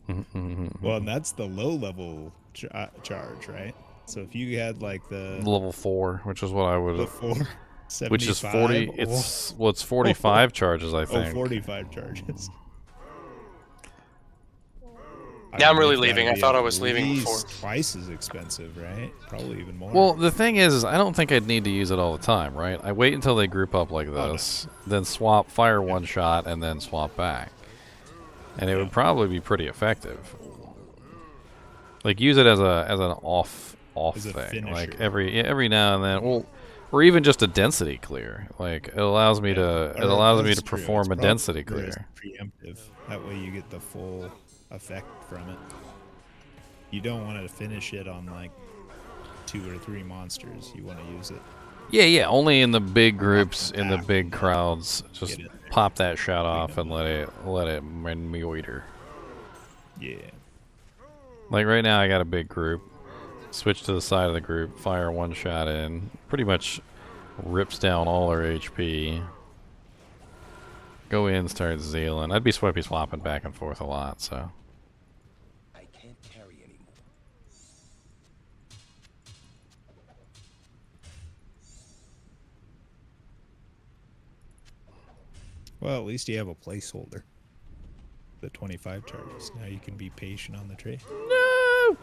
Well, and that's the low level charge, right? So if you had like the level 4, which is what I would. The 4, which is 40. It's 45 charges, I think. 45 charges. Yeah, I'm really leaving. I thought I was leaving before. Twice as expensive, right? Probably even more. Well, the thing is I don't think I'd need to use it all the time, right? I wait until they group up like this, then swap, fire one shot, and then swap back. And it would probably be pretty effective. Like use it as an off thing, like every now and then. Well, or even just a density clear. Like it allows me to perform a density clear. Preemptive. That way you get the full effect from it. You don't want to finish it on like 2 or 3 monsters. You want to use it. Yeah. Only in the big groups, in the big crowds. Just pop that shot off and let it meoiter. Yeah. Like right now, I got a big group. Switch to the side of the group, fire one shot in. Pretty much rips down all their HP. Go in, start zealing. I'd be swapping back and forth a lot, so. I can't carry anymore. Well, at least you have a placeholder. The 25 charges. Now you can be patient on the trade. No!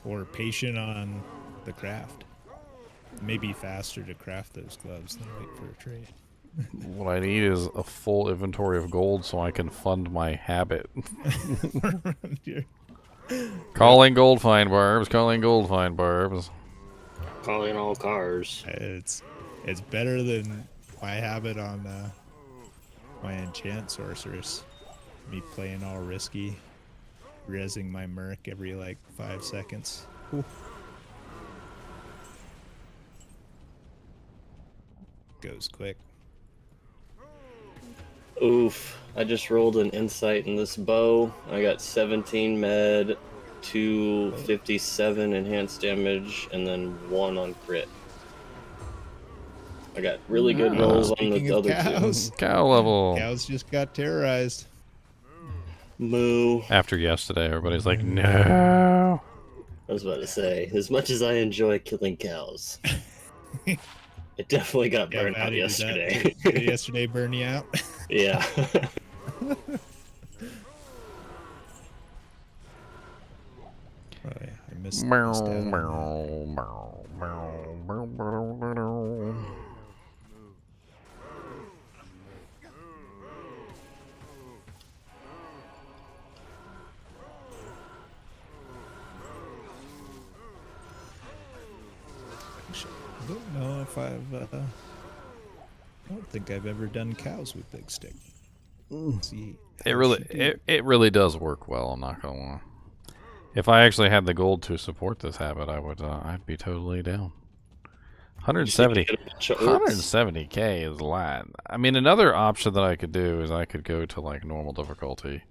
Or patient on the craft. Maybe faster to craft those gloves than wait for a trade. What I need is a full inventory of gold so I can fund my habit. Calling gold find barbs, calling gold find barbs. Calling all cars. It's better than my habit on my enchant sorceress. Me playing all risky, rezzing my merc every like 5 seconds. Ooh. Goes quick. Oof. I just rolled an insight in this bow. I got 17 med, 257 enhanced damage, and then 1 on crit. I got really good rolls on the other cows, Cow level. Cows just got terrorized. Moo. After yesterday, everybody's like, no. I was about to say, as much as I enjoy killing cows, it definitely got burned out yesterday. Did yesterday burn you out? Yeah. Oh, yeah, I missed out. I don't know if I've. I don't think I've ever done cows with big stick. See, It really does work well. I'm not gonna lie. If I actually had the gold to support this habit, I'd be totally down. 170k is a lot. I mean, another option that I could do is I could go to like normal difficulty,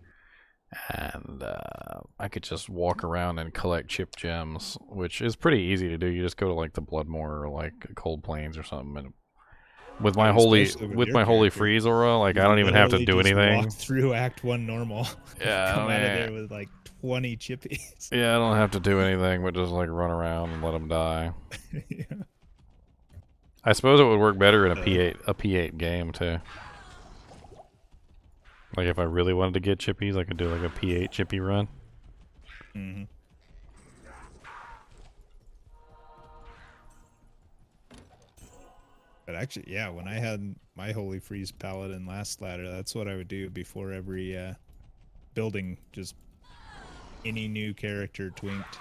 and I could just walk around and collect chip gems, which is pretty easy to do. You just go to like the Bloodmoor or like Cold Plains or something, and with my holy freeze aura, like I don't even have to do anything. Walk through Act 1 normal. Yeah, Come out of there with like 20 chippies. Yeah, I don't have to do anything but just like run around and let them die. Yeah. I suppose it would work better in a P8 game too. Like if I really wanted to get chippies, I could do like a P8 chippy run. Mm-hmm. But actually, yeah, when I had my Holy Freeze Paladin last ladder, that's what I would do before every building, just any new character twinked.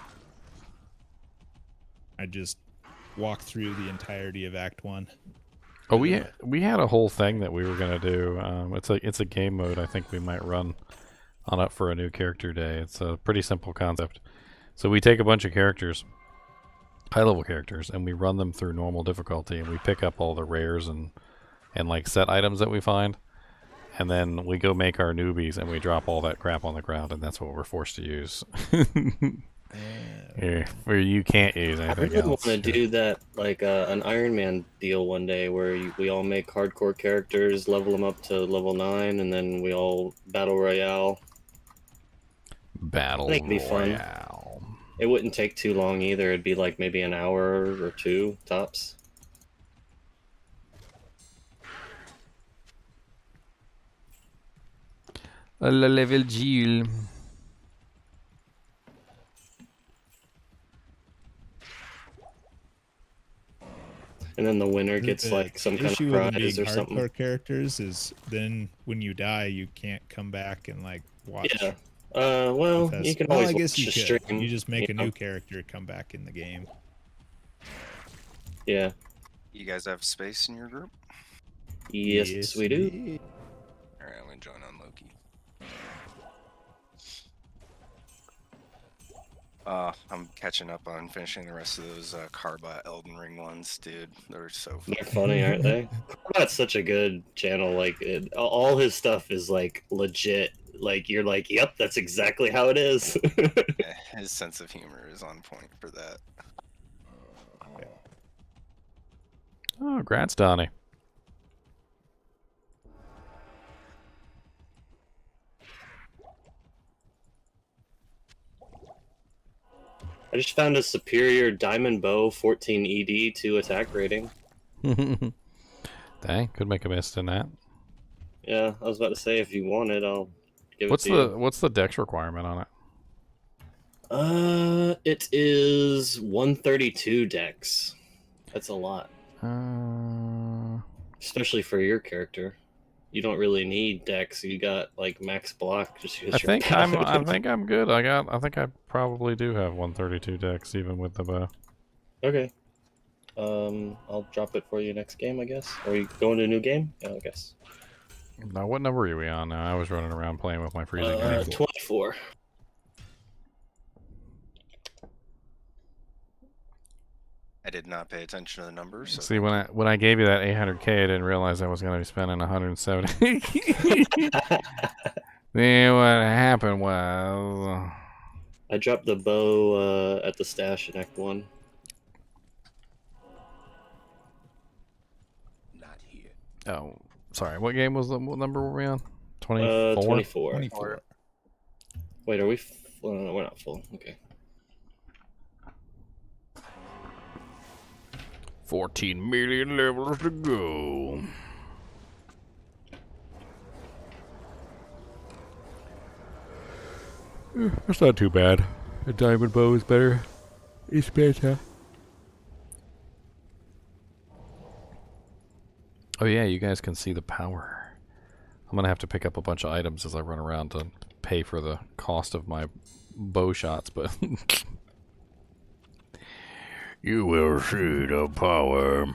I'd just walk through the entirety of Act 1. Oh, we had a whole thing that we were gonna do. It's a game mode I think we might run on up for a new character day. It's a pretty simple concept. So we take a bunch of characters, high level characters, and we run them through normal difficulty, and we pick up all the rares and like set items that we find, and then we go make our newbies and we drop all that crap on the ground, and that's what we're forced to use. Yeah, where you can't use anything else. I really want to do that, like an Iron Man deal one day, where we all make hardcore characters, level them up to level 9, and then we all battle royale. Battle I think it'd be fun. It wouldn't take too long either. It'd be like maybe an hour or 2 tops. A level Jill. And then the winner gets like some kind of prize or something. Hardcore characters is then when you die, you can't come back and like watch. Yeah. Well, you can always I guess watch you the could. stream. You just make a new character come back in the game. Yeah. You guys have space in your group? Yes, we do. Alright, I'm gonna join on Loki. I'm catching up on finishing the rest of those Carba Elden Ring ones, dude. They're so fun. They're funny, aren't they? Carbat's such a good channel. Like, all his stuff is like legit. Like, you're like, yep, that's exactly how it is. Yeah, his sense of humor is on point for that. Oh, congrats, Donnie. I just found a superior diamond bow, 14 ED, 2 attack rating. Dang, could make a mist in that. Yeah, I was about to say, if you want it, I'll give it to you. What's the dex requirement on it? It is 132 dex. That's a lot. Especially for your character. You don't really need dex. You got like max block. Just I think I'm good. I think I probably do have 132 dex even with the bow. Okay. I'll drop it for you next game, I guess. Are you going to a new game? Yeah, I guess. Now, what number are we on now? I was running around playing with my freezing. 24. I did not pay attention to the numbers. So. See, when I gave you that 800k, I didn't realize I was going to be spending 170. Then what happened was I dropped the bow at the stash in Act 1. Not here. Oh, sorry. What game was what number were we on? 24? 24. 24. Wait, are we? No, we're not full. Okay. 14 million levels to go. That's not too bad. A diamond bow is better. It's better. Oh yeah, you guys can see the power. I'm gonna have to pick up a bunch of items as I run around to pay for the cost of my bow shots, but you will see the power.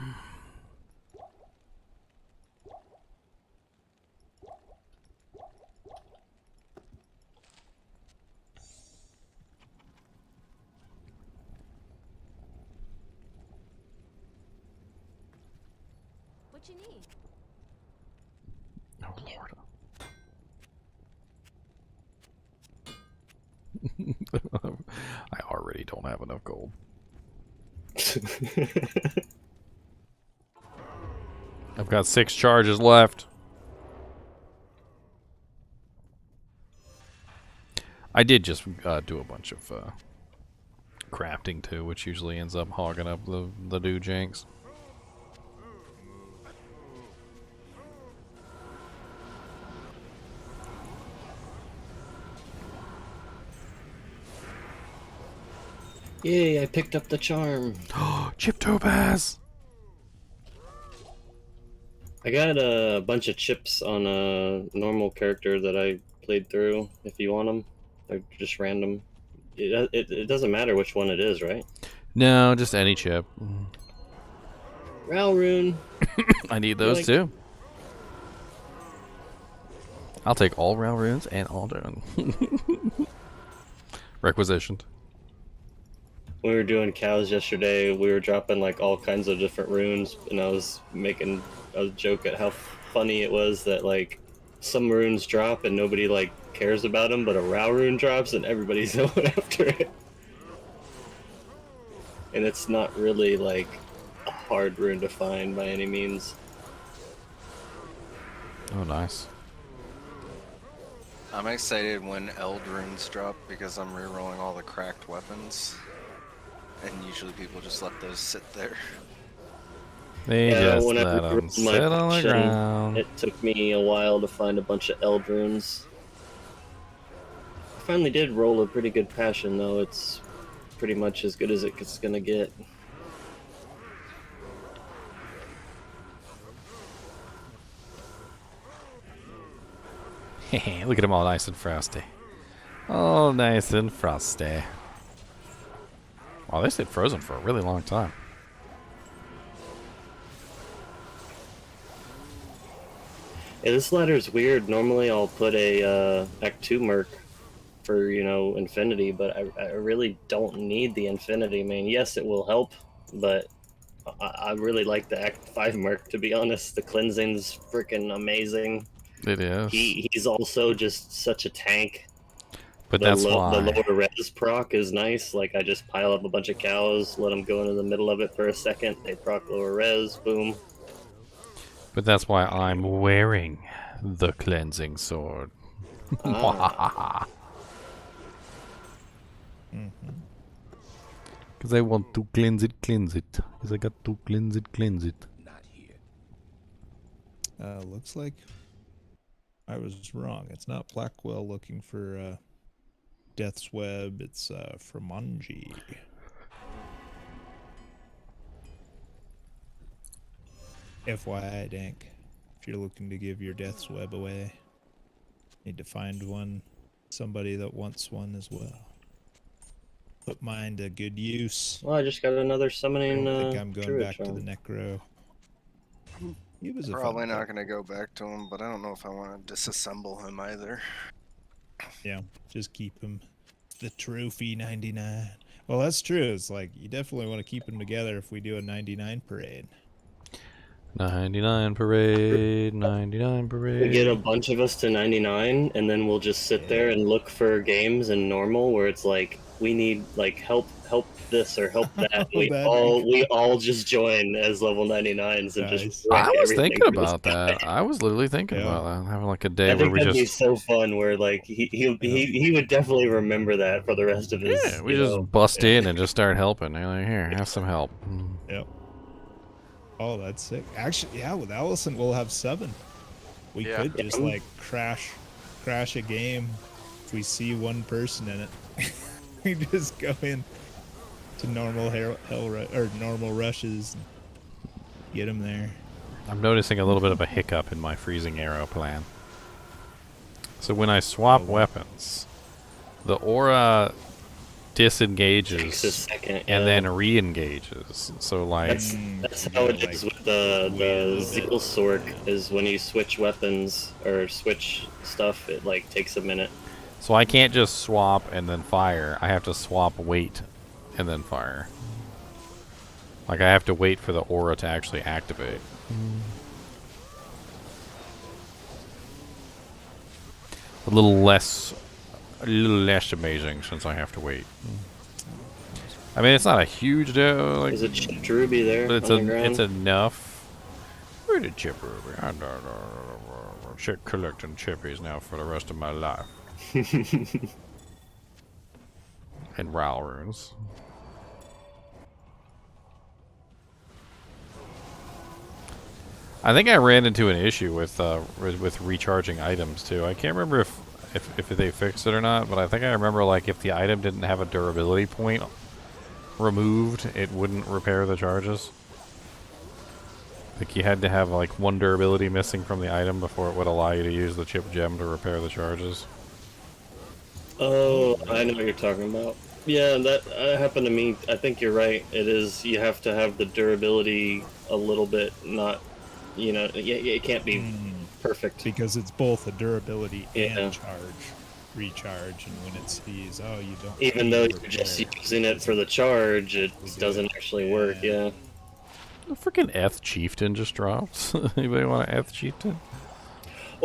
What you need? Oh Lord. I already don't have enough gold. I've got 6 charges left. I did just do a bunch of crafting too, which usually ends up hogging up the do-janks. Yay, I picked up the charm. Chip Topaz! I got a bunch of chips on a normal character that I played through, if you want them. They're just random. It doesn't matter which one it is, right? No, just any chip. Rune. I need those too. I'll take all runes and all down. Requisitioned. When we were doing cows yesterday, we were dropping like all kinds of different runes, and I was making a joke at how funny it was that like some runes drop and nobody like cares about them, but a rune drops and everybody's going after it. And it's not really like a hard rune to find by any means. Oh, nice. I'm excited when Eld runes drop because I'm rerolling all the cracked weapons. And usually people just let those sit there. They just whenever let I them grew my sit on the faction, ground. It took me a while to find a bunch of Eld runes. I finally did roll a pretty good passion, though. It's pretty much as good as it's gonna get. Look at them all nice and frosty. Oh, nice and frosty. Wow, they stayed frozen for a really long time. Yeah, this ladder's weird. Normally I'll put a Act 2 merc for, you know, infinity, but I really don't need the infinity. I mean, yes, it will help, but I really like the Act 5 merc, to be honest. The cleansing's freaking amazing. It is. He's also just such a tank. But that's why. The lower res proc is nice. Like, I just pile up a bunch of cows, let them go into the middle of it for a second. They proc lower res, boom. But that's why I'm wearing the cleansing sword. Ah. Because I want to cleanse it, cleanse it. Because I got to cleanse it, cleanse it. Not here. Looks like I was wrong. It's not Blackwell looking for Death's Web. It's Framangi. FYI, Dank, if you're looking to give your Death's Web away, need to find one, somebody that wants one as well. Put mine to good use. Well, I just got another summoning. I think I'm going druid back to the charm. Necro. He was a Probably fun not card. going to go back to him, but I don't know if I want to disassemble him either. Yeah, just keep him. The trophy 99. Well, that's true. It's like you definitely want to keep them together if we do a 99 parade. 99 parade, 99 parade. We get a bunch of us to 99, and then we'll just sit there and look for games in normal where it's like we need like help this or help that. We all just join as level 99s and just wreck I was everything thinking for this about guy. that. I was literally thinking about that. Having like a day I where think we that'd be just so fun. Where like he would definitely remember that for the rest of his. we just bust in and just start helping. They're like, here, have some help. Yep. Oh, that's sick. Actually, yeah, with Allison, we'll have 7. We could just like crash a game if we see one person in it. We just go in to normal normal rushes and get them there. I'm noticing a little bit of a hiccup in my freezing arrow plan. So when I swap weapons, the aura disengages and then re-engages. So like that's how it is with the Zeal Sork. Is when you switch weapons or switch stuff, it like takes a minute. So I can't just swap and then fire. I have to swap, wait, and then fire. Like I have to wait for the aura to actually activate. A little less amazing since I have to wait. I mean, it's not a huge deal. Like, there's a chipped ruby there but on the ground. it's enough. Where did chip ruby? Shit, collecting chippies now for the rest of my life. And Ral runes. I think I ran into an issue with recharging items too. I can't remember if they fixed it or not, but I think I remember like if the item didn't have a durability point removed, it wouldn't repair the charges. Like you had to have like one durability missing from the item before it would allow you to use the chip gem to repair the charges. Oh, I know what you're talking about. Yeah, that happened to me. I think you're right. It is, you have to have the durability a little bit, not, you know, it can't be perfect. Because it's both a durability and recharge, and when it sees, oh, you don't. Even though you're just using it for the charge, it doesn't actually work, yeah. The freaking Eth Chieftain just dropped. Anybody want an Eth Chieftain?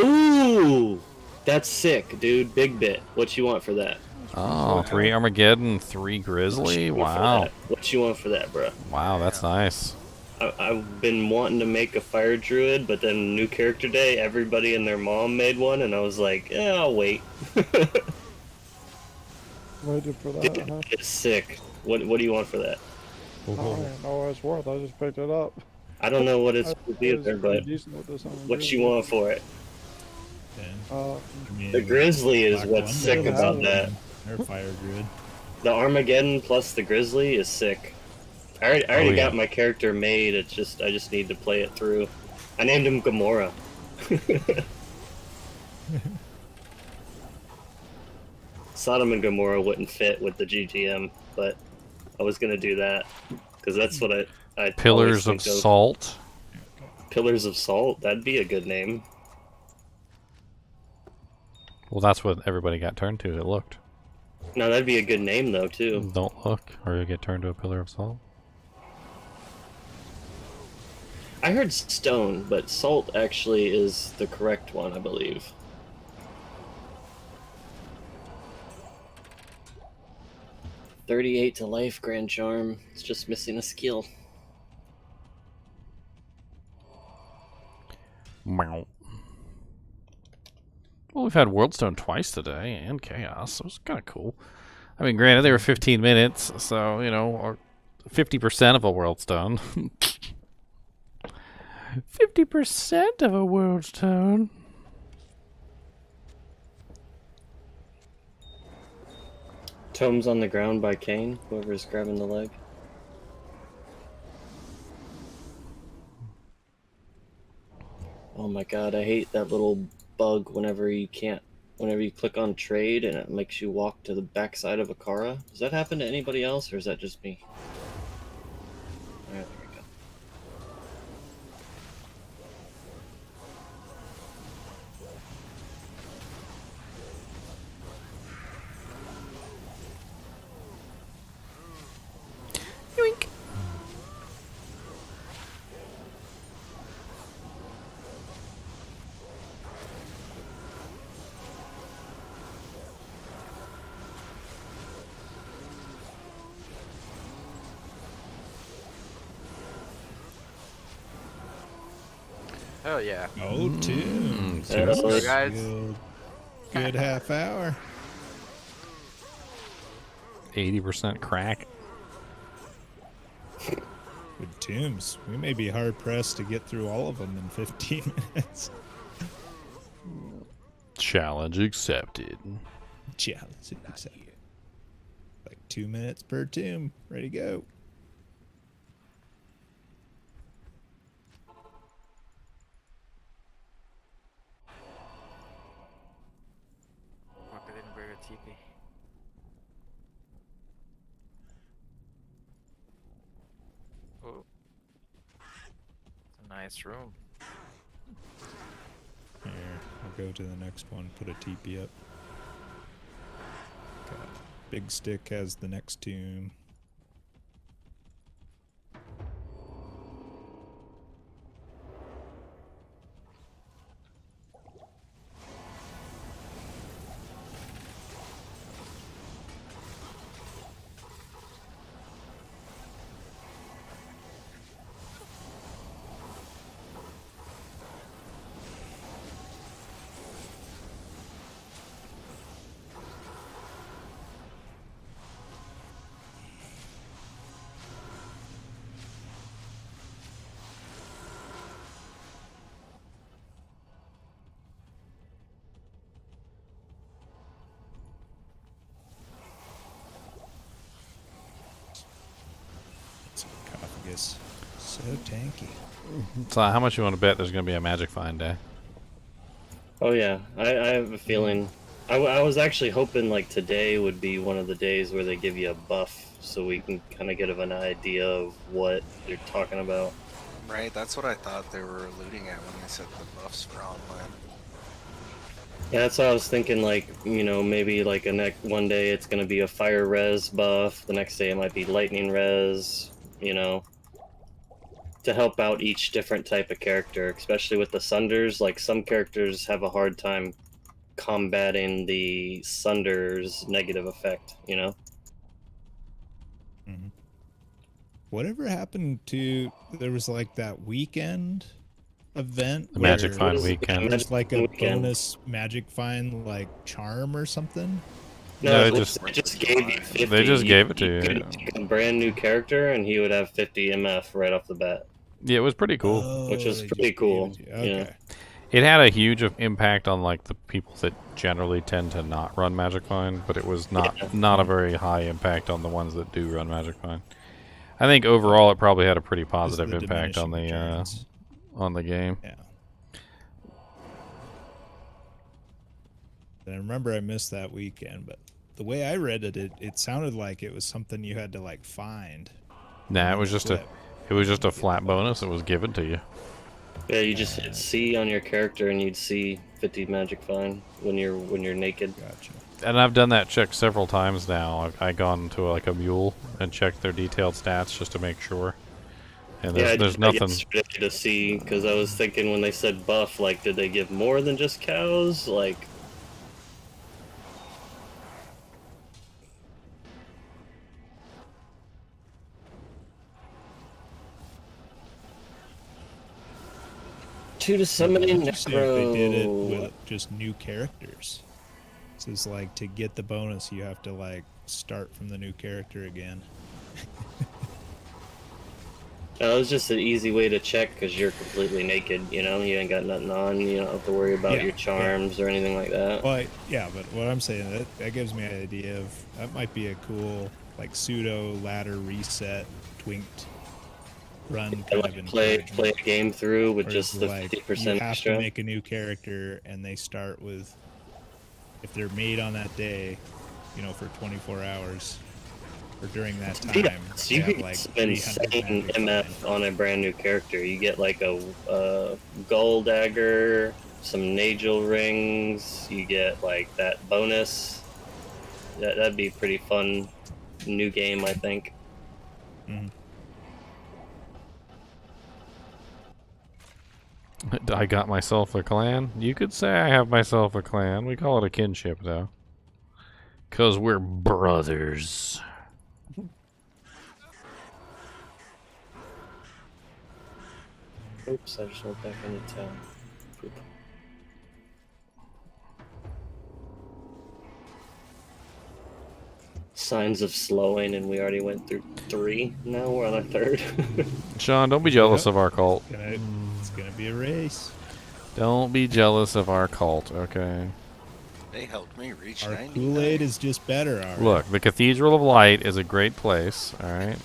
Ooh! That's sick, dude. Big bit. What you want for that? Oh, 3 Armageddon, 3 Grizzly. Wow. What you want for that, bro? Wow, that's nice. I've been wanting to make a fire druid, but then new character day, everybody and their mom made one, and I was like, I'll wait. Waited for that, Dude, huh? it's sick. What do you want for that? I don't even know what it's worth. I just picked it up. I don't know what it's worth either, but what you want for it? The Grizzly is what's sick about that. Or fire druid. The Armageddon plus the Grizzly is sick. I already got my character made. I just need to play it through. I named him Gamora. Sodom and Gomorrah wouldn't fit with the GTM, but I was gonna do that because that's what I Pillars of Salt. Pillars of Salt. That'd be a good name. Well, that's what everybody got turned to. It looked. No, that'd be a good name though too. Don't look, or you get turned to a pillar of salt. I heard stone, but salt actually is the correct one, I believe. $38 to life, Grand Charm. It's just missing a skill. Wow. Well, we've had Worldstone twice today, and Chaos, so it's kind of cool. I mean, granted, they were 15 minutes, so, you know, 50% of a Worldstone. 50% of a Worldstone. Tomes on the ground by Kane, whoever's grabbing the leg. Oh my god, I hate that little bug whenever you click on trade and it makes you walk to the backside of a Kara. Does that happen to anybody else, or is that just me? Alright, there we go. Yoink. Oh yeah. Oh, tunes. So guys. Good half hour. 80% crack. With tombs, we may be hard pressed to get through all of them in 15 minutes. Challenge accepted. Challenge accepted. Like 2 minutes per tomb. Ready to go. Fuck, I didn't bring a TP. Oh. It's a nice room. Here, I'll go to the next one. Put a TP up. Okay. Big stick has the next tomb. Sarcophagus. So tanky. So how much you want to bet there's going to be a magic find day? Oh yeah, I have a feeling. I was actually hoping like today would be one of the days where they give you a buff, so we can kind of get an idea of what they're talking about. Right, that's what I thought they were alluding at when they said the buffs for online. Yeah, that's what I was thinking. Like, you know, maybe like one day it's gonna be a fire res buff. The next day it might be lightning res. You know, to help out each different type of character, especially with the sunders. Like some characters have a hard time combating the sunder's negative effect. You know. Mm-hmm. Whatever happened to, there was like that weekend event, the magic find weekend. There's like a bonus magic find like charm or something. No, it just gave you 50. They just gave it to you. you. Take a brand new character, and he would have 50 MF right off the bat. Yeah, it was pretty cool. Which was pretty cool. Okay. Yeah. It had a huge impact on like the people that generally tend to not run magic find, but it was not a very high impact on the ones that do run magic find. I think overall it probably had a pretty positive impact on the game. Yeah. And I remember I missed that weekend, but the way I read it, it sounded like it was something you had to like find. Nah, it was just a flat bonus that was given to you. Yeah, you just hit C on your character and you'd see 50 magic find when you're naked. Gotcha. And I've done that check several times now. I've gone to like a mule and checked their detailed stats just to make sure. And there's nothing to see, because I was thinking when they said buff, like, did they give more than just cows? Like, to somebody They did it with just new characters. So it's like to get the bonus, you have to like start from the new character again. That was just an easy way to check because you're completely naked, you know? You ain't got nothing on, you don't have to worry about your charms or anything like that. Well, yeah, but what I'm saying, that gives me an idea of, that might be a cool, like, pseudo ladder reset, twinked run kind of play a game through with just the like, 50% you have extra. to make a new character, and they start with, if they're made on that day, you know, for 24 hours, or during that time, Yeah, so you they have, can like, spend 300 insane MF on a brand new character. You get like a gold dagger, some Nagel rings, you get like that bonus. That'd be a pretty fun new game, I think. I got myself a clan. You could say I have myself a clan. We call it a kinship, though. 'Cause we're brothers. Oops, I just went back into town. Poop. Signs of slowing, and we already went through 3. Now we're on our 3rd. Sean, don't be jealous of our cult. It's gonna be a race. Don't be jealous of our cult, okay? They helped me reach Our 99. Kool-Aid is just better, alright? Look, the Cathedral of Light is a great place, alright?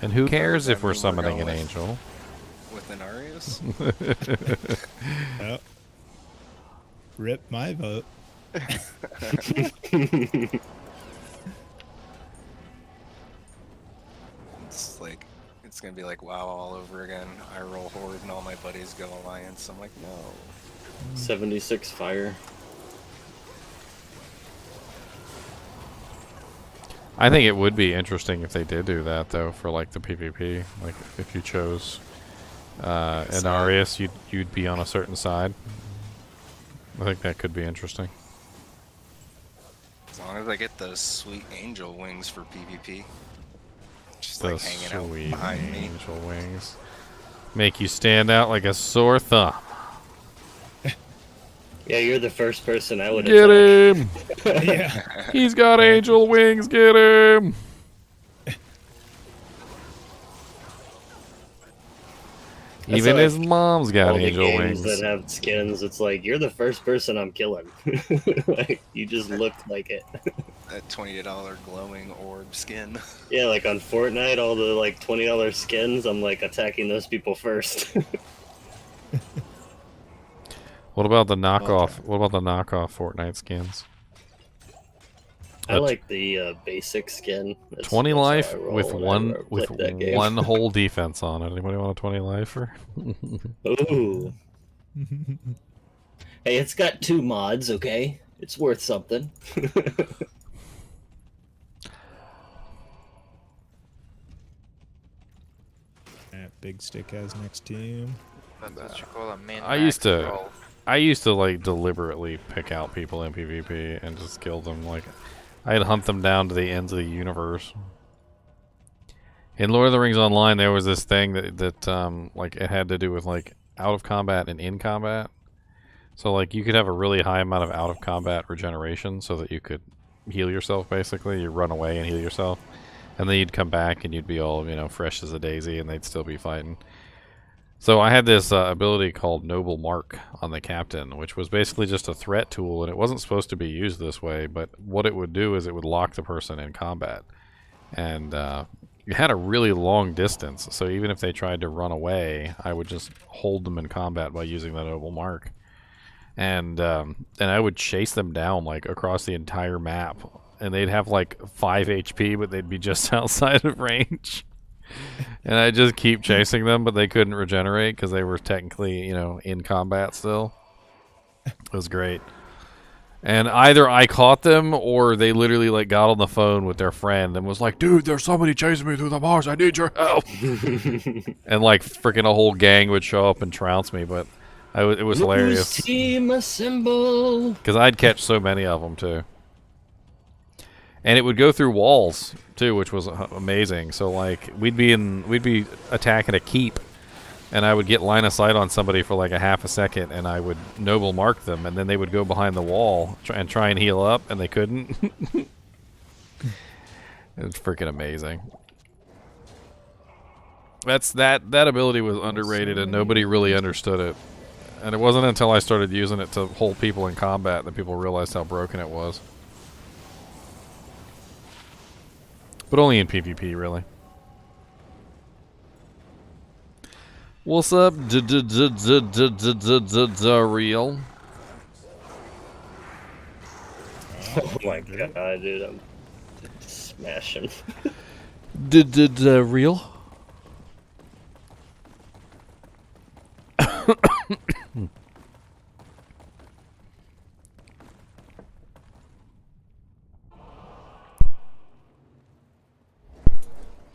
And who cares if we're summoning an angel? With an Arius? Oh. Rip my vote. It's like, it's gonna be like WoW all over again. I roll Horde and all my buddies go Alliance. I'm like, no. 76 fire. I think it would be interesting if they did do that, though, for like the PvP. Like if you chose an Arius, you'd be on a certain side. I think that could be interesting. As long as I get those sweet angel wings for PvP. Just The like hanging out sweet behind me. angel wings make you stand out like a sore thumb. Yeah, you're the first person I would Get attack. him! Yeah. He's got angel wings. Get him! That's Even like his mom's got all the angel games wings. that have skins. It's like you're the first person I'm killing. Like you just looked like it. That $20 glowing orb skin. Yeah, like on Fortnite, all the like $20 skins. I'm like attacking those people first. What about the knockoff? What about the knockoff Fortnite skins? I like the basic skin. 20 that's how life I roll with whenever I play that game. one whole defense on it. Anybody want a 20 lifer? Ooh. Hey, it's got 2 mods, okay? It's worth something. Big Stick has next team. That's what you call a min I used to like deliberately pick out people in PvP and just kill them. Like I'd hunt them down to the ends of the universe. In Lord of the Rings Online, there was this thing that like it had to do with like out of combat and in combat. So like you could have a really high amount of out of combat regeneration so that you could heal yourself basically. You run away and heal yourself. And then you'd come back and you'd be all, you know, fresh as a daisy and they'd still be fighting. So I had this ability called Noble Mark on the captain, which was basically just a threat tool, and it wasn't supposed to be used this way, but what it would do is it would lock the person in combat. And it had a really long distance, so even if they tried to run away, I would just hold them in combat by using the Noble Mark. And I would chase them down, like, across the entire map. And they'd have like 5 HP, but they'd be just outside of range. And I'd just keep chasing them, but they couldn't regenerate because they were technically, you know, in combat still. It was great. And either I caught them or they literally like got on the phone with their friend and was like, dude, there's somebody chasing me through the marsh. I need your help. And like freaking a whole gang would show up and trounce me, but it was hilarious. Team assemble. Because I'd catch so many of them too. And it would go through walls too, which was amazing. So like we'd be attacking a keep, and I would get line of sight on somebody for like a half a second, and I would noble mark them, and then they would go behind the wall and try and heal up, and they couldn't. It was freaking amazing. That ability was underrated, and nobody really understood it. And it wasn't until I started using it to hold people in combat that people realized how broken it was. But only in PvP, really. What's up, real? Oh my god, dude, I'm smashing. Real?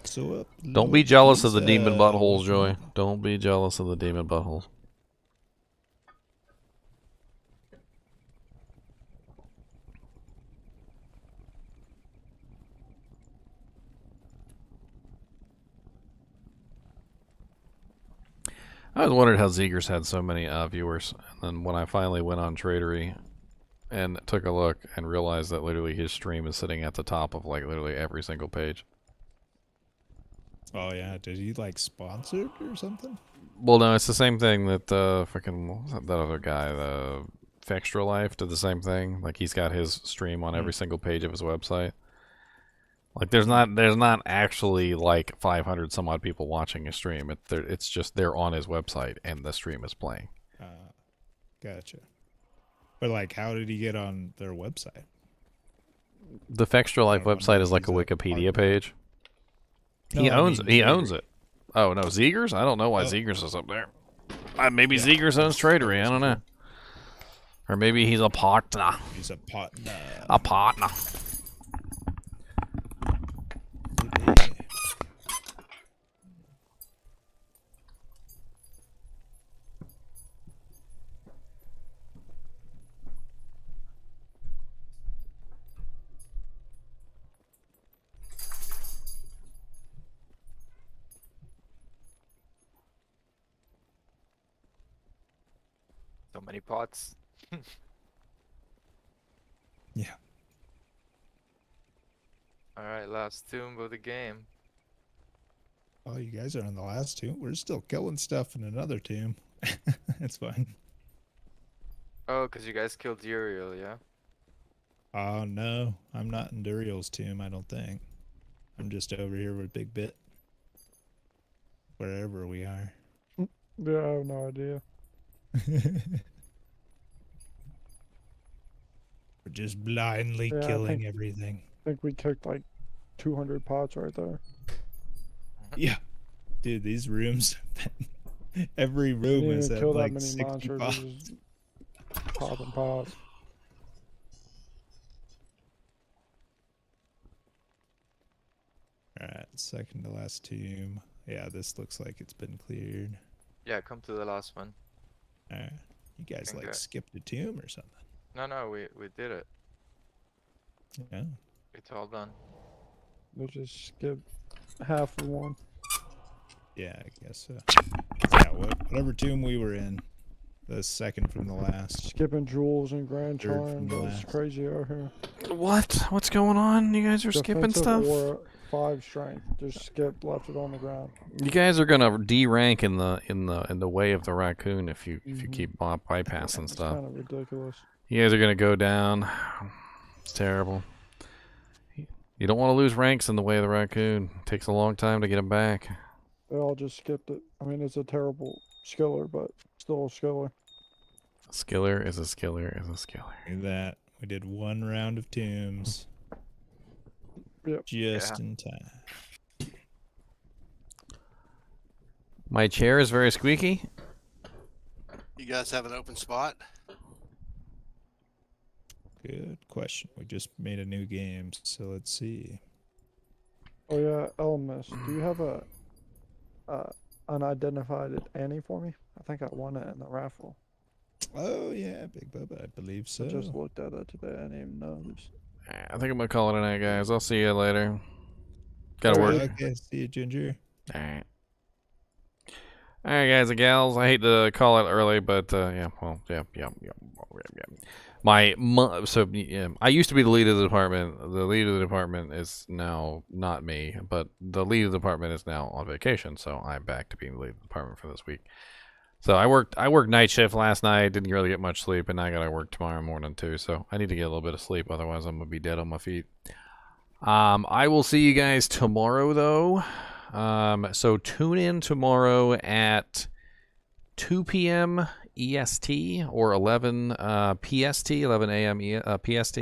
So Don't be jealous of the demon buttholes, Joy. Don't be jealous of the demon buttholes. I was wondering how Zegers had so many viewers, and then when I finally went on Tradery and took a look and realized that literally his stream is sitting at the top of like literally every single page. Oh yeah, did he like sponsor it or something? Well, no, it's the same thing that freaking what was that other guy, the Extra Life, did the same thing. Like he's got his stream on every single page of his website. Like there's not actually like 500 some odd people watching his stream. It's just they're on his website and the stream is playing. Gotcha. But like, how did he get on their website? The Extra Life website is like a Wikipedia page. He owns it. Oh no, Zegers? I don't know why Zegers is up there. Maybe Zegers owns Tradery. I don't know. Or maybe he's a partner. He's a partner. A partner. So many pots. Yeah. Alright, last tomb of the game. Oh, you guys are in the last tomb. We're still killing stuff in another tomb. It's fine. Oh, because you guys killed Uriel, yeah? Oh no, I'm not in Duriel's tomb, I don't think. I'm just over here with Big Bit. Wherever we are. Yeah, I have no idea. We're just blindly Yeah, killing everything. I think we kicked like 200 pots right there. Yeah. Dude, these rooms, every room Didn't is even at kill like that many 60 monsters. pots. It was just popping pots. Alright, second to last tomb. Yeah, this looks like it's been cleared. Yeah, come to the last one. Alright. You guys like Okay. skipped a tomb or something? No, we did it. Yeah. It's all done. We'll just skip half of one. Yeah, I guess so. Yeah, whatever tomb we were in. The second from the last. Skipping jewels and grand Third from charm. the That's last. crazy out here. What? What's going on? You guys are skipping Defensive stuff? Aura, 5 strength. Just skipped, left it on the ground. You guys are gonna D-rank in the way of the raccoon if you keep bypassing It's stuff. kind of ridiculous. You guys are gonna go down. It's terrible. You don't want to lose ranks in the way of the raccoon. It takes a long time to get them back. They all just skipped it. I mean, it's a terrible skiller, but still a skiller. A skiller is a skiller is a skiller. Look at that. We did one round of tombs. Yep. Just in time. My chair is very squeaky. You guys have an open spot? Good question. We just made a new game, so let's see. Oh yeah, Elmis, do you have a unidentified Annie for me? I think I won it in the raffle. Oh yeah, Big Bubba, I believe so. I just looked at it today. I didn't even notice. I think I'm gonna call it a night, guys. I'll see you later. Gotta work. Okay, see you, Ginger. Alright. Alright, guys and gals. I hate to call it early, but yeah. I used to be the lead of the department. The lead of the department is now not me, but the lead of the department is now on vacation, so I'm back to being the lead of the department for this week. So I worked night shift last night, didn't really get much sleep, and now I gotta work tomorrow morning too, so I need to get a little bit of sleep, otherwise I'm gonna be dead on my feet. I will see you guys tomorrow though. So tune in tomorrow at 2 p.m. EST or 11 PST, 11 a.m. PST.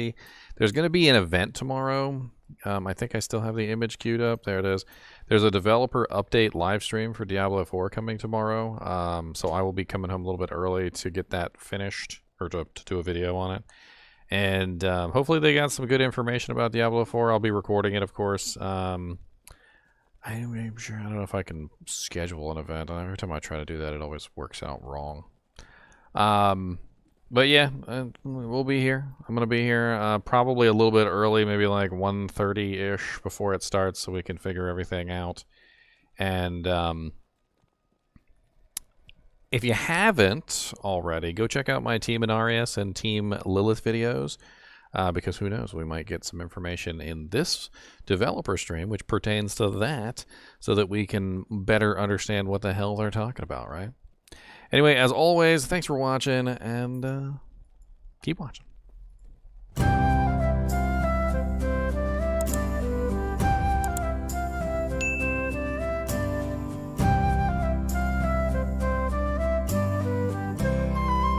There's going to be an event tomorrow. I think I still have the image queued up. There it is. There's a developer update live stream for Diablo 4 coming tomorrow. So I will be coming home a little bit early to get that finished, or to do a video on it. And hopefully they got some good information about Diablo 4. I'll be recording it, of course. I'm sure, I don't know if I can schedule an event. Every time I try to do that, it always works out wrong. But yeah, we'll be here. I'm gonna be here probably a little bit early, maybe like 1:30-ish before it starts, so we can figure everything out. And If you haven't already, go check out my Team Inarius and Team Lilith videos, because who knows, we might get some information in this developer stream which pertains to that, so that we can better understand what the hell they're talking about, right? Anyway, as always, thanks for watching, and keep watching.